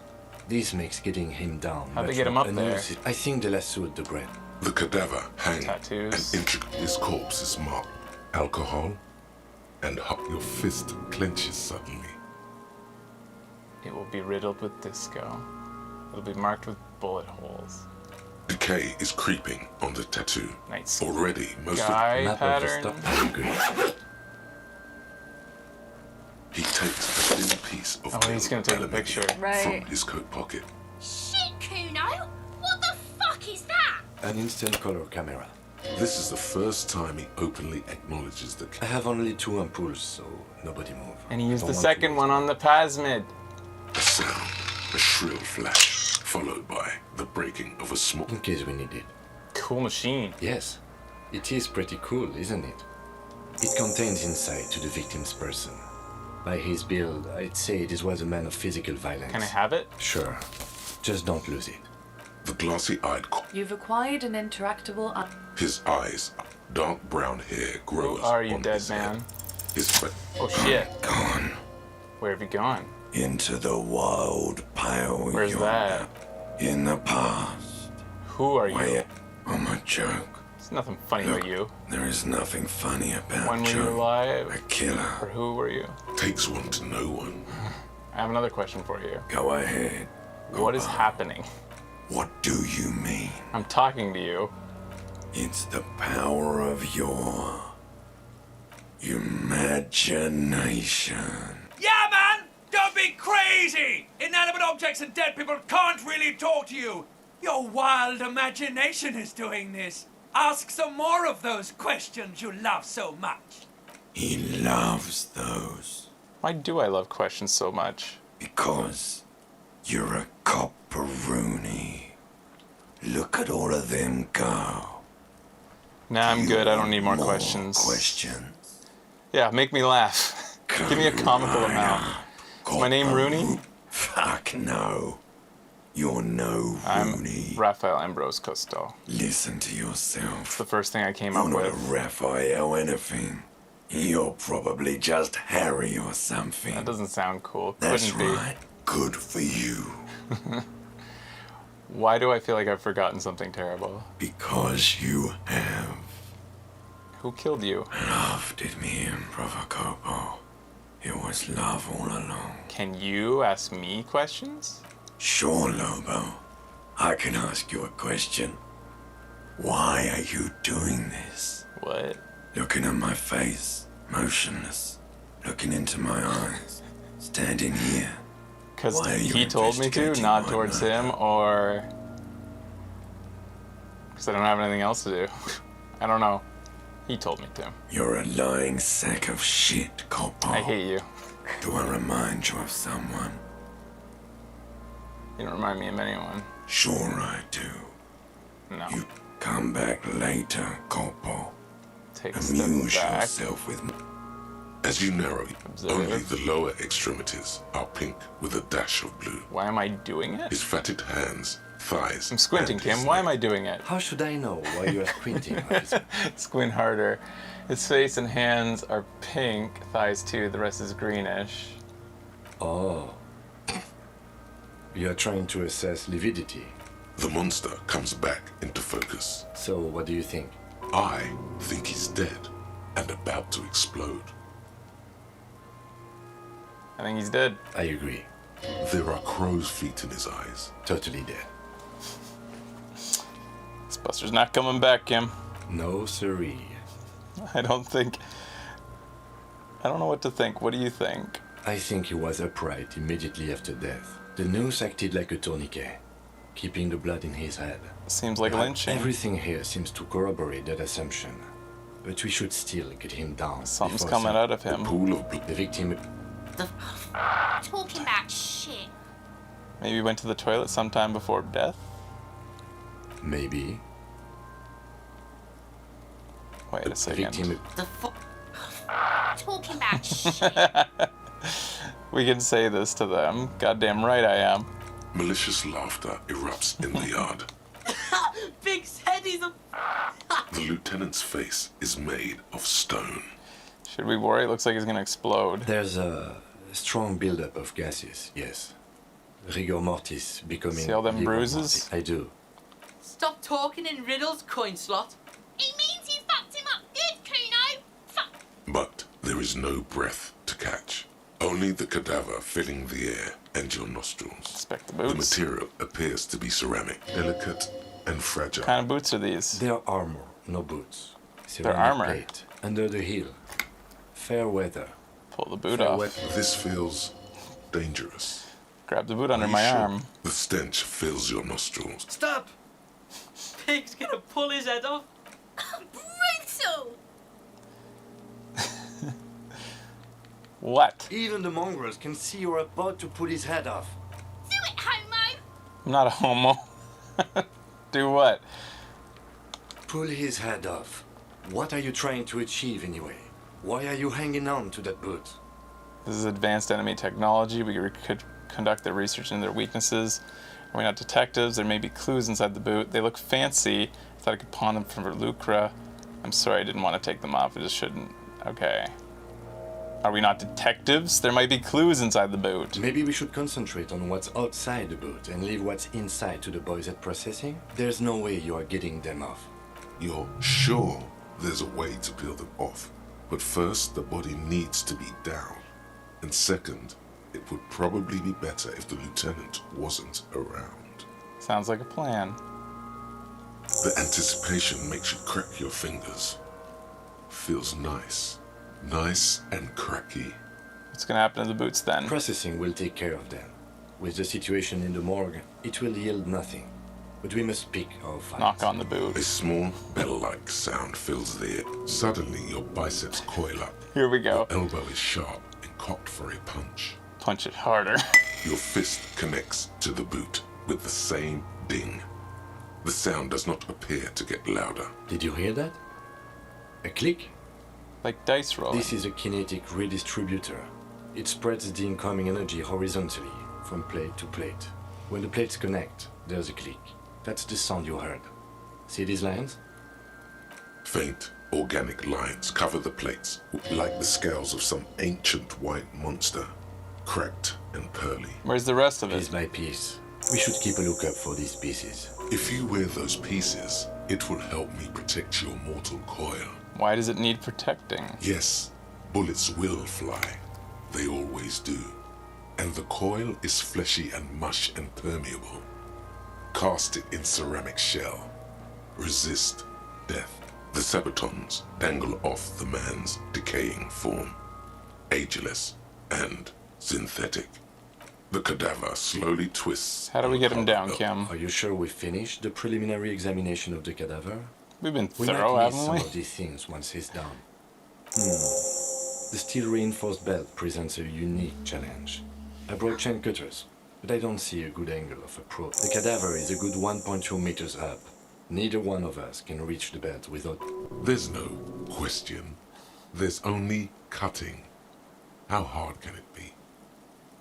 This makes getting him down. How'd they get him up there? I think they lassoed the bread. The cadaver hanged, tattoos, and intricately his corpse is marked. Alcohol, and your fist clenches suddenly. It will be riddled with disco. It'll be marked with bullet holes. Decay is creeping on the tattoo. Nice. Already, most Guy of pattern. He takes a thin piece of he's gonna take a picture. from his coat pocket. Shit, Kuno! What the fuck is that? An instant color camera. This is the first time he openly acknowledges the I have only 2 ampoules, so nobody move. And he used the second one on the plasmid. A sound, a shrill flash, followed by the breaking of a small... In case we need it. Cool machine. Yes. It is pretty cool, isn't it? It contains insight to the victim's person. By his build, I'd say this was a man of physical violence. Can I have it? Sure. Just don't lose it. The glossy-eyed... You've acquired an interactable... His eyes, dark brown hair grows. Who are you, on dead his man? head. His Oh shit. Gone. Where have you gone? Into the wild pale Where's yonder. that? In the past. Who are you? I'm a joke. There's nothing funny Look, about you. There is nothing funny about When were you Joe. alive? A killer. Or who were you? Takes one to know one. I have another question for you. Go ahead. What is happening? What do you mean? I'm talking to you. It's the power of your imagination. Yeah, man! Don't be crazy! Inanimate objects and dead people can't really talk to you. Your wild imagination is doing this. Ask some more of those questions you love so much. He loves those. Why do I love questions so much? Because you're a copperoony. Look at all of them go. Nah, I'm good. I don't need more questions. Questions? Yeah, make me laugh. Give me a comical amount. Is my name Rooney? Fuck no. You're no Rooney. I'm Raphael Ambrose Costo. Listen to yourself. It's the first thing I came You're up not with. a Raphael anything. You're probably just Harry or something. That doesn't sound cool. That's Couldn't right. Good for you. Why do I feel like I've forgotten something terrible? Because you have. Who killed you? Love did me in, Provocopo. It was love all along. Can you ask me questions? Sure, Lobo. I can ask you a question. Why are you doing this? What? Looking at my face, motionless. Looking into my eyes. Standing here. Because Why are you he told me to, investigating not my towards murder? him, or because I don't have anything else to do. I don't know. He told me to. You're a lying sack of shit, Copo. I hate you. Do I remind you of someone? You don't remind me of anyone. Sure I do. No. You come back later, Copo. Take a step Amuse back. yourself with me. As you narrow, Observe. only the lower extremities are pink with a dash of blue. Why am I doing it? His fatted hands, thighs. I'm squinting, and his Kim. Why am I doing it? How should I know why you are squinting? Squint harder. His face and hands are pink, thighs too, the rest is greenish. Oh. You are trying to assess lividity. The monster comes back into focus. So, what do you think? I think he's dead and about to explode. I think he's dead. I agree. There are crow's feet in his eyes. Totally dead. This Buster's not coming back, Kim. No siree. I don't know what to think. What do you think? I think he was upright immediately after death. The noose acted like a tourniquet, keeping the blood in his head. Seems like lynching. Everything here seems to corroborate that assumption. But we should still get him down. Something's before coming out of him. Pool of blood. The victim... Talking about shit. Maybe went to the toilet sometime before death? Maybe. Wait a second. The fuck? Talking about shit. We can say this to them. Goddamn right I am. Malicious laughter erupts in the yard. Big's head is a... The lieutenant's face is made of stone. Should we worry? It looks like he's gonna explode. There's a strong buildup of gases, yes. Rigor mortis becoming... See all them rigor bruises? mortis. I do. Stop talking in riddles, coin slot. It means you fucked him up good, Kuno. Fuck. But there is no breath to catch. Only the cadaver filling the air and your nostrils. Inspect the The boots. material appears to be ceramic, delicate and fragile. What kind of boots are these? They're armor, no boots. They're Ceramic armor. plate, under the heel. Fair weather. Pull the boot Fair off. weather. This feels dangerous. Grab the boot under Are you my sure? arm. The stench fills your nostrils. Stop! Pig's gonna pull his head off. Brutal. What? Even the mongrels can see you're about to pull his head off. Do it, homo. I'm not a homo. Do what? Pull his head off. What are you trying to achieve anyway? Why are you hanging on to that boot? This is advanced enemy technology. We could conduct their research into their weaknesses. We're not detectives. There may be clues inside the boot. They look fancy. I thought I could pawn them for lucre. I'm sorry, I didn't want to take them off. I just shouldn't. Okay. Are we not detectives? There might be clues inside the boot. Maybe we should concentrate on what's outside the boot and leave what's inside to the boys at processing. There's no way you are getting them off. You're sure there's a way to peel them off. But first, the body needs to be down. And second, it would probably be better if the lieutenant wasn't around. Sounds like a plan. The anticipation makes you crack your fingers. Feels nice. Nice and cracky. What's gonna happen to the boots then? Processing will take care of them. With the situation in the morgue, it will yield nothing. But we must pick our fight. Knock on the boot. A small bell-like sound fills the air. Suddenly, your biceps coil up. Here we go. Your elbow is sharp and cocked for a punch. Punch it harder. Your fist connects to the boot with the same ding. The sound does not appear to get louder. Did you hear that? A click? Like dice rolling. This is a kinetic redistributor. It spreads the incoming energy horizontally from plate to plate. When the plates connect, there's a click. That's the sound you heard. See these lines? Faint, organic lines cover the plates like the scales of some ancient white monster, cracked and pearly. Where's the rest of it? Piece by piece. We should keep a lookout for these pieces. If you wear those pieces, it will help me protect your mortal coil. Why does it need protecting? Yes, bullets will fly. They always do. And the coil is fleshy and mush and permeable. Cast it in ceramic shell. Resist death. The sabatons dangle off the man's decaying form. Ageless and synthetic. The cadaver slowly twists. How do we get him down, Kim? Are you sure we finished the preliminary examination of the cadaver? We've been We thorough, might miss haven't some we? of these things once he's down. The steel reinforced belt presents a unique challenge. I brought chain cutters, but I don't see a good angle of approach. The cadaver is a good 1.2 meters up. Neither one of us can reach the belt without... There's no question. There's only cutting. How hard can it be?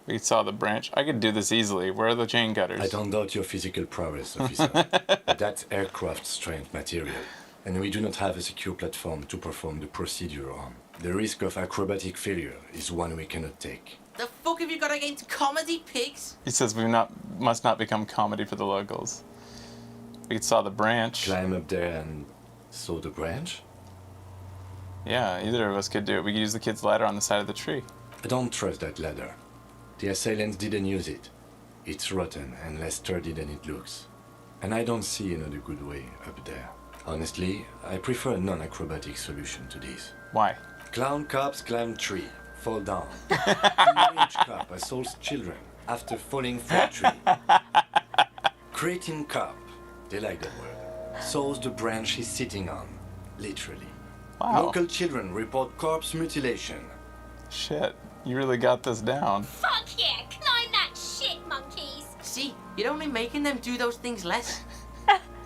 We saw the branch. I could do this easily. Where are the chain cutters? I don't doubt your physical prowess, officer, but that's aircraft strength material, and we do not have a secure platform to perform the procedure on. The risk of acrobatic failure is one we cannot take. The fuck have you got against comedy, pigs? He says we must not become comedy for the locals. We saw the branch. Climb up there and saw the branch? Yeah, either of us could do it. We could use the kid's ladder on the side of the tree. I don't trust that ladder. The assailants didn't use it. It's rotten and less sturdy than it looks. And I don't see another good way up there. Honestly, I prefer a non-acrobatic solution to this. Why? Clown cops climb tree, fall down. Teenage cop assaults children after falling from a tree. Cretin cop, they like that word, saws the branch he's sitting on, literally. Wow. Local children report corpse mutilation. Shit, you really got this down. Fuck yeah, climb that shit, monkeys. see, you're only making them do those things less.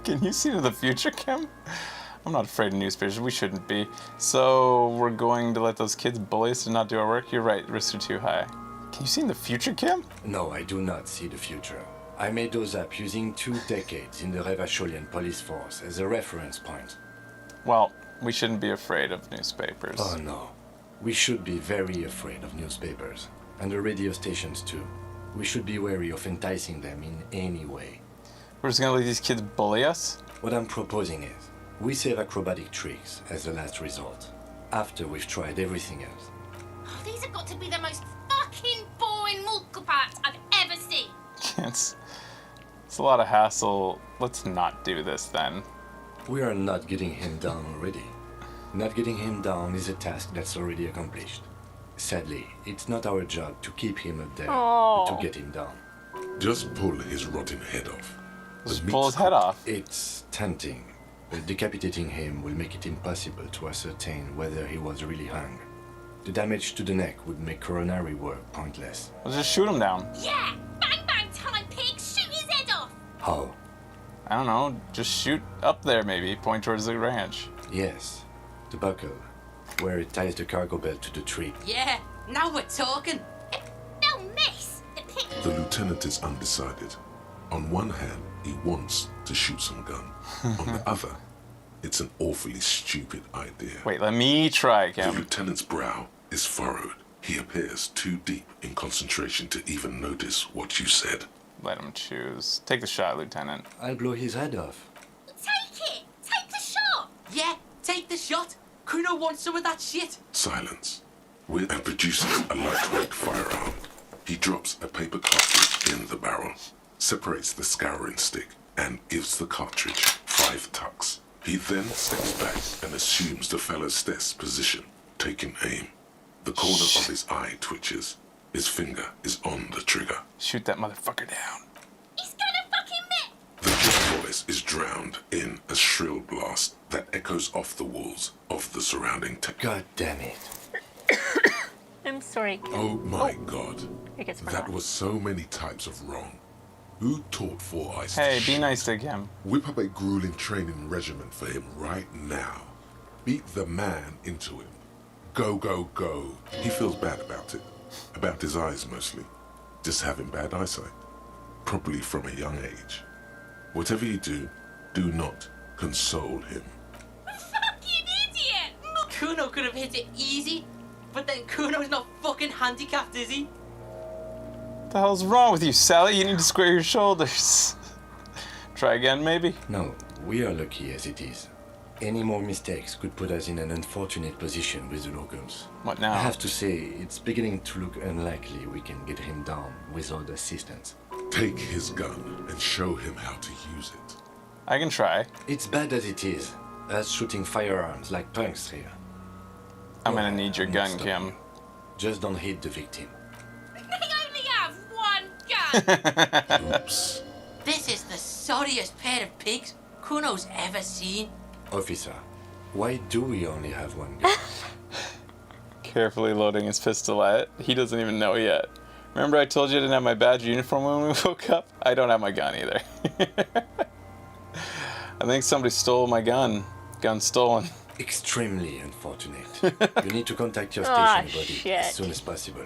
Can you see to the future, Kim? I'm not afraid of newspapers. We shouldn't be. So we're going to let those kids bully us to not do our work? You're right. Risks are too high. Can you see in the future, Kim? No, I do not see the future. I made those up using 2 decades in the Revacholian police force as a reference point. Well, we shouldn't be afraid of newspapers. Oh no. We should be very afraid of newspapers. And the radio stations too. We should be wary of enticing them in any way. We're just gonna let these kids bully us? What I'm proposing is, we save acrobatic tricks as the last resort, after we've tried everything else. Oh, these have got to be the most fucking boring mulka parts I've ever seen. It's a lot of hassle. Let's not do this then. We are not getting him down already. Not getting him down is a task that's already accomplished. Sadly, it's not our job to keep him up there, but to get him down. Just pull his rotten head off. Just pull his head off. It's tempting, but decapitating him will make it impossible to ascertain whether he was really hung. The damage to the neck would make coronary work pointless. Let's just shoot him down. Yeah! Bang bang time, pig! Shoot his head off! How? I don't know. Just shoot up there maybe. Point towards the ranch. Yes, the buckle, where it ties the cargo belt to the tree. Yeah, now we're talking. No miss! The pig... The lieutenant is undecided. On one hand, he wants to shoot some gun. On the other, it's an awfully stupid idea. Wait, let me try, The Kim. lieutenant's brow is furrowed. He appears too deep in concentration to even notice what you said. Let him choose. Take the shot, Lieutenant. I'll blow his head off. Take it! Take the shot! Yeah, take the shot. Kuno wants some of that shit. Silence. With and produces a lightweight firearm. He drops a paper cartridge in the barrel, separates the scouring stick, and gives the cartridge 5 tucks. He then steps back and assumes the fellow's desk position, taking aim. The corner of his eye twitches. His finger is on the trigger. Shoot that motherfucker down. He's gonna fucking miss! The kid's voice is drowned in a shrill blast that echoes off the walls of the surrounding God damn it. I'm sorry. Oh my God. It gets That was so many types of wrong. Who taught Four Eyes to Hey, be shoot? nice to Kim. Whip up a grueling training regimen for him right now. Beat the man into him. Go, go, go. He feels bad about it. About his eyes mostly. Just having bad eyesight. Probably from a young age. Whatever you do, do not console him. Fucking idiot! Kuno could have hit it easy, but then Kuno's not fucking handicapped, is he? What the hell's wrong with you, Sally? You need to square your shoulders. Try again, maybe? No, we are lucky as it is. Any more mistakes could put us in an unfortunate position with the locals. What now? I have to say, it's beginning to look unlikely we can get him down without assistance. Take his gun and show him how to use it. I can try. It's bad as it is. Us shooting firearms like punks here. I'm gonna need your gun, Kim. Just don't hit the victim. They only have one gun! Oops. This is the sorriest pair of pigs Kuno's ever seen. Officer, why do we only have one gun? Carefully loading his pistolet. He doesn't even know yet. Remember I told you I didn't have my badge uniform when we woke up? I don't have my gun either. I think somebody stole my gun. Gun stolen. Extremely unfortunate. You need to contact your station buddy shit. as soon as possible.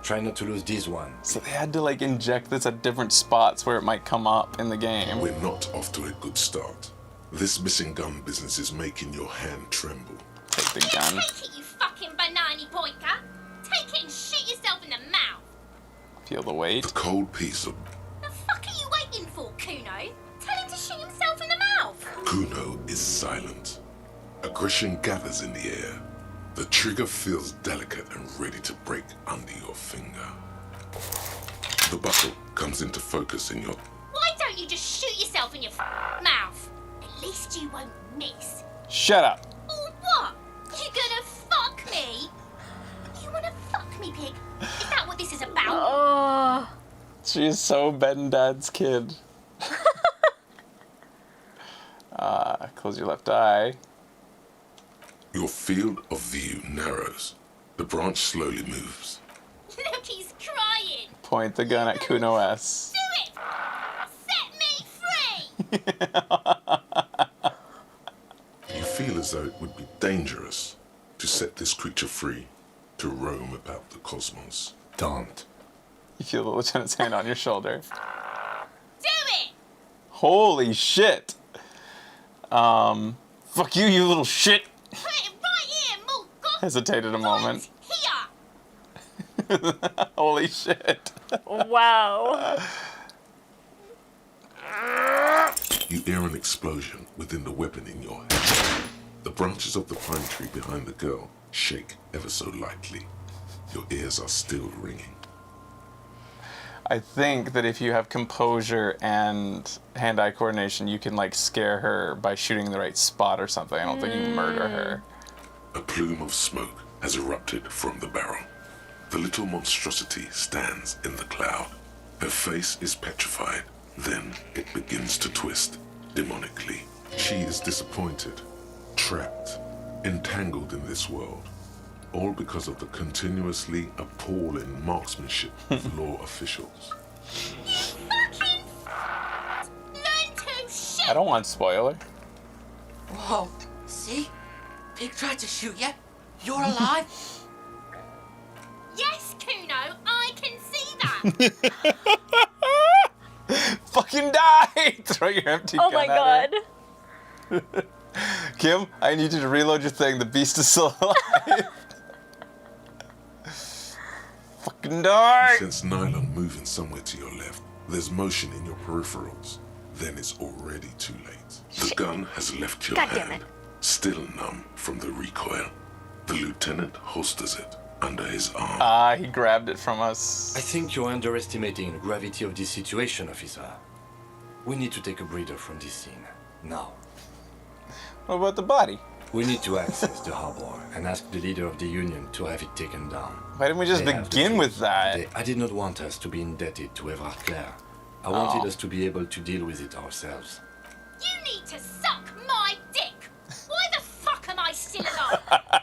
Try not to lose this one. So they had to like inject this at different spots where it might come up in the game. We're not off to a good start. This missing gun business is making your hand tremble. Take the gun. Take it, you fucking banana boinker! Take it and shoot yourself in the mouth! Feel the weight. The cold piece of The fuck are you waiting for, Kuno? Tell him to shoot himself in the mouth! Kuno is silent. Aggression gathers in the air. The trigger feels delicate and ready to break under your finger. The buckle comes into focus in your... Why don't you just shoot yourself in your mouth? At least you won't miss. Shut up. Or what? You gonna fuck me? You wanna fuck me, pig? Is that what this is about? Oh. She's so Ben Dad's kid. Close your left eye. Your field of view narrows. The branch slowly moves. Look, he's crying. Point the gun at Kuno S. Do it! You feel as though it would be dangerous to set this creature free to roam about the cosmos. Don't. You feel the lieutenant's hand on your shoulder. Do it! Holy shit! Fuck you, you little shit! Put it right here, Morgul! Hesitated a moment. Here! Holy shit. Wow. You hear an explosion within the weapon in your hand. The branches of the pine tree behind the girl shake ever so lightly. Your ears are still ringing. I think that if you have composure and hand-eye coordination, you can like scare her by shooting the right spot or something. I don't think you murder her. A plume of smoke has erupted from the barrel. The little monstrosity stands in the cloud. Her face is petrified. Then it begins to twist, demonically. She is disappointed, trapped, entangled in this world. All because of the continuously appalling marksmanship of law officials. I don't want spoiler. Whoa, see? Pig tried to shoot you. You're alive? Yes, Kuno, I can see that! Fucking die! Throw your empty gun Oh my at god. her. Kim, I need you to reload your thing. The beast is still alive. Fucking die! You sense nylon moving somewhere to your left. There's motion in your peripherals. Then it's already too late. The gun has left your hand, still numb from the recoil. The lieutenant holsters it under his arm. Ah, he grabbed it from us. I think you're underestimating the gravity of this situation, officer. We need to take a breather from this scene. Now. What about the body? We need to access the harbor and ask the leader of the Union to have it taken down. Why didn't we just begin with that? I did not want us to be indebted to Everard Clare. I wanted us to be able to deal with it ourselves. You need to suck my dick! Why the fuck am I still alive?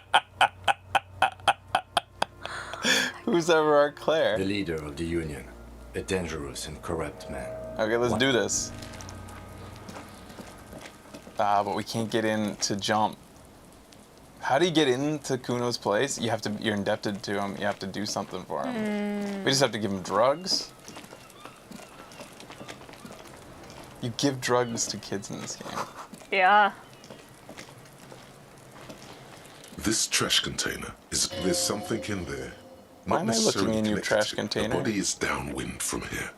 Who's Everard Clare? The leader of the Union. A dangerous and corrupt man. Okay, let's do this. But we can't get in to jump. How do you get into Kuno's place? You're indebted to him. You have to do something for him. We just have to give him drugs. You give drugs to kids in this game. Yeah. This trash container there's something in there. Why am I looking in your trash container? The body is downwind from here.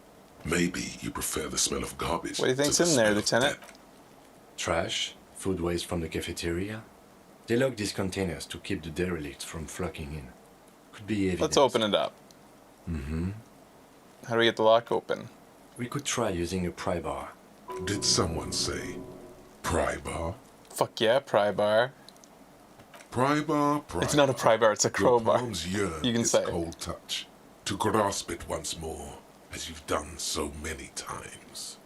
Maybe you prefer the smell of garbage. What do you think's in there, Lieutenant? Trash, food waste from the cafeteria. They lock these containers to keep the derelicts from flocking in. Could be evidence. Let's open it up. Mm-hmm. How do we get the lock open? We could try using a pry bar. Did someone say pry bar? Fuck yeah, pry bar. Pry bar, It's not a pry bar, it's a crowbar. Your palms yearn You can its say. cold touch, to grasp it once more, as you've done so many times.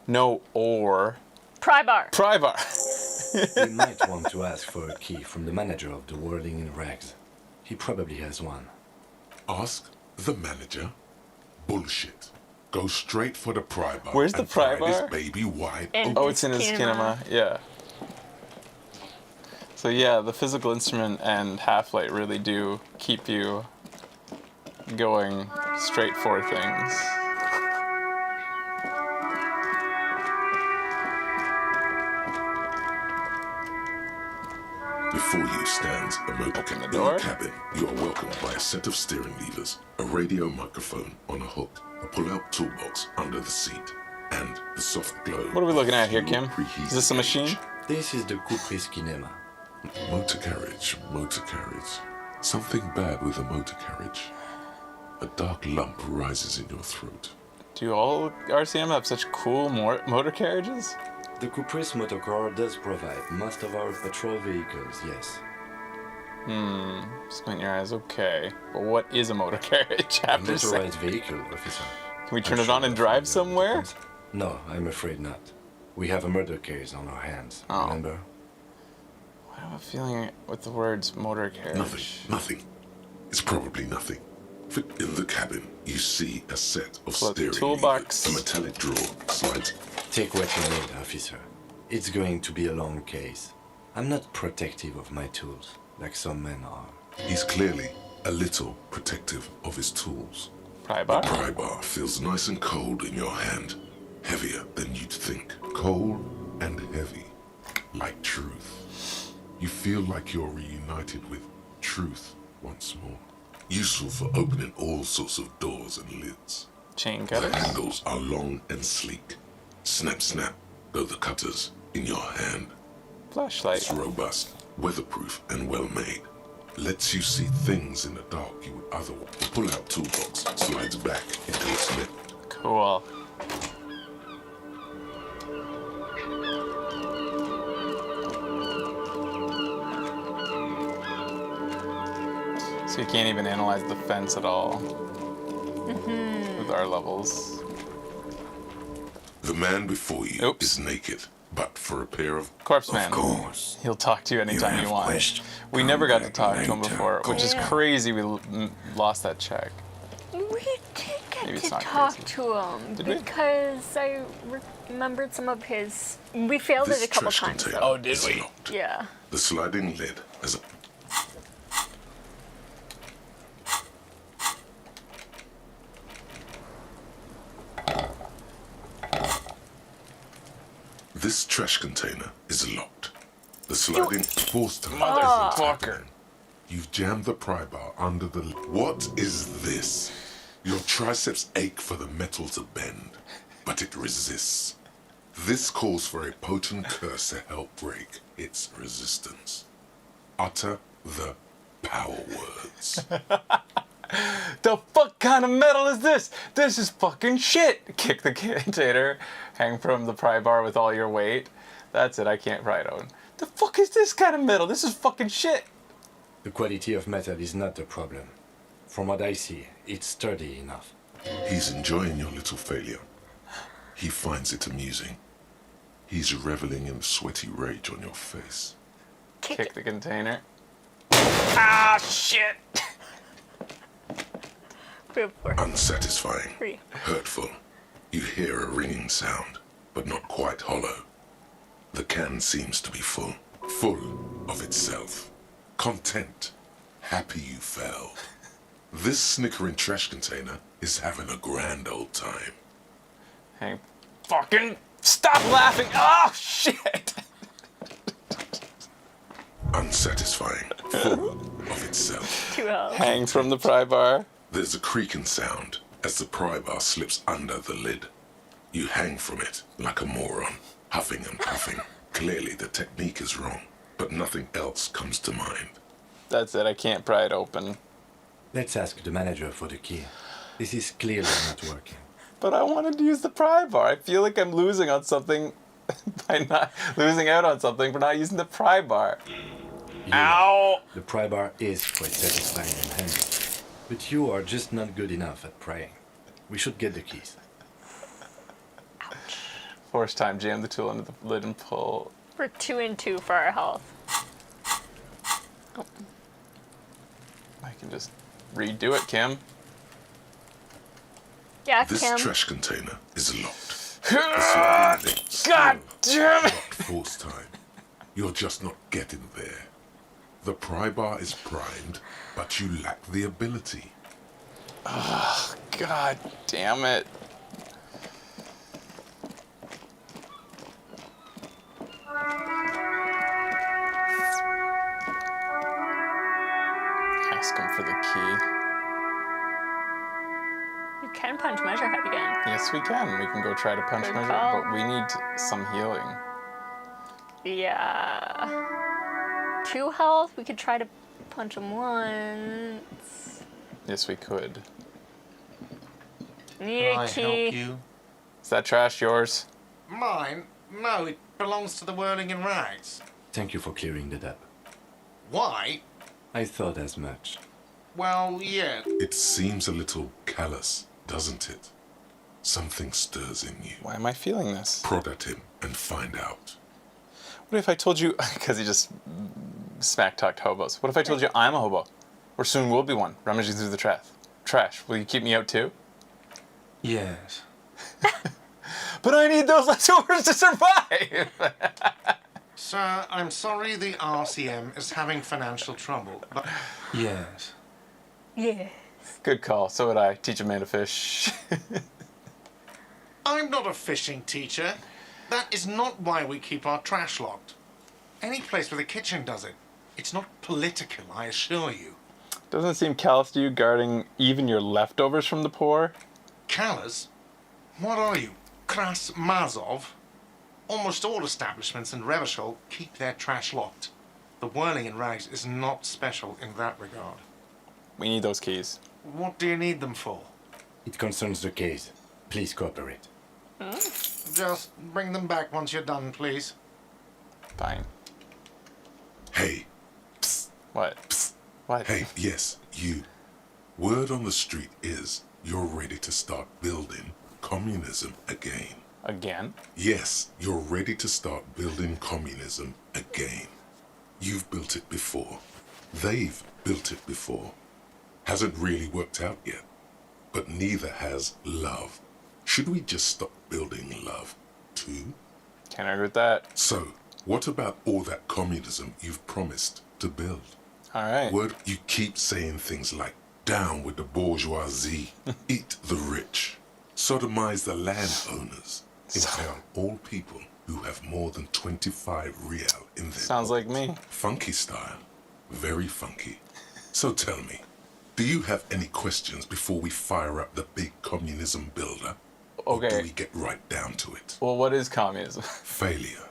No, or... Pry bar. Pry bar. We might want to ask for a key from the manager of the Whirling in Rags. He probably has one. Ask the manager? Bullshit. Go straight for the pry bar. Where's the and pry pry this bar? baby wide In open. Oh, it's in his kinema. Yeah. So yeah, the physical instrument and Half-Light really do keep you going straight for things. Before you stands a motorcade. In the cabin, you are welcomed by a set of steering levers, a radio microphone on a hook, a pull-out toolbox under the seat, and the soft glow. What are we looking at here, Kim? Is this a machine? This is the Coupe's kinema. Motor carriage, motor carriage. Something bad with a motor carriage. A dark lump rises in your throat. Do all RCM have such cool motor carriages? The Coupe's motorcar does provide most of our patrol vehicles, yes. Squint your eyes, okay. But what is a motor carriage after A motorized vehicle, officer. Can we turn it on and drive somewhere? No, I'm afraid not. We have a murder case on our hands, remember? I have a feeling with the words motor carriage. Nothing. It's probably nothing. In the cabin, you see a set of steering toolbox. levers. A metallic drawer slides. Take what you need, officer. It's going to be a long case. I'm not protective of my tools, like some men are. He's clearly a little protective of his tools. Pry bar? The pry bar feels nice and cold in your hand. Heavier than you'd think. Cold and heavy. Like truth. You feel like you're reunited with truth once more. Useful for opening all sorts of doors and lids. Chain cutters? The handles are long and sleek. Snap, snap, go the cutters in your hand. Flashlight. It's robust, weatherproof, and well made. Lets you see things in the dark you would otherwise. The pull-out toolbox slides back into its lip. Cool. So you can't even analyze the fence at all with our levels. The man before you is naked, but for a pair of... Corpse Man. Of course. He'll talk to you anytime you want. We never got to talk to him before, which is crazy. We lost that check. We did Maybe get it's to not talk crazy. to him Did we? because I remembered some of his. We failed This it a couple trash times. container Though. is locked. Yeah. The sliding lid has a... This trash container is locked. The sliding fourth time. Motherfucker. You've jammed the pry bar under the... What is this? Your triceps ache for the metal to bend, but it resists. This calls for a potent curse to help break its resistance. Utter the power words. The fuck kind of metal is this? This is fucking shit. Kick the container, hang from the pry bar with all your weight. That's it, I can't pry it open. The fuck is this kind of metal? This is fucking shit. The quality of metal is not the problem. From what I see, it's sturdy enough. He's enjoying your little failure. He finds it amusing. He's reveling in sweaty rage on your face. Kick the container. Ah, shit. Unsatisfying. Hurtful. You hear a ringing sound, but not quite hollow. The can seems to be full. Full of itself. Content. Happy you fell. This snickering trash container is having a grand old time. Hey, fucking stop laughing. Oh, shit. Unsatisfying. Full of itself. Hang from the pry bar. There's a creaking sound as the pry bar slips under the lid. You hang from it like a moron, huffing and puffing. Clearly the technique is wrong, but nothing else comes to mind. That's it, I can't pry it open. Let's ask the manager for the key. This is clearly not working. But I wanted to use the pry bar. I feel like I'm losing on something by not losing out on something for not using the pry bar. Ow! The pry bar is quite satisfying in handling, but you are just not good enough at prying. We should get the keys. Force time, jam the tool under the lid and pull. We're 2 and 2 for our health. I can just redo it, Kim. Yeah, This Kim. trash container is locked. The sliding lid God damn it! locked fourth time. You're just not getting there. The pry bar is primed, but you lack the ability. Oh, God damn it. Ask him for the key. You can punch Measure Head again. Yes, we can. We can go try to punch Good measure, call. but we need some healing. Yeah. 2 health. We could try to punch him once. Yes, we could. Need a key. you? Is that trash yours? Mine? No, it belongs to the Whirling in Rags. Thank you for clearing that up. Why? I thought as much. Well, yeah. It seems a little callous, doesn't it? Something stirs in you. Why am I feeling this? Prod at him and find out. What if I told you, because he just smack-talked hobos. What if I told you I'm a hobo? Or soon will be one, rummaging through the trash. Will you keep me out too? Yes. But I need those leftovers to survive! Sir, I'm sorry the RCM is having financial trouble, but... Yes. Yeah. Good call. So would I. Teach a man to fish. I'm not a fishing teacher. That is not why we keep our trash locked. Any place with a kitchen does it. It's not political, I assure you. Doesn't it seem callous to you guarding even your leftovers from the poor? Callous? What are you, Kras Mazov? Almost all establishments in Revachol keep their trash locked. The whirling in rags is not special in that regard. We need those keys. What do you need them for? It concerns the case. Please cooperate. Just bring them back once you're done, please. Fine. Hey. Psst. What? Psst. What? Hey, yes, you. Word on the street is you're ready to start building communism again. Again? Yes, you're ready to start building communism again. You've built it before. They've built it before. Hasn't really worked out yet. But neither has love. Should we just stop building love, too? Can't argue with that. So, what about all that communism you've promised to build? Alright. Word, you keep saying things like, down with the bourgeoisie, eat the rich, sodomize the landowners, impale all people who have more than 25 real in their Sounds like me. Funky style. Very funky. So tell me, do you have any questions before we fire up the big communism builder? Okay. Or do we get right down to it? Well, what is communism? Failure.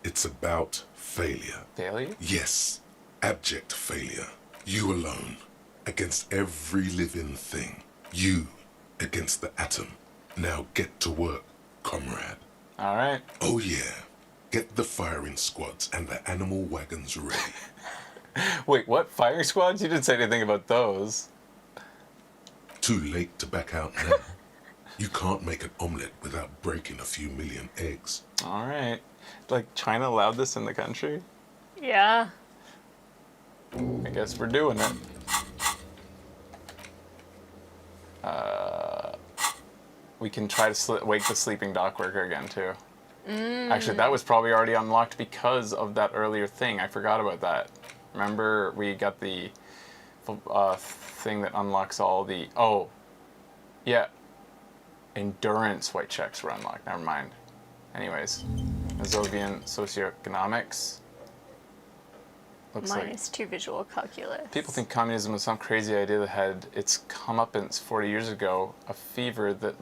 It's about failure. Failure? Yes. Abject failure. You alone. Against every living thing. You against the atom. Now get to work, comrade. Alright. Oh yeah. Get the firing squads and the animal wagons ready. Wait, what? Firing squads? You didn't say anything about those. Too late to back out now. You can't make an omelette without breaking a few million eggs. Alright. Like, China allowed this in the country? Yeah. I guess we're doing it. We can try to wake the sleeping dock worker again, too. Actually, that was probably already unlocked because of that earlier thing. I forgot about that. Remember, we got the thing that unlocks all the... Oh, yeah. Endurance white checks were unlocked. Never mind. Anyways, Azovian socioeconomics. Looks Minus 2 visual calculus. People think communism was some crazy idea that had its comeuppance 40 years ago, a fever that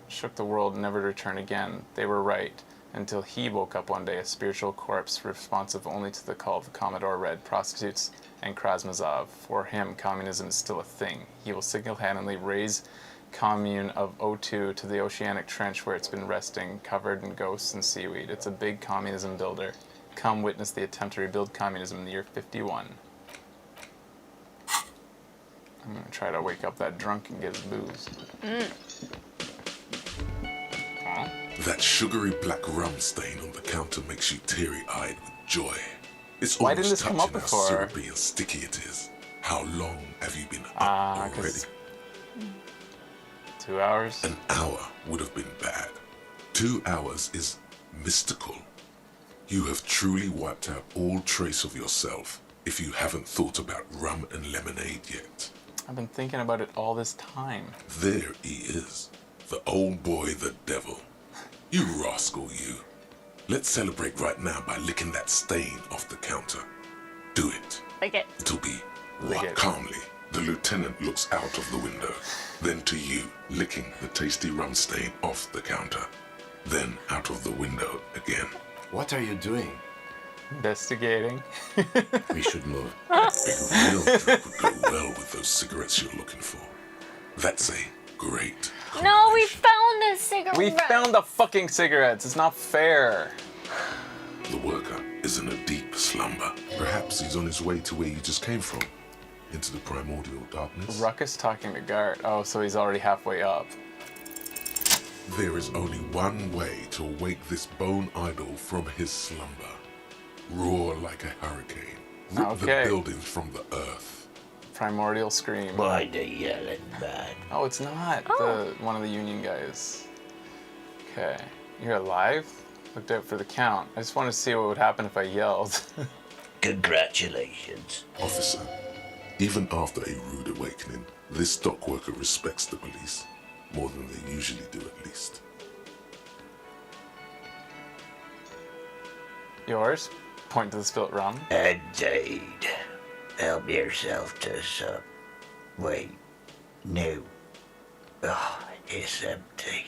shook the world, never to return again. They were right, until he woke up one day, a spiritual corpse responsive only to the call of the Commodore Red, prostitutes, and Krasnozov. For him, communism is still a thing. He will single-handedly raise commune of O2 to the oceanic trench where it's been resting, covered in ghosts and seaweed. It's a big communism builder. Come witness the attempt to rebuild communism in the year 51. I'm gonna try to wake up that drunk and get his booze. Huh? That sugary black rum stain on the counter makes you teary-eyed with joy. It's Why didn't almost this come up touching how before? syrupy and sticky it is. How long have you been up already? 2 hours? An hour would have been bad. 2 hours is mystical. You have truly wiped out all trace of yourself if you haven't thought about rum and lemonade yet. I've been thinking about it all this time. There he is. The old boy, the devil. You rascal, you. Let's celebrate right now by licking that stain off the counter. Do it. Like it. It'll be Lick rock it. calmly. The lieutenant looks out of the window. Then to you, licking the tasty rum stain off the counter. Then out of the window again. What are you doing? Investigating. We should move. A real drink would go well with those cigarettes you're looking for. That's a great... No, we found the cigarette. We found the fucking cigarettes. It's not fair. The worker is in a deep slumber. Perhaps he's on his way to where you just came from. Into the primordial darkness. Ruckus talking to Gart. Oh, so he's already halfway up. There is only one way to awake this bone idol from his slumber. Roar like a hurricane. Rip the buildings from the earth. Primordial scream. Why the yelling man? Oh, it's not the one of the union guys. Okay. You're alive? Looked out for the count. I just want to see what would happen if I yelled. Congratulations. Officer, even after a rude awakening, this dock worker respects the police more than they usually do, at least. Yours? Point to the spilt rum. Indeed. Help yourself to some. Wait. No. Oh, it's empty.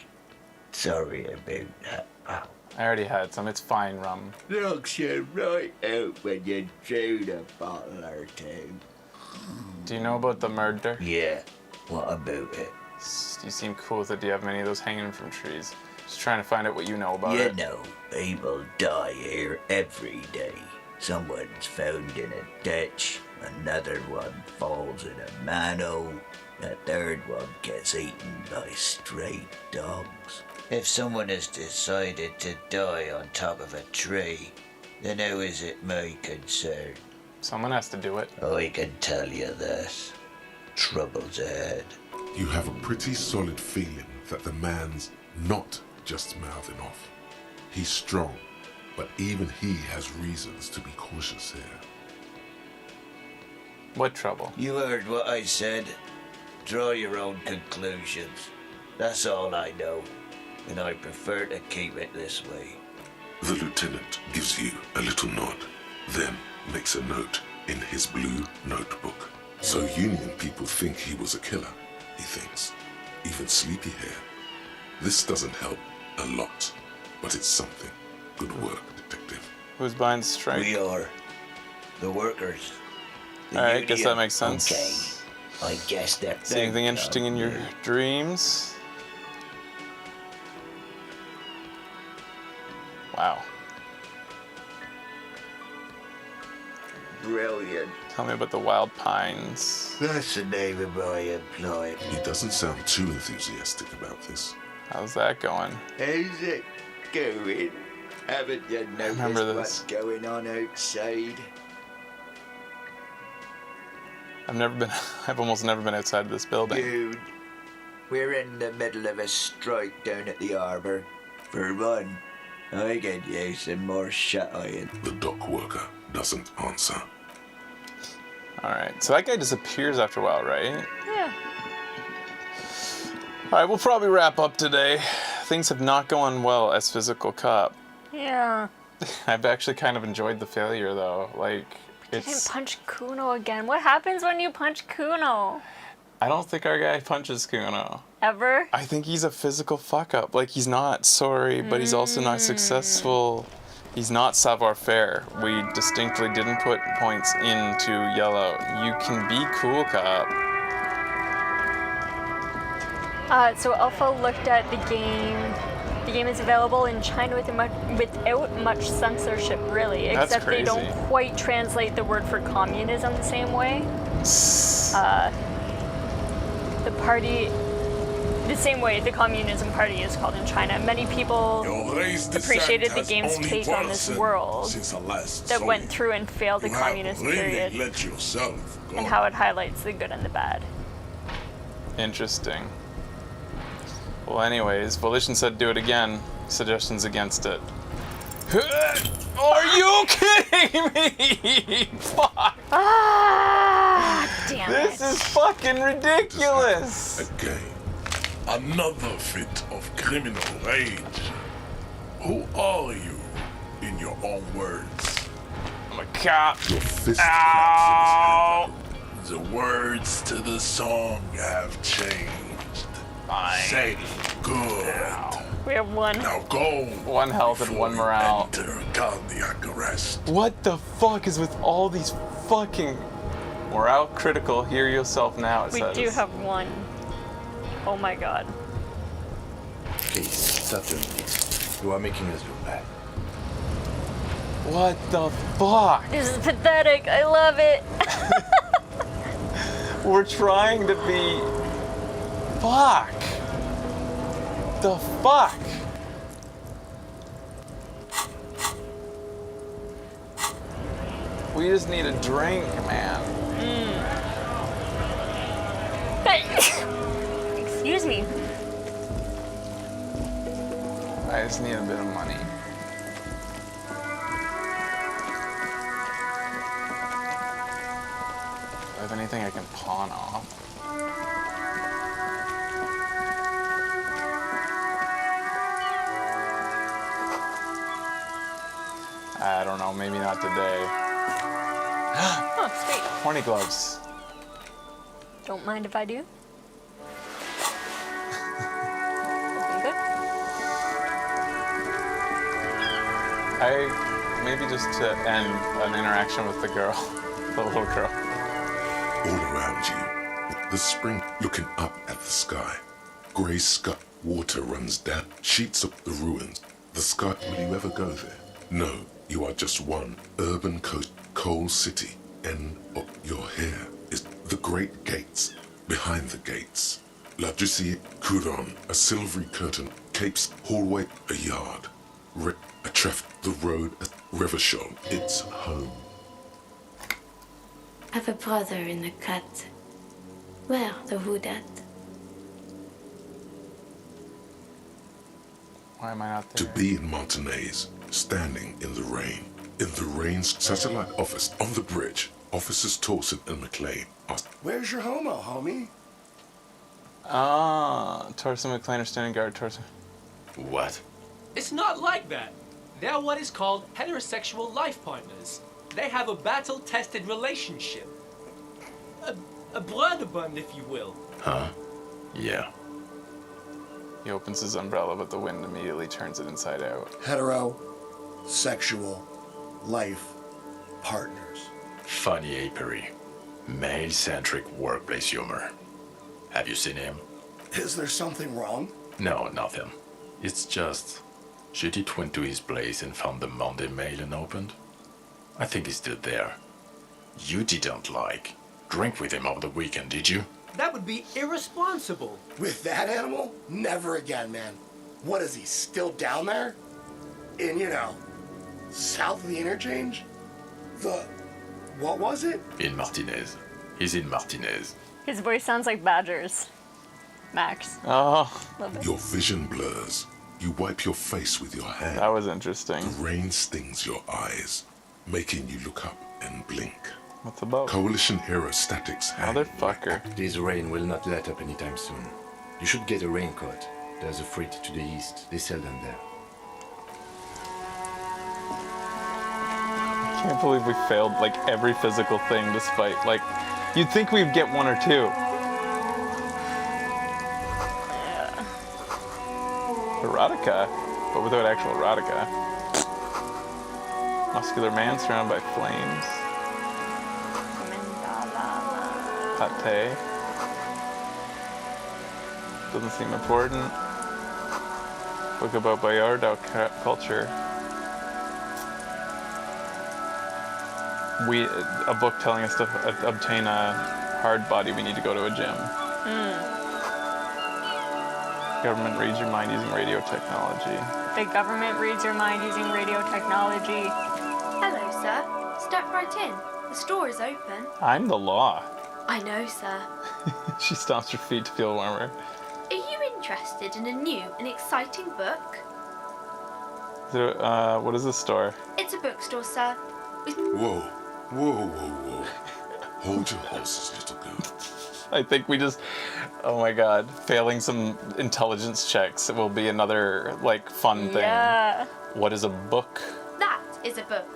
Sorry about that. Oh. I already had some. It's fine rum. Knocks you right out when you drown a bottle or two. Do you know about the murder? Yeah. What about it? You seem cool with it. Do you have many of those hanging from trees? Just trying to find out what you know about it. You know, people die here every day. Someone's found in a ditch, another one falls in a manhole, a third one gets eaten by stray dogs. If someone has decided to die on top of a tree, then how is it my concern? Someone has to do it. I can tell you this. Trouble's ahead. You have a pretty solid feeling that the man's not just mouthing off. He's strong, but even he has reasons to be cautious here. What trouble? You heard what I said. Draw your own conclusions. That's all I know, and I prefer to keep it this way. The lieutenant gives you a little nod, then makes a note in his blue notebook. So Union people think he was a killer, he thinks. Even sleepy hair. This doesn't help a lot, but it's something. Good work, detective. Who's behind the strike? We are. The workers. Alright, guess that makes sense. Okay. I guess that. See anything interesting in your dreams? Wow. Brilliant. Tell me about the wild pines. That's the name of my employee. He doesn't sound too enthusiastic about this. How's that going? How's it going? Haven't you remember noticed this. what's going on outside? I've almost never been outside of this building. Dude, we're in the middle of a strike down at the harbour. For one, I could use some more shut-eyeing. The dock worker doesn't answer. Alright, so that guy disappears after a while, right? Yeah. Alright, we'll probably wrap up today. Things have not gone well as physical cop. Yeah. I've actually kind of enjoyed the failure, though. Like, You didn't punch Kuno again. What happens when you punch Kuno? I don't think our guy punches Kuno. Ever? I think he's a physical fuck-up. Like, he's not sorry, but he's also not successful. He's not savoir-faire. We distinctly didn't put points into yellow. You can be cool, cop. So Alpha looked at the game. The game is available in China without much censorship, really. That's Except crazy. they don't quite translate the word for communism the same way. The party, the same way the Communism Party is called in China. Many people appreciated the game's take on this world that went through and failed the communist period, and how it highlights the good and the bad. Interesting. Well, anyways, Volition said do it again. Suggestions against it. Are you kidding me? Fuck. Ah, damn it. This is fucking ridiculous. Again, another fit of criminal rage. Who are you, in your own words? I'm a cop. Your fist Ow. The words to the song have changed. Fine. Say good. We have one. Now go. One health and one morale. Enter cardiac arrest. What the fuck is with all these fucking morale critical? Hear yourself now, it We says. do have one. Oh my god. Please, stop doing this. You are making us look bad. What the fuck? This is pathetic. I love it. We're trying to be... Fuck. The fuck? We just need a drink, man. Excuse me. I just need a bit of money. Do I have anything I can pawn off? I don't know, maybe not today. Oh, sweet. Horny gloves. Don't mind if I do. Looking good. Maybe just to end an interaction with the girl, the little girl. All around you, the spring looking up at the sky. Grey sky, water runs down, sheets up the ruins. The sky, will you ever go there? No, you are just one urban coal city. End of your hair is the great gates. Behind the gates, La Ducie Couron, a silvery curtain, capes hallway, a yard. A treft, the road, a Revachol, it's home. I've a brother in the cut. Where the wood at? Why am I not To there? be in Martinez, standing in the rain. In the rain's satellite office on the bridge, officers Torson and McLean asked, Where's your homo, homie? Ah, Torson McLean are standing guard, Torson. What? It's not like that. They're what is called heterosexual life partners. They have a battle-tested relationship. A brother bond, if you will. Huh? Yeah. He opens his umbrella, but the wind immediately turns it inside out. Sexual life partners. Funny apery. Male-centric workplace humor. Have you seen him? Is there something wrong? No, nothing. It's just... Judith went to his place and found the Monday mail unopened. I think he's still there. You didn't drink with him over the weekend, did you? That would be irresponsible. With that animal? Never again, man. What is he, still down there? In, south of the interchange? What was it? In Martinez. He's in Martinez. His voice sounds like Badger's. Max. Oh. Love it. your vision blurs. You wipe your face with your hand. That was interesting. The rain stings your eyes, making you look up and blink. What's about? Coalition aerostatics hang. Motherfucker. This rain will not let up anytime soon. You should get a raincoat. There's a freight to the east. They sell them there. I can't believe we failed every physical thing despite you'd think we'd get one or two. Yeah. Erotica, but without actual erotica. Muscular man surrounded by flames. Pate. Doesn't seem important. Book about Bayardo culture. A book telling us to obtain a hard body, we need to go to a gym. Government reads your mind using radio technology. The government reads your mind using radio technology. Hello, sir. Step right in. The store is open. I'm the law. I know, sir. She stomps her feet to feel warmer. Are you interested in a new and exciting book? What is this store? It's a bookstore, sir. Whoa. Hold your horses, little girl. I think we just, oh my god, failing some intelligence checks. It will be another, fun thing. Yeah. What is a book? That is a book.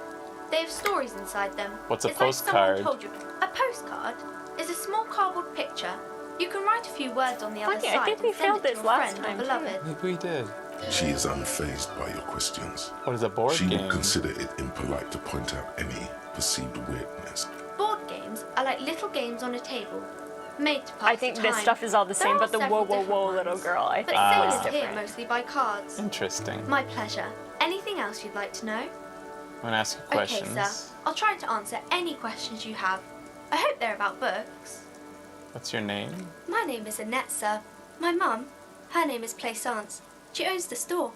They have stories inside them. What's a it's postcard? Like someone told you. A postcard is a small cardboard picture. You can write a few words on the other Funny, side I think we and send failed it to this a last friend time, or beloved. I think we did. She is unfazed by your questions. What is a board She game? would consider it impolite to point out any perceived weirdness. Board games are like little games on a table, made to pass I think the this time. stuff is all the There same, are but the several whoa, different little ones. girl, I But think was sales here different. mostly by cards. Interesting. My pleasure. Anything else you'd like to know? I'm gonna ask you questions. Okay, sir. I'll try to answer any questions you have. I hope they're about books. What's your name? My name is Annette, sir. My mum, her name is Plaisance. She owns the store.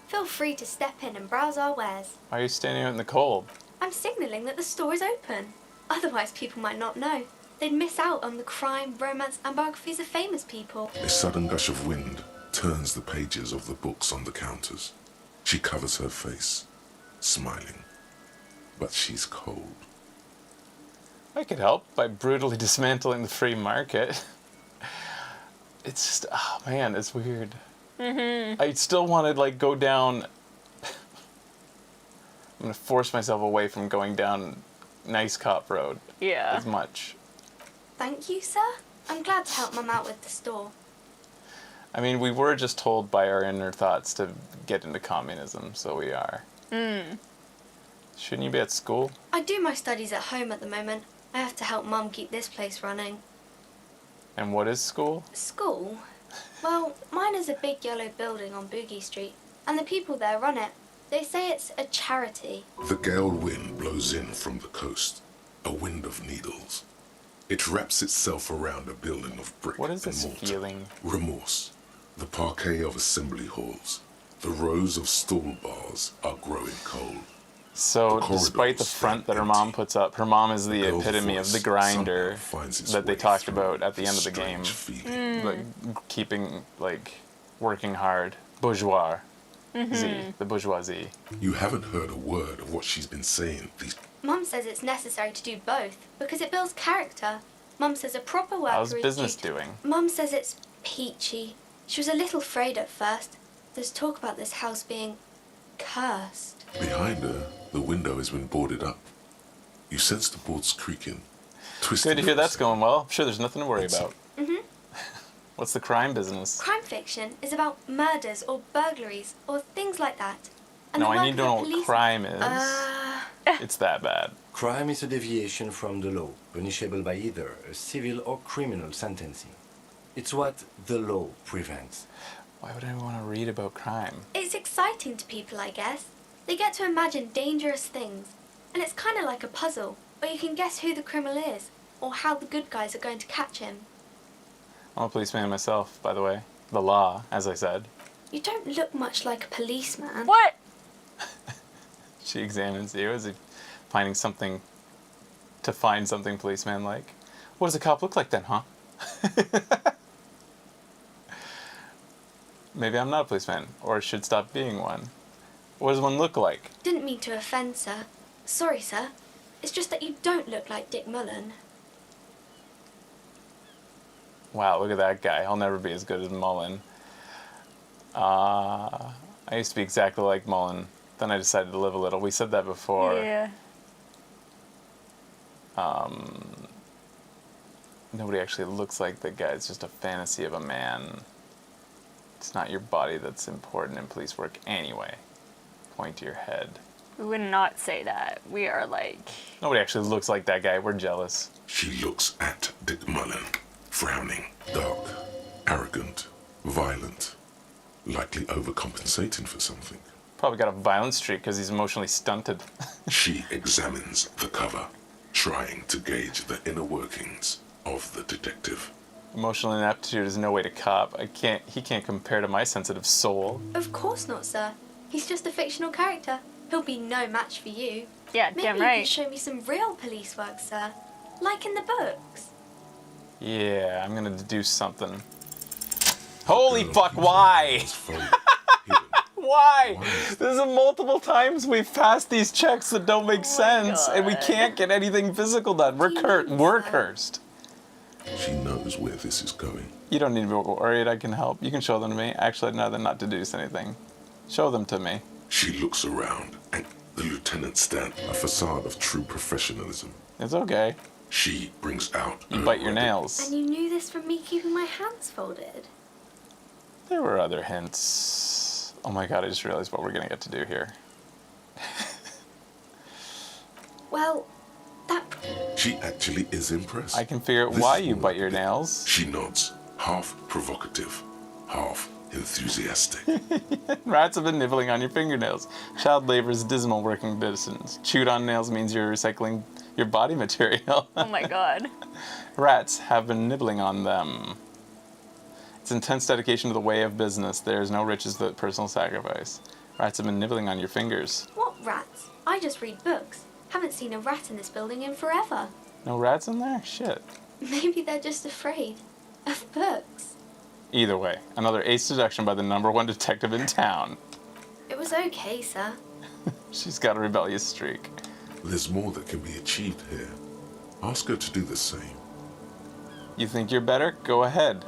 Feel free to step in and browse our wares. Why are you standing out in the cold? I'm signalling that the store is open. Otherwise, people might not know. They'd miss out on the crime, romance, and biographies of famous people. A sudden gush of wind turns the pages of the books on the counters. She covers her face, smiling. But she's cold. I could help by brutally dismantling the free market. It's just, oh man, it's weird. I still want to like go down. I'm gonna force myself away from going down Nice Cop Road. Yeah. As much. Thank you, sir. I'm glad to help Mum out with the store. I mean, we were just told by our inner thoughts to get into communism, so we are. Shouldn't you be at school? I do my studies at home at the moment. I have to help Mum keep this place running. And what is school? School? Well, mine is a big yellow building on Boogie Street, and the people there run it. They say it's a charity. The gale wind blows in from the coast, a wind of needles. It wraps itself around a building of brick What is and this mortar. feeling? Remorse. The parquet of assembly halls. The rows of stall bars are growing cold. So, The despite the corridors front that her mom puts up, her mom is the girl's epitome of the voice grinder somehow finds its that they way talked through about at the this end of the game. strange feeling. Like, keeping, like, working hard. Bourgeois. Z. The bourgeoisie. You haven't heard a word of what she's been saying these. Mum says it's necessary to do both because it builds character. Mum says a proper worker How's is business due to- doing? Mum says it's peachy. She was a little afraid at first. There's talk about this house being cursed. Behind her, the window has been boarded up. You sense the boards creaking, twisting. Good to hear that's going well. I'm sure there's nothing to worry about. Mhm. What's the crime business? Crime fiction is about murders or burglaries or things like that. And No, the I work need of to a know what police- crime is. It's that bad. Crime is a deviation from the law, punishable by either a civil or criminal sentencing. It's what the law prevents. Why would I want to read about crime? It's exciting to people, I guess. They get to imagine dangerous things. And it's kind of like a puzzle, where you can guess who the criminal is, or how the good guys are going to catch him. I'm a policeman myself, by the way. The law, as I said. You don't look much like a policeman. What? She examines you as if finding something to find something policeman-like. What does a cop look like then, huh? Maybe I'm not a policeman, or should stop being one. What does one look like? Didn't mean to offend, sir. Sorry, sir. It's just that you don't look like Dick Mullen. Wow, look at that guy. I'll never be as good as Mullen. I used to be exactly like Mullen. Then I decided to live a little. We said that before. Yeah. Nobody actually looks like the guy. It's just a fantasy of a man. It's not your body that's important in police work anyway. Point to your head. We would not say that. We are like... Nobody actually looks like that guy. We're jealous. She looks at Dick Mullen, frowning, dark, arrogant, violent, likely overcompensating for something. Probably got a violent streak because he's emotionally stunted. She examines the cover, trying to gauge the inner workings of the detective. Emotional inaptitude is no way to cop. He can't compare to my sensitive soul. Of course not, sir. He's just a fictional character. He'll be no match for you. Yeah, Maybe damn you right. can show me some real police work, sir. Like in the books. Yeah, I'm gonna deduce something. Holy fuck, why? Why? This is multiple times we've passed these checks that don't make sense, and we can't get anything physical done. We're cursed. She knows where this is going. You don't need to be worried, I can help. You can show them to me. Actually, I'd rather not deduce anything. Show them to me. She looks around, and the lieutenant stands a facade of true professionalism. It's okay. She brings out. You bite your nails. And you knew this from me keeping my hands folded. There were other hints. Oh my god, I just realized what we're gonna get to do here. Well, that... She actually is impressed. I can figure out This why is you more bite your nails. She nods, half provocative, half enthusiastic. Rats have been nibbling on your fingernails. Child labor is dismal working conditions. Chewed on nails means you're recycling your body material. Oh my god. Rats have been nibbling on them. It's intense dedication to the way of business. There is no riches without personal sacrifice. Rats have been nibbling on your fingers. What rats? I just read books. Haven't seen a rat in this building in forever. No rats in there? Shit. Maybe they're just afraid of books. Either way, another ace deduction by the #1 detective in town. It was okay, sir. She's got a rebellious streak. There's more that can be achieved here. Ask her to do the same. You think you're better? Go ahead.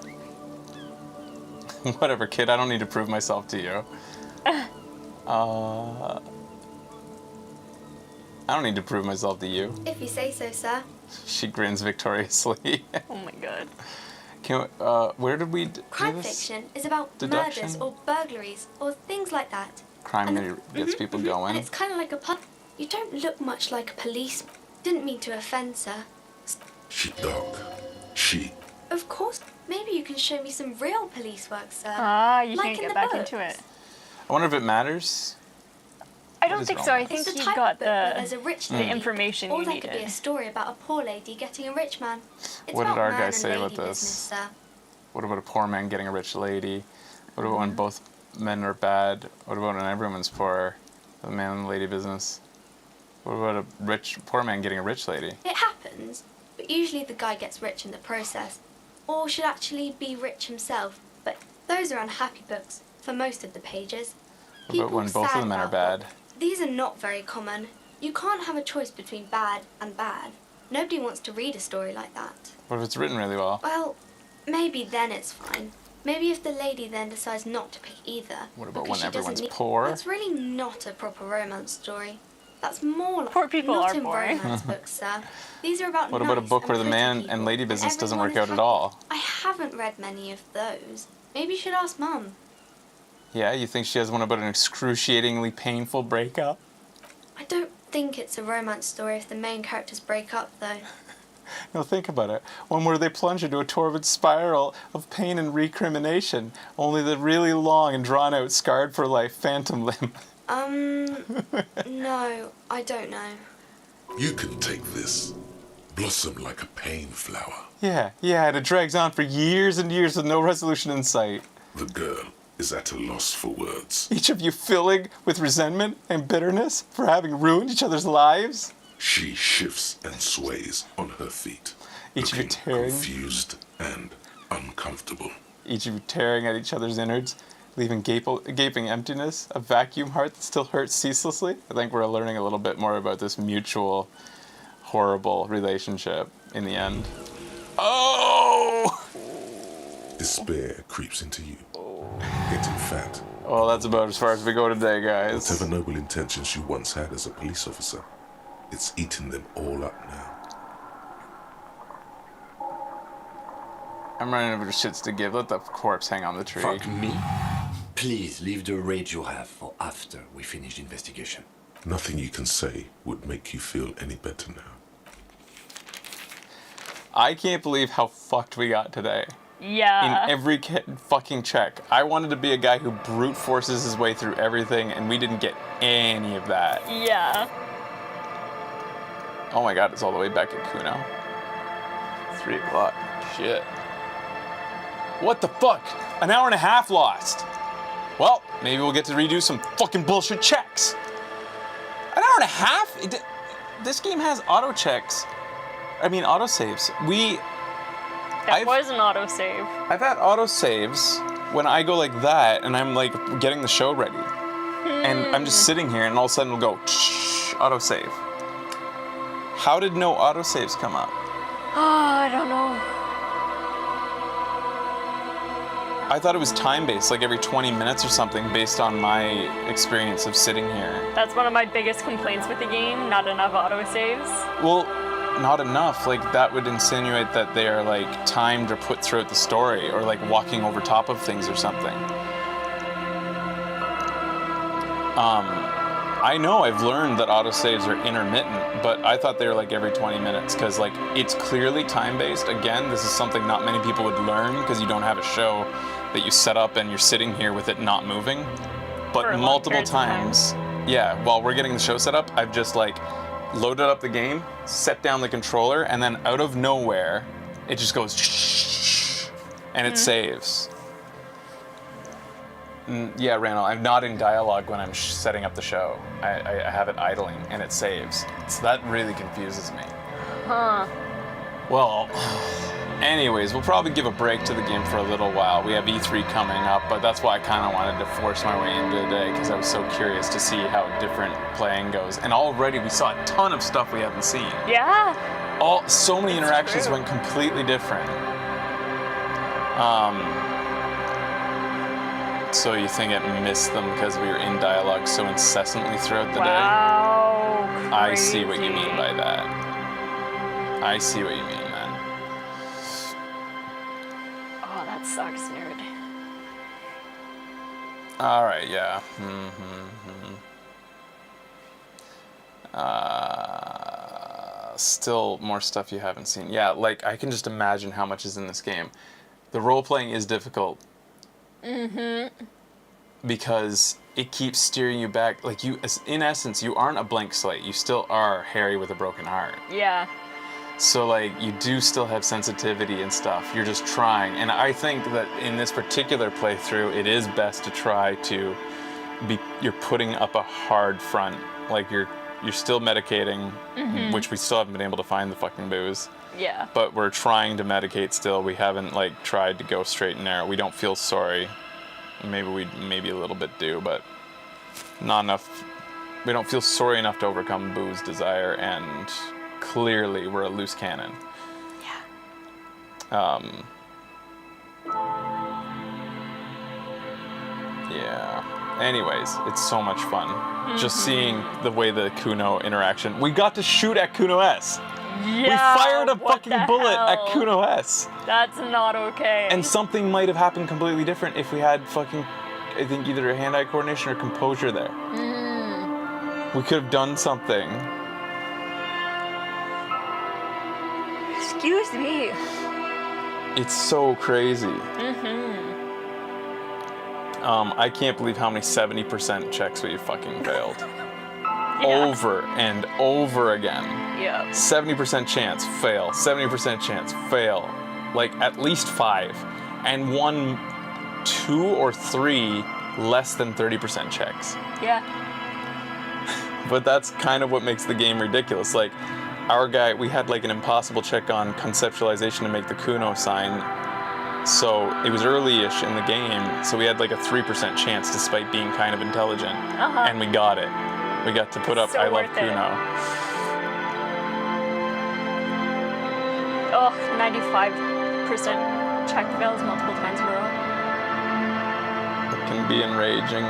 Whatever, kid. I don't need to prove myself to you. I don't need to prove myself to you. If you say so, sir. She grins victoriously. Oh my god. Where did we Crime fiction is about Deduction? murders or burglaries or things like that. Crime that gets people And going. it's kind of like a You don't look much like a policeman. Didn't mean to offend, sir. She dog. She. Of course. Maybe you can show me some real police work, sir. Ah, you like can't in get the back books. into it. I wonder if it matters. I What don't is think wrong so. I with think It's the you type got of book where there's a rich the lady, information or you that could be a needed. story about a poor lady getting a rich man. It's What did about our man guy and say about lady this? business, sir. What about a poor man getting a rich lady? What about when both men are bad? What about when everyone's poor? The man and lady business. What about a poor man getting a rich lady? It happens, but usually the guy gets rich in the process, or should actually be rich himself. But those are unhappy books for most of the pages. What about when both of the men are bad? These are not very common. You can't have a choice between bad and bad. Nobody wants to read a story like that. What if it's written really well? Well, maybe then it's fine. Maybe if the lady then decides not to pick either. What about because when she doesn't everyone's need- poor? That's really not a proper romance story. That's more like Poor people not are in boring. romance books, sir. These are about What about a nice book and where the pretty man people, and lady business doesn't everyone work is out at happy. all? I haven't read many of those. Maybe you should ask Mum. Yeah, you think she has one about an excruciatingly painful breakup? I don't think it's a romance story if the main characters break up, though. No, think about it. One where they plunge into a torrid spiral of pain and recrimination. Only the really long and drawn out, scarred for life phantom limb. No, I don't know. You can take this. Blossom like a pain flower. Yeah, and it drags on for years and years with no resolution in sight. The girl is at a loss for words. Each of you filling with resentment and bitterness for having ruined each other's lives. She shifts and sways on her feet. Each of you tearing. Confused and uncomfortable. Each of you tearing at each other's innards, leaving gaping emptiness, a vacuum heart that still hurts ceaselessly. I think we're learning a little bit more about this mutual, horrible relationship in the end. Oh! Despair creeps into you. Getting fat. Well, that's about as far as we go today, guys. Whatever noble intentions you once had as a police officer, it's eating them all up now. I'm running over to shits to give. Let the corpse hang on the tree. Fuck me. Please leave the rage you have for after we finish the investigation. Nothing you can say would make you feel any better now. I can't believe how fucked we got today. Yeah. In every fucking check. I wanted to be a guy who brute forces his way through everything, and we didn't get any of that. Yeah. Oh my god, it's all the way back at Kuno. 3 o'clock. Shit. What the fuck? An hour and a half lost. Well, maybe we'll get to redo some fucking bullshit checks. An hour and a half? This game has auto checks. I mean, auto saves. That was an autosave. I've had auto saves when I go like that and I'm like getting the show ready. And I'm just sitting here and all of a sudden it'll go auto save. How did no auto saves come up? Oh, I don't know. I thought it was time-based, like every 20 minutes or something, based on my experience of sitting here. That's one of my biggest complaints with the game, not enough autosaves. Well, not enough. Like, that would insinuate that they are, like, timed or put throughout the story, or, like, walking over top of things or something. I know I've learned that autosaves are intermittent, but I thought they were, like, every 20 minutes, because, like, it's clearly time-based. Again, this is something not many people would learn, because you don't have a show that you set up and you're sitting here with it not moving. But multiple times, yeah, while we're getting the show set up, I've just, like, loaded up the game, set down the controller, and then out of nowhere, it just goes and it saves. Yeah, Randall, I'm not in dialogue when I'm setting up the show. I have it idling and it saves. So that really confuses me. Huh. Well, Anyways, we'll probably give a break to the game for a little while. We have E3 coming up, but that's why I kind of wanted to force my way into today, because I was so curious to see how different playing goes. And already we saw a ton of stuff we haven't seen. Yeah. So many interactions went completely different. So you think it missed them because we were in dialogue so incessantly throughout the day? Wow. I see what you mean by that. I see what you mean, man. Oh, that sucks, nerd. All right, yeah. Still more stuff you haven't seen. Yeah, like I can just imagine how much is in this game. The role playing is difficult. Because it keeps steering you back. Like you, in essence, you aren't a blank slate. You still are Harry with a broken heart. Yeah. So like you do still have sensitivity and stuff. You're just trying. And I think that in this particular playthrough, it is best to try to you're putting up a hard front. Like you're still medicating, which we still haven't been able to find the fucking booze. Yeah. But we're trying to medicate still. We haven't like tried to go straight and narrow. We don't feel sorry. Maybe a little bit do, but not enough. We don't feel sorry enough to overcome Boo's desire, and clearly we're a loose cannon. Yeah. Yeah. Anyways, it's so much fun. Just seeing the way the Kuno interaction. We got to shoot at Kuno S. Yeah. We fired a fucking bullet at Kuno S. That's not okay. And something might have happened completely different if we had fucking, I think either a hand-eye coordination or composure there. We could have done something. Excuse me. It's so crazy. I can't believe how many 70% checks we fucking failed. Over and over again. Yeah. 70% chance, fail. 70% chance, fail. Like at least 5. And 1, 2, or 3 less than 30% checks. Yeah. But that's kind of what makes the game ridiculous. Like, our guy, we had like an impossible check on conceptualization to make the Kuno sign. So it was early-ish in the game, so we had like a 3% chance despite being kind of intelligent. And we got it. We got to put up I Love Kuno. Oh, 95% check fails multiple times in a row. It can be enraging.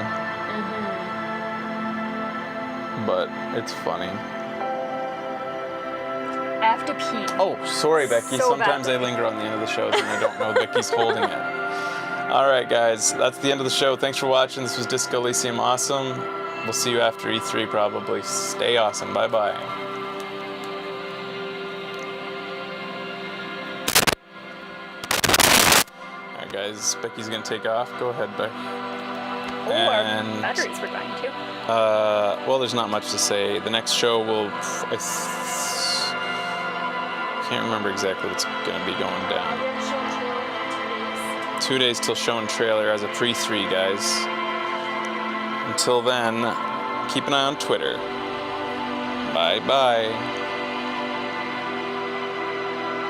But it's funny. I have to pee. Oh, sorry, Becky. So Sometimes badly. I linger on the end of the shows and I don't know Becky's holding it. All right, guys. That's the end of the show. Thanks for watching. This was Disco Elysium Awesome. We'll see you after E3 probably. Stay awesome. Bye-bye. All right, guys. Becky's going to take off. Go ahead, Beck. Oh, our batteries were dying too. Well, there's not much to say. The next show will... I can't remember exactly what's going to be going down. 2 days till show and trailer as a pre-3, guys. Until then, keep an eye on Twitter. Bye-bye.